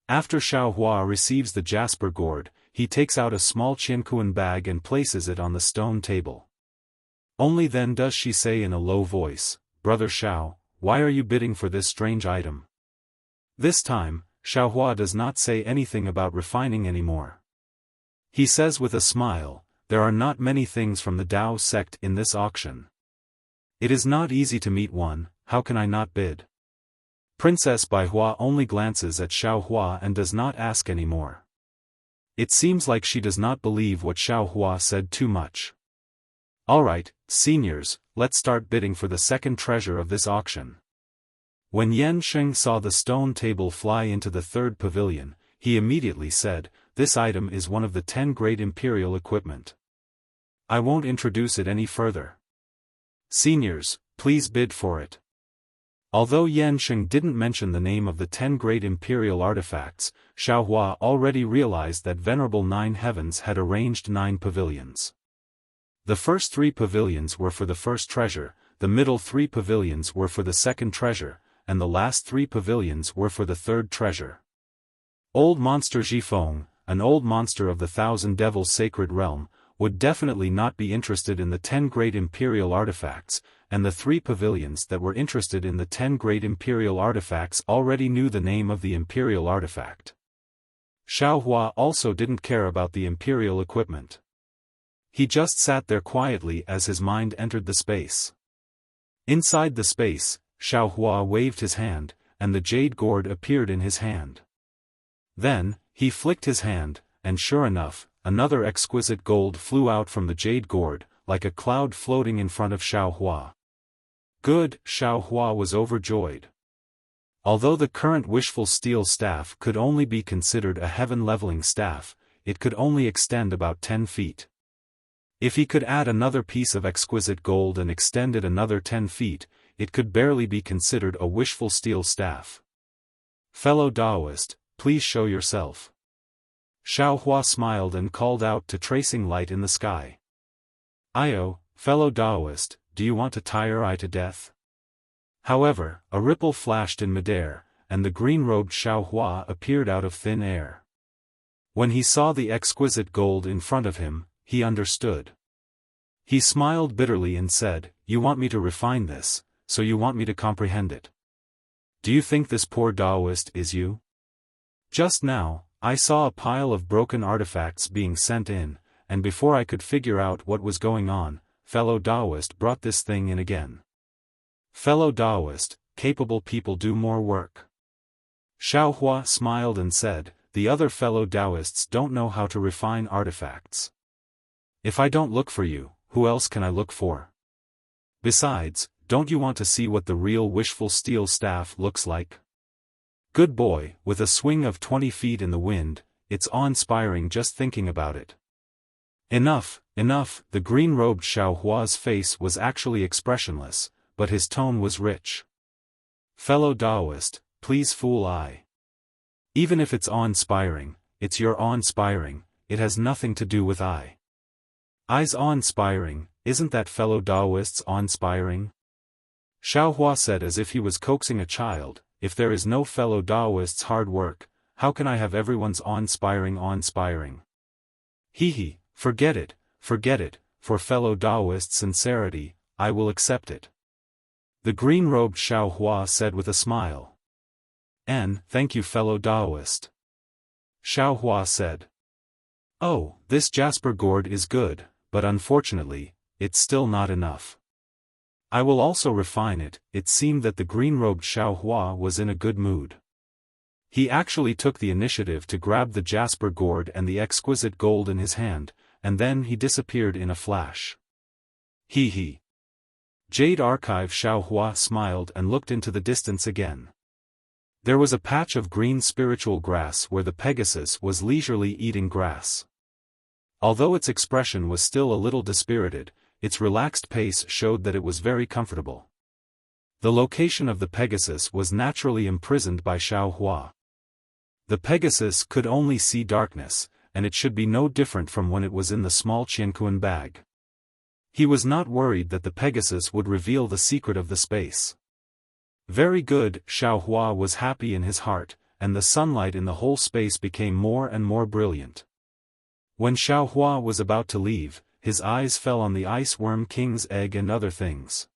After Xiaohua receives the jasper gourd, he takes out a small Qiankuan bag and places it on the stone table. Only then does she say in a low voice, Brother Xiao, why are you bidding for this strange item? This time, Xiaohua does not say anything about refining anymore. He says with a smile, there are not many things from the Dao sect in this auction. It is not easy to meet one, how can I not bid? Princess Baihua only glances at Xiaohua and does not ask any more. It seems like she does not believe what Xiaohua said too much. Alright, seniors, let's start bidding for the second treasure of this auction. When Yansheng saw the stone table fly into the third pavilion, he immediately said, this item is one of the 10 great imperial equipment. I won't introduce it any further. Seniors, please bid for it. Although Yansheng didn't mention the name of the 10 great imperial artifacts, Xiaohua already realized that Venerable Nine Heavens had arranged 9 pavilions. The first 3 pavilions were for the first treasure, the middle 3 pavilions were for the second treasure, and the last 3 pavilions were for the third treasure. Old monster Zhifeng, an old monster of the Thousand Devils Sacred Realm, would definitely not be interested in the 10 great imperial artifacts, and the 3 pavilions that were interested in the 10 great imperial artifacts already knew the name of the imperial artifact. Xiaohua also didn't care about the imperial equipment. He just sat there quietly as his mind entered the space. Inside the space, Xiaohua waved his hand, and the jade gourd appeared in his hand. Then, he flicked his hand, and sure enough, another exquisite gold flew out from the jade gourd, like a cloud floating in front of Xiaohua. Good, Xiaohua was overjoyed. Although the current wishful steel staff could only be considered a heaven-leveling staff, it could only extend about 10 feet. If he could add another piece of exquisite gold and extend it another 10 feet, it could barely be considered a wishful steel staff. "Fellow Taoist, please show yourself." Xiaohua smiled and called out to tracing light in the sky. "Io, fellow Taoist, do you want to tire I to death?" However, a ripple flashed in midair, and the green-robed Xiaohua appeared out of thin air. When he saw the exquisite gold in front of him, he understood. He smiled bitterly and said, "You want me to refine this, so you want me to comprehend it. Do you think this poor Taoist is you? Just now, I saw a pile of broken artifacts being sent in, and before I could figure out what was going on, fellow Taoist brought this thing in again. Fellow Taoist, capable people do more work." Xiaohua smiled and said, "The other fellow Taoists don't know how to refine artifacts. If I don't look for you, who else can I look for? Besides, don't you want to see what the real wishful steel staff looks like? Good boy, with a swing of 20 feet in the wind, it's awe-inspiring just thinking about it." "Enough, enough," the green-robed Xiaohua's face was actually expressionless, but his tone was rich. "Fellow Taoist, please fool I. Even if it's awe-inspiring, it's your awe-inspiring, it has nothing to do with I. I's awe-inspiring, isn't that fellow Taoist's awe-inspiring?" Xiaohua said as if he was coaxing a child, "If there is no fellow Taoist's hard work, how can I have everyone's awe-inspiring awe-inspiring? Hee, forget it, for fellow Taoist's sincerity, I will accept it." The green-robed Xiaohua said with a smile. Thank you fellow Taoist." Xiaohua said. "Oh, this jasper gourd is good, but unfortunately, it's still not enough. I will also refine it." It seemed that the green-robed Xiaohua was in a good mood. He actually took the initiative to grab the jasper gourd and the exquisite gold in his hand, and then he disappeared in a flash. Hee. Jade Archive. Xiaohua smiled and looked into the distance again. There was a patch of green spiritual grass where the Pegasus was leisurely eating grass. Although its expression was still a little dispirited, its relaxed pace showed that it was very comfortable. The location of the Pegasus was naturally imprisoned by Xiaohua. The Pegasus could only see darkness, and it should be no different from when it was in the small Qianquan bag. He was not worried that the Pegasus would reveal the secret of the space. Very good, Xiaohua was happy in his heart, and the sunlight in the whole space became more and more brilliant. When Xiaohua was about to leave, his eyes fell on the Ice Worm King's egg and other things.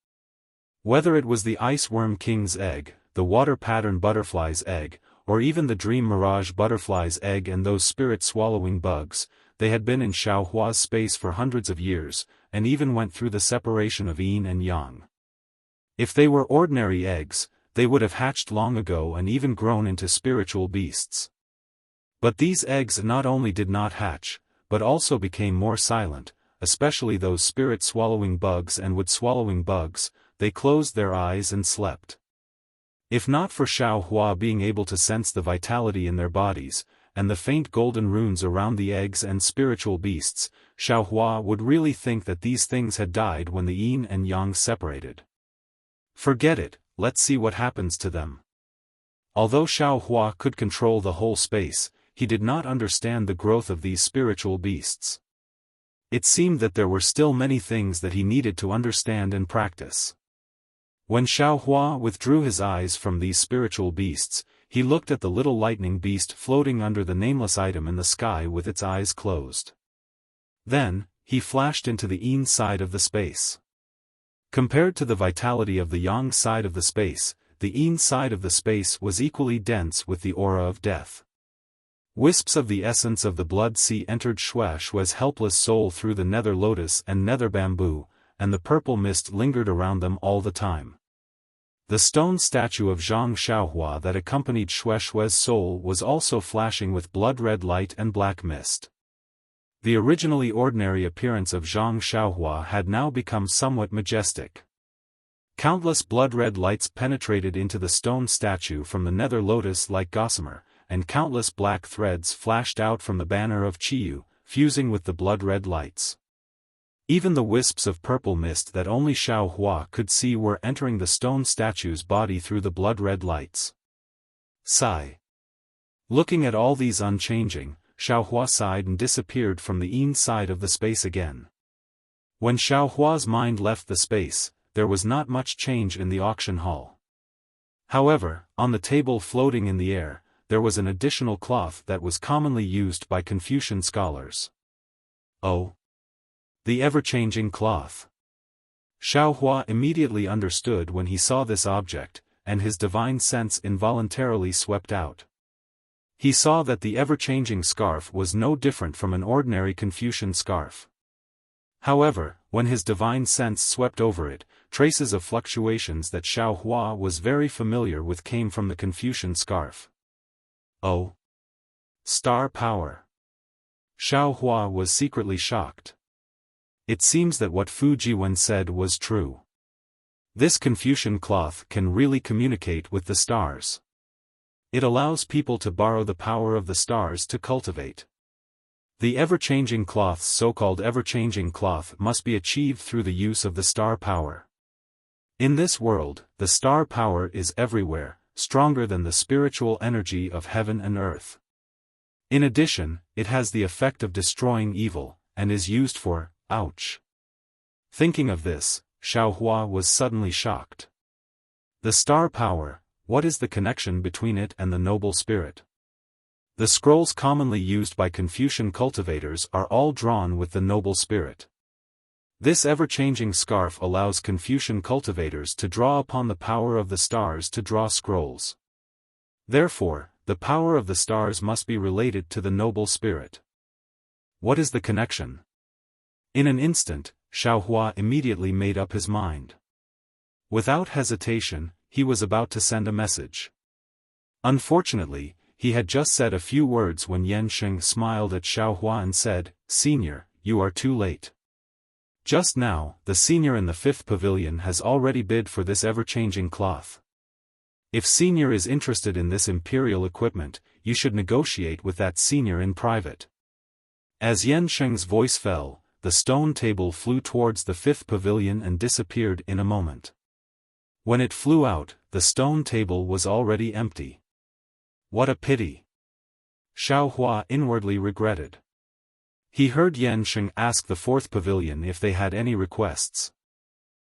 Whether it was the Ice Worm King's egg, the Water Pattern Butterfly's egg, or even the Dream Mirage Butterfly's egg and those spirit-swallowing bugs, they had been in Xiaohua's space for hundreds of years, and even went through the separation of yin and yang. If they were ordinary eggs, they would have hatched long ago and even grown into spiritual beasts. But these eggs not only did not hatch, but also became more silent, especially those spirit-swallowing bugs and wood-swallowing bugs. They closed their eyes and slept. If not for Xiaohua being able to sense the vitality in their bodies, and the faint golden runes around the eggs and spiritual beasts, Xiaohua would really think that these things had died when the yin and yang separated. Forget it, let's see what happens to them. Although Xiaohua could control the whole space, he did not understand the growth of these spiritual beasts. It seemed that there were still many things that he needed to understand and practice. When Xiaohua withdrew his eyes from these spiritual beasts, he looked at the little lightning beast floating under the nameless item in the sky with its eyes closed. Then, he flashed into the yin side of the space. Compared to the vitality of the yang side of the space, the yin side of the space was equally dense with the aura of death. Wisps of the essence of the blood sea entered Shue's helpless soul through the nether lotus and nether bamboo, and the purple mist lingered around them all the time. The stone statue of Zhang Xiaohua that accompanied Shue's soul was also flashing with blood-red light and black mist. The originally ordinary appearance of Zhang Xiaohua had now become somewhat majestic. Countless blood-red lights penetrated into the stone statue from the nether lotus like gossamer, and countless black threads flashed out from the banner of Qiyu, fusing with the blood-red lights. Even the wisps of purple mist that only Xiao Hua could see were entering the stone statue's body through the blood-red lights. Sigh. Looking at all these unchanging, Xiao Hua sighed and disappeared from the inside of the space again. When Xiao Hua's mind left the space, there was not much change in the auction hall. However, on the table floating in the air, there was an additional cloth that was commonly used by Confucian scholars. Oh! The ever-changing cloth. Xiao Hua immediately understood when he saw this object, and his divine sense involuntarily swept out. He saw that the ever-changing scarf was no different from an ordinary Confucian scarf. However, when his divine sense swept over it, traces of fluctuations that Xiao Hua was very familiar with came from the Confucian scarf. Oh! Star power! Xiao Hua was secretly shocked. It seems that what Fu Jiwen said was true. This Confucian cloth can really communicate with the stars. It allows people to borrow the power of the stars to cultivate. The ever-changing cloth's so-called ever-changing cloth must be achieved through the use of the star power. In this world, the star power is everywhere, stronger than the spiritual energy of heaven and earth. In addition, it has the effect of destroying evil, and is used for, ouch. Thinking of this, Xiao Hua was suddenly shocked. The star power, what is the connection between it and the noble spirit? The scrolls commonly used by Confucian cultivators are all drawn with the noble spirit. This ever-changing scarf allows Confucian cultivators to draw upon the power of the stars to draw scrolls. Therefore, the power of the stars must be related to the noble spirit. What is the connection? In an instant, Xiao Hua immediately made up his mind. Without hesitation, he was about to send a message. Unfortunately, he had just said a few words when Yan Sheng smiled at Xiao Hua and said, "Senior, you are too late. Just now, the senior in the 5th pavilion has already bid for this ever-changing cloth. If senior is interested in this imperial equipment, you should negotiate with that senior in private." As Yan Sheng's voice fell, the stone table flew towards the 5th pavilion and disappeared in a moment. When it flew out, the stone table was already empty. What a pity! Xiao Hua inwardly regretted. He heard Yan Sheng ask the 4th pavilion if they had any requests.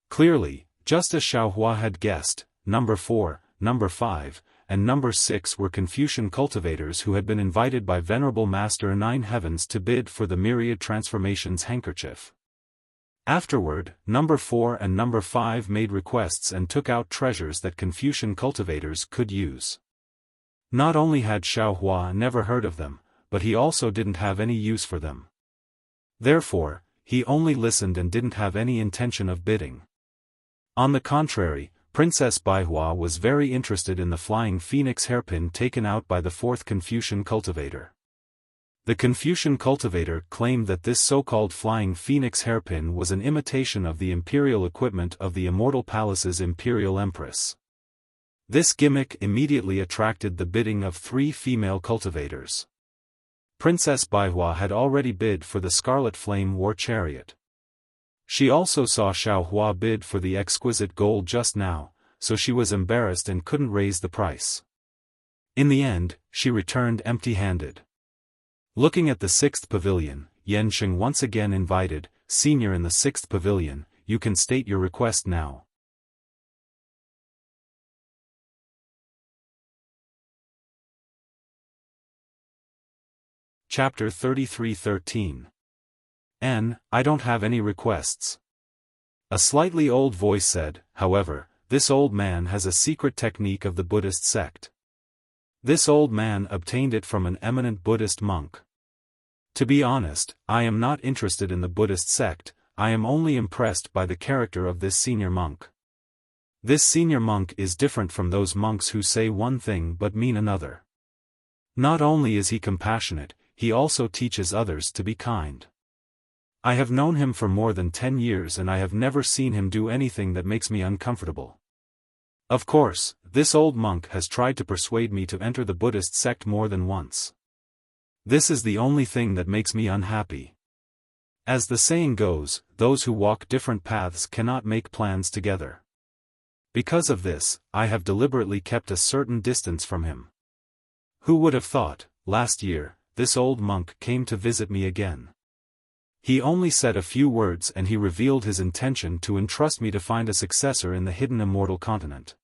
Clearly, just as Xiao Hua had guessed, number 4, number 5, and number 6 were Confucian cultivators who had been invited by Venerable Master Nine Heavens to bid for the Myriad Transformations handkerchief. Afterward, number 4 and number 5 made requests and took out treasures that Confucian cultivators could use. Not only had Xiao Hua never heard of them, but he also didn't have any use for them. Therefore, he only listened and didn't have any intention of bidding. On the contrary, Princess Baihua was very interested in the flying phoenix hairpin taken out by the 4th Confucian cultivator. The Confucian cultivator claimed that this so-called flying phoenix hairpin was an imitation of the imperial equipment of the Immortal Palace's imperial empress. This gimmick immediately attracted the bidding of 3 female cultivators. Princess Baihua had already bid for the Scarlet Flame War Chariot. She also saw Xiao Hua bid for the exquisite gold just now, so she was embarrassed and couldn't raise the price. In the end, she returned empty-handed. Looking at the 6th pavilion, Yan Sheng once again invited, "Senior in the 6th pavilion, you can state your request now." Chapter 33:13. I don't have any requests. A slightly old voice said, however, this old man has a secret technique of the Buddhist sect. This old man obtained it from an eminent Buddhist monk. To be honest, I am not interested in the Buddhist sect, I am only impressed by the character of this senior monk. This senior monk is different from those monks who say one thing but mean another. Not only is he compassionate, he also teaches others to be kind. I have known him for more than 10 years and I have never seen him do anything that makes me uncomfortable. Of course, this old monk has tried to persuade me to enter the Buddhist sect more than once. This is the only thing that makes me unhappy. As the saying goes, those who walk different paths cannot make plans together. Because of this, I have deliberately kept a certain distance from him. Who would have thought, last year, this old monk came to visit me again. He only said a few words and he revealed his intention to entrust me to find a successor in the hidden immortal continent.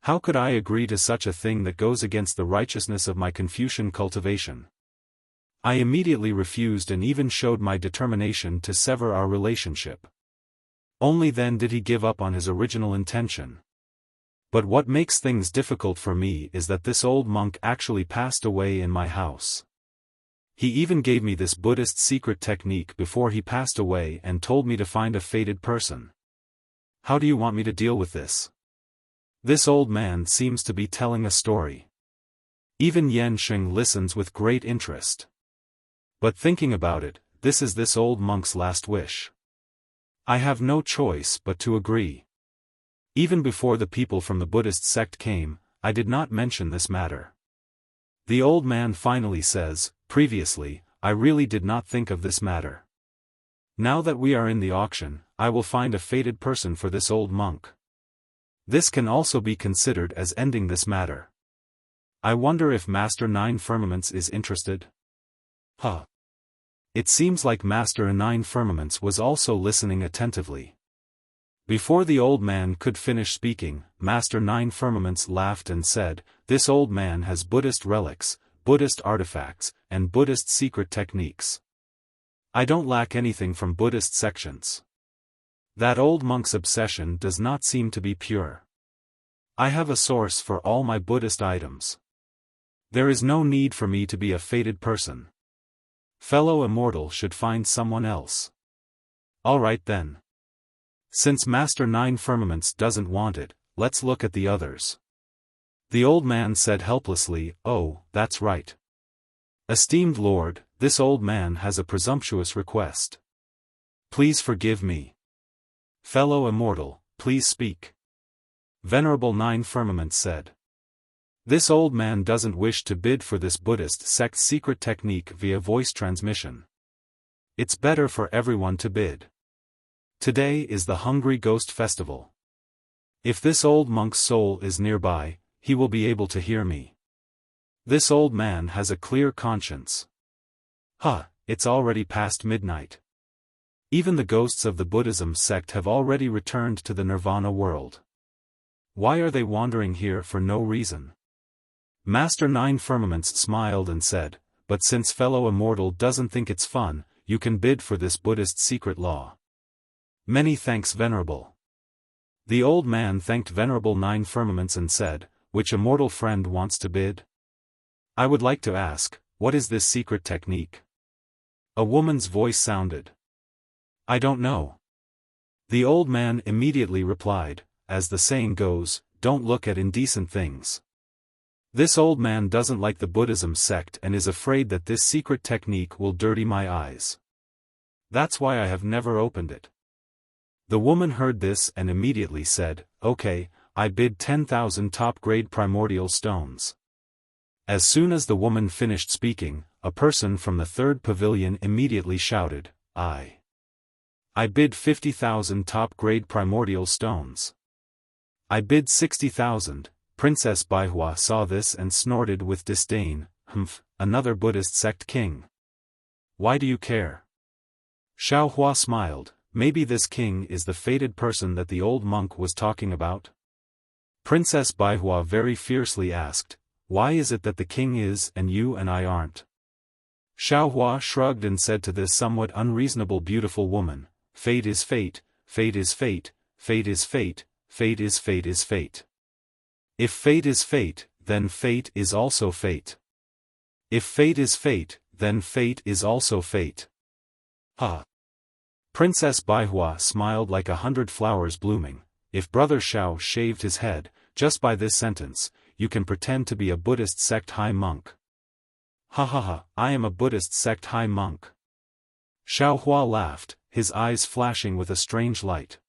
How could I agree to such a thing that goes against the righteousness of my Confucian cultivation? I immediately refused and even showed my determination to sever our relationship. Only then did he give up on his original intention. But what makes things difficult for me is that this old monk actually passed away in my house. He even gave me this Buddhist secret technique before he passed away and told me to find a fated person. How do you want me to deal with this? This old man seems to be telling a story. Even Yan Sheng listens with great interest. But thinking about it, this is this old monk's last wish. I have no choice but to agree. Even before the people from the Buddhist sect came, I did not mention this matter. The old man finally says, previously, I really did not think of this matter. Now that we are in the auction, I will find a fated person for this old monk. This can also be considered as ending this matter. I wonder if Master Nine Firmaments is interested? Huh. It seems like Master Nine Firmaments was also listening attentively. Before the old man could finish speaking, Master Nine Firmaments laughed and said, "This old man has Buddhist relics, Buddhist artifacts, and Buddhist secret techniques. I don't lack anything from Buddhist sections. That old monk's obsession does not seem to be pure. I have a source for all my Buddhist items. There is no need for me to be a fated person. Fellow immortal should find someone else. All right then. Since Master Nine Firmaments doesn't want it, let's look at the others." The old man said helplessly, "Oh, that's right. Esteemed Lord, this old man has a presumptuous request. Please forgive me. Fellow immortal, please speak." Venerable Nine Firmaments said. This old man doesn't wish to bid for this Buddhist sect's secret technique via voice transmission. It's better for everyone to bid. Today is the Hungry Ghost Festival. If this old monk's soul is nearby, he will be able to hear me. This old man has a clear conscience. It's already past midnight. Even the ghosts of the Buddhism sect have already returned to the Nirvana world. Why are they wandering here for no reason? Master Nine Firmaments smiled and said, "But since fellow immortal doesn't think it's fun, you can bid for this Buddhist secret law." Many thanks, Venerable. The old man thanked Venerable Nine Firmaments and said, "Which immortal friend wants to bid? I would like to ask, what is this secret technique?" A woman's voice sounded. "I don't know." The old man immediately replied, "As the saying goes, don't look at indecent things." This old man doesn't like the Buddhism sect and is afraid that this secret technique will dirty my eyes. That's why I have never opened it. The woman heard this and immediately said, "Okay, I bid 10,000 top-grade primordial stones." As soon as the woman finished speaking, a person from the third pavilion immediately shouted, I bid 50,000 top-grade primordial stones." "I bid 60,000. Princess Baihua saw this and snorted with disdain, "Humph, another Buddhist sect king. Why do you care?" Xiaofan smiled, "Maybe this king is the fated person that the old monk was talking about?" Princess Baihua very fiercely asked, "Why is it that the king is and you and I aren't?" Xiaofan shrugged and said to this somewhat unreasonable beautiful woman, "Fate is fate, fate is fate, fate is fate, fate is fate is fate. If fate is fate, then fate is also fate. If fate is fate, then fate is also fate." Princess Baihua smiled like 100 flowers blooming. If Brother Xiao shaved his head, just by this sentence, you can pretend to be a Buddhist sect high monk. I am a Buddhist sect high monk. Xiaofan laughed, his eyes flashing with a strange light.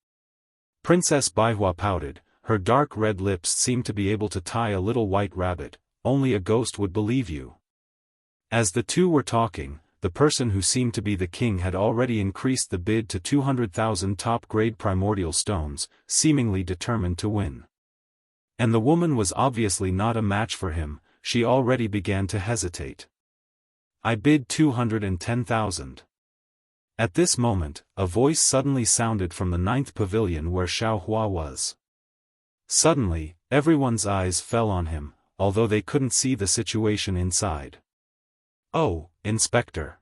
Princess Baihua pouted, her dark red lips seemed to be able to tie a little white rabbit, only a ghost would believe you. As the two were talking, the person who seemed to be the king had already increased the bid to 200,000 top-grade primordial stones, seemingly determined to win. And the woman was obviously not a match for him. She already began to hesitate. I bid 210,000. At this moment, a voice suddenly sounded from the 9th pavilion where Xiaofan was. Suddenly, everyone's eyes fell on him, although they couldn't see the situation inside. Oh, Inspector.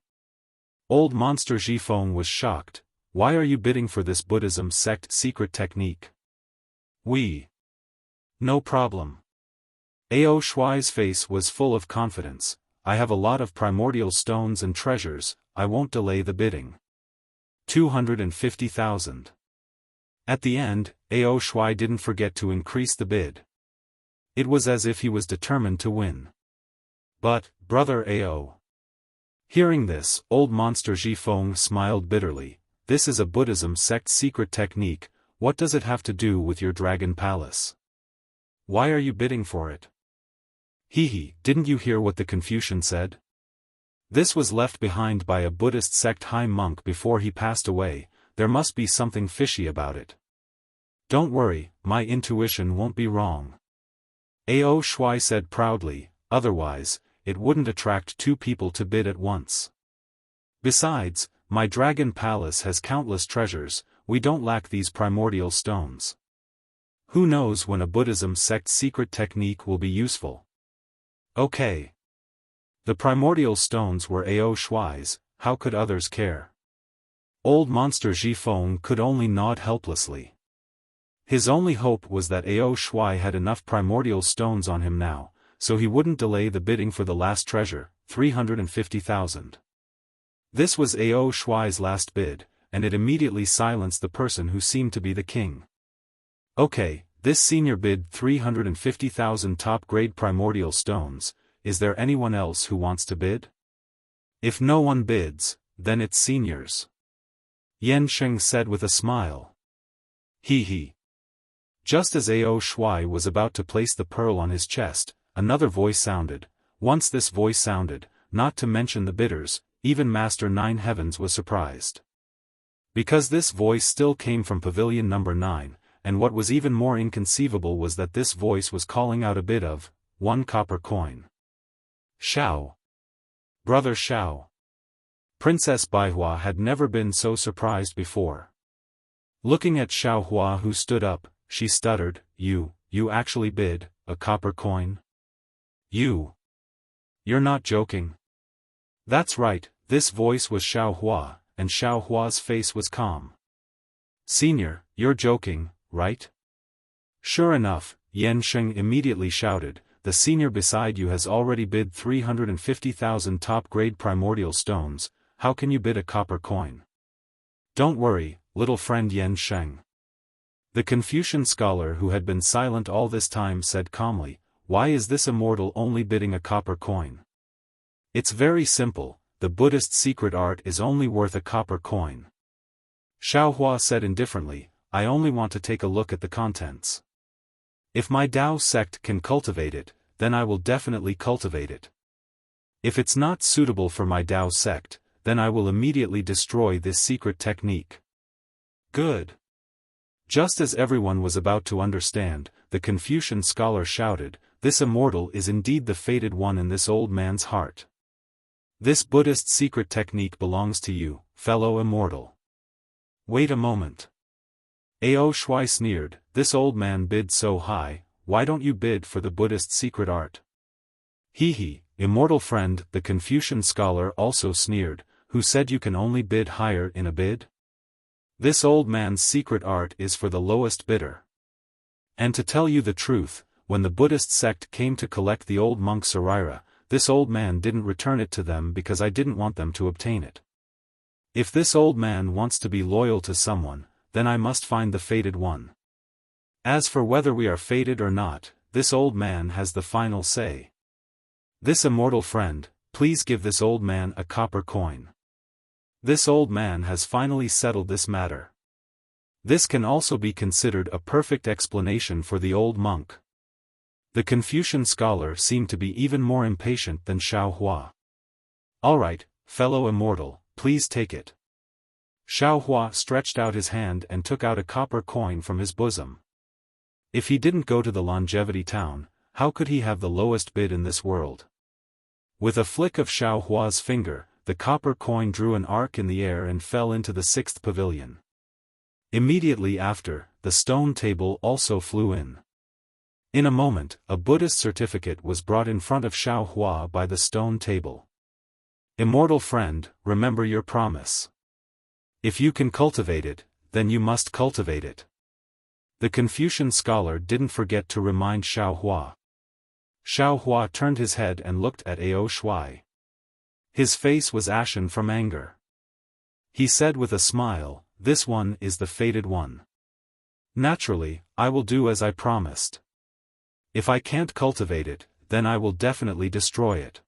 Old Monster Xiaofan was shocked. Why are you bidding for this Buddhism sect secret technique? No problem. Ao Shuai's face was full of confidence. I have a lot of primordial stones and treasures, I won't delay the bidding. 250,000. At the end, Ao Shuai didn't forget to increase the bid. It was as if he was determined to win. But, brother Ao. Hearing this, old monster Xiaofan smiled bitterly. This is a Buddhism sect secret technique, what does it have to do with your dragon palace? Why are you bidding for it? Didn't you hear what the Confucian said? This was left behind by a Buddhist sect high monk before he passed away, there must be something fishy about it. Don't worry, my intuition won't be wrong. Ao Shuai said proudly, otherwise, it wouldn't attract two people to bid at once. Besides, my dragon palace has countless treasures, we don't lack these primordial stones. Who knows when a Buddhism sect secret technique will be useful? Okay. The primordial stones were Ao Shuai's, how could others care? Old monster Xiaofan could only nod helplessly. His only hope was that Ao Shuai had enough primordial stones on him now, so he wouldn't delay the bidding for the last treasure, 350,000. This was Ao Shuai's last bid, and it immediately silenced the person who seemed to be the king. Okay, this senior bid 350,000 top-grade primordial stones. Is there anyone else who wants to bid? If no one bids, then it's seniors. Yan Sheng said with a smile. Just as Ao Shuai was about to place the pearl on his chest, another voice sounded. Once this voice sounded, not to mention the bidders, even Master Nine Heavens was surprised. Because this voice still came from Pavilion number 9, and what was even more inconceivable was that this voice was calling out a bid of 1 copper coin. Xiao. Brother Xiao. Princess Baihua had never been so surprised before. Looking at Xiaohua who stood up, she stuttered, You actually bid, a copper coin? You're not joking. That's right, this voice was Xiaohua, and Xiaohua's face was calm. Senior, you're joking, right? Sure enough, Yan Sheng immediately shouted, the senior beside you has already bid 350,000 top-grade primordial stones, how can you bid a copper coin? Don't worry, little friend Yan Sheng. The Confucian scholar who had been silent all this time said calmly, why is this immortal only bidding a copper coin? It's very simple, the Buddhist secret art is only worth a copper coin. Xiaohua said indifferently, I only want to take a look at the contents. If my Tao sect can cultivate it, then I will definitely cultivate it. If it's not suitable for my Tao sect, then I will immediately destroy this secret technique. Good. Just as everyone was about to understand, the Confucian scholar shouted, this immortal is indeed the fated one in this old man's heart. This Buddhist secret technique belongs to you, fellow immortal. Wait a moment. Ao Shuai sneered, this old man bid so high, why don't you bid for the Buddhist secret art? Immortal friend, the Confucian scholar also sneered, who said you can only bid higher in a bid? This old man's secret art is for the lowest bidder. And to tell you the truth, when the Buddhist sect came to collect the old monk Saraira, this old man didn't return it to them because I didn't want them to obtain it. If this old man wants to be loyal to someone, then I must find the fated one. As for whether we are fated or not, this old man has the final say. This immortal friend, please give this old man a copper coin. This old man has finally settled this matter. This can also be considered a perfect explanation for the old monk. The Confucian scholar seemed to be even more impatient than Xiaohua. Alright, fellow immortal, please take it. Xiaohua stretched out his hand and took out a copper coin from his bosom. If he didn't go to the longevity town, how could he have the lowest bid in this world? With a flick of Xiaohua's finger, the copper coin drew an arc in the air and fell into the 6th pavilion. Immediately after, the stone table also flew in. In a moment, a Buddhist certificate was brought in front of Xiaohua by the stone table. Immortal friend, remember your promise. If you can cultivate it, then you must cultivate it. The Confucian scholar didn't forget to remind Xiaohua. Xiaohua turned his head and looked at Ao Shuai. His face was ashen from anger. He said with a smile, "This one is the fated one. Naturally, I will do as I promised. If I can't cultivate it, then I will definitely destroy it."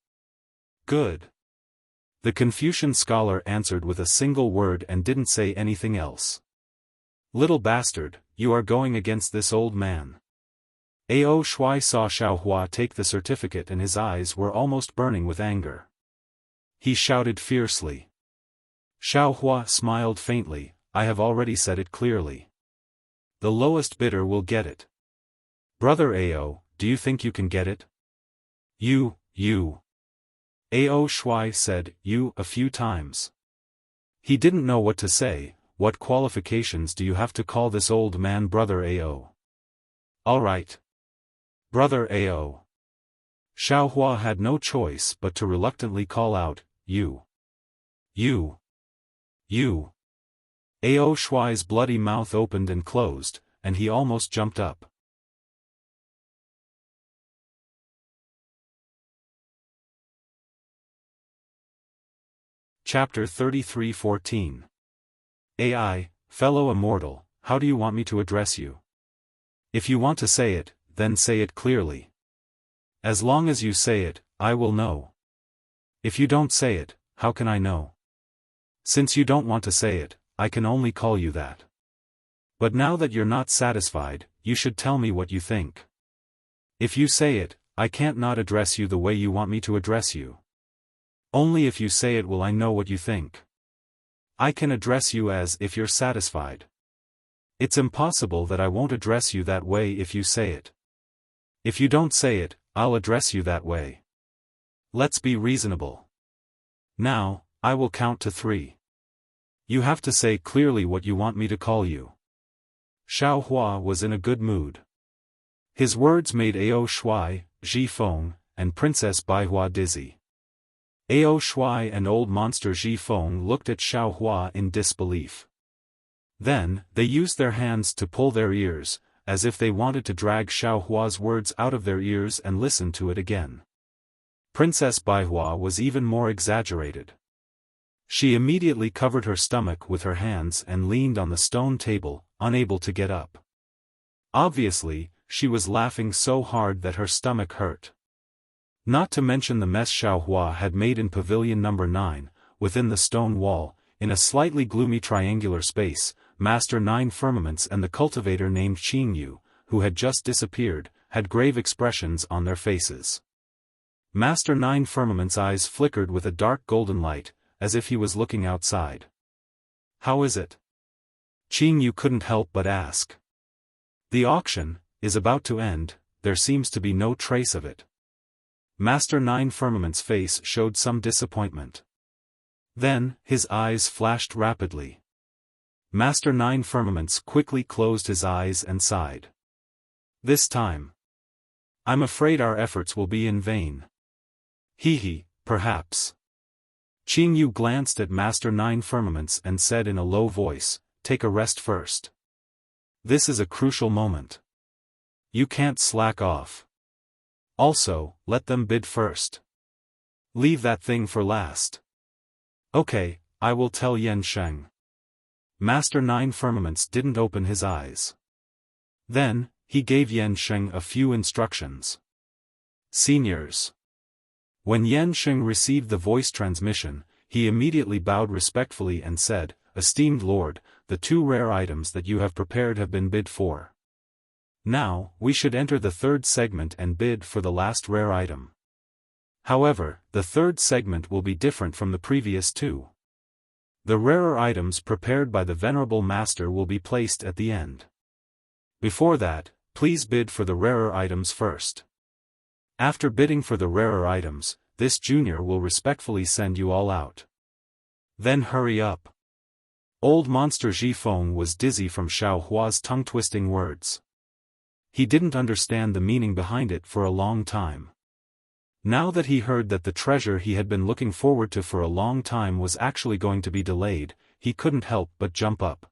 Good. The Confucian scholar answered with a single word and didn't say anything else. Little bastard, you are going against this old man. Ao Shuai saw Xiaohua take the certificate and his eyes were almost burning with anger. He shouted fiercely. Xiaohua smiled faintly, "I have already said it clearly. The lowest bidder will get it. Brother Ao, do you think you can get it?" You. Ao Shuai said, "You," a few times. He didn't know what to say. What qualifications do you have to call this old man Brother Ao? All right. Brother Ao. Xiaohua had no choice but to reluctantly call out, You. Ao Shuai's bloody mouth opened and closed, and he almost jumped up. Chapter 33:14. AI, fellow immortal, how do you want me to address you? If you want to say it, then say it clearly. As long as you say it, I will know. If you don't say it, how can I know? Since you don't want to say it, I can only call you that. But now that you're not satisfied, you should tell me what you think. If you say it, I can't not address you the way you want me to address you. Only if you say it will I know what you think. I can address you as if you're satisfied. It's impossible that I won't address you that way if you say it. If you don't say it, I'll address you that way. Let's be reasonable. Now, I will count to 3. You have to say clearly what you want me to call you. Xiaohua was in a good mood. His words made Ao Shuai, Zhifeng, and Princess Baihua dizzy. Ao Shuai and old monster Zhifeng looked at Xiaohua in disbelief. Then, they used their hands to pull their ears, as if they wanted to drag Xiaohua's words out of their ears and listen to it again. Princess Baihua was even more exaggerated. She immediately covered her stomach with her hands and leaned on the stone table, unable to get up. Obviously, she was laughing so hard that her stomach hurt. Not to mention the mess Xiaohua had made in Pavilion number 9, within the stone wall, in a slightly gloomy triangular space, Master 9 Firmaments and the cultivator named Qingyu, who had just disappeared, had grave expressions on their faces. Master 9 Firmament's eyes flickered with a dark golden light, as if he was looking outside. How is it? Qingyu couldn't help but ask. The auction is about to end, there seems to be no trace of it. Master 9 Firmament's face showed some disappointment. Then, his eyes flashed rapidly. Master 9 Firmaments quickly closed his eyes and sighed. This time. I'm afraid our efforts will be in vain. Perhaps. Qingyu glanced at Master 9 Firmaments and said in a low voice, "Take a rest first. This is a crucial moment. You can't slack off. Also, let them bid first. Leave that thing for last." "Okay, I will tell Yan Sheng." Master 9 Firmaments didn't open his eyes. Then, he gave Yan Sheng a few instructions. Seniors. When Yan Sheng received the voice transmission, he immediately bowed respectfully and said, "Esteemed Lord, the 2 rare items that you have prepared have been bid for. Now, we should enter the 3rd segment and bid for the last rare item." However, the third segment will be different from the previous two. The rarer items prepared by the Venerable Master will be placed at the end. Before that, please bid for the rarer items first. After bidding for the rarer items, this junior will respectfully send you all out. Then hurry up. Old Monster Xiaofan was dizzy from Xiaohua's tongue-twisting words. He didn't understand the meaning behind it for a long time. Now that he heard that the treasure he had been looking forward to for a long time was actually going to be delayed, he couldn't help but jump up.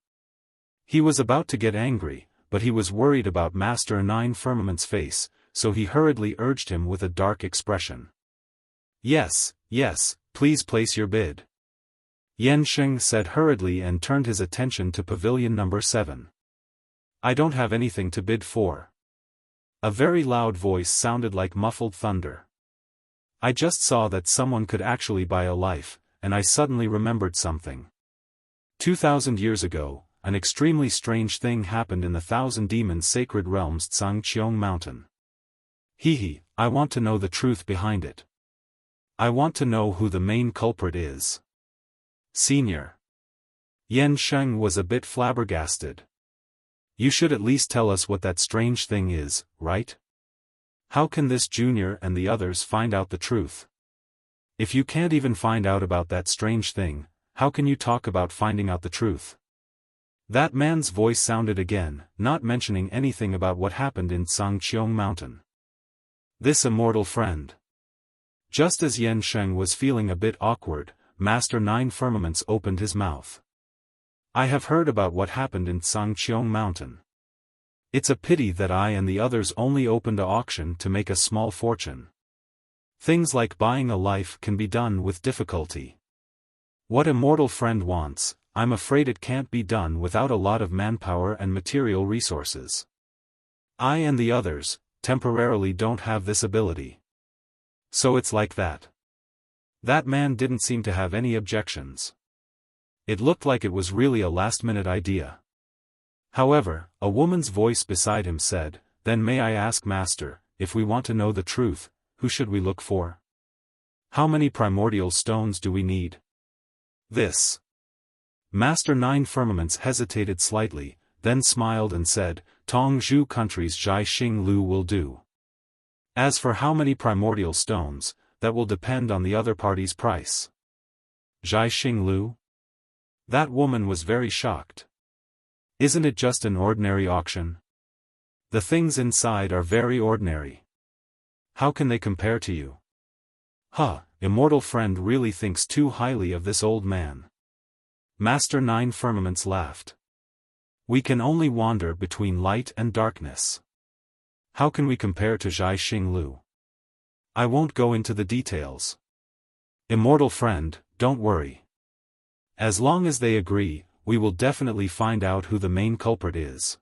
He was about to get angry, but he was worried about Master Nine Firmament's face, so he hurriedly urged him with a dark expression. Yes, please place your bid. Yan Sheng said hurriedly and turned his attention to pavilion number 7. I don't have anything to bid for. A very loud voice sounded like muffled thunder. I just saw that someone could actually buy a life, and I suddenly remembered something. 2,000 years ago, an extremely strange thing happened in the Thousand Demons Sacred Realms Zhangqiong Mountain. I want to know the truth behind it. I want to know who the main culprit is. Senior. Yan Sheng was a bit flabbergasted. You should at least tell us what that strange thing is, right? How can this junior and the others find out the truth? If you can't even find out about that strange thing, how can you talk about finding out the truth? That man's voice sounded again, not mentioning anything about what happened in Zhangqiong Mountain. This immortal friend. Just as Yan Sheng was feeling a bit awkward, Master Nine Firmaments opened his mouth. I have heard about what happened in Zhangqiong Mountain. It's a pity that I and the others only opened an auction to make a small fortune. Things like buying a life can be done with difficulty. What immortal friend wants, I'm afraid it can't be done without a lot of manpower and material resources. I and the others, temporarily don't have this ability. So it's like that. That man didn't seem to have any objections. It looked like it was really a last-minute idea. However, a woman's voice beside him said, Then may I ask Master, if we want to know the truth, who should we look for? How many primordial stones do we need? This. Master Nine Firmaments hesitated slightly, then smiled and said, Tongzhou country's Zhai Xing Lu will do. As for how many primordial stones, that will depend on the other party's price. Zhai Xing Lu? That woman was very shocked. Isn't it just an ordinary auction? The things inside are very ordinary. How can they compare to you? Immortal friend really thinks too highly of this old man. Master Nine Firmaments laughed. We can only wander between light and darkness. How can we compare to Zhai Xing Lu? I won't go into the details. Immortal friend, don't worry. As long as they agree, we will definitely find out who the main culprit is.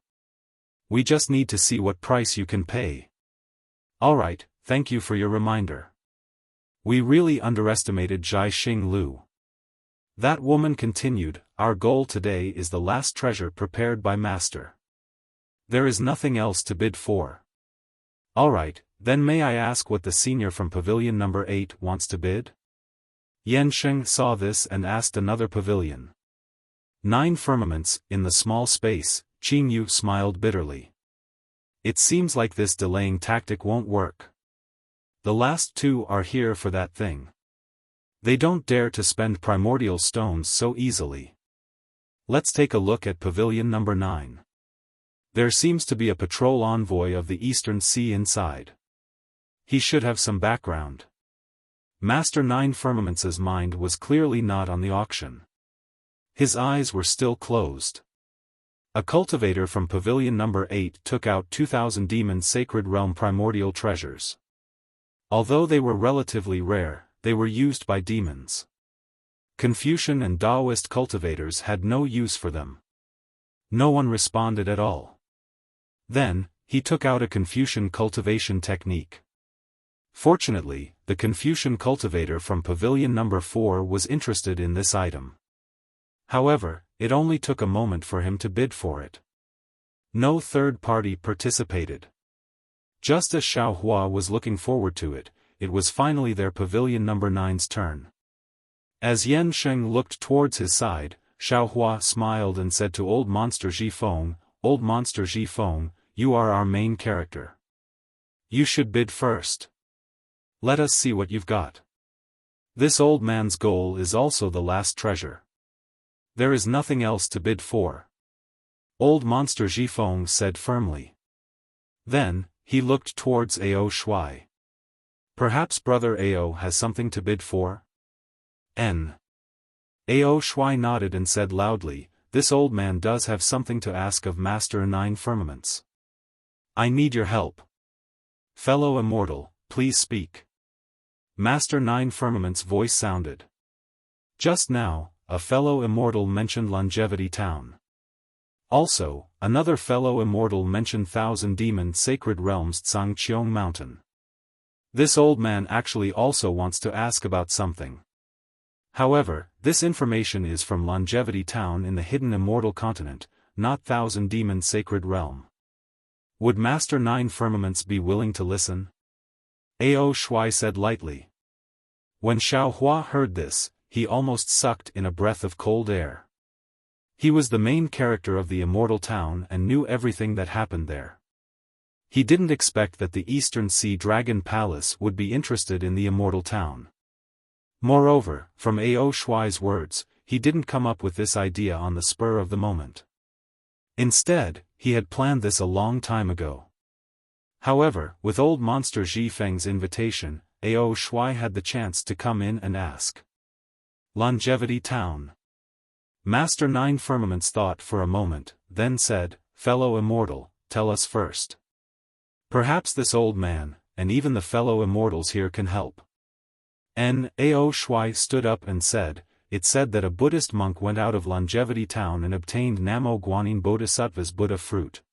We just need to see what price you can pay. Alright, thank you for your reminder. We really underestimated Zhai Xing Lu. That woman continued, Our goal today is the last treasure prepared by Master. There is nothing else to bid for. Alright, then may I ask what the senior from pavilion number 8 wants to bid? Yan Sheng saw this and asked another pavilion. Nine Firmaments, in the small space, Qing Yu smiled bitterly. It seems like this delaying tactic won't work. The last two are here for that thing. They don't dare to spend primordial stones so easily. Let's take a look at pavilion number 9. There seems to be a patrol envoy of the Eastern Sea inside. He should have some background. Master Nine Firmaments's mind was clearly not on the auction. His eyes were still closed. A cultivator from pavilion number 8 took out 2,000 demons sacred realm primordial treasures. Although they were relatively rare, they were used by demons. Confucian and Taoist cultivators had no use for them. No one responded at all. Then, he took out a Confucian cultivation technique. Fortunately, the Confucian cultivator from pavilion number 4 was interested in this item. However, it only took a moment for him to bid for it. No third party participated. Just as Xiaohua was looking forward to it, it was finally their pavilion number 9's turn. As Yan Sheng looked towards his side, Xiaohua smiled and said to Old Monster Zhifeng, "Old Monster Zhifeng, you are our main character. You should bid first. Let us see what you've got. This old man's goal is also the last treasure. There is nothing else to bid for." Old Monster Zhifeng said firmly. Then, he looked towards Ao Shui. "Perhaps Brother Ao has something to bid for?" Ao Shui nodded and said loudly, "This old man does have something to ask of Master 9 Firmaments. I need your help. Fellow immortal, please speak." Master 9 Firmament's voice sounded. Just now, a fellow immortal mentioned Longevity Town. Also, another fellow immortal mentioned Thousand Demon Sacred Realms Tsangqiong Mountain. This old man actually also wants to ask about something. However, this information is from Longevity Town in the hidden immortal continent, not Thousand Demon Sacred Realm. Would Master 9 Firmaments be willing to listen? Ao Shui said lightly. When Xiaohua heard this, he almost sucked in a breath of cold air. He was the main character of the immortal town and knew everything that happened there. He didn't expect that the Eastern Sea Dragon Palace would be interested in the immortal town. Moreover, from Ao Shui's words, he didn't come up with this idea on the spur of the moment. Instead, he had planned this a long time ago. However, with old monster Zhifeng's invitation, Ao Shui had the chance to come in and ask. Longevity Town. Master 9 Firmaments thought for a moment, then said, "Fellow immortal, tell us first. Perhaps this old man, and even the fellow immortals here can help." Ao Shui stood up and said, "It said that a Buddhist monk went out of Longevity Town and obtained Namo Guanyin Bodhisattva's Buddha fruit.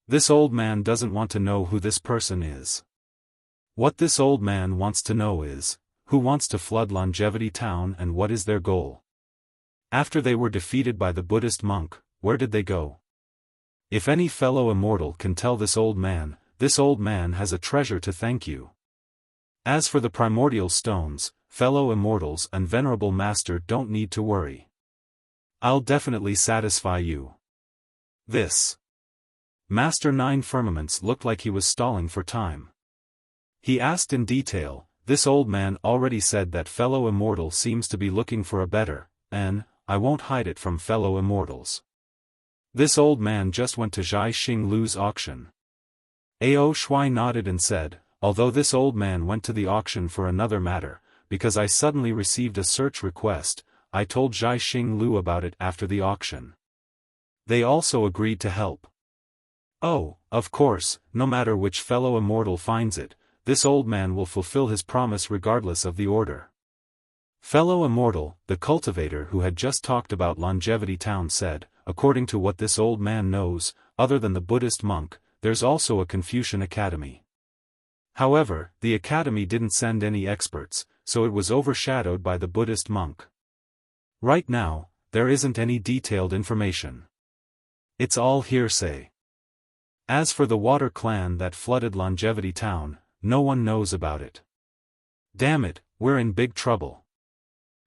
This old man doesn't want to know who this person is. What this old man wants to know is, who wants to flood Longevity Town and what is their goal? After they were defeated by the Buddhist monk, where did they go? If any fellow immortal can tell this old man has a treasure to thank you. As for the primordial stones, fellow immortals and venerable master don't need to worry. I'll definitely satisfy you." This. Master 9 Firmaments looked like he was stalling for time. He asked in detail, "This old man already said that fellow immortal seems to be looking for a better, and I won't hide it from fellow immortals. This old man just went to Zhai Xing Lu's auction." Ao Shui nodded and said, "Although this old man went to the auction for another matter, because I suddenly received a search request, I told Zhai Xing Lu about it after the auction. They also agreed to help. Oh, of course, no matter which fellow immortal finds it, this old man will fulfill his promise regardless of the order." Fellow immortal, the cultivator who had just talked about Longevity Town said, "According to what this old man knows, other than the Buddhist monk, there's also a Confucian academy. However, the academy didn't send any experts, so it was overshadowed by the Buddhist monk. Right now, there isn't any detailed information. It's all hearsay. As for the water clan that flooded Longevity Town, no one knows about it. Damn it, we're in big trouble."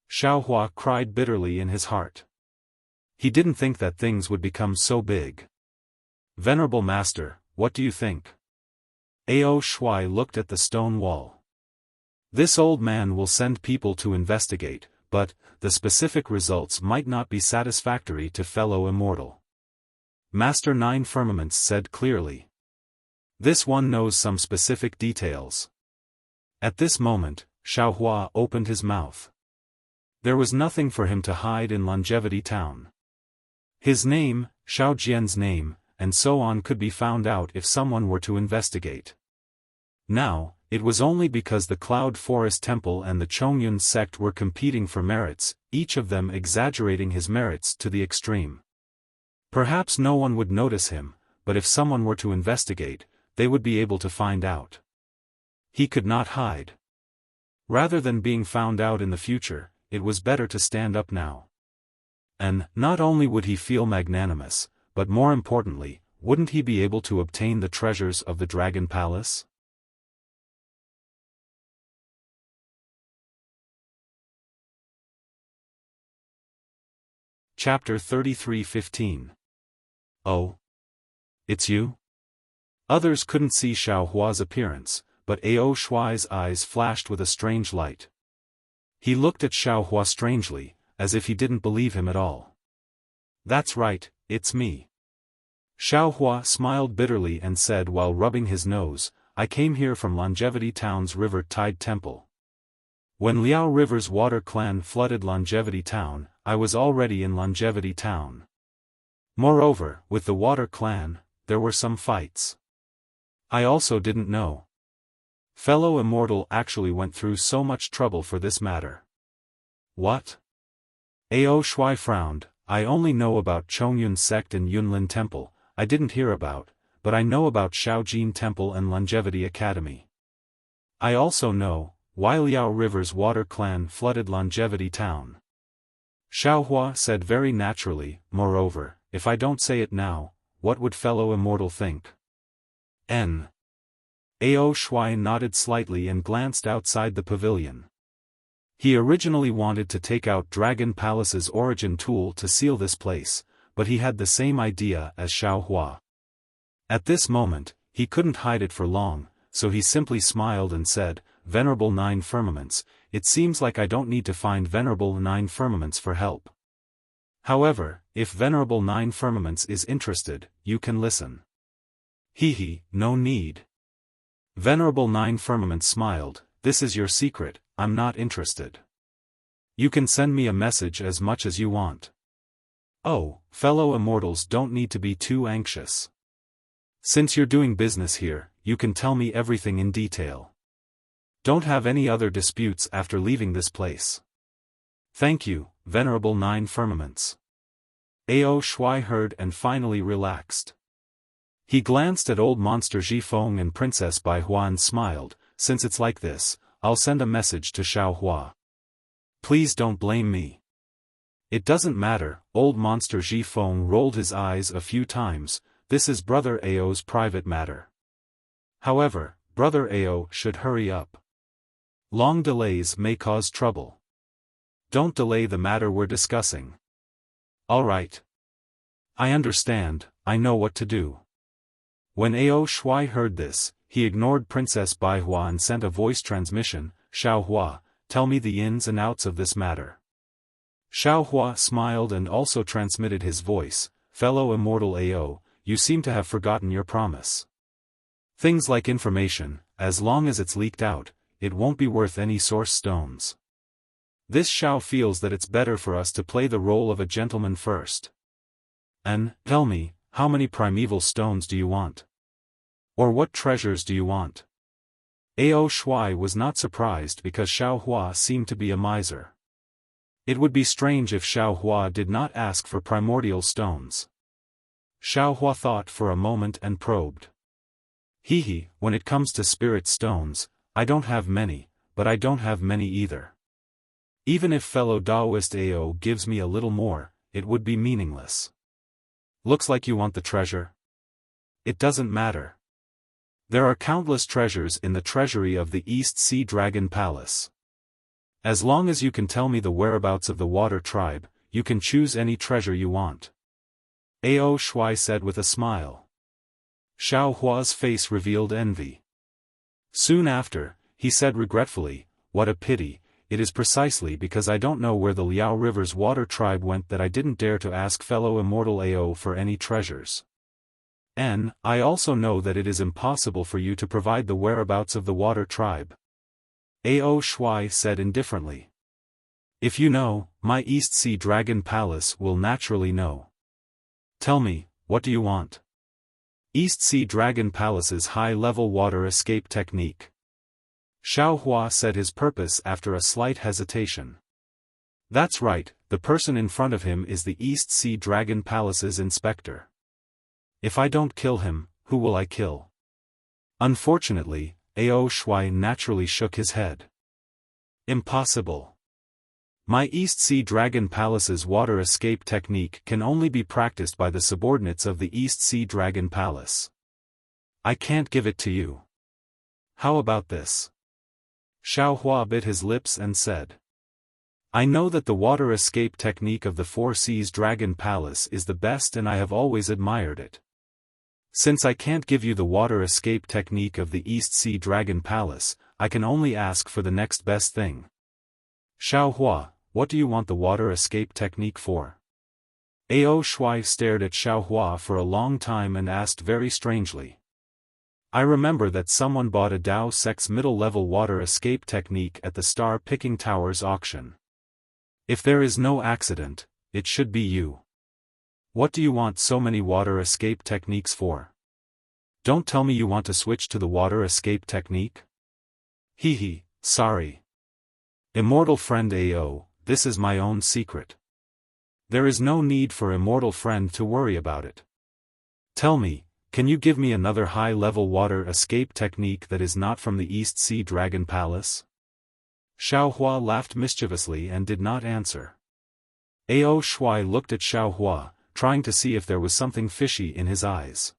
Xiaohua cried bitterly in his heart. He didn't think that things would become so big. "Venerable Master, what do you think?" Ao Shui looked at the stone wall. "This old man will send people to investigate, but the specific results might not be satisfactory to fellow immortal." Master 9 Firmaments said clearly. "This one knows some specific details." At this moment, Xiaohua opened his mouth. There was nothing for him to hide in Longevity Town. His name, Xiao Jian's name, and so on could be found out if someone were to investigate. Now, it was only because the Cloud Forest Temple and the Chongyun sect were competing for merits, each of them exaggerating his merits to the extreme. Perhaps no one would notice him, but if someone were to investigate, they would be able to find out. He could not hide. Rather than being found out in the future, it was better to stand up now. And not only would he feel magnanimous, but more importantly, wouldn't he be able to obtain the treasures of the Dragon Palace? Chapter 33:15. Oh. It's you? Others couldn't see Xiaohua's appearance, but Ao Shuai's eyes flashed with a strange light. He looked at Xiaohua strangely, as if he didn't believe him at all. That's right, it's me. Xiaohua smiled bitterly and said while rubbing his nose, I came here from Longevity Town's River Tide Temple. When Liao River's water clan flooded Longevity Town, I was already in Longevity Town. Moreover, with the water clan, there were some fights. I also didn't know. Fellow Immortal actually went through so much trouble for this matter. What? Ao Shuai frowned. I only know about Chongyun sect and Yunlin Temple, I didn't hear about, but I know about Shaojin Temple and Longevity Academy. I also know why Liao River's water clan flooded Longevity Town. Xiaohua said very naturally, moreover, if I don't say it now, what would fellow Immortal think? Ao Shuai nodded slightly and glanced outside the pavilion. He originally wanted to take out Dragon Palace's origin tool to seal this place, but he had the same idea as Xiaohua. At this moment, he couldn't hide it for long, so he simply smiled and said, Venerable Nine Firmaments, it seems like I don't need to find Venerable Nine Firmaments for help. However, if Venerable Nine Firmaments is interested, you can listen. No need. Venerable Nine Firmaments smiled, this is your secret, I'm not interested. You can send me a message as much as you want. Oh, fellow immortals don't need to be too anxious. Since you're doing business here, you can tell me everything in detail. Don't have any other disputes after leaving this place. Thank you, Venerable Nine Firmaments. Ao Shuai heard and finally relaxed. He glanced at old monster Zhifeng and Princess Baihua and smiled, since it's like this, I'll send a message to Xiaohua. Please don't blame me. It doesn't matter, old monster Zhifeng rolled his eyes a few times, this is Brother Ao's private matter. However, Brother Ao should hurry up. Long delays may cause trouble. Don't delay the matter we're discussing. Alright. I understand, I know what to do. When Ao Shuai heard this, he ignored Princess Baihua and sent a voice transmission, Xiaohua, tell me the ins and outs of this matter. Xiaohua smiled and also transmitted his voice, fellow immortal Ao, you seem to have forgotten your promise. Things like information, as long as it's leaked out, it won't be worth any source stones. This Xiao feels that it's better for us to play the role of a gentleman first. And, tell me, how many primeval stones do you want? Or what treasures do you want? Ao Shuai was not surprised because Xiaohua seemed to be a miser. It would be strange if Xiaohua did not ask for primordial stones. Xiaohua thought for a moment and probed. When it comes to spirit stones, I don't have many, but I don't have many either. Even if fellow Taoist Ao gives me a little more, it would be meaningless. Looks like you want the treasure. It doesn't matter. There are countless treasures in the treasury of the East Sea Dragon Palace. As long as you can tell me the whereabouts of the water tribe, you can choose any treasure you want. Ao Shuai said with a smile. Xiaohua's face revealed envy. Soon after, he said regretfully, what a pity, it is precisely because I don't know where the Liao River's water tribe went that I didn't dare to ask fellow immortal Ao for any treasures. I also know that it is impossible for you to provide the whereabouts of the water tribe. Ao Shuai said indifferently. If you know, my East Sea Dragon Palace will naturally know. Tell me, what do you want? East Sea Dragon Palace's high-level water escape technique. Xiaohua said his purpose after a slight hesitation. That's right, the person in front of him is the East Sea Dragon Palace's inspector. If I don't kill him, who will I kill? Unfortunately, Ao Shuai naturally shook his head. Impossible. My East Sea Dragon Palace's water escape technique can only be practiced by the subordinates of the East Sea Dragon Palace. I can't give it to you. How about this? Xiaohua bit his lips and said. I know that the water escape technique of the Four Seas Dragon Palace is the best and I have always admired it. Since I can't give you the water escape technique of the East Sea Dragon Palace, I can only ask for the next best thing. Xiaohua, what do you want the water escape technique for? Ao Shui stared at Xiaohua for a long time and asked very strangely. I remember that someone bought a Dao Sect's middle-level water escape technique at the Star Picking Towers auction. If there is no accident, it should be you. What do you want so many water escape techniques for? Don't tell me you want to switch to the water escape technique? Hehe, sorry. Immortal friend Ao, this is my own secret. There is no need for immortal friend to worry about it. Tell me, can you give me another high-level water escape technique that is not from the East Sea Dragon Palace? Xiaohua laughed mischievously and did not answer. Ao Shui looked at Xiaohua, trying to see if there was something fishy in his eyes.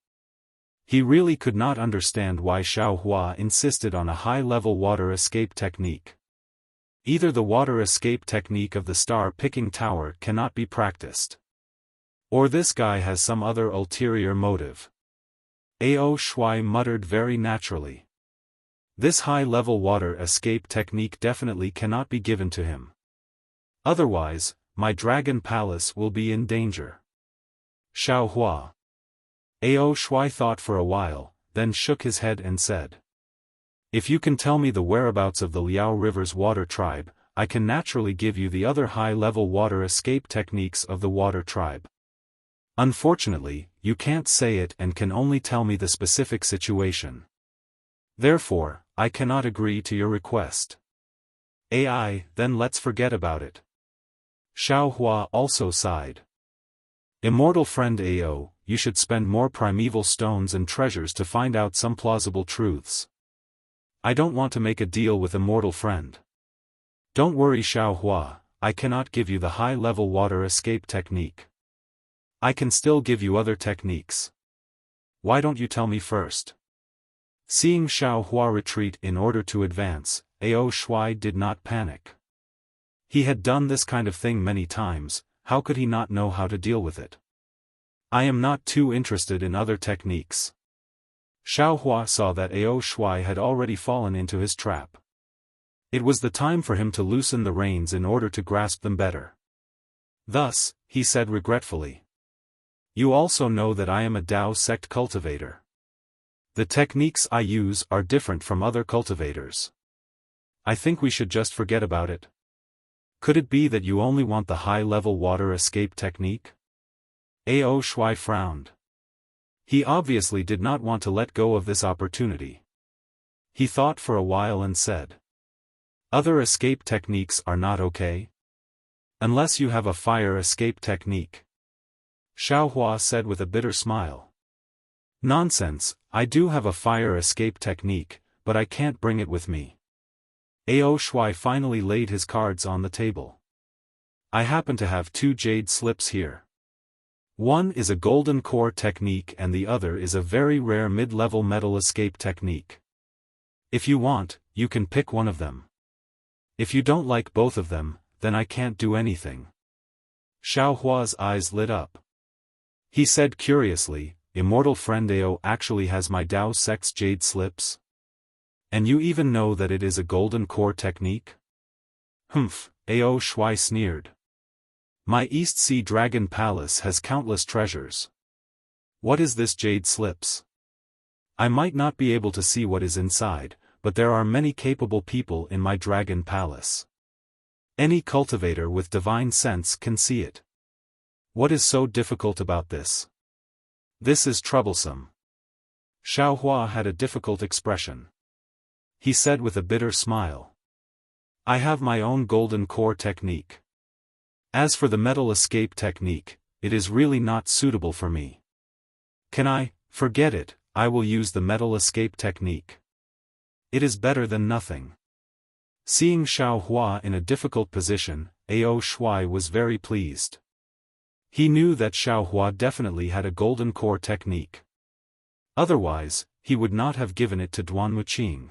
He really could not understand why Xiaohua insisted on a high-level water escape technique. Either the water escape technique of the Star Picking Tower cannot be practiced, or this guy has some other ulterior motive. Ao Shui muttered very naturally. This high-level water escape technique definitely cannot be given to him. Otherwise, my Dragon Palace will be in danger. Xiaohua. Ao Shui thought for a while, then shook his head and said. If you can tell me the whereabouts of the Liao River's water tribe, I can naturally give you the other high-level water escape techniques of the water tribe. Unfortunately, you can't say it and can only tell me the specific situation. Therefore, I cannot agree to your request. AI, then let's forget about it. Xiaohua also sighed. Immortal friend Ao, you should spend more primeval stones and treasures to find out some plausible truths. I don't want to make a deal with immortal friend. Don't worry Xiaohua, I cannot give you the high-level water escape technique. I can still give you other techniques. Why don't you tell me first? Seeing Xiaohua retreat in order to advance, Ao Shui did not panic. He had done this kind of thing many times, how could he not know how to deal with it? I am not too interested in other techniques. Xiaohua saw that Ao Shui had already fallen into his trap. It was the time for him to loosen the reins in order to grasp them better. Thus, he said regretfully. You also know that I am a Dao sect cultivator. The techniques I use are different from other cultivators. I think we should just forget about it. Could it be that you only want the high-level water escape technique? Ao Shui frowned. He obviously did not want to let go of this opportunity. He thought for a while and said. Other escape techniques are not okay? Unless you have a fire escape technique. Xiaohua said with a bitter smile. Nonsense, I do have a fire escape technique, but I can't bring it with me. Ao Shui finally laid his cards on the table. I happen to have 2 jade slips here. One is a golden core technique and the other is a very rare mid-level metal escape technique. If you want, you can pick one of them. If you don't like both of them, then I can't do anything. Xiaohua's eyes lit up. He said curiously, Immortal friend Ao actually has my Dao Sect's jade slips? And you even know that it is a golden core technique? Humph, Ao Shui sneered. My East Sea Dragon Palace has countless treasures. What is this jade slips? I might not be able to see what is inside, but there are many capable people in my Dragon Palace. Any cultivator with divine sense can see it. What is so difficult about this? This is troublesome. Xiaohua had a difficult expression. He said with a bitter smile. I have my own golden core technique. As for the metal escape technique, it is really not suitable for me. Can I? Forget it, I will use the metal escape technique. It is better than nothing. Seeing Xiaohua in a difficult position, Ao Shui was very pleased. He knew that Xiaohua definitely had a golden core technique. Otherwise, he would not have given it to Duan Wuqing.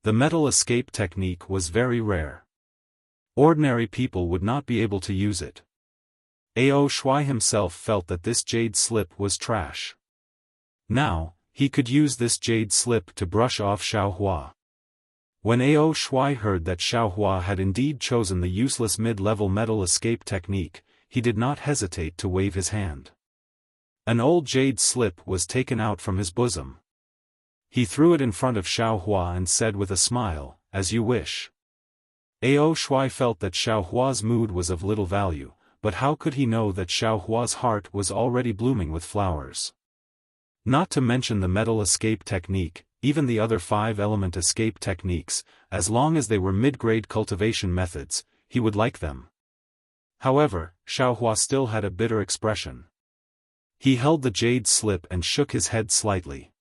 The metal escape technique was very rare. Ordinary people would not be able to use it. Ao Shui himself felt that this jade slip was trash. Now, he could use this jade slip to brush off Xiaohua. When Ao Shui heard that Xiaohua had indeed chosen the useless mid-level metal escape technique, he did not hesitate to wave his hand. An old jade slip was taken out from his bosom. He threw it in front of Xiaohua and said with a smile, "As you wish." Ao Shui felt that Xiaohua's mood was of little value, but how could he know that Xiaohua's heart was already blooming with flowers? Not to mention the metal escape technique, even the other 5-element escape techniques, as long as they were mid-grade cultivation methods, he would like them. However, Xiaohua still had a bitter expression. He held the jade slip and shook his head slightly.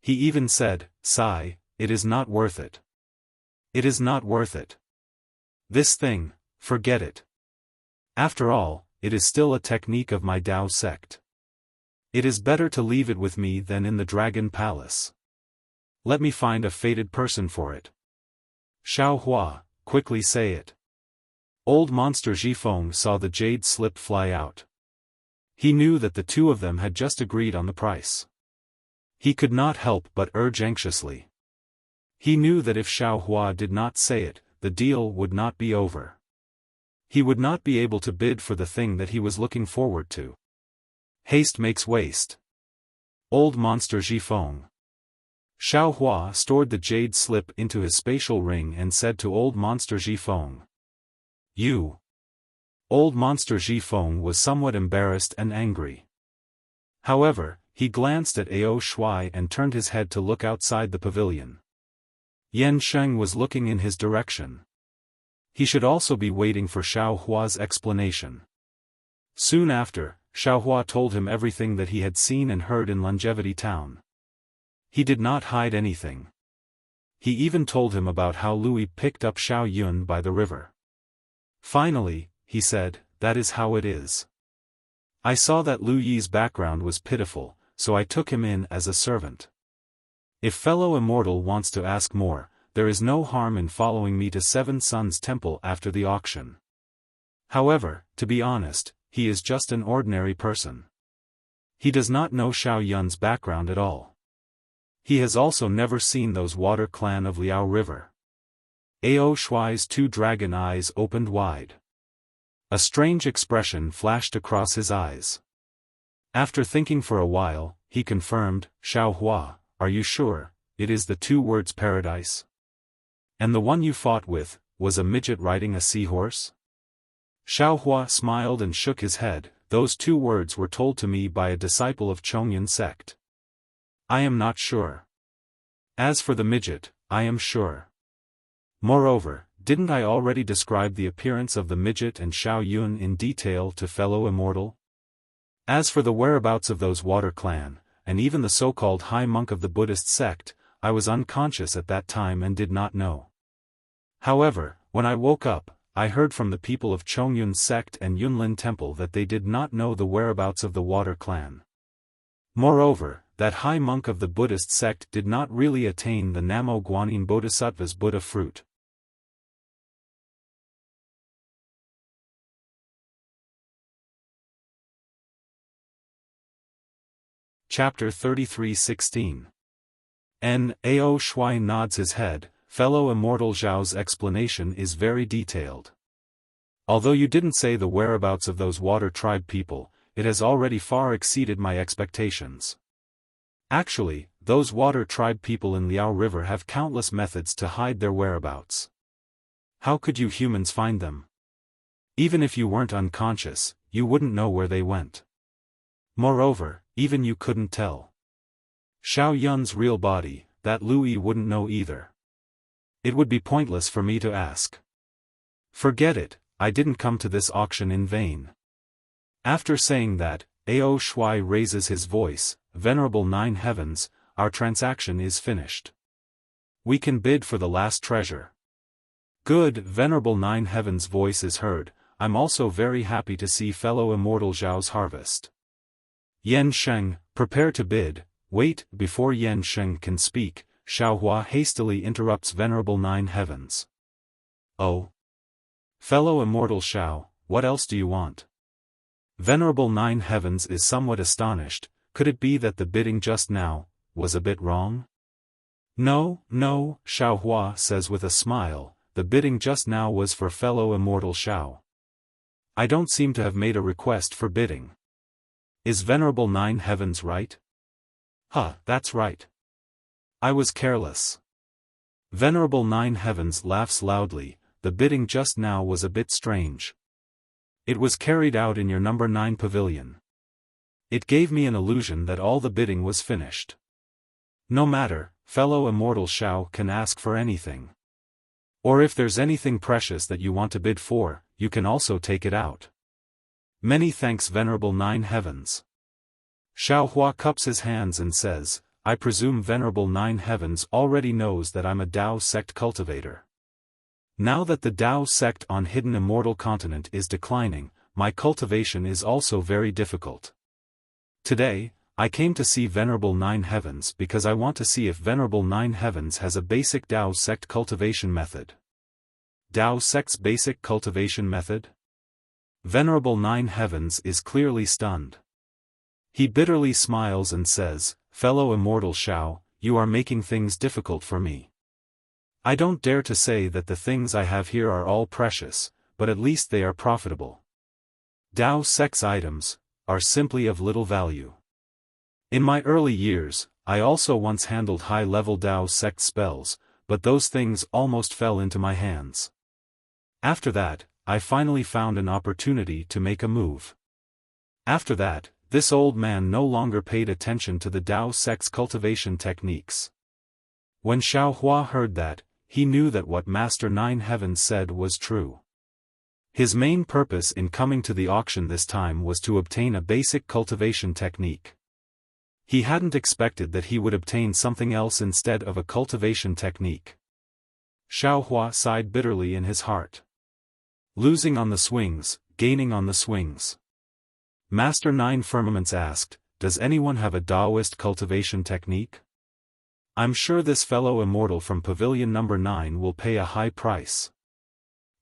He even said, "Sigh, it is not worth it. It is not worth it. This thing, forget it. After all, it is still a technique of my Tao sect. It is better to leave it with me than in the Dragon Palace. Let me find a fated person for it. Xiaohua, quickly say it." Old Monster Zhifeng saw the jade slip fly out. He knew that the two of them had just agreed on the price. He could not help but urge anxiously. He knew that if Xiaohua did not say it, the deal would not be over. He would not be able to bid for the thing that he was looking forward to. Haste makes waste. Old Monster Zhifeng. Xiaohua stored the jade slip into his spatial ring and said to Old Monster Zhifeng, "You." Old Monster Zhifeng was somewhat embarrassed and angry. However, he glanced at Ao Shui and turned his head to look outside the pavilion. Yan Sheng was looking in his direction. He should also be waiting for Xiaohua's explanation. Soon after, Xiaohua told him everything that he had seen and heard in Longevity Town. He did not hide anything. He even told him about how Louis picked up Xiao Yun by the river. Finally, he said, "That is how it is. I saw that Lu Yi's background was pitiful, so I took him in as a servant. If fellow immortal wants to ask more, there is no harm in following me to Seven Suns Temple after the auction. However, to be honest, he is just an ordinary person. He does not know Xiao Yun's background at all. He has also never seen those water clan of Liao River." Ao Shui's two dragon eyes opened wide. A strange expression flashed across his eyes. After thinking for a while, he confirmed, "Xiaohua, are you sure, it is the two words paradise? And the one you fought with, was a midget riding a seahorse?" Xiaohua smiled and shook his head. "Those two words were told to me by a disciple of Chongyun sect. I am not sure. As for the midget, I am sure. Moreover, didn't I already describe the appearance of the midget and Xiao Yun in detail to fellow immortal? As for the whereabouts of those water clan, and even the so-called high monk of the Buddhist sect, I was unconscious at that time and did not know. However, when I woke up, I heard from the people of Chongyun sect and Yunlin temple that they did not know the whereabouts of the water clan. Moreover, that high monk of the Buddhist sect did not really attain the Namo Guanyin Bodhisattva's Buddha fruit. Chapter 33:16. Ao Shui nods his head. Fellow Immortal Zhao's explanation is very detailed. Although you didn't say the whereabouts of those water tribe people, it has already far exceeded my expectations. Actually, those water tribe people in Liao River have countless methods to hide their whereabouts. How could you humans find them? Even if you weren't unconscious, you wouldn't know where they went. Moreover, even you couldn't tell Xiao Yun's real body, that Louis wouldn't know either. It would be pointless for me to ask. Forget it, I didn't come to this auction in vain." After saying that, Ao Shui raises his voice, "Venerable Nine Heavens, our transaction is finished. We can bid for the last treasure." "Good." Venerable Nine Heavens' voice is heard. "I'm also very happy to see fellow Immortal Zhao's harvest." Yan Sheng, prepare to bid. Wait, before Yan Sheng can speak, Xiaohua hastily interrupts Venerable Nine Heavens. "Oh. Fellow immortal Xiao, what else do you want? Venerable Nine Heavens is somewhat astonished. Could it be that the bidding just now was a bit wrong? No, no, Xiao Hua says with a smile, the bidding just now was for fellow immortal Xiao. I don't seem to have made a request for bidding. Is Venerable Nine Heavens right? That's right. I was careless. Venerable Nine Heavens laughs loudly. The bidding just now was a bit strange. It was carried out in your number 9 pavilion. It gave me an illusion that all the bidding was finished. No matter, fellow immortal Xiao can ask for anything. Or if there's anything precious that you want to bid for, you can also take it out. Many thanks Venerable Nine Heavens. Xiao Hua cups his hands and says, I presume Venerable Nine Heavens already knows that I'm a Dao sect cultivator. Now that the Dao sect on Hidden Immortal Continent is declining, my cultivation is also very difficult. Today, I came to see Venerable Nine Heavens because I want to see if Venerable Nine Heavens has a basic Dao sect cultivation method. Dao sect's basic cultivation method? Venerable Nine Heavens is clearly stunned. He bitterly smiles and says, Fellow immortal Xiao, you are making things difficult for me. I don't dare to say that the things I have here are all precious, but at least they are profitable. Dao sect's items are simply of little value. In my early years, I also once handled high-level Dao sect spells, but those things almost fell into my hands. After that, I finally found an opportunity to make a move. After that, this old man no longer paid attention to the Dao sect's cultivation techniques. When Xiao Hua heard that, he knew that what Master Nine Heavens said was true. His main purpose in coming to the auction this time was to obtain a basic cultivation technique. He hadn't expected that he would obtain something else instead of a cultivation technique. Xiao Hua sighed bitterly in his heart. Losing on the swings, gaining on the swings. Master Nine Firmaments asked, does anyone have a Daoist cultivation technique? I'm sure this fellow immortal from Pavilion number 9 will pay a high price.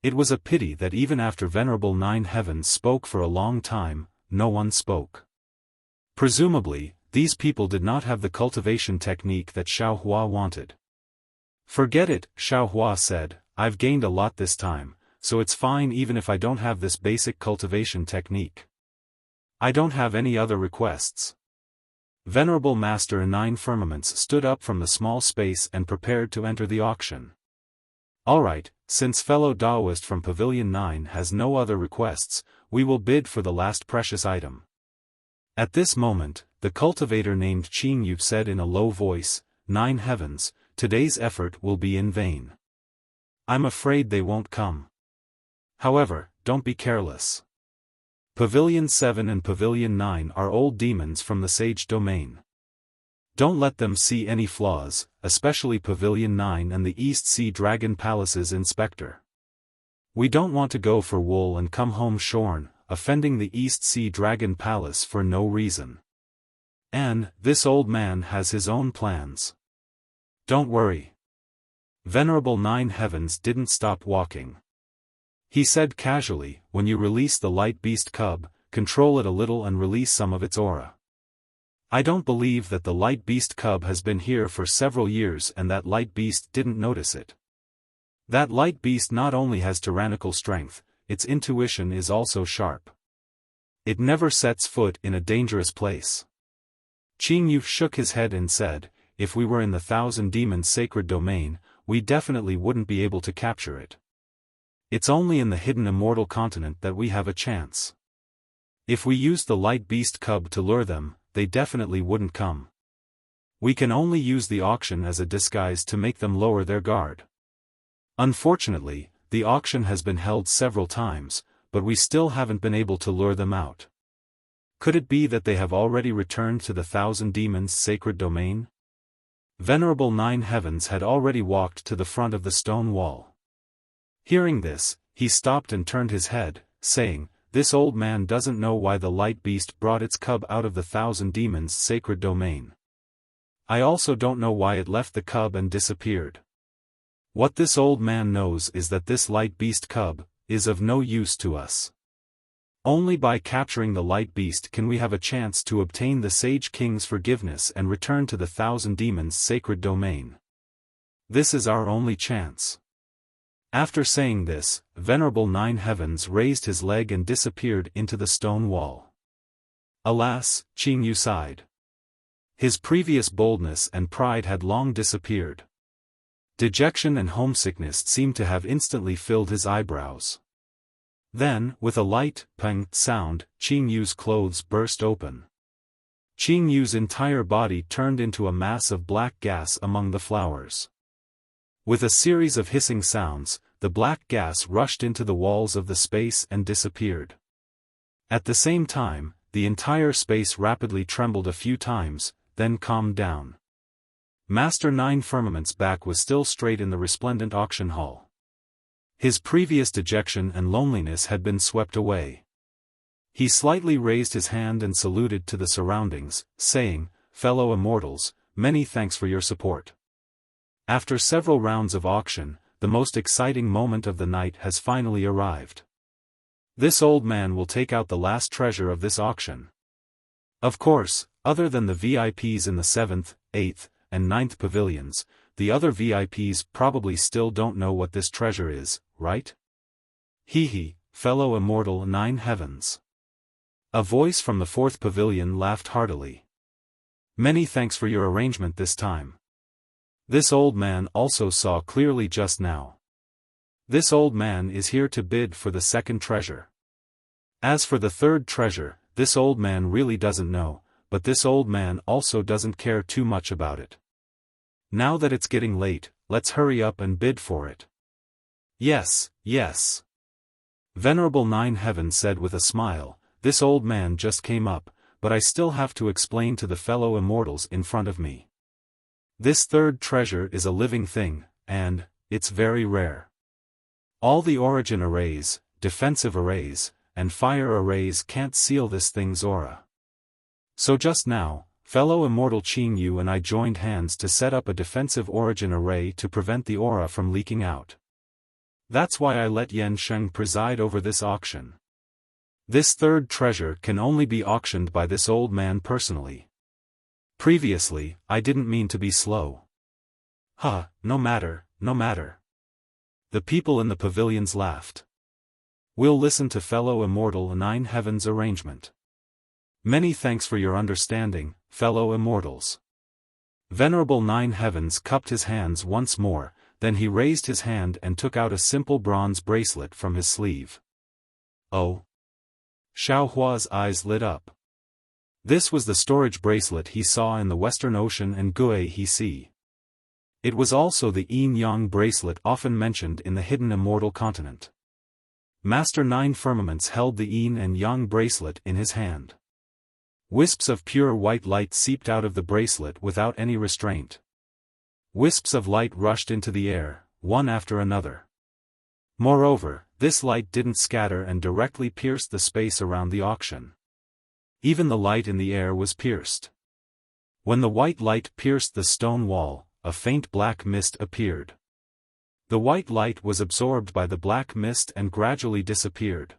It was a pity that even after Venerable Nine Heavens spoke for a long time, no one spoke. Presumably, these people did not have the cultivation technique that Xiao Hua wanted. Forget it, Xiao Hua said, I've gained a lot this time, so it's fine even if I don't have this basic cultivation technique. I don't have any other requests. Venerable Master Nine Firmaments stood up from the small space and prepared to enter the auction. Alright, since fellow Daoist from Pavilion 9 has no other requests, we will bid for the last precious item. At this moment, the cultivator named Qing Yu said in a low voice, Nine Heavens, today's effort will be in vain. I'm afraid they won't come. However, don't be careless. Pavilion 7 and Pavilion 9 are old demons from the Sage Domain. Don't let them see any flaws, especially Pavilion 9 and the East Sea Dragon Palace's inspector. We don't want to go for wool and come home shorn, offending the East Sea Dragon Palace for no reason. And, this old man has his own plans. Don't worry. Venerable Nine Heavens didn't stop walking. He said casually, when you release the light beast cub, control it a little and release some of its aura. I don't believe that the light beast cub has been here for several years and that light beast didn't notice it. That light beast not only has tyrannical strength, its intuition is also sharp. It never sets foot in a dangerous place. Qing Yu shook his head and said, if we were in the Thousand Demons' sacred domain, we definitely wouldn't be able to capture it. It's only in the Hidden Immortal Continent that we have a chance. If we used the light beast cub to lure them, they definitely wouldn't come. We can only use the auction as a disguise to make them lower their guard. Unfortunately, the auction has been held several times, but we still haven't been able to lure them out. Could it be that they have already returned to the Thousand Demons' sacred domain? Venerable Nine Heavens had already walked to the front of the stone wall. Hearing this, he stopped and turned his head, saying, this old man doesn't know why the light beast brought its cub out of the Thousand Demons' sacred domain. I also don't know why it left the cub and disappeared. What this old man knows is that this light beast cub is of no use to us. Only by capturing the light beast can we have a chance to obtain the Sage King's forgiveness and return to the Thousand Demons' sacred domain. This is our only chance." After saying this, Venerable Nine Heavens raised his leg and disappeared into the stone wall. Alas, Qing Yu sighed. His previous boldness and pride had long disappeared. Dejection and homesickness seemed to have instantly filled his eyebrows. Then, with a light, pang sound, Qing Yu's clothes burst open. Qing Yu's entire body turned into a mass of black gas among the flowers. With a series of hissing sounds, the black gas rushed into the walls of the space and disappeared. At the same time, the entire space rapidly trembled a few times, then calmed down. Master Nine Firmament's back was still straight in the resplendent auction hall. His previous dejection and loneliness had been swept away. He slightly raised his hand and saluted to the surroundings, saying, "Fellow immortals, many thanks for your support. After several rounds of auction, the most exciting moment of the night has finally arrived. This old man will take out the last treasure of this auction. Of course, other than the VIPs in the 7th, 8th, and 9th pavilions, the other VIPs probably still don't know what this treasure is, right? Hee, fellow immortal Nine Heavens." A voice from the 4th pavilion laughed heartily. "Many thanks for your arrangement this time. This old man also saw clearly just now. This old man is here to bid for the second treasure. As for the third treasure, this old man really doesn't know, but this old man also doesn't care too much about it. Now that it's getting late, let's hurry up and bid for it." "Yes, yes." Venerable Nine Heavens said with a smile, "This old man just came up, but I still have to explain to the fellow immortals in front of me. This third treasure is a living thing, and it's very rare. All the origin arrays, defensive arrays, and fire arrays can't seal this thing's aura. So just now, fellow immortal Qing Yu and I joined hands to set up a defensive origin array to prevent the aura from leaking out. That's why I let Yan Sheng preside over this auction. This third treasure can only be auctioned by this old man personally. Previously, I didn't mean to be slow." No matter, no matter." The people in the pavilions laughed. "We'll listen to fellow immortal Nine Heavens' arrangement. Many thanks for your understanding, fellow immortals." Venerable Nine Heavens cupped his hands once more, then he raised his hand and took out a simple bronze bracelet from his sleeve. "Oh!" Xiaohua's eyes lit up. This was the storage bracelet he saw in the Western Ocean and Guihe Sea. It was also the yin-yang bracelet often mentioned in the hidden immortal continent. Master Nine Firmaments held the yin and yang bracelet in his hand. Wisps of pure white light seeped out of the bracelet without any restraint. Wisps of light rushed into the air, one after another. Moreover, this light didn't scatter and directly pierced the space around the auction. Even the light in the air was pierced. When the white light pierced the stone wall, a faint black mist appeared. The white light was absorbed by the black mist and gradually disappeared.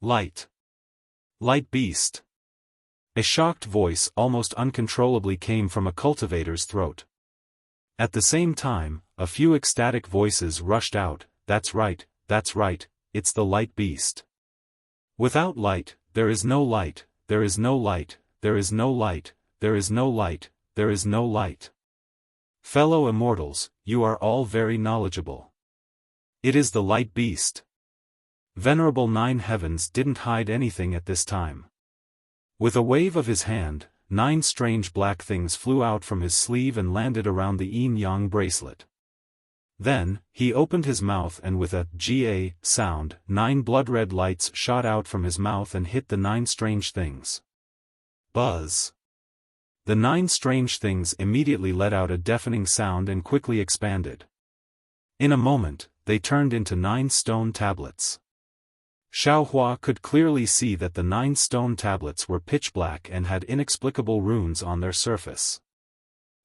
"Light! Light beast!" A shocked voice almost uncontrollably came from a cultivator's throat. At the same time, a few ecstatic voices rushed out, that's right, it's the light beast. Without light, there is no light, there is no light, there is no light, there is no light, there is no light. Fellow immortals, you are all very knowledgeable. It is the light beast. Venerable Nine Heavens didn't hide anything at this time. With a wave of his hand, 9 strange black things flew out from his sleeve and landed around the yin-yang bracelet. Then, he opened his mouth and with a "ga" sound, 9 blood-red lights shot out from his mouth and hit the 9 strange things. Buzz! The 9 strange things immediately let out a deafening sound and quickly expanded. In a moment, they turned into 9 stone tablets. Xiaohua could clearly see that the 9 stone tablets were pitch black and had inexplicable runes on their surface.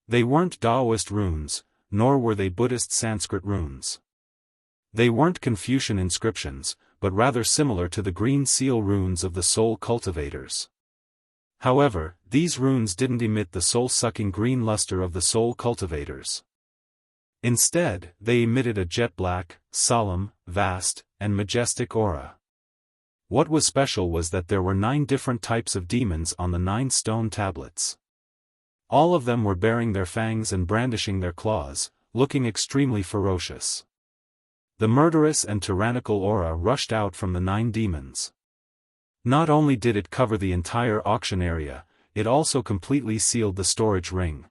They weren't Taoist runes, nor were they Buddhist Sanskrit runes. They weren't Confucian inscriptions, but rather similar to the green seal runes of the soul cultivators. However, these runes didn't emit the soul-sucking green luster of the soul cultivators. Instead, they emitted a jet-black, solemn, vast, and majestic aura. What was special was that there were 9 different types of demons on the 9 stone tablets. All of them were baring their fangs and brandishing their claws, looking extremely ferocious. The murderous and tyrannical aura rushed out from the 9 demons. Not only did it cover the entire auction area, it also completely sealed the storage ring.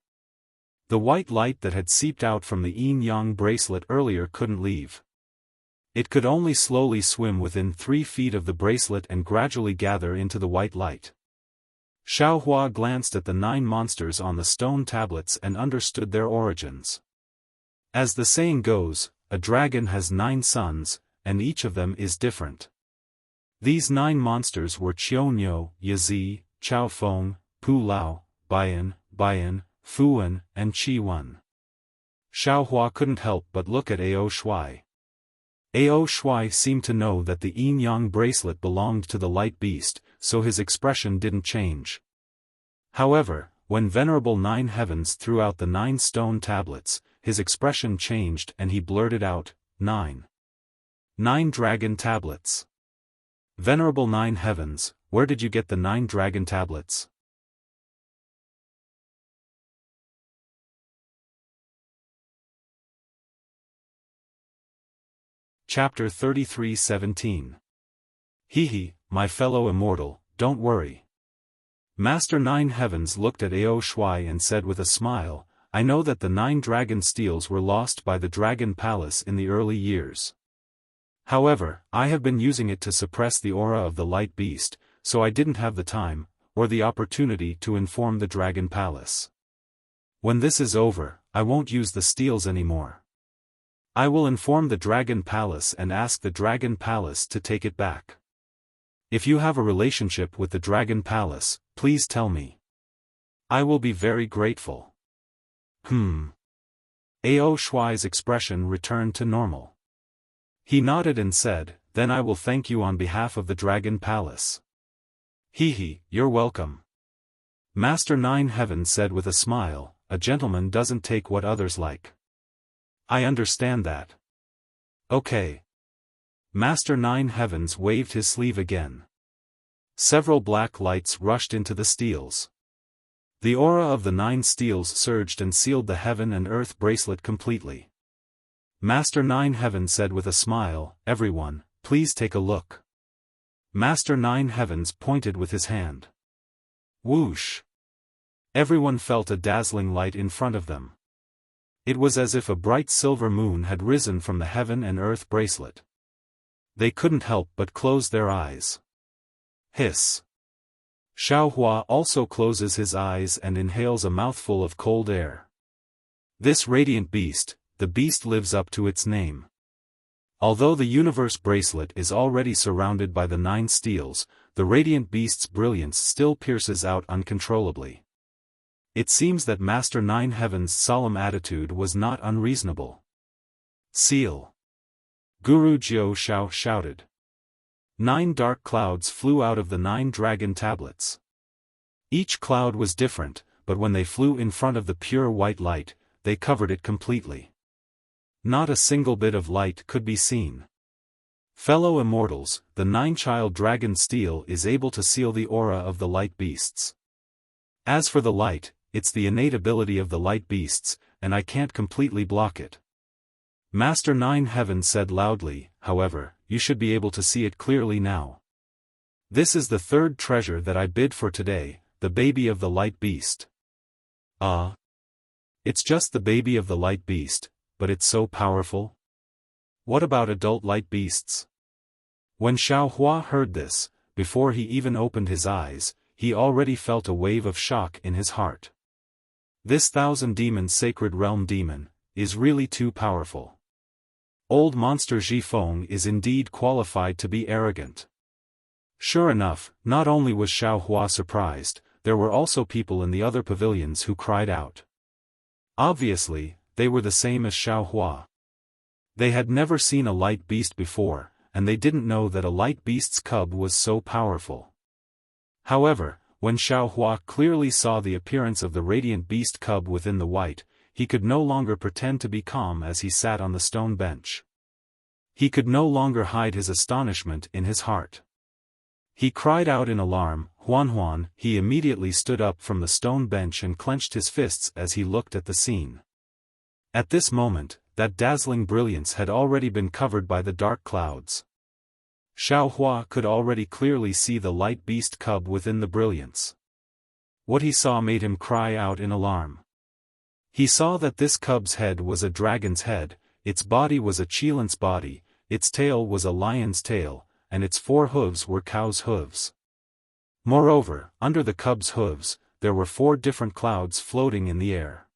The white light that had seeped out from the yin-yang bracelet earlier couldn't leave. It could only slowly swim within 3 feet of the bracelet and gradually gather into the white light. Xiaohua glanced at the 9 monsters on the stone tablets and understood their origins. As the saying goes, a dragon has 9 sons, and each of them is different. These 9 monsters were Qionyou, Yazi, Xiaofan, Pulao, Bayan, Fuan, and Qiwan. Xiaohua couldn't help but look at Ao Shui. Ao Shui seemed to know that the yin-yang bracelet belonged to the light beast, so his expression didn't change. However, when Venerable 9 Heavens threw out the 9 stone tablets, his expression changed and he blurted out, 9 dragon tablets. Venerable 9 Heavens, where did you get the 9 dragon tablets? Chapter 33:17. Hehe, my fellow immortal, don't worry. Master 9 Heavens looked at Ao Shui and said with a smile, I know that the 9 dragon steels were lost by the Dragon Palace in the early years. However, I have been using it to suppress the aura of the light beast, so I didn't have the time, or the opportunity to inform the Dragon Palace. When this is over, I won't use the steels anymore. I will inform the Dragon Palace and ask the Dragon Palace to take it back. If you have a relationship with the Dragon Palace, please tell me. I will be very grateful. Ao Shui's expression returned to normal. He nodded and said, then I will thank you on behalf of the Dragon Palace. Hehe, you're welcome. Master 9 Heavens said with a smile, a gentleman doesn't take what others like. I understand that. Okay. Master 9 Heavens waved his sleeve again. Several black lights rushed into the steels. The aura of the 9 steels surged and sealed the heaven and earth bracelet completely. Master 9 Heavens said with a smile, everyone, please take a look. Master 9 Heavens pointed with his hand. Whoosh! Everyone felt a dazzling light in front of them. It was as if a bright silver moon had risen from the heaven and earth bracelet. They couldn't help but close their eyes. Hiss. Xiaohua also closes his eyes and inhales a mouthful of cold air. This radiant beast, the beast lives up to its name. Although the universe bracelet is already surrounded by the 9 steels, the radiant beast's brilliance still pierces out uncontrollably. It seems that Master 9 Heavens' solemn attitude was not unreasonable. Seal. Guru Jiu Shao shouted. 9 dark clouds flew out of the 9 dragon tablets. Each cloud was different, but when they flew in front of the pure white light, they covered it completely. Not a single bit of light could be seen. Fellow immortals, the 9-child dragon steel is able to seal the aura of the light beasts. As for the light, it's the innate ability of the light beasts, and I can't completely block it. Master 9 Heavens said loudly, however, you should be able to see it clearly now. This is the 3rd treasure that I bid for today, the baby of the light beast. It's just the baby of the light beast, but it's so powerful. What about adult light beasts? When Xiaohua heard this, before he even opened his eyes, he already felt a wave of shock in his heart. This 1000-demon sacred realm demon is really too powerful. Old monster Zhifeng is indeed qualified to be arrogant. Sure enough, not only was Xiaohua surprised, there were also people in the other pavilions who cried out. Obviously, they were the same as Xiaohua. They had never seen a light beast before, and they didn't know that a light beast's cub was so powerful. However, when Xiaohua clearly saw the appearance of the radiant beast cub within the white, he could no longer pretend to be calm as he sat on the stone bench. He could no longer hide his astonishment in his heart. He cried out in alarm, "Huan Huan!" He immediately stood up from the stone bench and clenched his fists as he looked at the scene. At this moment, that dazzling brilliance had already been covered by the dark clouds. Xiaohua could already clearly see the light beast cub within the brilliance. What he saw made him cry out in alarm. He saw that this cub's head was a dragon's head, its body was a cheetah's body, its tail was a lion's tail, and its 4 hooves were cow's hooves. Moreover, under the cub's hooves, there were 4 different clouds floating in the air.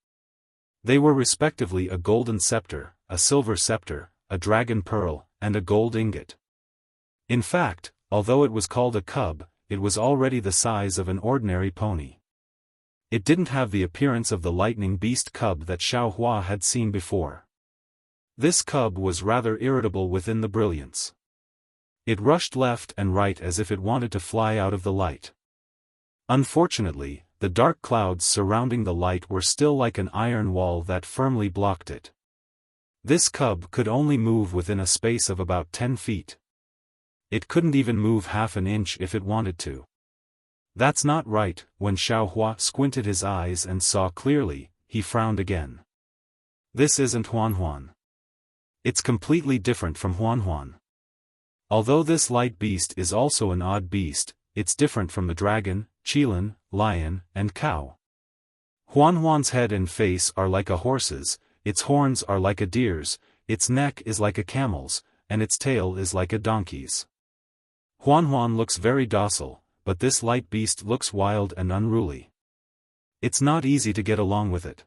They were respectively a golden scepter, a silver scepter, a dragon pearl, and a gold ingot. In fact, although it was called a cub, it was already the size of an ordinary pony. It didn't have the appearance of the lightning beast cub that Xiaohua had seen before. This cub was rather irritable within the brilliance. It rushed left and right as if it wanted to fly out of the light. Unfortunately, the dark clouds surrounding the light were still like an iron wall that firmly blocked it. This cub could only move within a space of about 10 feet. It couldn't even move half an inch if it wanted to. That's not right. When Xiaohua squinted his eyes and saw clearly, he frowned again. This isn't Huan Huan. It's completely different from Huan Huan. Although this light beast is also an odd beast, it's different from the dragon, cheetah, lion, and cow. Huan Huan's head and face are like a horse's, its horns are like a deer's, its neck is like a camel's, and its tail is like a donkey's. Huan Huan looks very docile, but this light beast looks wild and unruly. It's not easy to get along with it.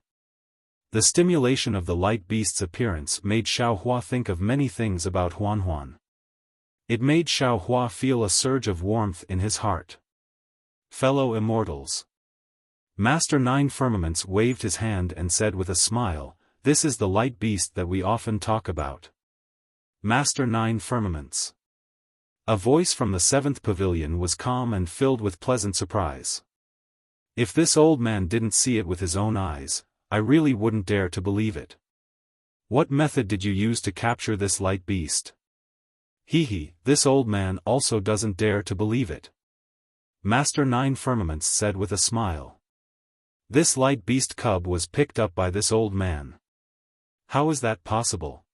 The stimulation of the light beast's appearance made Xiaohua think of many things about Huan Huan. It made Xiaohua feel a surge of warmth in his heart. Fellow immortals. Master Nine Firmaments waved his hand and said with a smile, "This is the light beast that we often talk about." Master Nine Firmaments. A voice from the 7th pavilion was calm and filled with pleasant surprise. If this old man didn't see it with his own eyes, I really wouldn't dare to believe it. What method did you use to capture this light beast? Hee, this old man also doesn't dare to believe it. Master Nine Firmaments said with a smile. This light beast cub was picked up by this old man. How is that possible?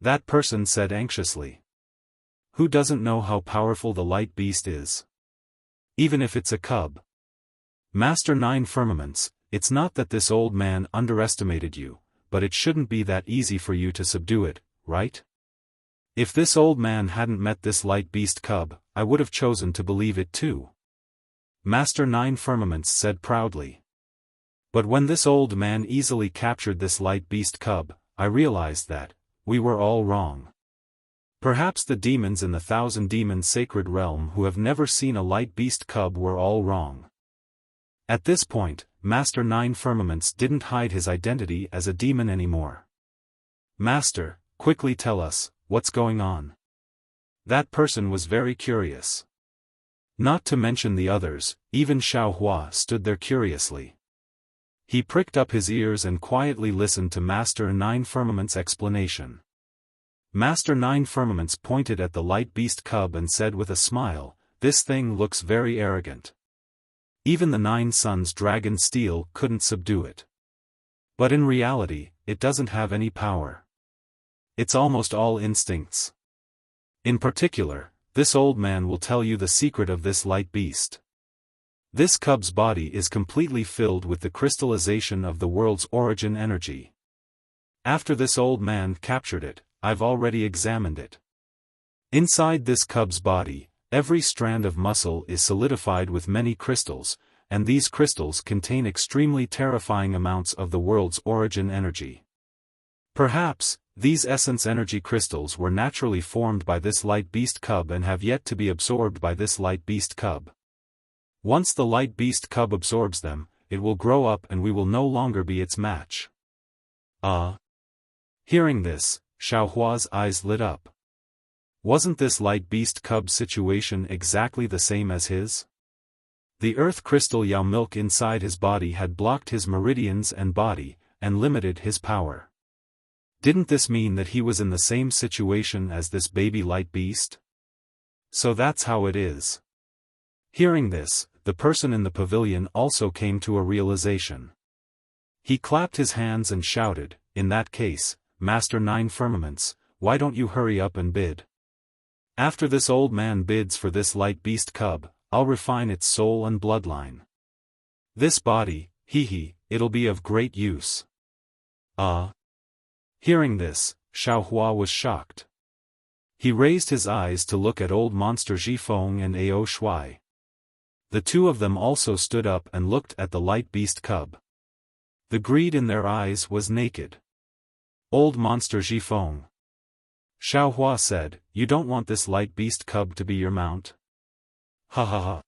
That person said anxiously. Who doesn't know how powerful the light beast is? Even if it's a cub. Master Nine Firmaments, it's not that this old man underestimated you, but it shouldn't be that easy for you to subdue it, right? If this old man hadn't met this light beast cub, I would have chosen to believe it too. Master Nine Firmaments said proudly. But when this old man easily captured this light beast cub, I realized that we were all wrong. Perhaps the demons in the 1,000 demon sacred realm who have never seen a light beast cub were all wrong. At this point, Master Nine Firmaments didn't hide his identity as a demon anymore. Master, quickly tell us, what's going on? That person was very curious. Not to mention the others, even Xiaohua stood there curiously. He pricked up his ears and quietly listened to Master Nine Firmaments' explanation. Master Nine Firmaments pointed at the light beast cub and said with a smile, "This thing looks very arrogant. Even the 9 Suns Dragon Steel couldn't subdue it. But in reality, it doesn't have any power. It's almost all instincts. In particular, this old man will tell you the secret of this light beast. This cub's body is completely filled with the crystallization of the world's origin energy. After this old man captured it, I've already examined it. Inside this cub's body, every strand of muscle is solidified with many crystals, and these crystals contain extremely terrifying amounts of the world's origin energy. Perhaps, these essence energy crystals were naturally formed by this light beast cub and have yet to be absorbed by this light beast cub. Once the light beast cub absorbs them, it will grow up and we will no longer be its match." Hearing this, Xiaohua's eyes lit up. Wasn't this light beast cub situation exactly the same as his? The earth crystal Yao milk inside his body had blocked his meridians and body, and limited his power. Didn't this mean that he was in the same situation as this baby light beast? So that's how it is. Hearing this, the person in the pavilion also came to a realization. He clapped his hands and shouted, "In that case, Master Nine Firmaments, why don't you hurry up and bid? After this old man bids for this light beast cub, I'll refine its soul and bloodline. This body, it'll be of great use." Hearing this, Xiaohua was shocked. He raised his eyes to look at old monster Zhifeng and Ao Shui. The two of them also stood up and looked at the light beast cub. The greed in their eyes was naked. Old monster Zhifeng. Xiaohua said, "You don't want this light beast cub to be your mount?" Ha ha ha.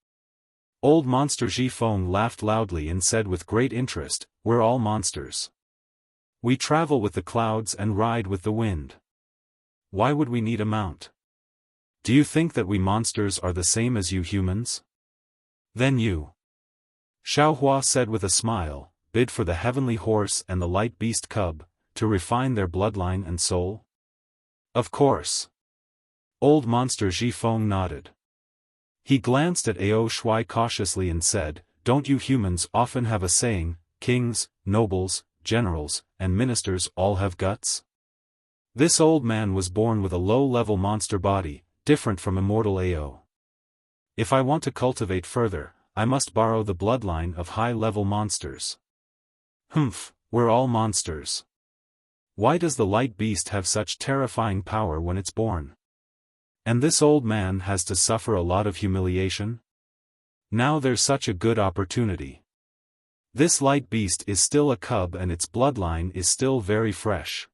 Old monster Zhifeng laughed loudly and said with great interest, "We're all monsters. We travel with the clouds and ride with the wind. Why would we need a mount? Do you think that we monsters are the same as you humans? Then you," Xiaohua said with a smile, "bid for the heavenly horse and the light beast cub, to refine their bloodline and soul?" "Of course." Old monster Zhifeng nodded. He glanced at Ao Shui cautiously and said, "Don't you humans often have a saying, kings, nobles, generals, and ministers all have guts?" This old man was born with a low-level monster body, different from immortal Ao. "If I want to cultivate further, I must borrow the bloodline of high-level monsters." "Humph, we're all monsters. Why does the light beast have such terrifying power when it's born? And this old man has to suffer a lot of humiliation? Now there's such a good opportunity. This light beast is still a cub and its bloodline is still very fresh.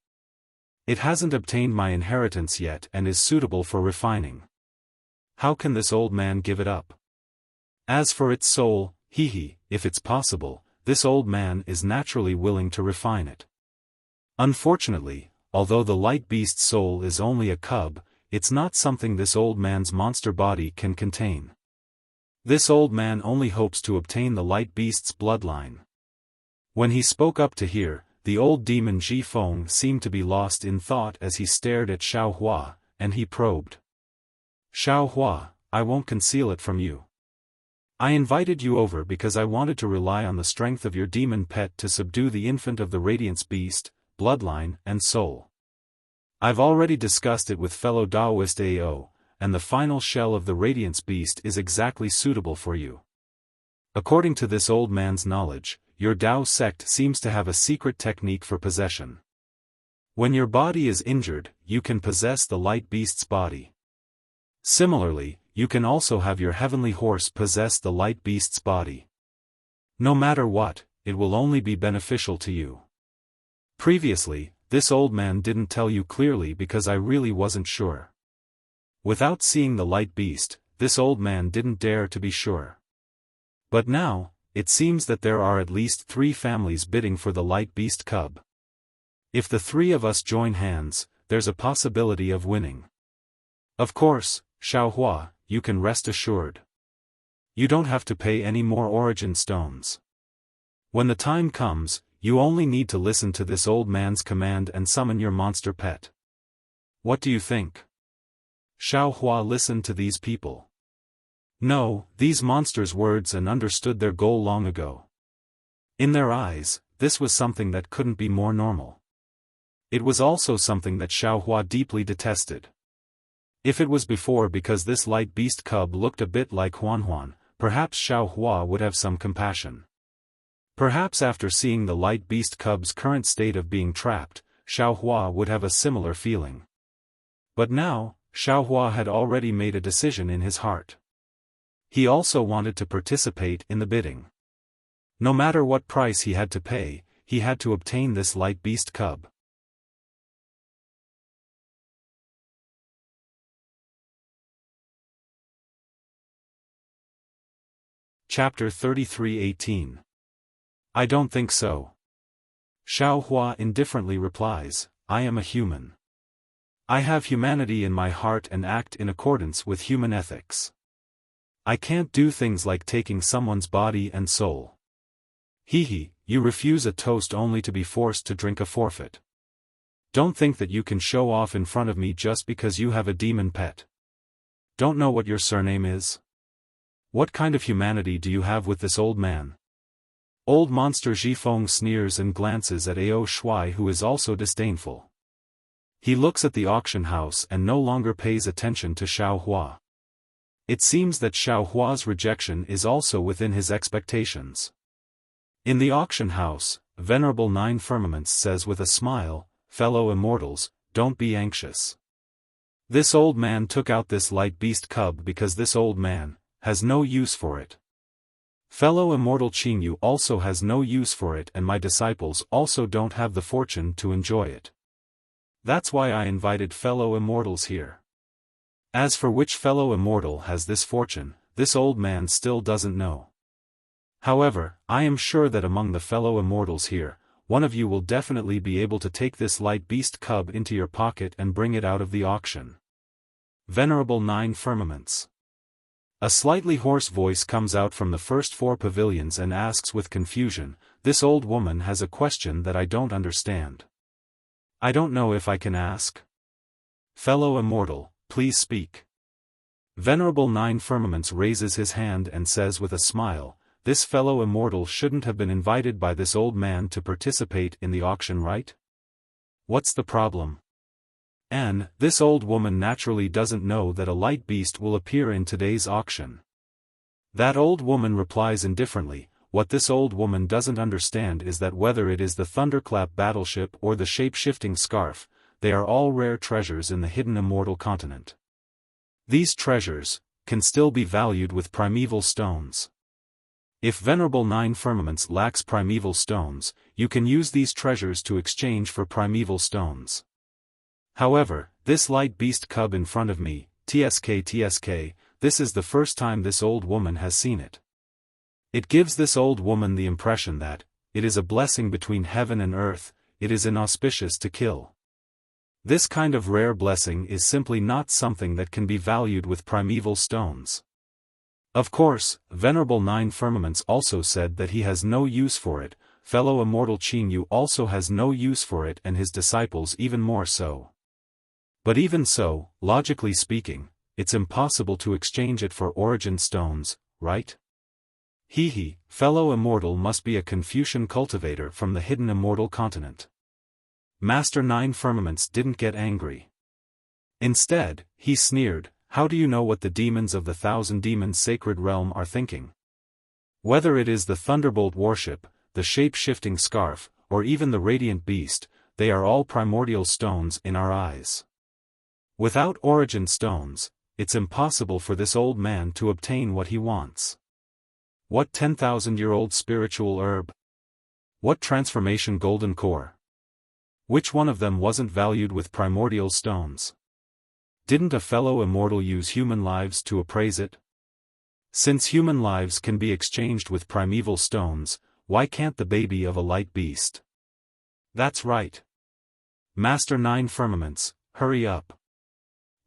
It hasn't obtained my inheritance yet and is suitable for refining. How can this old man give it up? As for its soul, if it's possible, this old man is naturally willing to refine it. Unfortunately, although the light beast's soul is only a cub, it's not something this old man's monster body can contain. This old man only hopes to obtain the light beast's bloodline." When he spoke up to hear, the old demon Zhifeng seemed to be lost in thought as he stared at Xiaohua, and he probed. "Xiaohua, I won't conceal it from you. I invited you over because I wanted to rely on the strength of your demon pet to subdue the infant of the Radiance Beast, bloodline and soul. I've already discussed it with fellow Taoist Ao, and the final shell of the Radiance Beast is exactly suitable for you. According to this old man's knowledge, your Tao sect seems to have a secret technique for possession. When your body is injured, you can possess the light beast's body. Similarly, you can also have your heavenly horse possess the light beast's body. No matter what, it will only be beneficial to you. Previously, this old man didn't tell you clearly because I really wasn't sure. Without seeing the light beast, this old man didn't dare to be sure. But now, it seems that there are at least 3 families bidding for the light beast cub. If the 3 of us join hands, there's a possibility of winning. Of course, Xiaohua, you can rest assured. You don't have to pay any more origin stones. When the time comes, you only need to listen to this old man's command and summon your monster pet. What do you think?" Xiaohua listened to these people. No, these monsters' words and understood their goal long ago. In their eyes, this was something that couldn't be more normal. It was also something that Xiaohua deeply detested. If it was before because this light beast cub looked a bit like Huanhuan, perhaps Xiaohua would have some compassion. Perhaps after seeing the light beast cub's current state of being trapped, Xiaohua would have a similar feeling. But now, Xiaohua had already made a decision in his heart. He also wanted to participate in the bidding. No matter what price he had to pay, he had to obtain this light beast cub. Chapter 33:18. I don't think so. Xiaohua indifferently replies, I am a human. I have humanity in my heart and act in accordance with human ethics. I can't do things like taking someone's body and soul. Hee, you refuse a toast only to be forced to drink a forfeit. Don't think that you can show off in front of me just because you have a demon pet. Don't know what your surname is? What kind of humanity do you have with this old man? Old monster Zhifeng sneers and glances at Ao Shui, who is also disdainful. He looks at the auction house and no longer pays attention to Xiao Hua. It seems that Xiao Hua's rejection is also within his expectations. In the auction house, Venerable Nine Firmaments says with a smile, "Fellow immortals, don't be anxious. This old man took out this light beast cub because this old man has no use for it. Fellow immortal Qingyu also has no use for it, and my disciples also don't have the fortune to enjoy it. That's why I invited fellow immortals here. As for which fellow immortal has this fortune, this old man still doesn't know. However, I am sure that among the fellow immortals here, one of you will definitely be able to take this light beast cub into your pocket and bring it out of the auction." Venerable Nine Firmaments. A slightly hoarse voice comes out from the first four pavilions and asks with confusion, "This old woman has a question that I don't understand. I don't know if I can ask. Fellow immortal, please speak." Venerable Nine Firmaments raises his hand and says with a smile, "This fellow immortal shouldn't have been invited by this old man to participate in the auction, right? What's the problem? And this old woman naturally doesn't know that a light beast will appear in today's auction." That old woman replies indifferently, "What this old woman doesn't understand is that whether it is the Thunderclap battleship or the shape-shifting scarf, they are all rare treasures in the hidden immortal continent. These treasures can still be valued with primeval stones. If Venerable Nine Firmaments lacks primeval stones, you can use these treasures to exchange for primeval stones. However, this light beast cub in front of me, TSK, this is the first time this old woman has seen it. It gives this old woman the impression that it is a blessing between heaven and earth, it is inauspicious to kill. This kind of rare blessing is simply not something that can be valued with primeval stones." Of course, Venerable Nine Firmaments also said that he has no use for it, fellow immortal Qingyu also has no use for it, and his disciples even more so. But even so, logically speaking, it's impossible to exchange it for origin stones, right? Hee, fellow immortal must be a Confucian cultivator from the hidden immortal continent. Master Nine Firmaments didn't get angry. Instead, he sneered, "How do you know what the demons of the Thousand Demons Sacred Realm are thinking? Whether it is the Thunderbolt warship, the shape-shifting scarf, or even the Radiant Beast, they are all primordial stones in our eyes. Without origin stones, it's impossible for this old man to obtain what he wants. What 10,000-year-old spiritual herb? What transformation golden core? Which one of them wasn't valued with primordial stones? Didn't a fellow immortal use human lives to appraise it? Since human lives can be exchanged with primeval stones, why can't the baby of a light beast?" "That's right. Master Nine Firmaments, hurry up.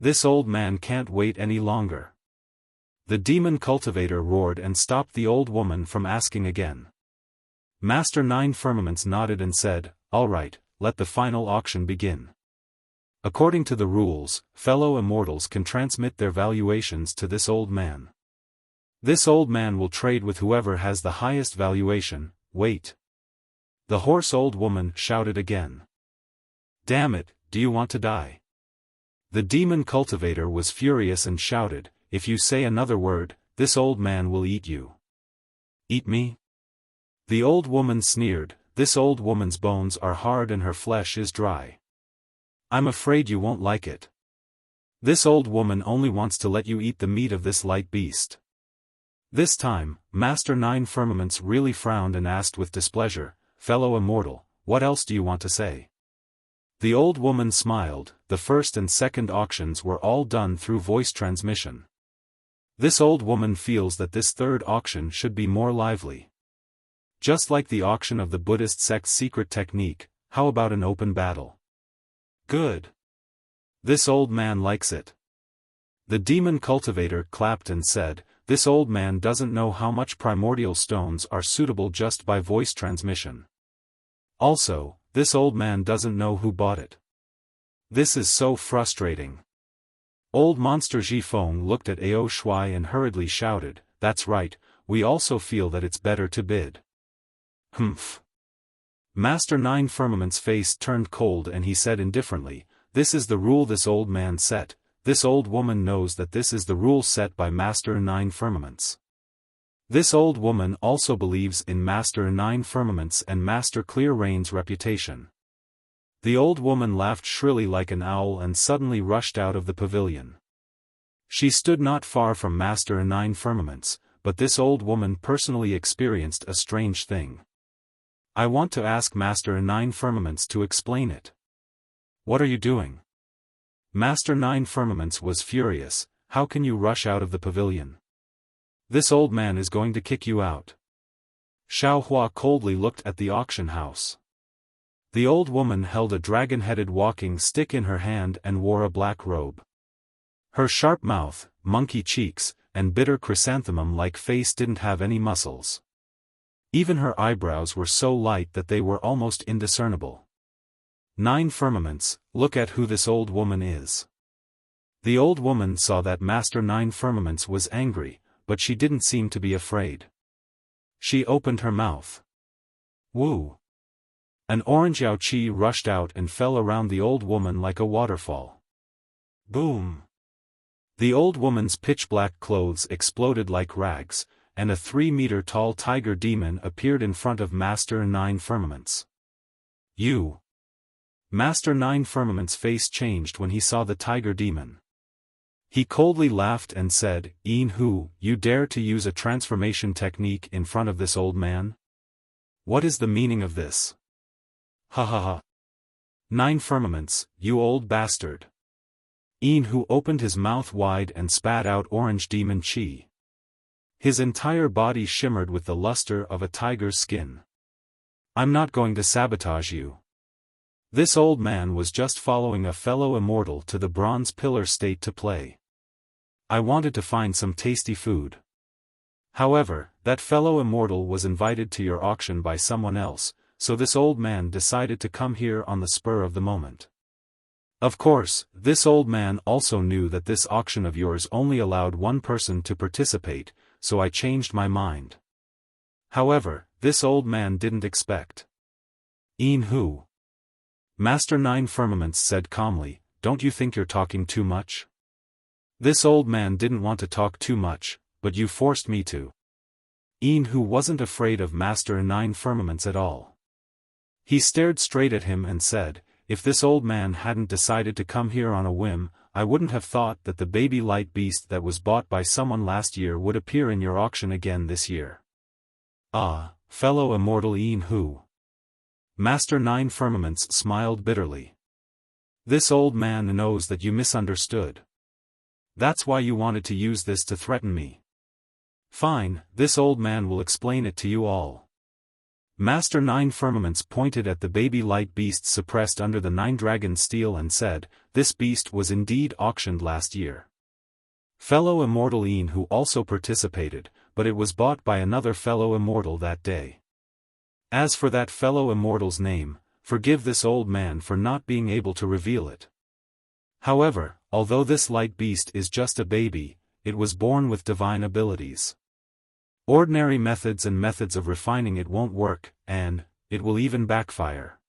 This old man can't wait any longer." The demon cultivator roared and stopped the old woman from asking again. Master Nine Firmaments nodded and said, "All right, let the final auction begin. According to the rules, fellow immortals can transmit their valuations to this old man. This old man will trade with whoever has the highest valuation." "Wait." The hoarse old woman shouted again. "Damn it, do you want to die?" The demon cultivator was furious and shouted, "If you say another word, this old man will eat you." "Eat me?" The old woman sneered, "This old woman's bones are hard and her flesh is dry. I'm afraid you won't like it. This old woman only wants to let you eat the meat of this light beast." This time, Master Nine Firmaments really frowned and asked with displeasure, "Fellow immortal, what else do you want to say?" The old woman smiled. The first and second auctions were all done through voice transmission. This old woman feels that this third auction should be more lively. Just like the auction of the Buddhist sect's secret technique, how about an open battle? Good. This old man likes it. The demon cultivator clapped and said, "This old man doesn't know how much primordial stones are suitable just by voice transmission. Also, this old man doesn't know who bought it. This is so frustrating." Old Monster Xiaofan looked at Ao Shui and hurriedly shouted, "That's right, we also feel that it's better to bid." Humph. Master Nine Firmament's face turned cold and he said indifferently, "This is the rule this old man set. This old woman knows that this is the rule set by Master Nine Firmaments. This old woman also believes in Master Nine Firmaments and Master Clear Rain's reputation." The old woman laughed shrilly like an owl and suddenly rushed out of the pavilion. She stood not far from Master Nine Firmaments, but this old woman personally experienced a strange thing. "I want to ask Master Nine Firmaments to explain it." "What are you doing?" Master Nine Firmaments was furious. "How can you rush out of the pavilion? This old man is going to kick you out." Xiaofan coldly looked at the auction house. The old woman held a dragon-headed walking stick in her hand and wore a black robe. Her sharp mouth, monkey cheeks, and bitter chrysanthemum-like face didn't have any muscles. Even her eyebrows were so light that they were almost indiscernible. "Nine Firmaments, look at who this old woman is." The old woman saw that Master Nine Firmaments was angry, but she didn't seem to be afraid. She opened her mouth. Woo! An orange Yao Qi rushed out and fell around the old woman like a waterfall. Boom! The old woman's pitch-black clothes exploded like rags, and a 3-meter-tall tiger demon appeared in front of Master Nine Firmaments. "You!" Master Nine Firmament's face changed when he saw the tiger demon. He coldly laughed and said, "Yin Hu, you dare to use a transformation technique in front of this old man? What is the meaning of this? Ha ha ha. Nine Firmaments, you old bastard." Yin Hu opened his mouth wide and spat out orange demon chi. His entire body shimmered with the luster of a tiger's skin. "I'm not going to sabotage you." This old man was just following a fellow immortal to the bronze pillar state to play. "I wanted to find some tasty food. However, that fellow immortal was invited to your auction by someone else, so this old man decided to come here on the spur of the moment. Of course, this old man also knew that this auction of yours only allowed one person to participate, so I changed my mind." However, this old man didn't expect. "Yin Hu." Master Nine Firmaments said calmly, "Don't you think you're talking too much?" This old man didn't want to talk too much, but you forced me to. Yin Hu wasn't afraid of Master Nine Firmaments at all. He stared straight at him and said, "If this old man hadn't decided to come here on a whim, I wouldn't have thought that the baby light beast that was bought by someone last year would appear in your auction again this year." "Ah, fellow immortal Yin Hu." Master Nine Firmaments smiled bitterly. "This old man knows that you misunderstood. That's why you wanted to use this to threaten me. Fine, this old man will explain it to you all." Master Nine Firmaments pointed at the baby light beast suppressed under the Nine Dragon steel and said, "This beast was indeed auctioned last year. Fellow immortal Yin Hu also participated, but it was bought by another fellow immortal that day. As for that fellow immortal's name, forgive this old man for not being able to reveal it. However, although this light beast is just a baby, it was born with divine abilities. Ordinary methods and methods of refining it won't work, and it will even backfire."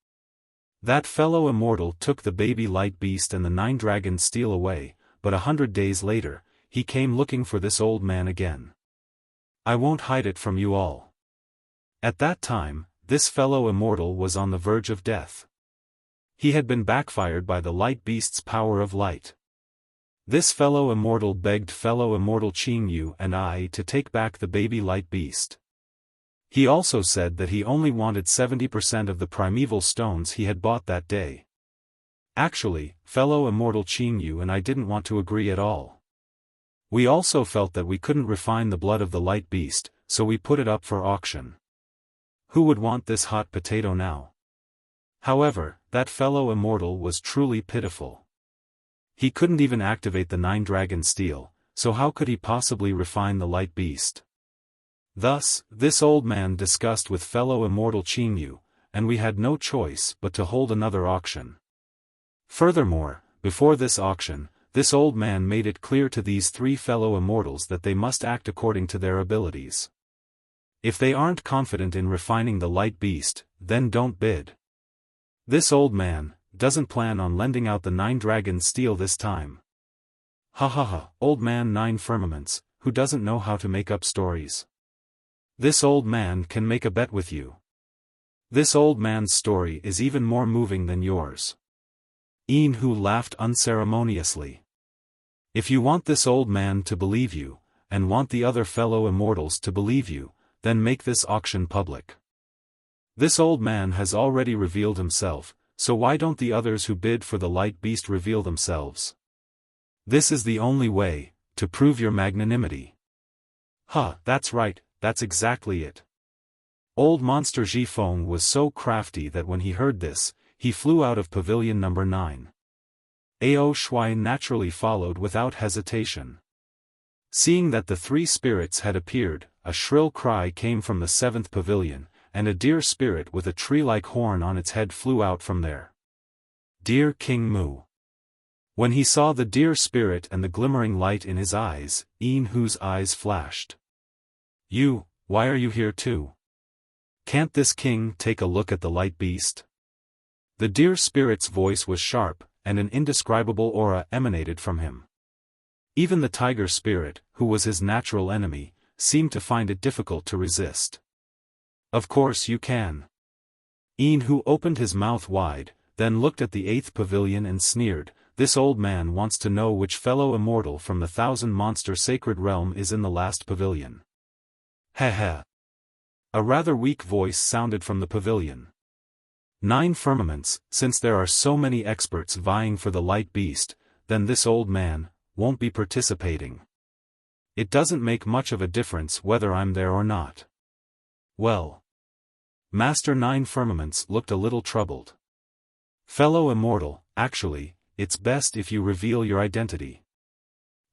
That fellow immortal took the baby light beast and the Nine Dragon steel away, but 100 days later, he came looking for this old man again. "I won't hide it from you all." At that time, this fellow immortal was on the verge of death. He had been backfired by the light beast's power of light. This fellow immortal begged fellow immortal Qing Yu and I to take back the baby light beast. He also said that he only wanted 70% of the primeval stones he had bought that day. Actually, fellow immortal Qing Yu and I didn't want to agree at all. We also felt that we couldn't refine the blood of the light beast, so we put it up for auction. Who would want this hot potato now? However, that fellow immortal was truly pitiful. He couldn't even activate the 9-dragon steel, so how could he possibly refine the light beast? Thus, this old man discussed with fellow immortal Qingyu, and we had no choice but to hold another auction. Furthermore, before this auction, this old man made it clear to these 3 fellow immortals that they must act according to their abilities. If they aren't confident in refining the light beast, then don't bid. This old man doesn't plan on lending out the 9-dragon steel this time. Ha ha ha, old man 9 firmaments, who doesn't know how to make up stories. This old man can make a bet with you. This old man's story is even more moving than yours. Yin Hu laughed unceremoniously. If you want this old man to believe you, and want the other fellow immortals to believe you, then make this auction public. This old man has already revealed himself, so why don't the others who bid for the light beast reveal themselves? This is the only way to prove your magnanimity. Huh, that's right, that's exactly it. Old monster Xiaofan was so crafty that when he heard this, he flew out of pavilion number 9. Ao Shui naturally followed without hesitation. Seeing that the 3 spirits had appeared, a shrill cry came from the 7th pavilion, and a deer spirit with a tree-like horn on its head flew out from there. Dear King Mu. When he saw the deer spirit and the glimmering light in his eyes, Yin Hu's eyes flashed. You, why are you here too? Can't this king take a look at the light beast? The deer spirit's voice was sharp, and an indescribable aura emanated from him. Even the tiger spirit, who was his natural enemy, seemed to find it difficult to resist. Of course you can. Yin Hu opened his mouth wide, then looked at the 8th pavilion and sneered, this old man wants to know which fellow immortal from the 1,000-monster sacred realm is in the last pavilion. Heh heh. A rather weak voice sounded from the pavilion. 9 firmaments, since there are so many experts vying for the light beast, then this old man won't be participating. It doesn't make much of a difference whether I'm there or not. Well. Master 9 firmaments looked a little troubled. Fellow immortal, actually, it's best if you reveal your identity.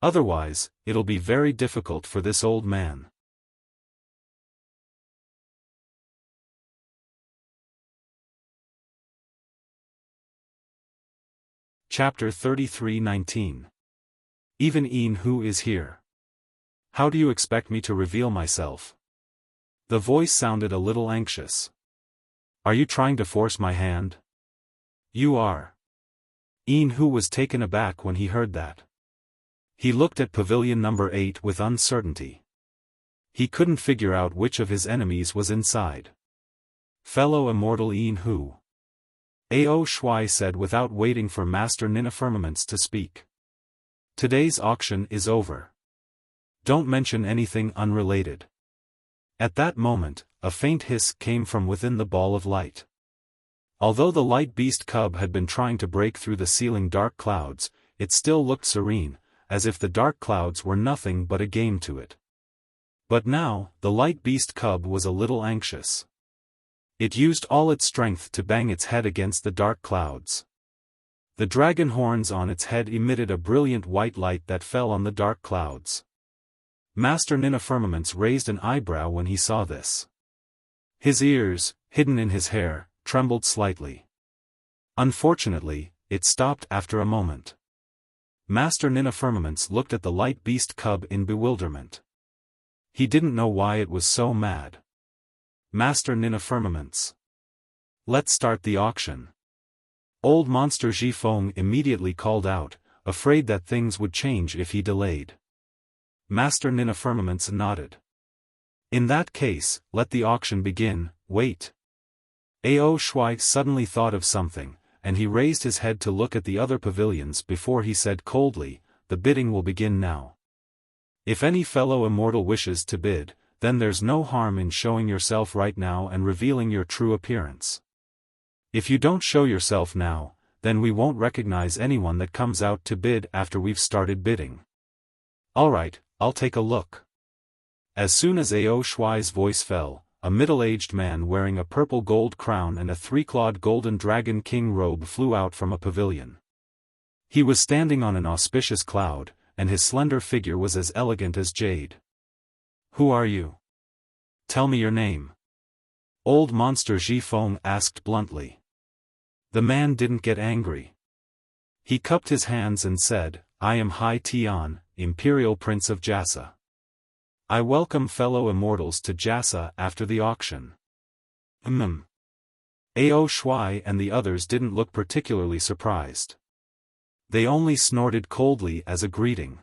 Otherwise, it'll be very difficult for this old man. Chapter 33:19. Even Yin Hu is here. How do you expect me to reveal myself? The voice sounded a little anxious. Are you trying to force my hand? You are. Yin Hu was taken aback when he heard that. He looked at pavilion number 8 with uncertainty. He couldn't figure out which of his enemies was inside. Fellow immortal Yin Hu. Ao Shui said without waiting for Master Nina Firmaments to speak. Today's auction is over. Don't mention anything unrelated. At that moment, a faint hiss came from within the ball of light. Although the light beast cub had been trying to break through the ceiling dark clouds, it still looked serene, as if the dark clouds were nothing but a game to it. But now, the light beast cub was a little anxious. It used all its strength to bang its head against the dark clouds. The dragon horns on its head emitted a brilliant white light that fell on the dark clouds. Master Nina Firmaments raised an eyebrow when he saw this. His ears, hidden in his hair, trembled slightly. Unfortunately, it stopped after a moment. Master Nina Firmaments looked at the light beast cub in bewilderment. He didn't know why it was so mad. Master Nina Firmaments. Let's start the auction. Old monster Xiaofan immediately called out, afraid that things would change if he delayed. Master Nina Firmaments nodded. In that case, let the auction begin. Wait. Ao Shui suddenly thought of something, and he raised his head to look at the other pavilions before he said coldly, the bidding will begin now. If any fellow immortal wishes to bid, then there's no harm in showing yourself right now and revealing your true appearance. If you don't show yourself now, then we won't recognize anyone that comes out to bid after we've started bidding. Alright, I'll take a look. As soon as Ao Shui's voice fell, a middle-aged man wearing a purple gold crown and a 3-clawed golden dragon king robe flew out from a pavilion. He was standing on an auspicious cloud, and his slender figure was as elegant as jade. "Who are you? Tell me your name." Old Monster Xiaofan asked bluntly. The man didn't get angry. He cupped his hands and said, "I am Hai Tian, Imperial Prince of Jassa. I welcome fellow immortals to Jassa after the auction." Ao Shui and the others didn't look particularly surprised. They only snorted coldly as a greeting.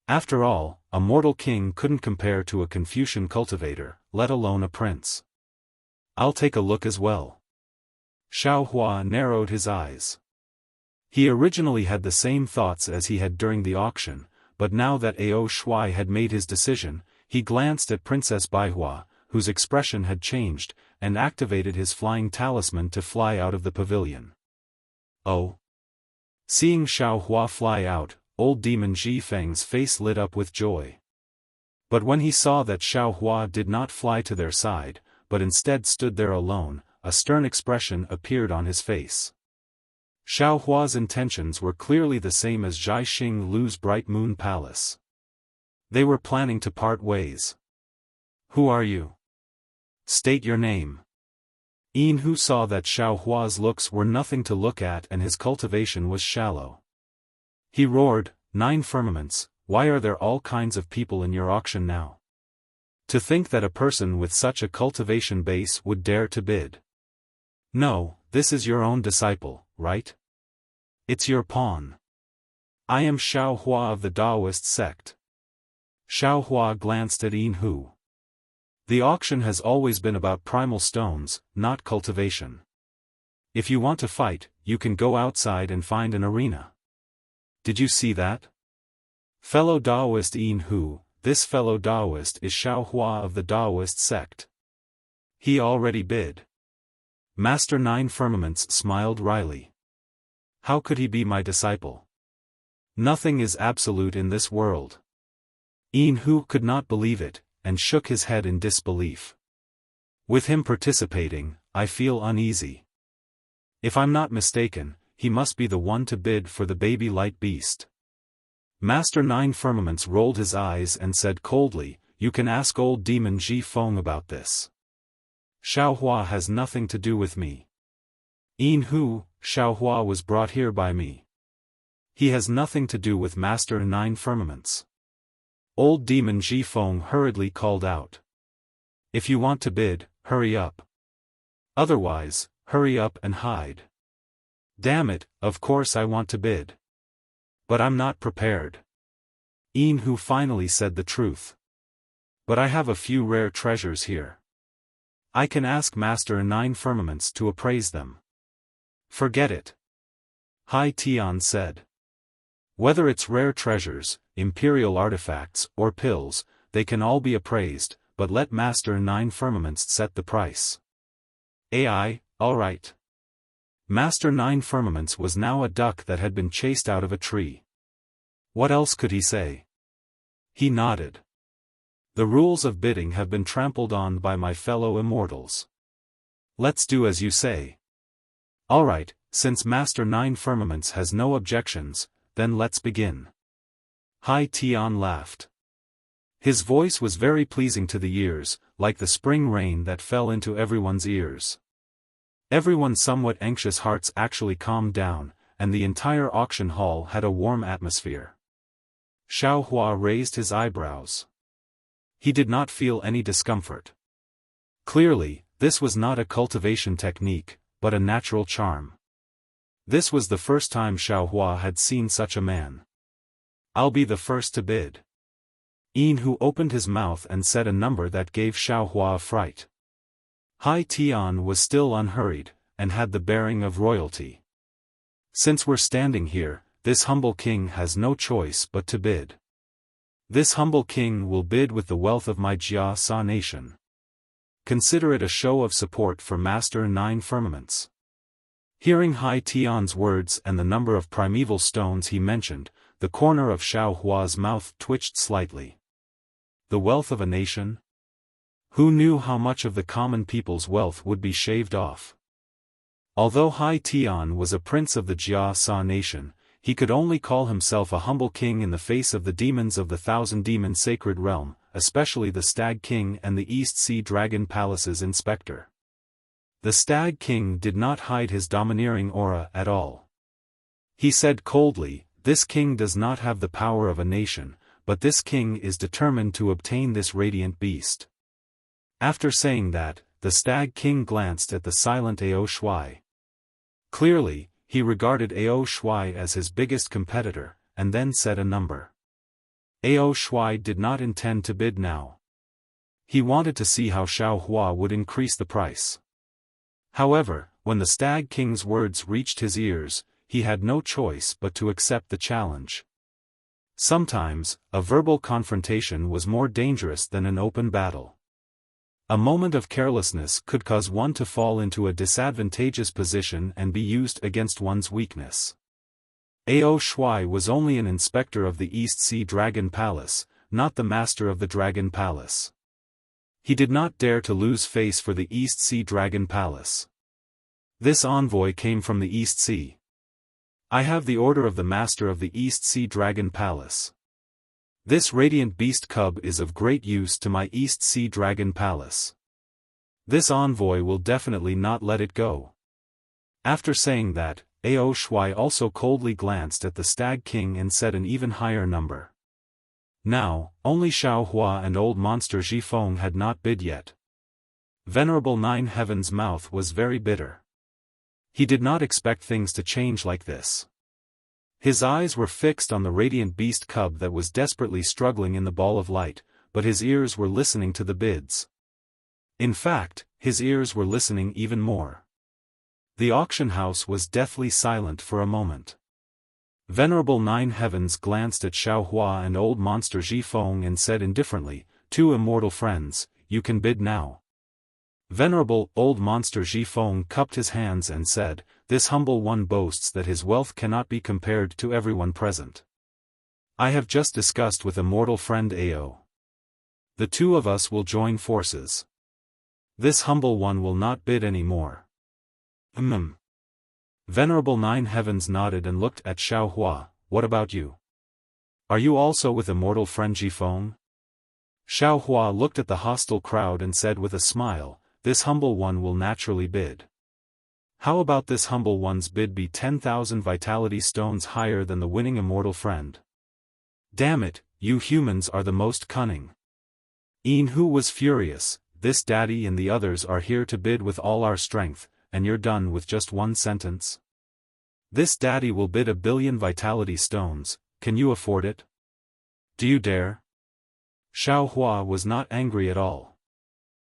After all, a mortal king couldn't compare to a Confucian cultivator, let alone a prince. "I'll take a look as well." Xiaohua narrowed his eyes. He originally had the same thoughts as he had during the auction, but now that Ao Shui had made his decision, he glanced at Princess Baihua, whose expression had changed, and activated his flying talisman to fly out of the pavilion. Oh! Seeing Xiaohua fly out, old demon Feng's face lit up with joy. But when he saw that Xiaohua did not fly to their side, but instead stood there alone, a stern expression appeared on his face. Xiaohua's intentions were clearly the same as Zhai Xing Lu's Bright Moon Palace. They were planning to part ways. "Who are you? State your name." Yin Hu saw that Xiaohua's looks were nothing to look at and his cultivation was shallow. He roared, "Nine firmaments, why are there all kinds of people in your auction now? To think that a person with such a cultivation base would dare to bid. No, this is your own disciple, right? It's your pawn. I am Xiaohua of the Taoist sect." Xiaohua glanced at Yin Hu. The auction has always been about primal stones, not cultivation. If you want to fight, you can go outside and find an arena. Did you see that? Fellow Taoist Yin Hu, this fellow Taoist is Xiaohua of the Taoist sect. He already bid. Master Nine Firmaments smiled wryly. How could he be my disciple? Nothing is absolute in this world. Yin Hu could not believe it, and shook his head in disbelief. With him participating, I feel uneasy. If I'm not mistaken, he must be the one to bid for the baby light beast. Master Nine Firmaments rolled his eyes and said coldly, "You can ask old demon Feng about this. Xiaohua has nothing to do with me. Yin Hu, Xiaohua was brought here by me. He has nothing to do with Master Nine Firmaments." Old demon Feng hurriedly called out. "If you want to bid, hurry up. Otherwise, hurry up and hide." "Damn it, of course I want to bid. But I'm not prepared." Yin Hu finally said the truth. "But I have a few rare treasures here. I can ask Master Nine Firmaments to appraise them." "Forget it," Hai Tian said. "Whether it's rare treasures, imperial artifacts, or pills, they can all be appraised, but let Master Nine Firmaments set the price." All right." Master Nine Firmaments was now a duck that had been chased out of a tree. What else could he say? He nodded. "The rules of bidding have been trampled on by my fellow immortals. Let's do as you say." "All right, since Master Nine Firmaments has no objections, then let's begin." Hai Tian laughed. His voice was very pleasing to the ears, like the spring rain that fell into everyone's ears. Everyone's somewhat anxious hearts actually calmed down, and the entire auction hall had a warm atmosphere. Xiaohua raised his eyebrows. He did not feel any discomfort. Clearly, this was not a cultivation technique, but a natural charm. This was the first time Xiaohua had seen such a man. "I'll be the first to bid." Yin Hu opened his mouth and said a number that gave Xiaohua a fright. Hai Tian was still unhurried, and had the bearing of royalty. "Since we're standing here, this humble king has no choice but to bid. This humble king will bid with the wealth of my Jia Sa nation. Consider it a show of support for Master Nine Firmaments." Hearing Hai Tian's words and the number of primeval stones he mentioned, the corner of Xiaohua's mouth twitched slightly. The wealth of a nation? Who knew how much of the common people's wealth would be shaved off? Although Hai Tian was a prince of the Jia Sa nation, he could only call himself a humble king in the face of the demons of the Thousand Demon Sacred Realm, especially the Stag King and the East Sea Dragon Palace's inspector. The Stag King did not hide his domineering aura at all. He said coldly, "This king does not have the power of a nation, but this king is determined to obtain this radiant beast." After saying that, the Stag King glanced at the silent Ao Shuai. Clearly, he regarded Ao Shuai as his biggest competitor, and then said a number. Ao Shuai did not intend to bid now. He wanted to see how Xiao Hua would increase the price. However, when the Stag King's words reached his ears, he had no choice but to accept the challenge. Sometimes, a verbal confrontation was more dangerous than an open battle. A moment of carelessness could cause one to fall into a disadvantageous position and be used against one's weakness. Ao Shuai was only an inspector of the East Sea Dragon Palace, not the master of the Dragon Palace. He did not dare to lose face for the East Sea Dragon Palace. This envoy came from the East Sea. "I have the order of the master of the East Sea Dragon Palace. This radiant beast cub is of great use to my East Sea Dragon Palace. This envoy will definitely not let it go." After saying that, Ao Shuai also coldly glanced at the Stag King and said an even higher number. Now, only Xiao Hua and old monster Zhifeng had not bid yet. Venerable Nine Heaven's mouth was very bitter. He did not expect things to change like this. His eyes were fixed on the radiant beast cub that was desperately struggling in the ball of light, but his ears were listening to the bids. In fact, his ears were listening even more. The auction house was deathly silent for a moment. Venerable Nine Heavens glanced at Xiao Hua and old monster Zhifeng and said indifferently, "Two immortal friends, you can bid now." Venerable old monster Zhifeng cupped his hands and said, "This humble one boasts that his wealth cannot be compared to everyone present. I have just discussed with immortal friend Ao. The two of us will join forces. This humble one will not bid any more." Venerable Nine Heavens nodded and looked at Xiao Hua. "What about you? Are you also with immortal friend Zhifeng?" Xiao Hua looked at the hostile crowd and said with a smile, "This humble one will naturally bid. How about this humble one's bid be 10,000 vitality stones higher than the winning immortal friend? Damn it, you humans are the most cunning." Yin-Hu was furious. "This daddy and the others are here to bid with all our strength, and you're done with just one sentence? This daddy will bid 1,000,000,000 vitality stones, can you afford it? Do you dare?" Xiao Hua was not angry at all.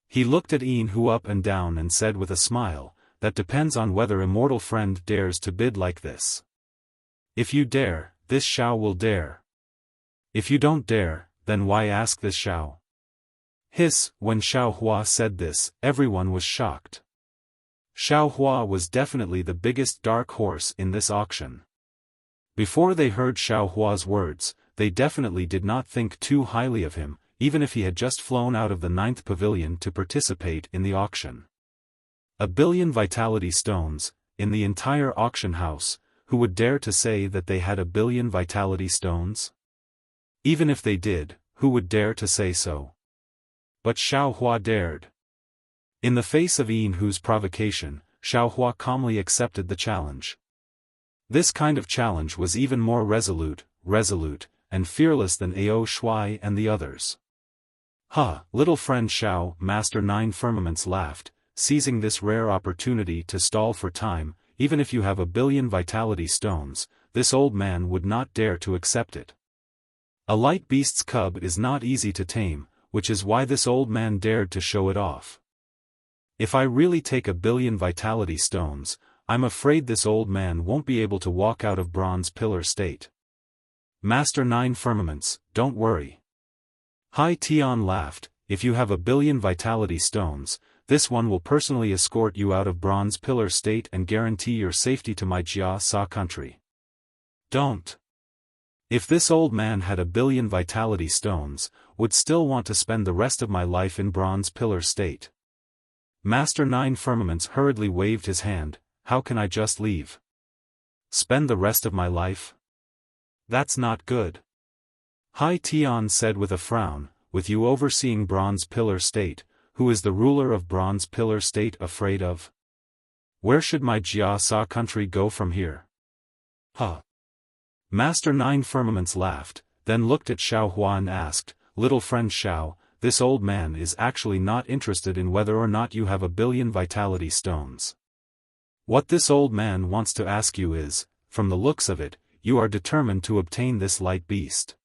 He looked at Yin-Hu up and down and said with a smile, "That depends on whether immortal friend dares to bid like this. If you dare, this Xiao will dare. If you don't dare, then why ask this Xiao?" Hiss, when Xiao Hua said this, everyone was shocked. Xiao Hua was definitely the biggest dark horse in this auction. Before they heard Xiao Hua's words, they definitely did not think too highly of him, even if he had just flown out of the 9th pavilion to participate in the auction. 1,000,000,000 vitality stones, in the entire auction house, who would dare to say that they had 1,000,000,000 vitality stones? Even if they did, who would dare to say so? But Xiao Hua dared. In the face of Yin-Hu's provocation, Xiao Hua calmly accepted the challenge. This kind of challenge was even more resolute, and fearless than Ao Shuai and the others. Little friend Xiao, Master Nine Firmaments laughed, seizing this rare opportunity to stall for time. Even if you have 1,000,000,000 vitality stones, this old man would not dare to accept it. A light beast's cub is not easy to tame, which is why this old man dared to show it off. If I really take 1,000,000,000 vitality stones, I'm afraid this old man won't be able to walk out of Bronze Pillar State. Master Nine Firmaments, don't worry. Hai Tian laughed, if you have 1,000,000,000 vitality stones, this one will personally escort you out of Bronze Pillar State and guarantee your safety to my Jia Sa country. Don't. If this old man had 1,000,000,000 vitality stones, would still want to spend the rest of my life in Bronze Pillar State. Master Nine Firmaments hurriedly waved his hand, how can I just leave? spend the rest of my life? That's not good. Hai Tian said with a frown, with you overseeing Bronze Pillar State, who is the ruler of Bronze Pillar State afraid of? Where should my Jia Sa country go from here? Huh. Master Nine Firmaments laughed, then looked at Xiao Hua and asked, little friend Xiao, this old man is actually not interested in whether or not you have 1,000,000,000 vitality stones. What this old man wants to ask you is, from the looks of it, you are determined to obtain this light beast.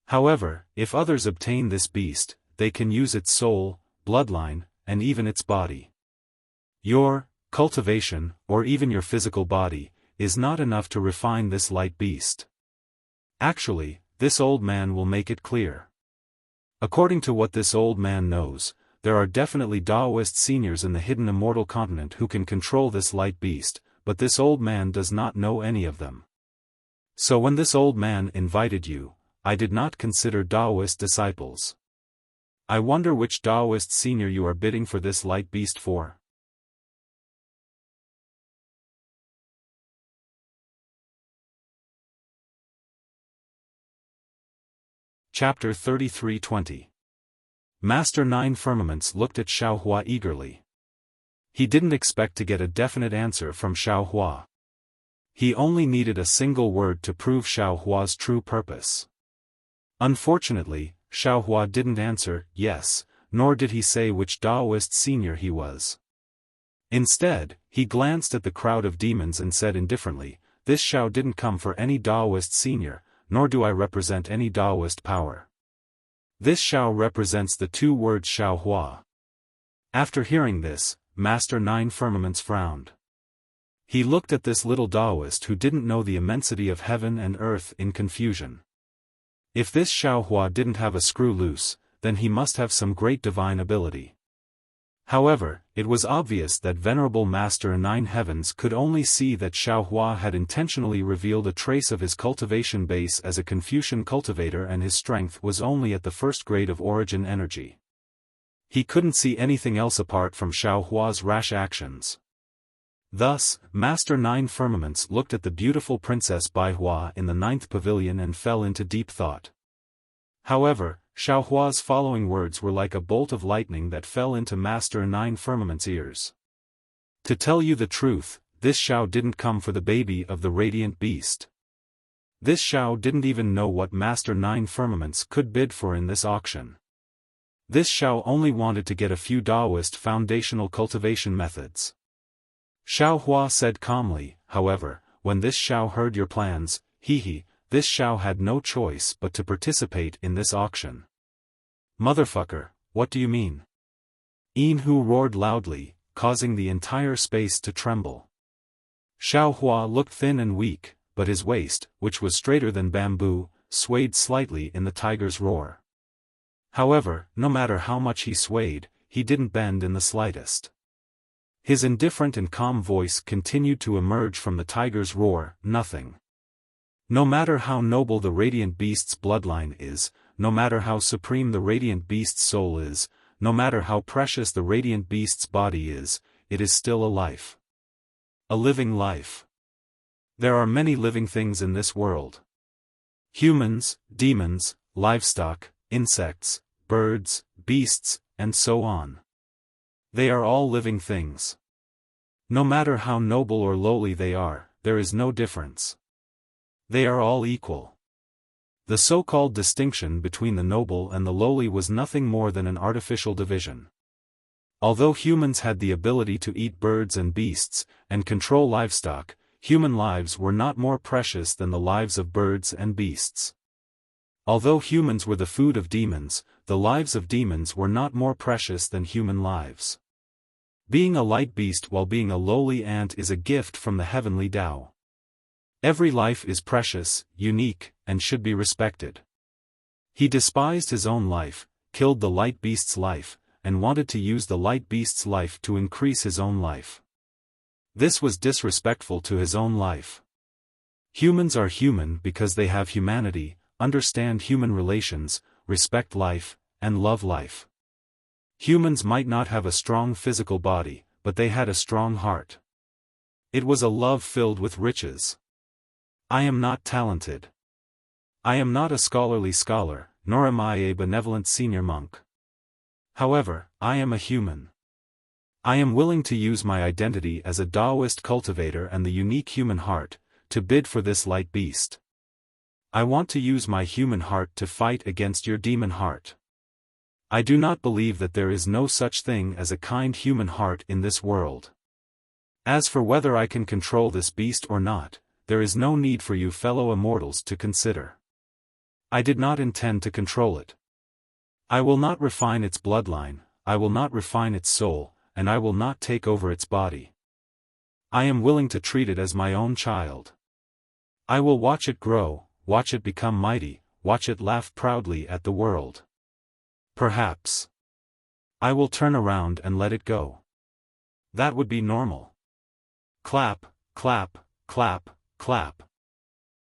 However, if others obtain this beast, they can use its soul, bloodline, and even its body. Your cultivation, or even your physical body, is not enough to refine this light beast. Actually, this old man will make it clear. According to what this old man knows, there are definitely Daoist seniors in the hidden immortal continent who can control this light beast, but this old man does not know any of them. So when this old man invited you, I did not consider Daoist disciples. I wonder which Daoist senior you are bidding for this light beast for. Chapter 33:20. Master Nine Firmaments looked at Xiao Hua eagerly. He didn't expect to get a definite answer from Xiao Hua. He only needed a single word to prove Xiao Hua's true purpose. Unfortunately, Xiao Hua didn't answer yes, nor did he say which Daoist senior he was. Instead, he glanced at the crowd of demons and said indifferently, this Xiao didn't come for any Daoist senior, nor do I represent any Daoist power. This Xiao represents the two words Xiao Hua. After hearing this, Master Nine Firmaments frowned. He looked at this little Daoist who didn't know the immensity of heaven and earth in confusion. If this Xiao Hua didn't have a screw loose, then he must have some great divine ability. However, it was obvious that Venerable Master Nine Heavens could only see that Xiao Hua had intentionally revealed a trace of his cultivation base as a Confucian cultivator and his strength was only at the first grade of origin energy. He couldn't see anything else apart from Xiao Hua's rash actions. Thus, Master Nine Firmaments looked at the beautiful Princess Bai Hua in the 9th pavilion and fell into deep thought. However, Xiao Hua's following words were like a bolt of lightning that fell into Master Nine Firmaments' ears. To tell you the truth, this Xiao didn't come for the baby of the radiant beast. This Xiao didn't even know what Master Nine Firmaments could bid for in this auction. This Xiao only wanted to get a few Daoist foundational cultivation methods. Xiao Hua said calmly, however, when this Xiao heard your plans, this Xiao had no choice but to participate in this auction. Motherfucker, what do you mean? Yin Hu roared loudly, causing the entire space to tremble. Xiao Hua looked thin and weak, but his waist, which was straighter than bamboo, swayed slightly in the tiger's roar. However, no matter how much he swayed, he didn't bend in the slightest. His indifferent and calm voice continued to emerge from the tiger's roar, nothing. No matter how noble the radiant beast's bloodline is, no matter how supreme the radiant beast's soul is, no matter how precious the radiant beast's body is, it is still a life. A living life. There are many living things in this world. Humans, demons, livestock, insects, birds, beasts, and so on. They are all living things. No matter how noble or lowly they are, there is no difference. They are all equal. The so-called distinction between the noble and the lowly was nothing more than an artificial division. Although humans had the ability to eat birds and beasts, and control livestock, human lives were not more precious than the lives of birds and beasts. Although humans were the food of demons, the lives of demons were not more precious than human lives. Being a light beast while being a lowly ant is a gift from the heavenly Tao. Every life is precious, unique, and should be respected. He despised his own life, killed the light beast's life, and wanted to use the light beast's life to increase his own life. This was disrespectful to his own life. Humans are human because they have humanity, understand human relations, respect life, and love life. Humans might not have a strong physical body, but they had a strong heart. It was a love filled with riches. I am not talented. I am not a scholarly scholar, nor am I a benevolent senior monk. However, I am a human. I am willing to use my identity as a Taoist cultivator and the unique human heart, to bid for this light beast. I want to use my human heart to fight against your demon heart. I do not believe that there is no such thing as a kind human heart in this world. As for whether I can control this beast or not, there is no need for you fellow immortals to consider. I did not intend to control it. I will not refine its bloodline, I will not refine its soul, and I will not take over its body. I am willing to treat it as my own child. I will watch it grow, watch it become mighty, watch it laugh proudly at the world. Perhaps I will turn around and let it go. That would be normal. Clap, clap, clap, clap.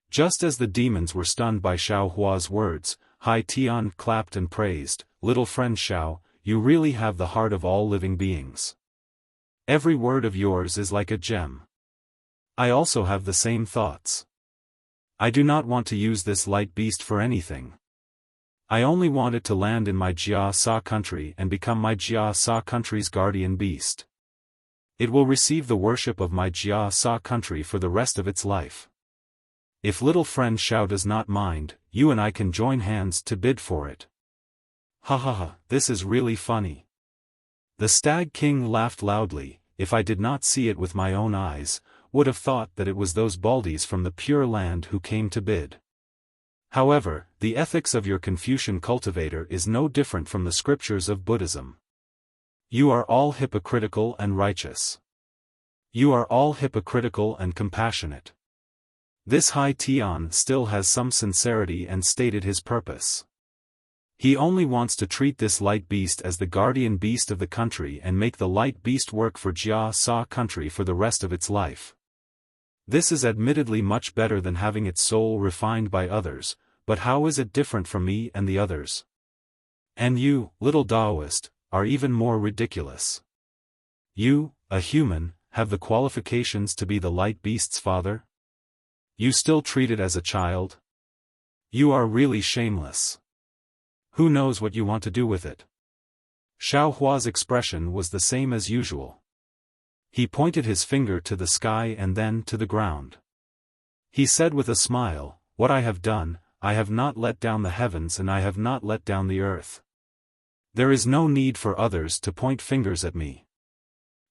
Just as the demons were stunned by Xiao Hua's words, Hai Tian clapped and praised, "Little friend Xiao, you really have the heart of all living beings. Every word of yours is like a gem. I also have the same thoughts. I do not want to use this light beast for anything. I only want it to land in my Jia Sa country and become my Jia Sa country's guardian beast. It will receive the worship of my Jia Sa country for the rest of its life. If little friend Xiao does not mind, you and I can join hands to bid for it." Ha ha ha, this is really funny. The Stag King laughed loudly. If I did not see it with my own eyes, would have thought that it was those baldies from the Pure Land who came to bid. However, the ethics of your Confucian cultivator is no different from the scriptures of Buddhism. You are all hypocritical and righteous. You are all hypocritical and compassionate. This Hai Tian still has some sincerity and stated his purpose. He only wants to treat this light beast as the guardian beast of the country and make the light beast work for Jia Sa country for the rest of its life. This is admittedly much better than having its soul refined by others, but how is it different from me and the others? And you, little Taoist, are even more ridiculous. You, a human, have the qualifications to be the light beast's father? You still treat it as a child? You are really shameless. Who knows what you want to do with it? Xiao Hua's expression was the same as usual. He pointed his finger to the sky and then to the ground. He said with a smile, "What I have done, I have not let down the heavens and I have not let down the earth. There is no need for others to point fingers at me.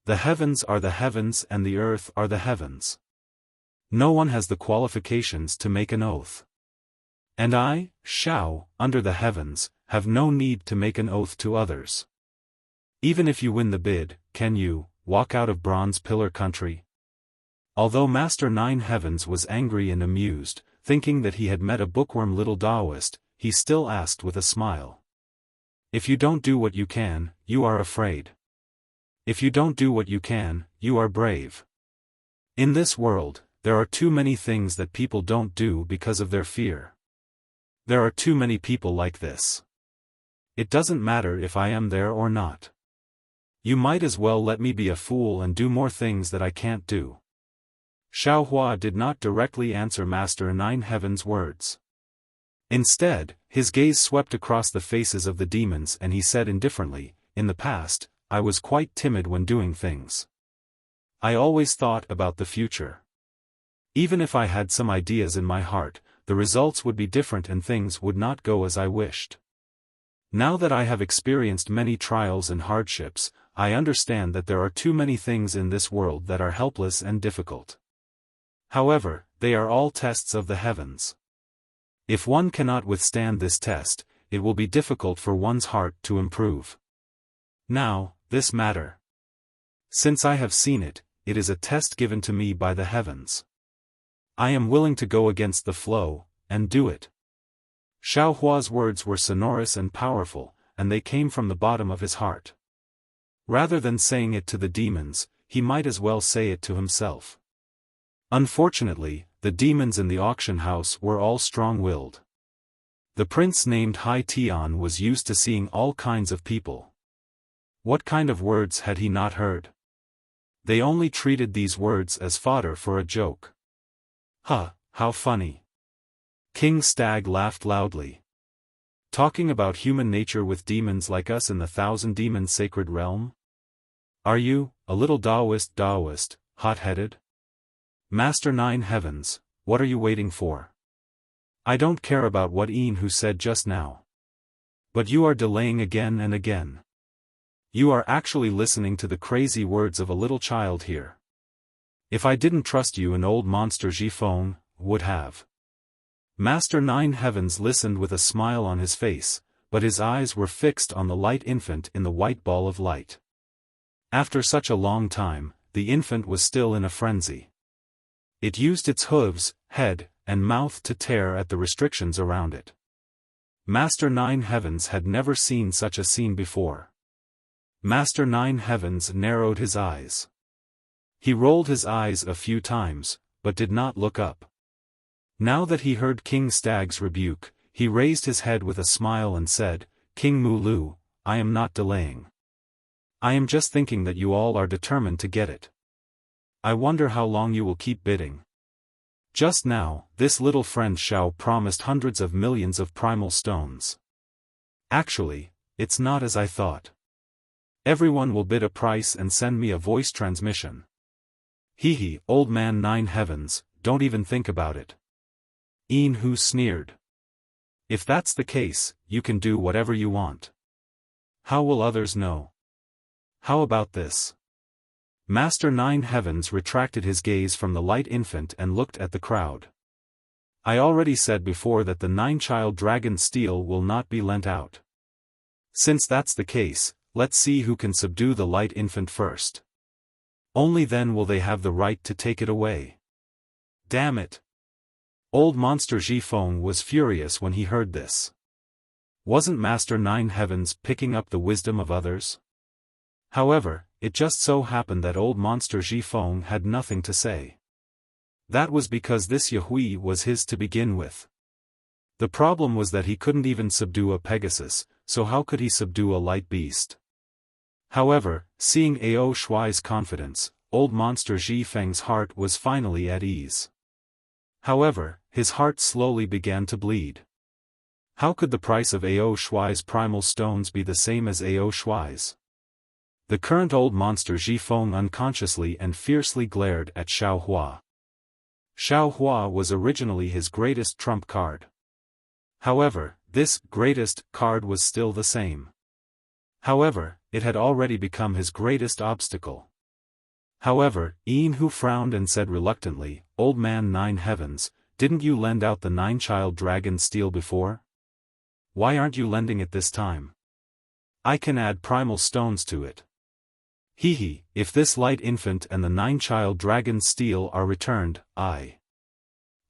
The heavens are the heavens and the earth are the heavens. No one has the qualifications to make an oath. And I, Xiao, under the heavens, have no need to make an oath to others. Even if you win the bid, can you walk out of Bronze Pillar country?" Although Master Nine Heavens was angry and amused, thinking that he had met a bookworm little Taoist, he still asked with a smile. "If you don't do what you can, you are afraid. If you don't do what you can, you are brave. In this world, there are too many things that people don't do because of their fear. There are too many people like this. It doesn't matter if I am there or not. You might as well let me be a fool and do more things that I can't do." Xiao Hua did not directly answer Master Nine Heavens' words. Instead, his gaze swept across the faces of the demons and he said indifferently, "In the past, I was quite timid when doing things. I always thought about the future. Even if I had some ideas in my heart, the results would be different and things would not go as I wished. Now that I have experienced many trials and hardships, I understand that there are too many things in this world that are helpless and difficult. However, they are all tests of the heavens. If one cannot withstand this test, it will be difficult for one's heart to improve. Now, this matter. Since I have seen it, it is a test given to me by the heavens. I am willing to go against the flow, and do it." Xiao Hua's words were sonorous and powerful, and they came from the bottom of his heart. Rather than saying it to the demons, he might as well say it to himself. Unfortunately, the demons in the auction house were all strong-willed. The prince named Hai Tian was used to seeing all kinds of people. What kind of words had he not heard? They only treated these words as fodder for a joke. Ha, how funny. King Stag laughed loudly. Talking about human nature with demons like us in the Thousand Demons sacred realm? Are you, a little Daoist, hot-headed? Master Nine Heavens, what are you waiting for? I don't care about what Ian Hu said just now. But you are delaying again and again. You are actually listening to the crazy words of a little child here. If I didn't trust you, an old monster Xiaofan would have. Master Nine Heavens listened with a smile on his face, but his eyes were fixed on the light infant in the white ball of light. After such a long time, the infant was still in a frenzy. It used its hooves, head, and mouth to tear at the restrictions around it. Master Nine Heavens had never seen such a scene before. Master Nine Heavens narrowed his eyes. He rolled his eyes a few times, but did not look up. Now that he heard King Stag's rebuke, he raised his head with a smile and said, King Mulu, I am not delaying. I am just thinking that you all are determined to get it. I wonder how long you will keep bidding. Just now, this little friend Xiao promised hundreds of millions of primal stones. Actually, it's not as I thought. Everyone will bid a price and send me a voice transmission. Hee, old man Nine Heavens, don't even think about it. Ian Hu sneered. If that's the case, you can do whatever you want. How will others know? How about this? Master Nine Heavens retracted his gaze from the light infant and looked at the crowd. I already said before that the nine-child dragon steel will not be lent out. Since that's the case, let's see who can subdue the light infant first. Only then will they have the right to take it away. Damn it! Old monster Xiaofan was furious when he heard this. Wasn't Master Nine Heavens picking up the wisdom of others? However, it just so happened that old monster Xiaofan had nothing to say. That was because this Yahui was his to begin with. The problem was that he couldn't even subdue a Pegasus, so how could he subdue a light beast? However, seeing Ao Shuai's confidence, old monster Xiaofang's heart was finally at ease. However, his heart slowly began to bleed. How could the price of Ao Shuai's primal stones be the same as Ao Shuai's? The current old monster Xiaofan unconsciously and fiercely glared at Xiao Hua. Xiao Hua was originally his greatest trump card. However, this greatest card was still the same. However, it had already become his greatest obstacle. However, Ian Hu frowned and said reluctantly, Old man Nine Heavens, didn't you lend out the nine-child dragon steel before? Why aren't you lending it this time? I can add primal stones to it. If this light infant and the nine-child dragon steel are returned, I'm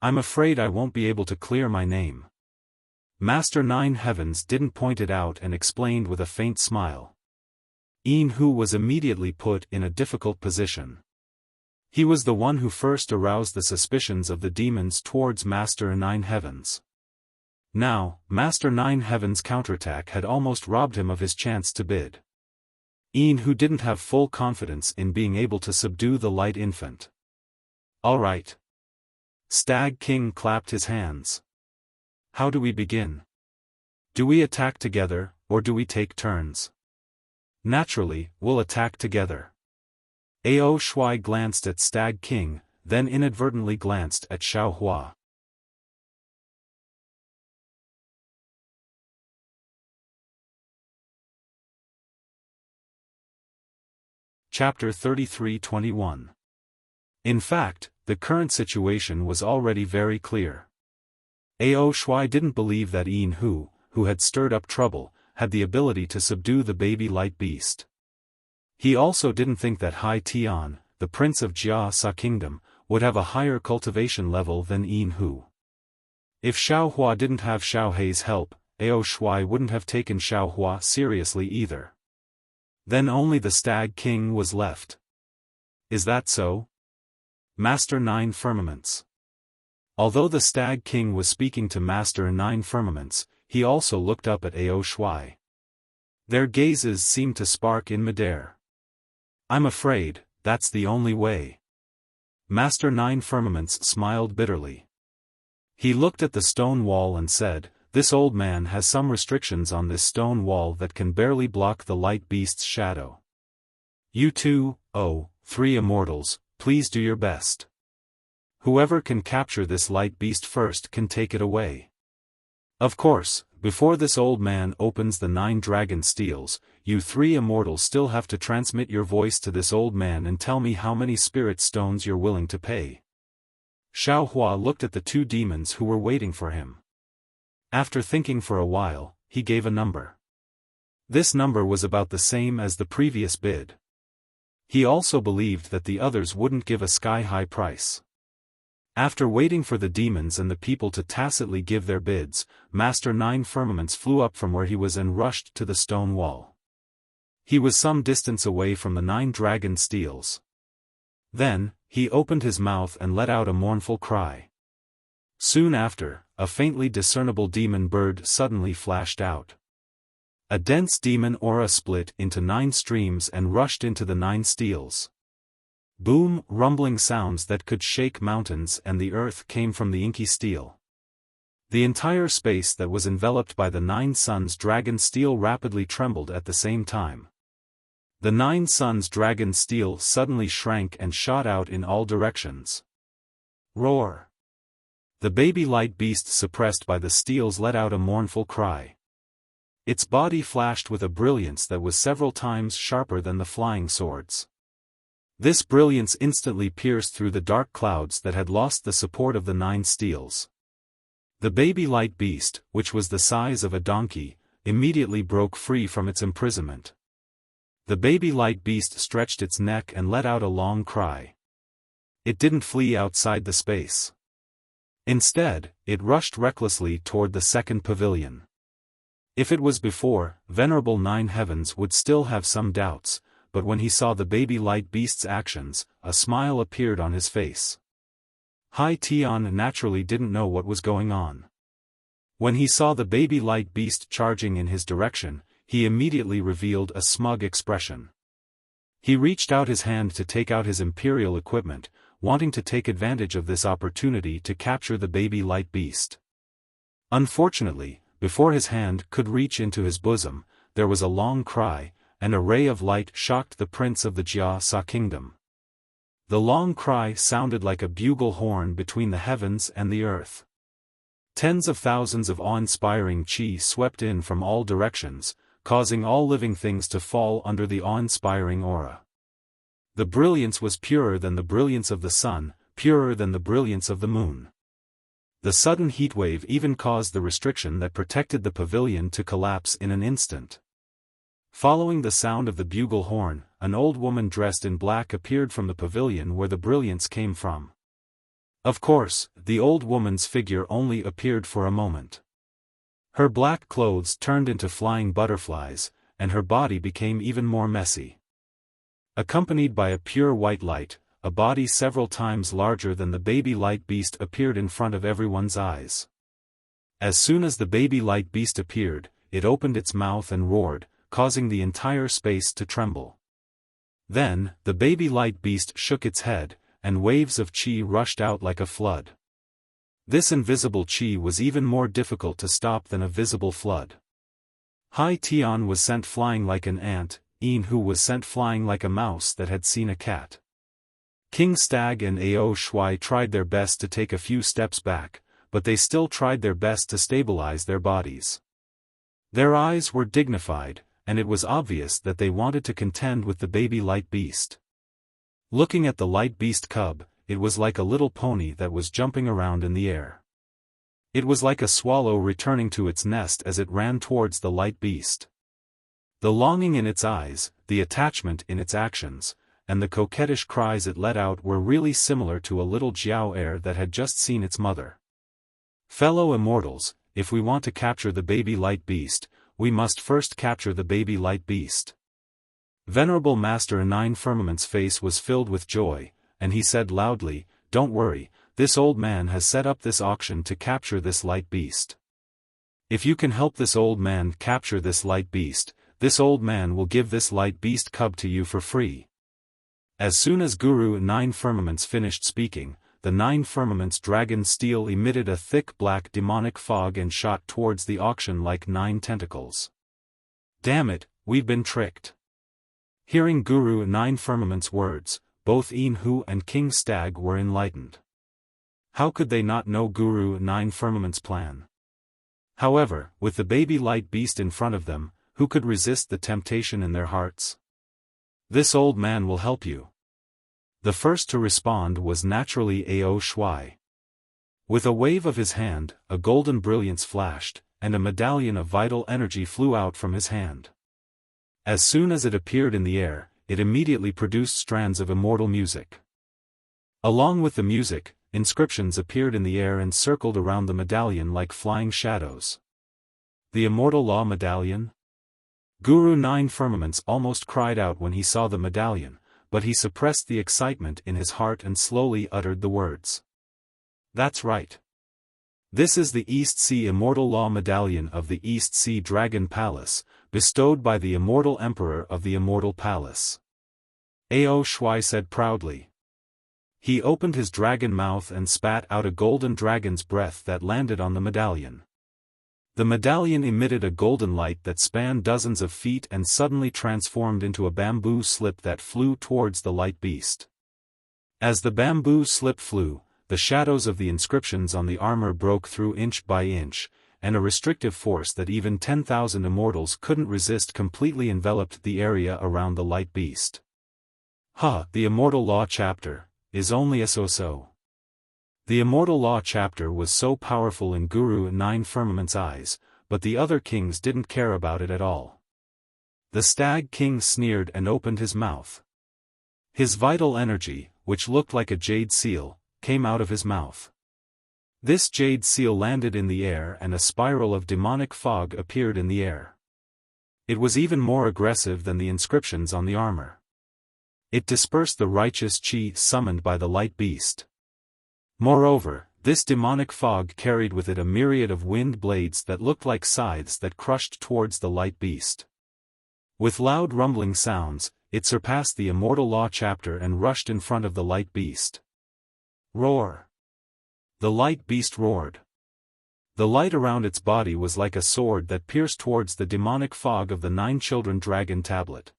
afraid I won't be able to clear my name. Master Nine Heavens didn't point it out and explained with a faint smile. Ian Hu was immediately put in a difficult position. He was the one who first aroused the suspicions of the demons towards Master Nine Heavens. Now, Master Nine Heavens' counterattack had almost robbed him of his chance to bid. Ian Hu didn't have full confidence in being able to subdue the light infant. All right. Stag King clapped his hands. How do we begin? Do we attack together, or do we take turns? Naturally, we'll attack together. Ao Shuai glanced at Stag King, then inadvertently glanced at Xiao Hua. Chapter 33-21. In fact, the current situation was already very clear. Ao Shuai didn't believe that Ian Hu, who had stirred up trouble, had the ability to subdue the baby light beast. He also didn't think that Hai Tian, the prince of Jia Sa Kingdom, would have a higher cultivation level than Ian Hu. If Xiao Hua didn't have Xiao Hei's help, Ao Shuai wouldn't have taken Xiao Hua seriously either. Then only the Stag King was left. Is that so? Master Nine Firmaments. Although the Stag King was speaking to Master Nine Firmaments, he also looked up at Ao Shuai. Their gazes seemed to spark in midair. I'm afraid, that's the only way. Master Nine Firmaments smiled bitterly. He looked at the stone wall and said, "This old man has some restrictions on this stone wall that can barely block the light beast's shadow. You two, three immortals, please do your best. Whoever can capture this light beast first can take it away. Of course, before this old man opens the 9 dragon steels, you 3 immortals still have to transmit your voice to this old man and tell me how many spirit stones you're willing to pay." Xiaofan looked at the 2 demons who were waiting for him. After thinking for a while, he gave a number. This number was about the same as the previous bid. He also believed that the others wouldn't give a sky-high price. After waiting for the demons and the people to tacitly give their bids, Master 9 Firmaments flew up from where he was and rushed to the stone wall. He was some distance away from the 9 dragon steels. Then, he opened his mouth and let out a mournful cry. Soon after, a faintly discernible demon bird suddenly flashed out. A dense demon aura split into 9 streams and rushed into the 9 steels. Boom, rumbling sounds that could shake mountains and the earth came from the inky steel. The entire space that was enveloped by the 9 suns dragon steel rapidly trembled at the same time. The 9 suns dragon steel suddenly shrank and shot out in all directions. Roar! The baby light beast suppressed by the steels let out a mournful cry. Its body flashed with a brilliance that was several times sharper than the flying swords. This brilliance instantly pierced through the dark clouds that had lost the support of the 9 steels. The baby light beast, which was the size of a donkey, immediately broke free from its imprisonment. The baby light beast stretched its neck and let out a long cry. It didn't flee outside the space. Instead, it rushed recklessly toward the second pavilion. If it was before, Venerable 9 Heavens would still have some doubts, but when he saw the baby light beast's actions, a smile appeared on his face. Hai Tian naturally didn't know what was going on. When he saw the baby light beast charging in his direction, he immediately revealed a smug expression. He reached out his hand to take out his imperial equipment, wanting to take advantage of this opportunity to capture the baby light beast. Unfortunately, before his hand could reach into his bosom, there was a long cry, and a ray of light shocked the prince of the Jia Sa kingdom. The long cry sounded like a bugle horn between the heavens and the earth. Tens of thousands of awe-inspiring chi swept in from all directions, causing all living things to fall under the awe-inspiring aura. The brilliance was purer than the brilliance of the sun, purer than the brilliance of the moon. The sudden heatwave even caused the restriction that protected the pavilion to collapse in an instant. Following the sound of the bugle horn, an old woman dressed in black appeared from the pavilion where the brilliance came from. Of course, the old woman's figure only appeared for a moment. Her black clothes turned into flying butterflies, and her body became even more messy. Accompanied by a pure white light, a body several times larger than the baby light beast appeared in front of everyone's eyes. As soon as the baby light beast appeared, it opened its mouth and roared, causing the entire space to tremble. Then, the baby light beast shook its head, and waves of chi rushed out like a flood. This invisible chi was even more difficult to stop than a visible flood. Hai Tian was sent flying like an ant, Hu was sent flying like a mouse that had seen a cat. King Stag and Ao Shui tried their best to take a few steps back, but they still tried their best to stabilize their bodies. Their eyes were dignified, and it was obvious that they wanted to contend with the baby light beast. Looking at the light beast cub, it was like a little pony that was jumping around in the air. It was like a swallow returning to its nest as it ran towards the light beast. The longing in its eyes, the attachment in its actions, and the coquettish cries it let out were really similar to a little Jiao heir that had just seen its mother. Fellow immortals, if we want to capture the baby light beast, we must first capture the baby light beast. Venerable Master 9 Firmament's face was filled with joy, and he said loudly, "Don't worry, this old man has set up this auction to capture this light beast. If you can help this old man capture this light beast, this old man will give this light beast cub to you for free." As soon as Guru 9 Firmaments finished speaking, the 9 firmaments dragon steel emitted a thick black demonic fog and shot towards the auction like 9 tentacles. Damn it, we've been tricked. Hearing Guru 9 firmaments' words, both Yin Hu and King Stag were enlightened. How could they not know Guru 9 firmaments' plan? However, with the baby light beast in front of them, who could resist the temptation in their hearts? This old man will help you. The first to respond was naturally Ao Shuai. With a wave of his hand, a golden brilliance flashed, and a medallion of vital energy flew out from his hand. As soon as it appeared in the air, it immediately produced strands of immortal music. Along with the music, inscriptions appeared in the air and circled around the medallion like flying shadows. The Immortal Law Medallion? Guru 9 Firmaments almost cried out when he saw the medallion, but he suppressed the excitement in his heart and slowly uttered the words. That's right. This is the East Sea Immortal Law Medallion of the East Sea Dragon Palace, bestowed by the Immortal Emperor of the Immortal Palace. Ao Shuai said proudly. He opened his dragon mouth and spat out a golden dragon's breath that landed on the medallion. The medallion emitted a golden light that spanned dozens of feet and suddenly transformed into a bamboo slip that flew towards the light beast. As the bamboo slip flew, the shadows of the inscriptions on the armor broke through inch by inch, and a restrictive force that even 10,000 immortals couldn't resist completely enveloped the area around the light beast. The Immortal Law Chapter is only a so-so. The Immortal Law Chapter was so powerful in Guru 9 Firmament's eyes, but the other kings didn't care about it at all. The Stag King sneered and opened his mouth. His vital energy, which looked like a jade seal, came out of his mouth. This jade seal landed in the air and a spiral of demonic fog appeared in the air. It was even more aggressive than the inscriptions on the armor. It dispersed the righteous qi summoned by the light beast. Moreover, this demonic fog carried with it a myriad of wind blades that looked like scythes that crushed towards the light beast. With loud rumbling sounds, it surpassed the Immortal Law Chapter and rushed in front of the light beast. Roar! The light beast roared. The light around its body was like a sword that pierced towards the demonic fog of the 9 children dragon tablet.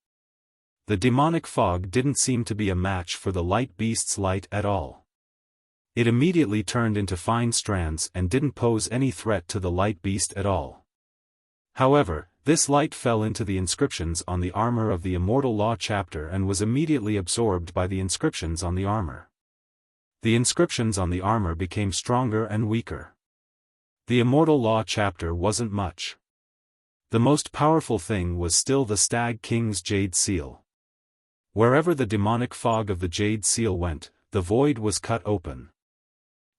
The demonic fog didn't seem to be a match for the light beast's light at all. It immediately turned into fine strands and didn't pose any threat to the light beast at all. However, this light fell into the inscriptions on the armor of the Immortal Law Chapter and was immediately absorbed by the inscriptions on the armor. The inscriptions on the armor became stronger and weaker. The Immortal Law Chapter wasn't much. The most powerful thing was still the Stag King's Jade Seal. Wherever the demonic fog of the Jade Seal went, the void was cut open.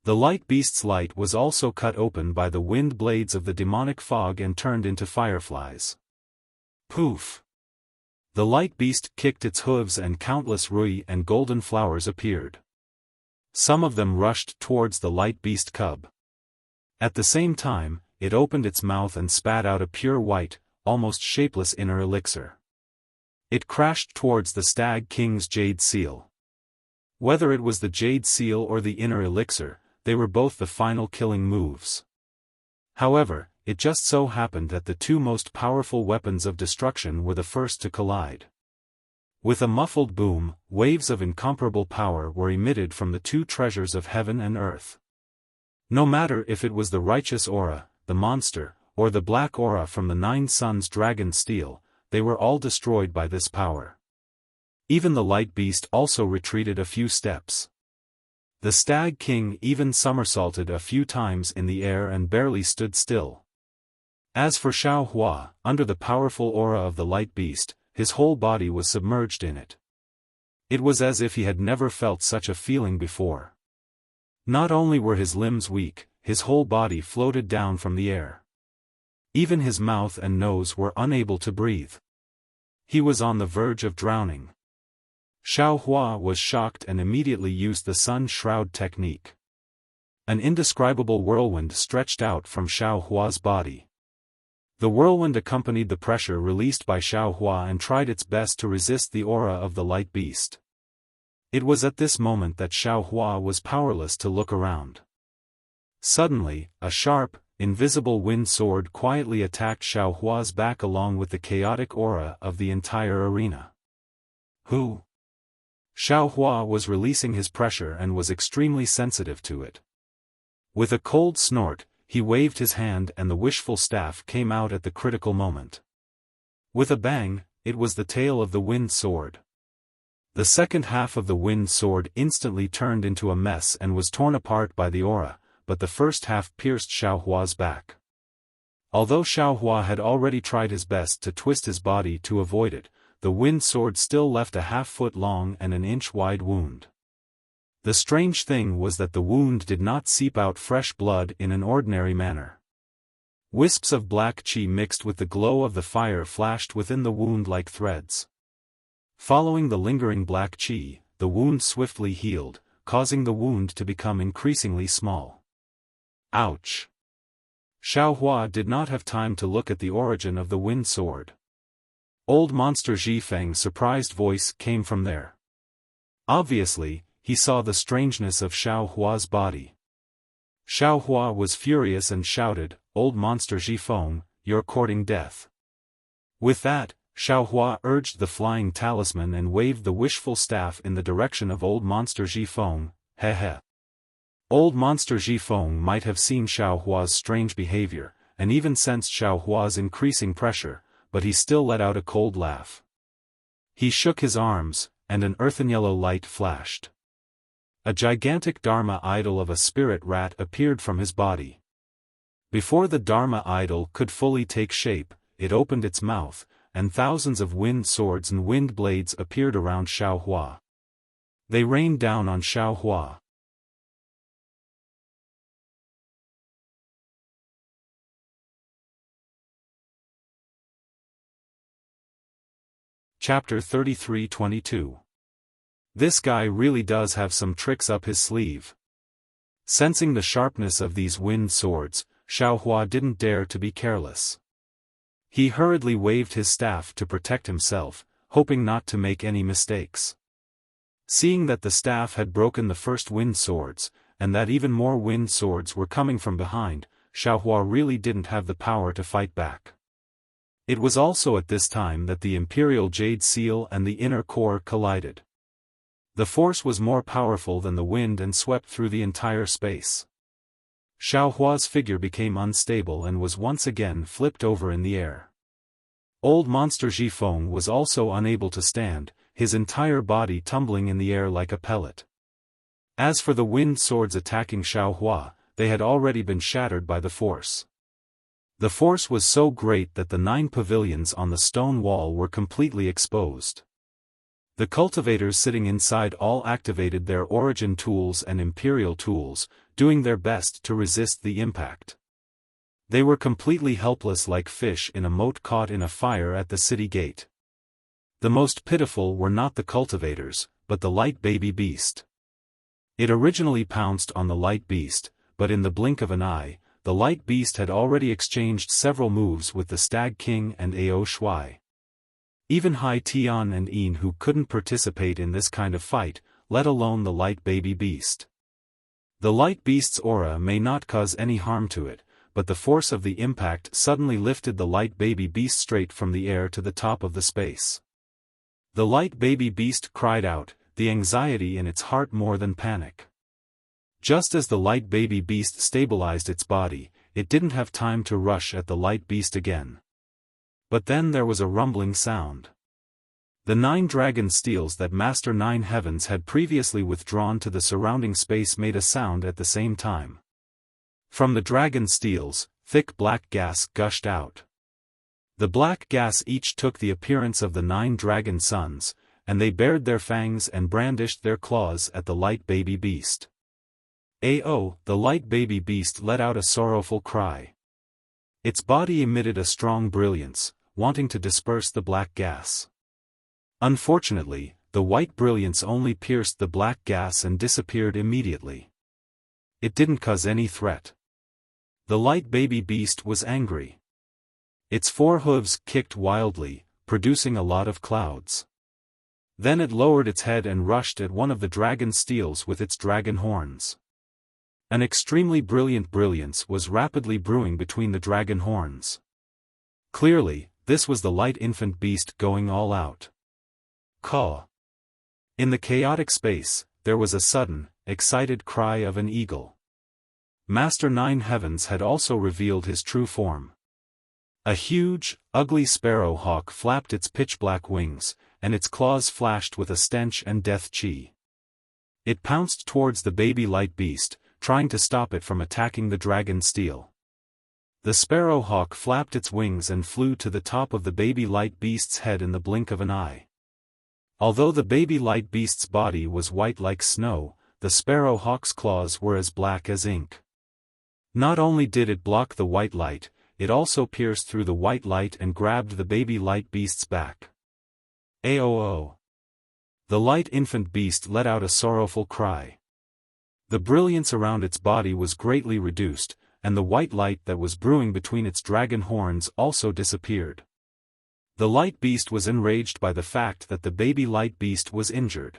The light beast's light was also cut open by the wind blades of the demonic fog and turned into fireflies. Poof! The light beast kicked its hooves and countless rui and golden flowers appeared. Some of them rushed towards the light beast cub. At the same time, it opened its mouth and spat out a pure white, almost shapeless inner elixir. It crashed towards the Stag King's Jade Seal. Whether it was the Jade Seal or the inner elixir, they were both the final killing moves. However, it just so happened that the 2 most powerful weapons of destruction were the first to collide. With a muffled boom, waves of incomparable power were emitted from the 2 treasures of heaven and earth. No matter if it was the righteous aura, the monster, or the black aura from the 9 suns dragon steel, they were all destroyed by this power. Even the light beast also retreated a few steps. The Stag King even somersaulted a few times in the air and barely stood still. As for Xiaofan, under the powerful aura of the light beast, his whole body was submerged in it. It was as if he had never felt such a feeling before. Not only were his limbs weak, his whole body floated down from the air. Even his mouth and nose were unable to breathe. He was on the verge of drowning. Xiaofan was shocked and immediately used the sun shroud technique. An indescribable whirlwind stretched out from Xiaohua's body. The whirlwind accompanied the pressure released by Xiaofan and tried its best to resist the aura of the light beast. It was at this moment that Xiaohua was powerless to look around. Suddenly, a sharp, invisible wind sword quietly attacked Xiaohua's back along with the chaotic aura of the entire arena. Who? Xiaohua was releasing his pressure and was extremely sensitive to it. With a cold snort, he waved his hand and the wishful staff came out at the critical moment. With a bang, it was the tail of the wind sword. The second half of the wind sword instantly turned into a mess and was torn apart by the aura, but the first half pierced Xiaohua's back. Although Xiaohua had already tried his best to twist his body to avoid it, the wind sword still left a half-foot long and an inch-wide wound. The strange thing was that the wound did not seep out fresh blood in an ordinary manner. Wisps of black qi mixed with the glow of the fire flashed within the wound like threads. Following the lingering black qi, the wound swiftly healed, causing the wound to become increasingly small. Ouch! Xiaohua did not have time to look at the origin of the wind sword. Old Monster Zhifeng's surprised voice came from there. Obviously, he saw the strangeness of Xiaohua's body. Xiaohua was furious and shouted, "Old Monster Zhifeng, you're courting death." With that, Xiaohua urged the flying talisman and waved the wishful staff in the direction of Old Monster Zhifeng. Heh. Old Monster Zhifeng might have seen Xiaohua's strange behavior, and even sensed Xiaohua's increasing pressure, but he still let out a cold laugh. He shook his arms, and an earthen yellow light flashed. A gigantic Dharma idol of a spirit rat appeared from his body. Before the Dharma idol could fully take shape, it opened its mouth, and thousands of wind swords and wind blades appeared around Xiaohua. They rained down on Xiaohua. Chapter 33-22. This guy really does have some tricks up his sleeve. Sensing the sharpness of these wind swords, Xiaohua didn't dare to be careless. He hurriedly waved his staff to protect himself, hoping not to make any mistakes. Seeing that the staff had broken the first wind swords, and that even more wind swords were coming from behind, Xiaohua really didn't have the power to fight back. It was also at this time that the Imperial Jade Seal and the inner core collided. The force was more powerful than the wind and swept through the entire space. Xiaohua's figure became unstable and was once again flipped over in the air. Old Monster Zhifeng was also unable to stand, his entire body tumbling in the air like a pellet. As for the wind swords attacking Xiaohua, they had already been shattered by the force. The force was so great that the 9 pavilions on the stone wall were completely exposed. The cultivators sitting inside all activated their origin tools and imperial tools, doing their best to resist the impact. They were completely helpless like fish in a moat caught in a fire at the city gate. The most pitiful were not the cultivators, but the light baby beast. It originally pounced on the light beast, but in the blink of an eye, the light beast had already exchanged several moves with the Stag King and Ao Shuai. Even Hai Tian and Yin who couldn't participate in this kind of fight, let alone the light baby beast. The light beast's aura may not cause any harm to it, but the force of the impact suddenly lifted the light baby beast straight from the air to the top of the space. The light baby beast cried out, the anxiety in its heart more than panic. Just as the light baby beast stabilized its body, it didn't have time to rush at the light beast again. But then there was a rumbling sound. The 9 dragon steels that Master 9 Heavens had previously withdrawn to the surrounding space made a sound at the same time. From the dragon steels, thick black gas gushed out. The black gas each took the appearance of the 9 dragon sons, and they bared their fangs and brandished their claws at the light baby beast. The light baby beast let out a sorrowful cry. Its body emitted a strong brilliance, wanting to disperse the black gas. Unfortunately, the white brilliance only pierced the black gas and disappeared immediately. It didn't cause any threat. The light baby beast was angry. Its 4 hooves kicked wildly, producing a lot of clouds. Then it lowered its head and rushed at one of the dragon's steels with its dragon horns. An extremely brilliant brilliance was rapidly brewing between the dragon horns. Clearly, this was the light infant beast going all out. Caw! In the chaotic space, there was a sudden, excited cry of an eagle. Master Nine Heavens had also revealed his true form. A huge, ugly sparrow hawk flapped its pitch-black wings, and its claws flashed with a stench and death chi. It pounced towards the baby light beast, trying to stop it from attacking the dragon steel. The sparrow hawk flapped its wings and flew to the top of the baby light beast's head in the blink of an eye. Although the baby light beast's body was white like snow, the sparrow hawk's claws were as black as ink. Not only did it block the white light, it also pierced through the white light and grabbed the baby light beast's back. Aoo! The light infant beast let out a sorrowful cry. The brilliance around its body was greatly reduced, and the white light that was brewing between its dragon horns also disappeared. The light beast was enraged by the fact that the baby light beast was injured.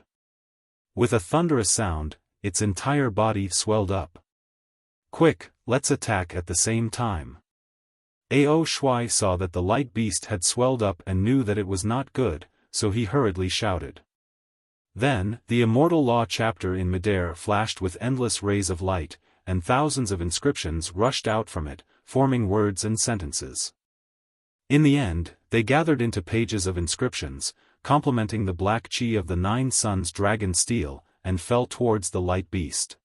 With a thunderous sound, its entire body swelled up. Quick, let's attack at the same time. Ao Shui saw that the light beast had swelled up and knew that it was not good, so he hurriedly shouted. Then, the immortal law chapter in midair flashed with endless rays of light, and thousands of inscriptions rushed out from it, forming words and sentences. In the end, they gathered into pages of inscriptions, complementing the black chi of the Nine Suns dragon steel, and fell towards the light beast.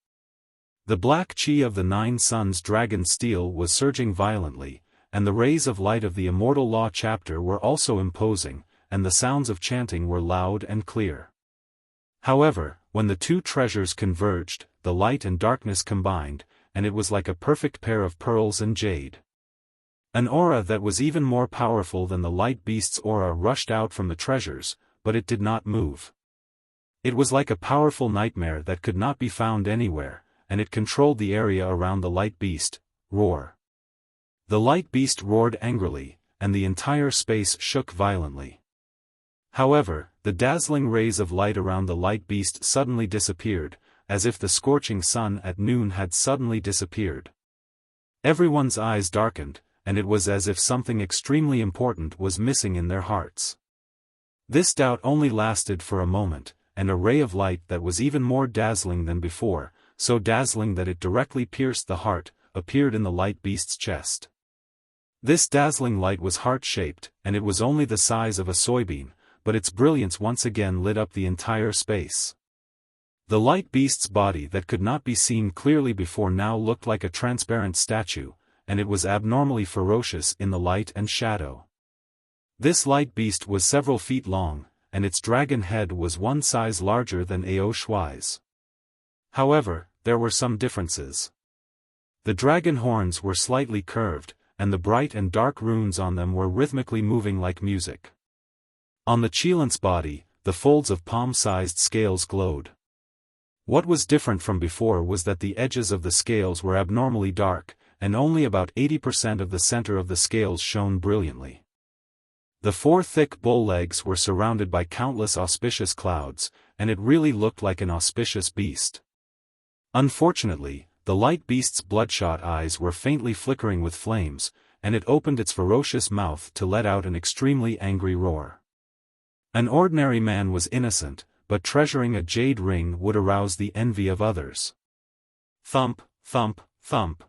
The black chi of the Nine Suns dragon steel was surging violently, and the rays of light of the immortal law chapter were also imposing, and the sounds of chanting were loud and clear. However, when the two treasures converged, the light and darkness combined, and it was like a perfect pair of pearls and jade. An aura that was even more powerful than the light beast's aura rushed out from the treasures, but it did not move. It was like a powerful nightmare that could not be found anywhere, and it controlled the area around the light beast. Roar! The light beast roared angrily, and the entire space shook violently. However, the dazzling rays of light around the light beast suddenly disappeared, as if the scorching sun at noon had suddenly disappeared. Everyone's eyes darkened, and it was as if something extremely important was missing in their hearts. This doubt only lasted for a moment, and a ray of light that was even more dazzling than before, so dazzling that it directly pierced the heart, appeared in the light beast's chest. This dazzling light was heart-shaped, and it was only the size of a soybean, but its brilliance once again lit up the entire space. The light beast's body that could not be seen clearly before now looked like a transparent statue, and it was abnormally ferocious in the light and shadow. This light beast was several feet long, and its dragon head was one size larger than Ao Shui's. However, there were some differences. The dragon horns were slightly curved, and the bright and dark runes on them were rhythmically moving like music. On the Qilint's body, the folds of palm-sized scales glowed. What was different from before was that the edges of the scales were abnormally dark, and only about 80% of the center of the scales shone brilliantly. The four thick bull legs were surrounded by countless auspicious clouds, and it really looked like an auspicious beast. Unfortunately, the light beast's bloodshot eyes were faintly flickering with flames, and it opened its ferocious mouth to let out an extremely angry roar. An ordinary man was innocent, but treasuring a jade ring would arouse the envy of others. Thump, thump, thump.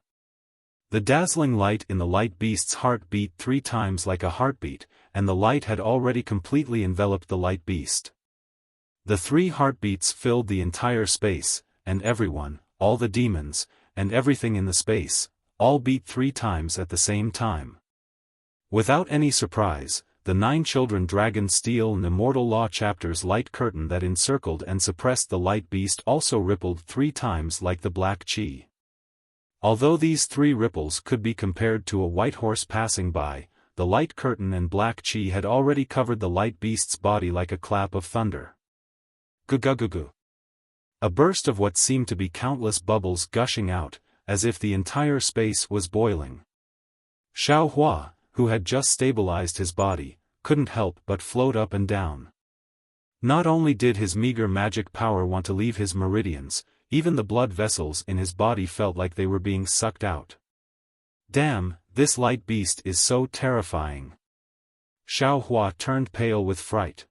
The dazzling light in the light beast's heart beat 3 times like a heartbeat, and the light had already completely enveloped the light beast. The 3 heartbeats filled the entire space, and everyone, all the demons, and everything in the space, all beat 3 times at the same time. Without any surprise, the 9 children dragon steel and immortal law chapter's light curtain that encircled and suppressed the light beast also rippled 3 times like the black chi. Although these 3 ripples could be compared to a white horse passing by, the light curtain and black chi had already covered the light beast's body like a clap of thunder. Gu-gu-gu-gu. A burst of what seemed to be countless bubbles gushing out, as if the entire space was boiling. Xiaofan, who had just stabilized his body, couldn't help but float up and down. Not only did his meager magic power want to leave his meridians, even the blood vessels in his body felt like they were being sucked out. Damn, this light beast is so terrifying. Xiaohua turned pale with fright.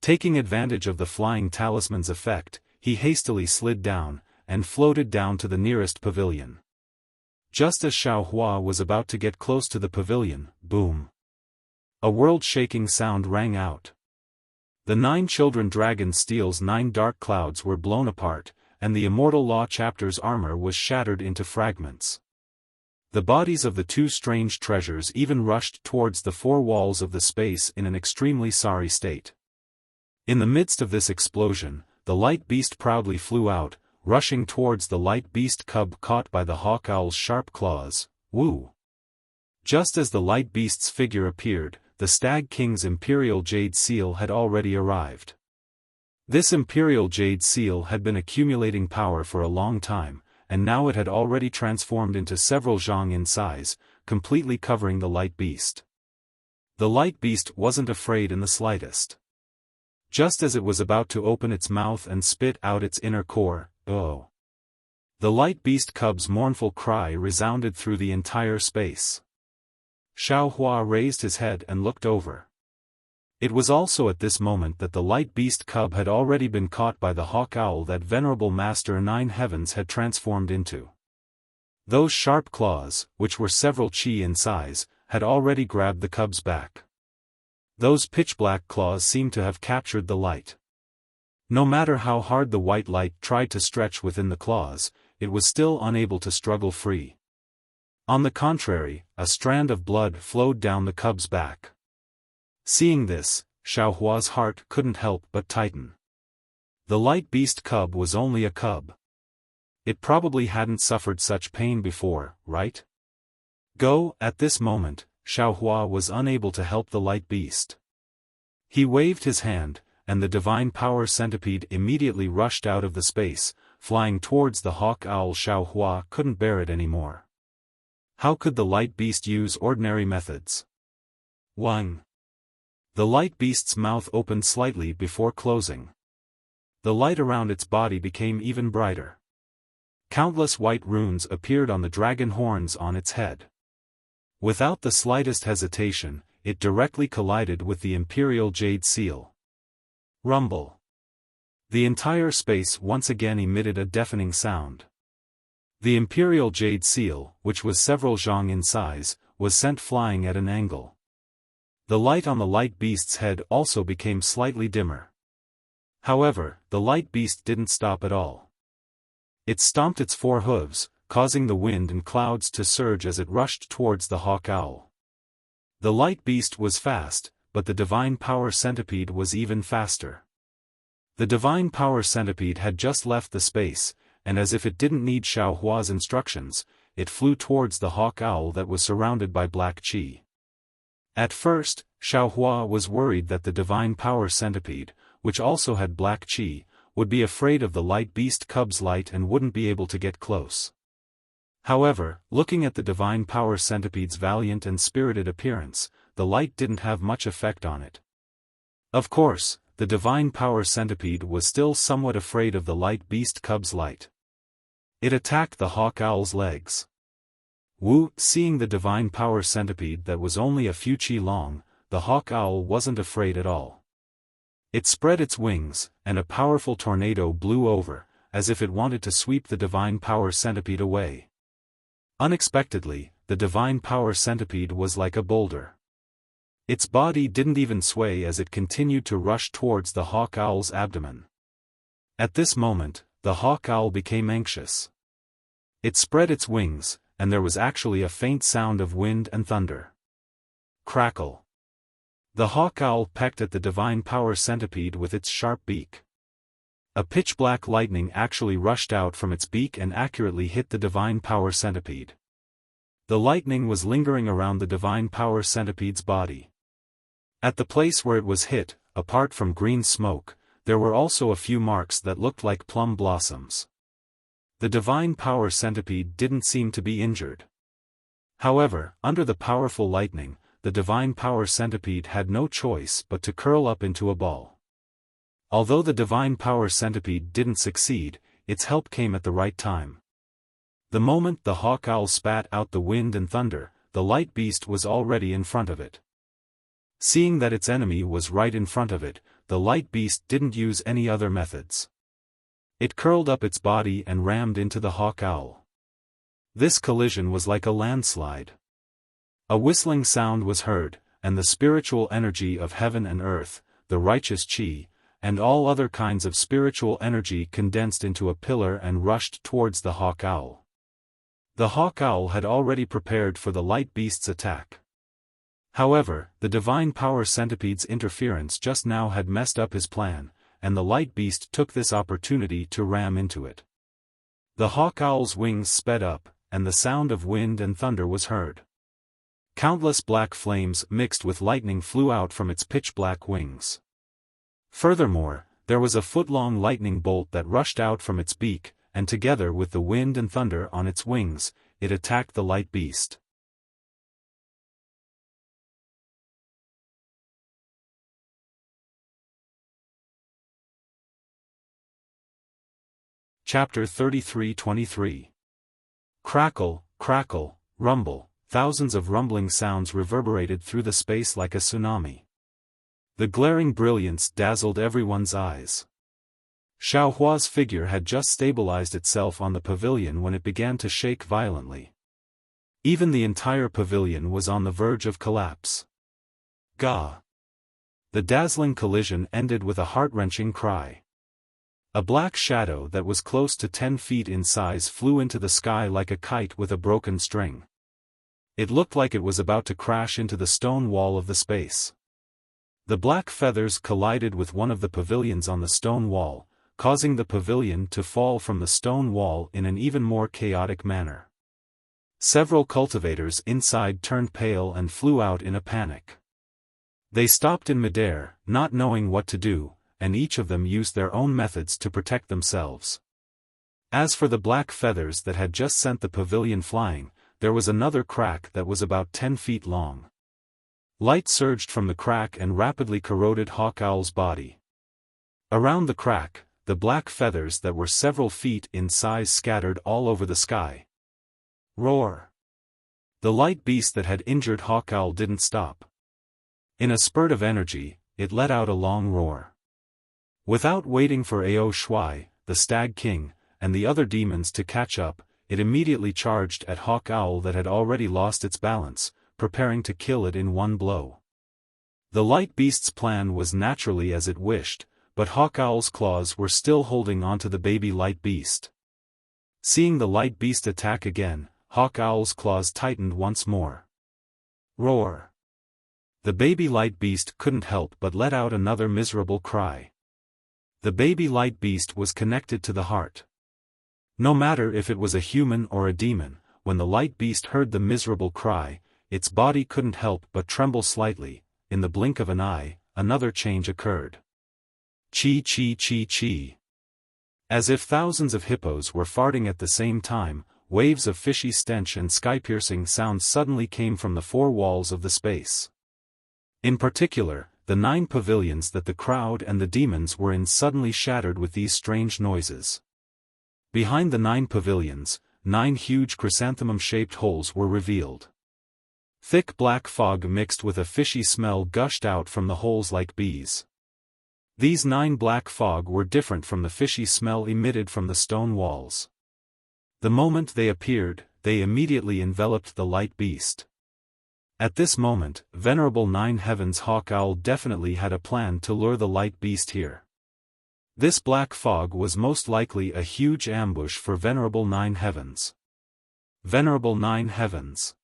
Taking advantage of the flying talisman's effect, he hastily slid down, and floated down to the nearest pavilion. Just as Xiaohua was about to get close to the pavilion, boom! A world-shaking sound rang out. The 9 children dragon steel's 9 dark clouds were blown apart, and the Immortal Law chapter's armor was shattered into fragments. The bodies of the 2 strange treasures even rushed towards the 4 walls of the space in an extremely sorry state. In the midst of this explosion, the light beast proudly flew out, rushing towards the light beast cub caught by the hawk owl's sharp claws. Woo! Just as the light beast's figure appeared, the Stag King's Imperial Jade Seal had already arrived. This Imperial Jade Seal had been accumulating power for a long time, and now it had already transformed into several zhang in size, completely covering the light beast. The light beast wasn't afraid in the slightest. Just as it was about to open its mouth and spit out its inner core, oh! The light beast cub's mournful cry resounded through the entire space. Xiaohua raised his head and looked over. It was also at this moment that the light beast cub had already been caught by the hawk owl that venerable Master 9 Heavens had transformed into. Those sharp claws, which were several chi in size, had already grabbed the cub's back. Those pitch-black claws seemed to have captured the light. No matter how hard the white light tried to stretch within the claws, it was still unable to struggle free. On the contrary, a strand of blood flowed down the cub's back. Seeing this, Xiaohua's heart couldn't help but tighten. The light beast cub was only a cub. It probably hadn't suffered such pain before, right? Go, at this moment, Xiaohua was unable to help the light beast. He waved his hand, and the divine power centipede immediately rushed out of the space, flying towards the hawk owl. Xiaohua couldn't bear it anymore. How could the light beast use ordinary methods? 1. The light beast's mouth opened slightly before closing. The light around its body became even brighter. Countless white runes appeared on the dragon horns on its head. Without the slightest hesitation, it directly collided with the Imperial Jade Seal. Rumble. The entire space once again emitted a deafening sound. The Imperial Jade Seal, which was several zhang in size, was sent flying at an angle. The light on the light beast's head also became slightly dimmer. However, the light beast didn't stop at all. It stomped its 4 hooves, causing the wind and clouds to surge as it rushed towards the hawk owl. The light beast was fast, but the divine power centipede was even faster. The divine power centipede had just left the space, and as if it didn't need Xiaohua's instructions, it flew towards the hawk owl that was surrounded by black qi. At first, Xiaohua was worried that the divine power centipede, which also had black qi, would be afraid of the light beast cub's light and wouldn't be able to get close. However, looking at the divine power centipede's valiant and spirited appearance, the light didn't have much effect on it. Of course, the divine power centipede was still somewhat afraid of the light beast cub's light. It attacked the hawk owl's legs. Wu, seeing the divine power centipede that was only a few chi long, the hawk owl wasn't afraid at all. It spread its wings, and a powerful tornado blew over, as if it wanted to sweep the divine power centipede away. Unexpectedly, the divine power centipede was like a boulder. Its body didn't even sway as it continued to rush towards the hawk owl's abdomen. At this moment, the hawk owl became anxious. It spread its wings, and there was actually a faint sound of wind and thunder. Crackle. The hawk owl pecked at the divine power centipede with its sharp beak. A pitch-black lightning actually rushed out from its beak and accurately hit the divine power centipede. The lightning was lingering around the divine power centipede's body. At the place where it was hit, apart from green smoke, there were also a few marks that looked like plum blossoms. The divine power centipede didn't seem to be injured. However, under the powerful lightning, the divine power centipede had no choice but to curl up into a ball. Although the divine power centipede didn't succeed, its help came at the right time. The moment the hawk owl spat out the wind and thunder, the light beast was already in front of it. Seeing that its enemy was right in front of it, the light beast didn't use any other methods. It curled up its body and rammed into the hawk owl. This collision was like a landslide. A whistling sound was heard, and the spiritual energy of heaven and earth, the righteous chi, and all other kinds of spiritual energy condensed into a pillar and rushed towards the hawk owl. The hawk owl had already prepared for the light beast's attack. However, the divine power centipede's interference just now had messed up his plan, and the light beast took this opportunity to ram into it. The hawk owl's wings sped up, and the sound of wind and thunder was heard. Countless black flames mixed with lightning flew out from its pitch-black wings. Furthermore, there was a foot-long lightning bolt that rushed out from its beak, and together with the wind and thunder on its wings, it attacked the light beast. Chapter 33-23. Crackle, crackle, rumble, thousands of rumbling sounds reverberated through the space like a tsunami. The glaring brilliance dazzled everyone's eyes. Xiaohua's figure had just stabilized itself on the pavilion when it began to shake violently. Even the entire pavilion was on the verge of collapse. Gah! The dazzling collision ended with a heart-wrenching cry. A black shadow that was close to 10 feet in size flew into the sky like a kite with a broken string. It looked like it was about to crash into the stone wall of the space. The black feathers collided with one of the pavilions on the stone wall, causing the pavilion to fall from the stone wall in an even more chaotic manner. Several cultivators inside turned pale and flew out in a panic. They stopped in midair, not knowing what to do, and each of them used their own methods to protect themselves. As for the black feathers that had just sent the pavilion flying, there was another crack that was about 10 feet long. Light surged from the crack and rapidly corroded Hawk Owl's body. Around the crack, the black feathers that were several feet in size scattered all over the sky. Roar! The light beast that had injured Hawk Owl didn't stop. In a spurt of energy, it let out a long roar. Without waiting for Ao Shuai, the Stag King, and the other demons to catch up, it immediately charged at Hawk Owl that had already lost its balance, preparing to kill it in one blow. The light beast's plan was naturally as it wished, but Hawk Owl's claws were still holding onto the baby light beast. Seeing the light beast attack again, Hawk Owl's claws tightened once more. Roar! The baby light beast couldn't help but let out another miserable cry. The baby light beast was connected to the heart. No matter if it was a human or a demon, when the light beast heard the miserable cry, its body couldn't help but tremble slightly. In the blink of an eye, another change occurred. Chi chi chi chi. As if thousands of hippos were farting at the same time, waves of fishy stench and sky-piercing sounds suddenly came from the four walls of the space. In particular, the 9 pavilions that the crowd and the demons were in suddenly shattered with these strange noises. Behind the 9 pavilions, 9 huge chrysanthemum-shaped holes were revealed. Thick black fog mixed with a fishy smell gushed out from the holes like bees. These 9 black fog were different from the fishy smell emitted from the stone walls. The moment they appeared, they immediately enveloped the light beast. At this moment, Venerable 9 Heavens Hawk Owl definitely had a plan to lure the light beast here. This black fog was most likely a huge ambush for Venerable 9 Heavens. Venerable 9 Heavens.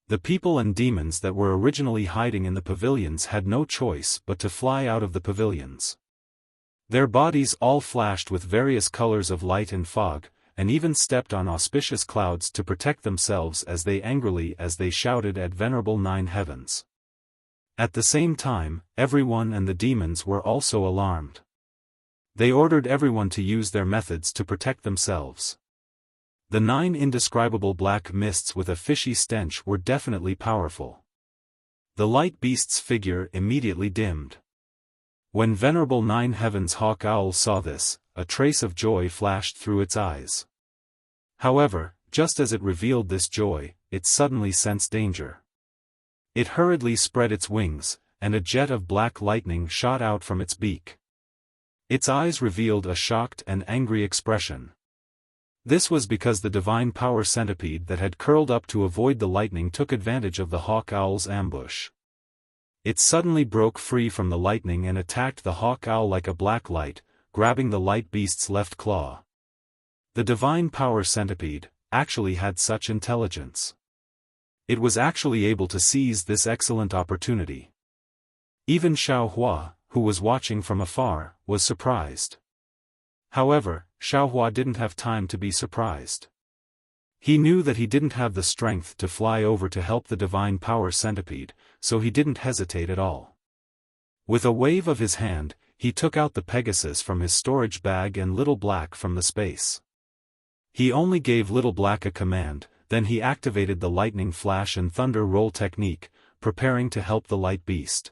The people and demons that were originally hiding in the pavilions had no choice but to fly out of the pavilions. Their bodies all flashed with various colors of light and fog, and even stepped on auspicious clouds to protect themselves as they shouted at Venerable 9 Heavens. At the same time, everyone and the demons were also alarmed. They ordered everyone to use their methods to protect themselves. The 9 indescribable black mists with a fishy stench were definitely powerful. The light beast's figure immediately dimmed. When Venerable Nine Heavens Hawk Owl saw this, a trace of joy flashed through its eyes. However, just as it revealed this joy, it suddenly sensed danger. It hurriedly spread its wings, and a jet of black lightning shot out from its beak. Its eyes revealed a shocked and angry expression. This was because the divine power centipede that had curled up to avoid the lightning took advantage of the hawk owl's ambush. It suddenly broke free from the lightning and attacked the hawk owl like a black light, grabbing the light beast's left claw. The divine power centipede actually had such intelligence. It was actually able to seize this excellent opportunity. Even Xiaofan, who was watching from afar, was surprised. However, Xiaofan didn't have time to be surprised. He knew that he didn't have the strength to fly over to help the divine power centipede, so he didn't hesitate at all. With a wave of his hand, he took out the Pegasus from his storage bag and Little Black from the space. He only gave Little Black a command, then he activated the lightning flash and thunder roll technique, preparing to help the light beast.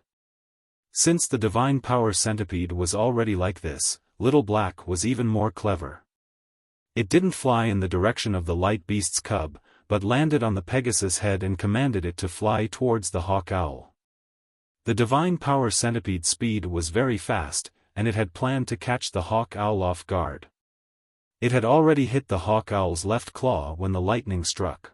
Since the divine power centipede was already like this, Little Black was even more clever. It didn't fly in the direction of the light beast's cub, but landed on the Pegasus' head and commanded it to fly towards the hawk owl. The divine power centipede's speed was very fast, and it had planned to catch the hawk owl off guard. It had already hit the hawk owl's left claw when the lightning struck.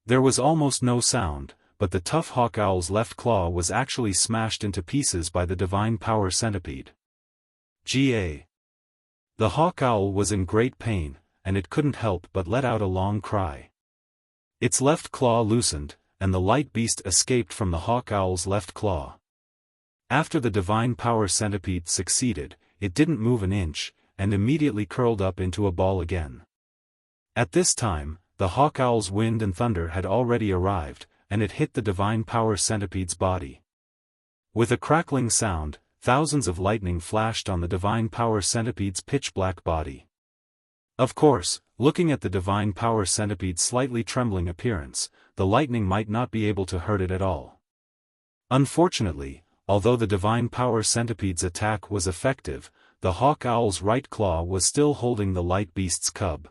There was almost no sound, but the tough hawk owl's left claw was actually smashed into pieces by the divine power centipede. The hawk owl was in great pain, and it couldn't help but let out a long cry. Its left claw loosened, and the light beast escaped from the hawk owl's left claw. After the divine power centipede succeeded, it didn't move an inch, and immediately curled up into a ball again. At this time, the hawk owl's wind and thunder had already arrived, and it hit the divine power centipede's body. With a crackling sound, thousands of lightning flashed on the divine power centipede's pitch-black body. Of course, looking at the divine power centipede's slightly trembling appearance, the lightning might not be able to hurt it at all. Unfortunately, although the divine power centipede's attack was effective, the hawk owl's right claw was still holding the light beast's cub.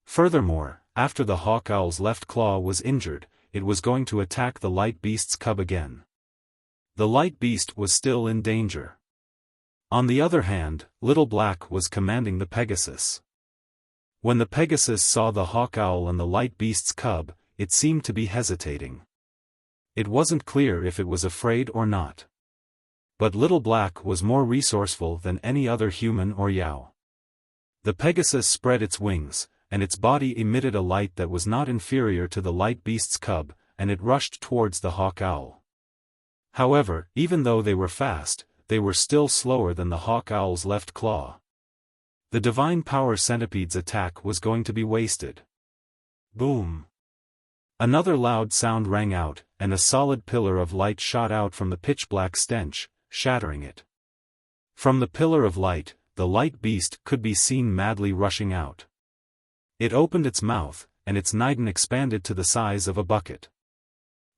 Furthermore, after the hawk owl's left claw was injured, it was going to attack the light beast's cub again. The light beast was still in danger. On the other hand, Little Black was commanding the Pegasus. When the Pegasus saw the hawk owl and the light beast's cub, it seemed to be hesitating. It wasn't clear if it was afraid or not. But Little Black was more resourceful than any other human or Yao. The Pegasus spread its wings, and its body emitted a light that was not inferior to the light beast's cub, and it rushed towards the hawk owl. However, even though they were fast, they were still slower than the hawk owl's left claw. The divine power centipede's attack was going to be wasted. Boom! Another loud sound rang out, and a solid pillar of light shot out from the pitch-black stench, shattering it. From the pillar of light, the light beast could be seen madly rushing out. It opened its mouth, and its nidan expanded to the size of a bucket.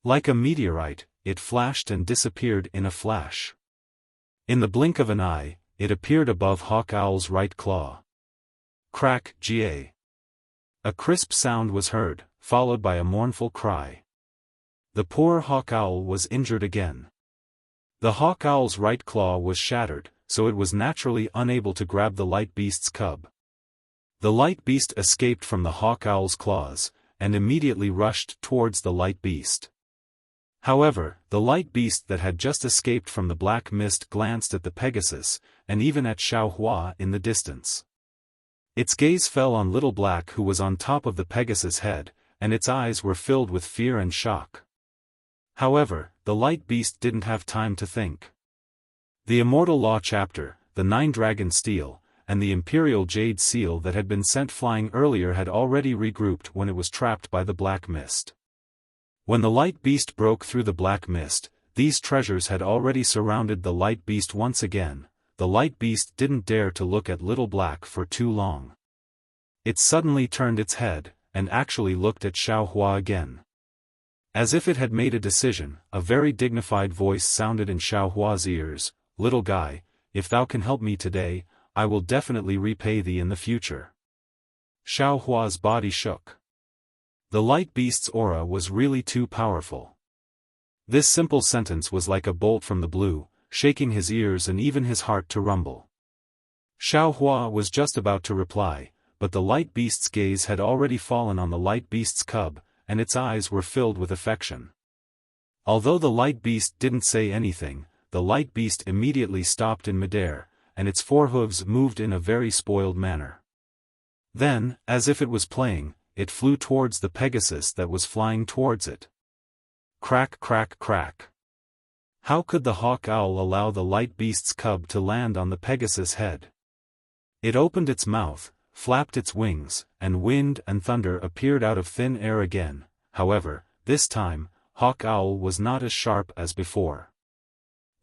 Like a meteorite, it flashed and disappeared in a flash. In the blink of an eye, it appeared above hawk owl's right claw. Crack, ga. A crisp sound was heard, followed by a mournful cry. The poor hawk owl was injured again. The hawk owl's right claw was shattered, so it was naturally unable to grab the light beast's cub. The light beast escaped from the hawk owl's claws, and immediately rushed towards the light beast. However, the light beast that had just escaped from the black mist glanced at the Pegasus, and even at Xiaofan in the distance. Its gaze fell on Little Black, who was on top of the Pegasus' head, and its eyes were filled with fear and shock. However, the light beast didn't have time to think. The Immortal Law Chapter, the 9-Dragon Steel, and the Imperial Jade Seal that had been sent flying earlier had already regrouped when it was trapped by the black mist. When the light beast broke through the black mist, these treasures had already surrounded the light beast once again. The light beast didn't dare to look at Little Black for too long. It suddenly turned its head, and actually looked at Xiaofan again. As if it had made a decision, a very dignified voice sounded in Xiaohua's ears, little guy, if thou can help me today, I will definitely repay thee in the future. Xiaohua's body shook. The light beast's aura was really too powerful. This simple sentence was like a bolt from the blue, shaking his ears and even his heart to rumble. Xiaohua was just about to reply, but the light beast's gaze had already fallen on the light beast's cub, and its eyes were filled with affection. Although the light beast didn't say anything, the light beast immediately stopped in midair, and its forehooves moved in a very spoiled manner. Then, as if it was playing, it flew towards the Pegasus that was flying towards it. Crack, crack, crack. How could the hawk owl allow the light beast's cub to land on the Pegasus' head? It opened its mouth, flapped its wings, and wind and thunder appeared out of thin air again. However, this time, hawk owl was not as sharp as before.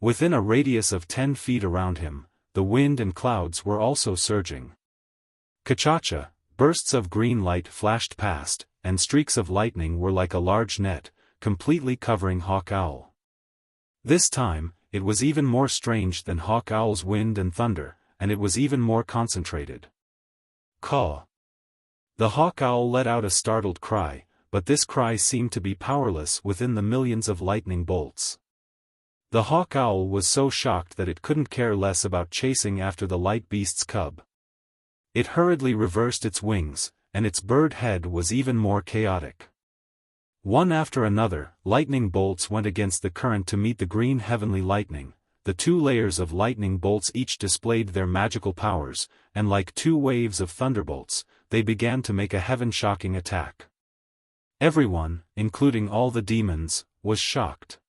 Within a radius of 10 feet around him, the wind and clouds were also surging. Ka-cha-cha, bursts of green light flashed past, and streaks of lightning were like a large net, completely covering hawk owl. This time, it was even more strange than hawk owl's wind and thunder, and it was even more concentrated. Caw. The hawk owl let out a startled cry, but this cry seemed to be powerless within the millions of lightning bolts. The hawk owl was so shocked that it couldn't care less about chasing after the light beast's cub. It hurriedly reversed its wings, and its bird head was even more chaotic. One after another, lightning bolts went against the current to meet the green heavenly lightning. The 2 layers of lightning bolts each displayed their magical powers, and like 2 waves of thunderbolts, they began to make a heaven-shocking attack. Everyone, including all the demons, was shocked.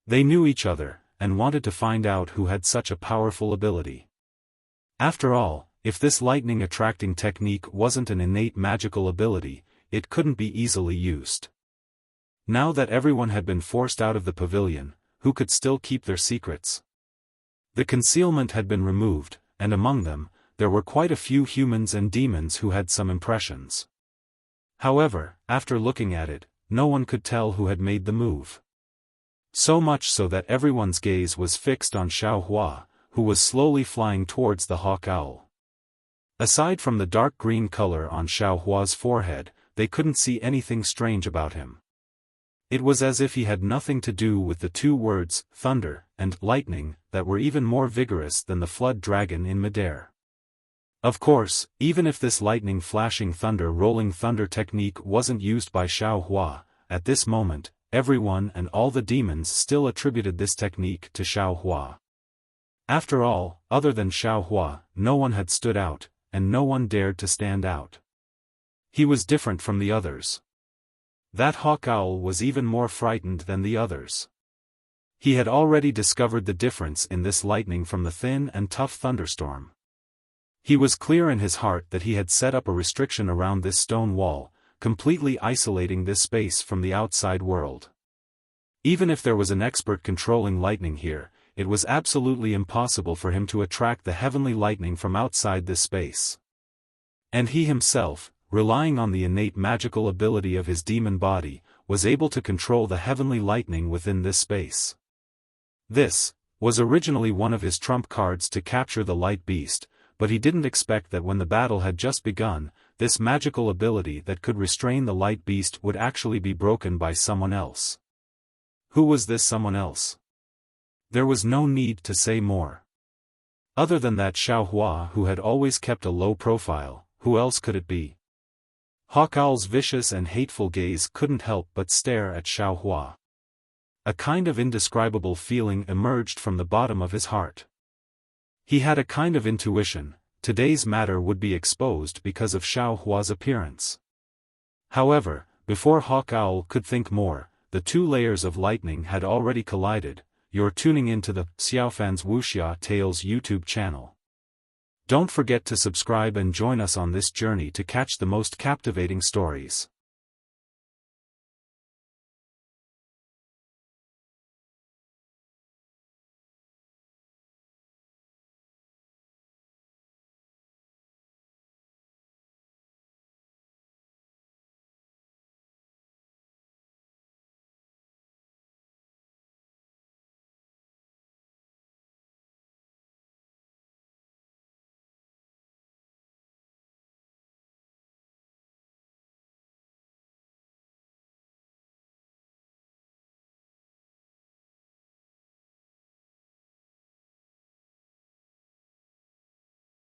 They knew each other, and wanted to find out who had such a powerful ability. After all, if this lightning-attracting technique wasn't an innate magical ability, it couldn't be easily used. Now that everyone had been forced out of the pavilion, who could still keep their secrets? The concealment had been removed, and among them, there were quite a few humans and demons who had some impressions. However, after looking at it, no one could tell who had made the move. So much so that everyone's gaze was fixed on Xiaohua, who was slowly flying towards the hawk owl. Aside from the dark green color on Xiaohua's forehead, they couldn't see anything strange about him. It was as if he had nothing to do with the 2 words, thunder, and lightning, that were even more vigorous than the flood dragon in midair. Of course, even if this lightning flashing thunder rolling thunder technique wasn't used by Xiaohua, at this moment, everyone and all the demons still attributed this technique to Xiaohua. After all, other than Xiaohua, no one had stood out, and no one dared to stand out. He was different from the others. That hawk owl was even more frightened than the others. He had already discovered the difference in this lightning from the thin and tough thunderstorm. He was clear in his heart that he had set up a restriction around this stone wall, completely isolating this space from the outside world. Even if there was an expert controlling lightning here, it was absolutely impossible for him to attract the heavenly lightning from outside this space. And he himself, relying on the innate magical ability of his demon body, was able to control the heavenly lightning within this space. This was originally one of his trump cards to capture the light beast, but he didn't expect that when the battle had just begun, this magical ability that could restrain the light beast would actually be broken by someone else. Who was this someone else? There was no need to say more. Other than that Xiaohua who had always kept a low profile, who else could it be? Hawk Owl's vicious and hateful gaze couldn't help but stare at Xiaohua. A kind of indescribable feeling emerged from the bottom of his heart. He had a kind of intuition, today's matter would be exposed because of Xiaohua's appearance. However, before Hawk Owl could think more, the 2 layers of lightning had already collided. You're tuning into the Xiaofan's Wuxia Tales YouTube channel. Don't forget to subscribe and join us on this journey to catch the most captivating stories.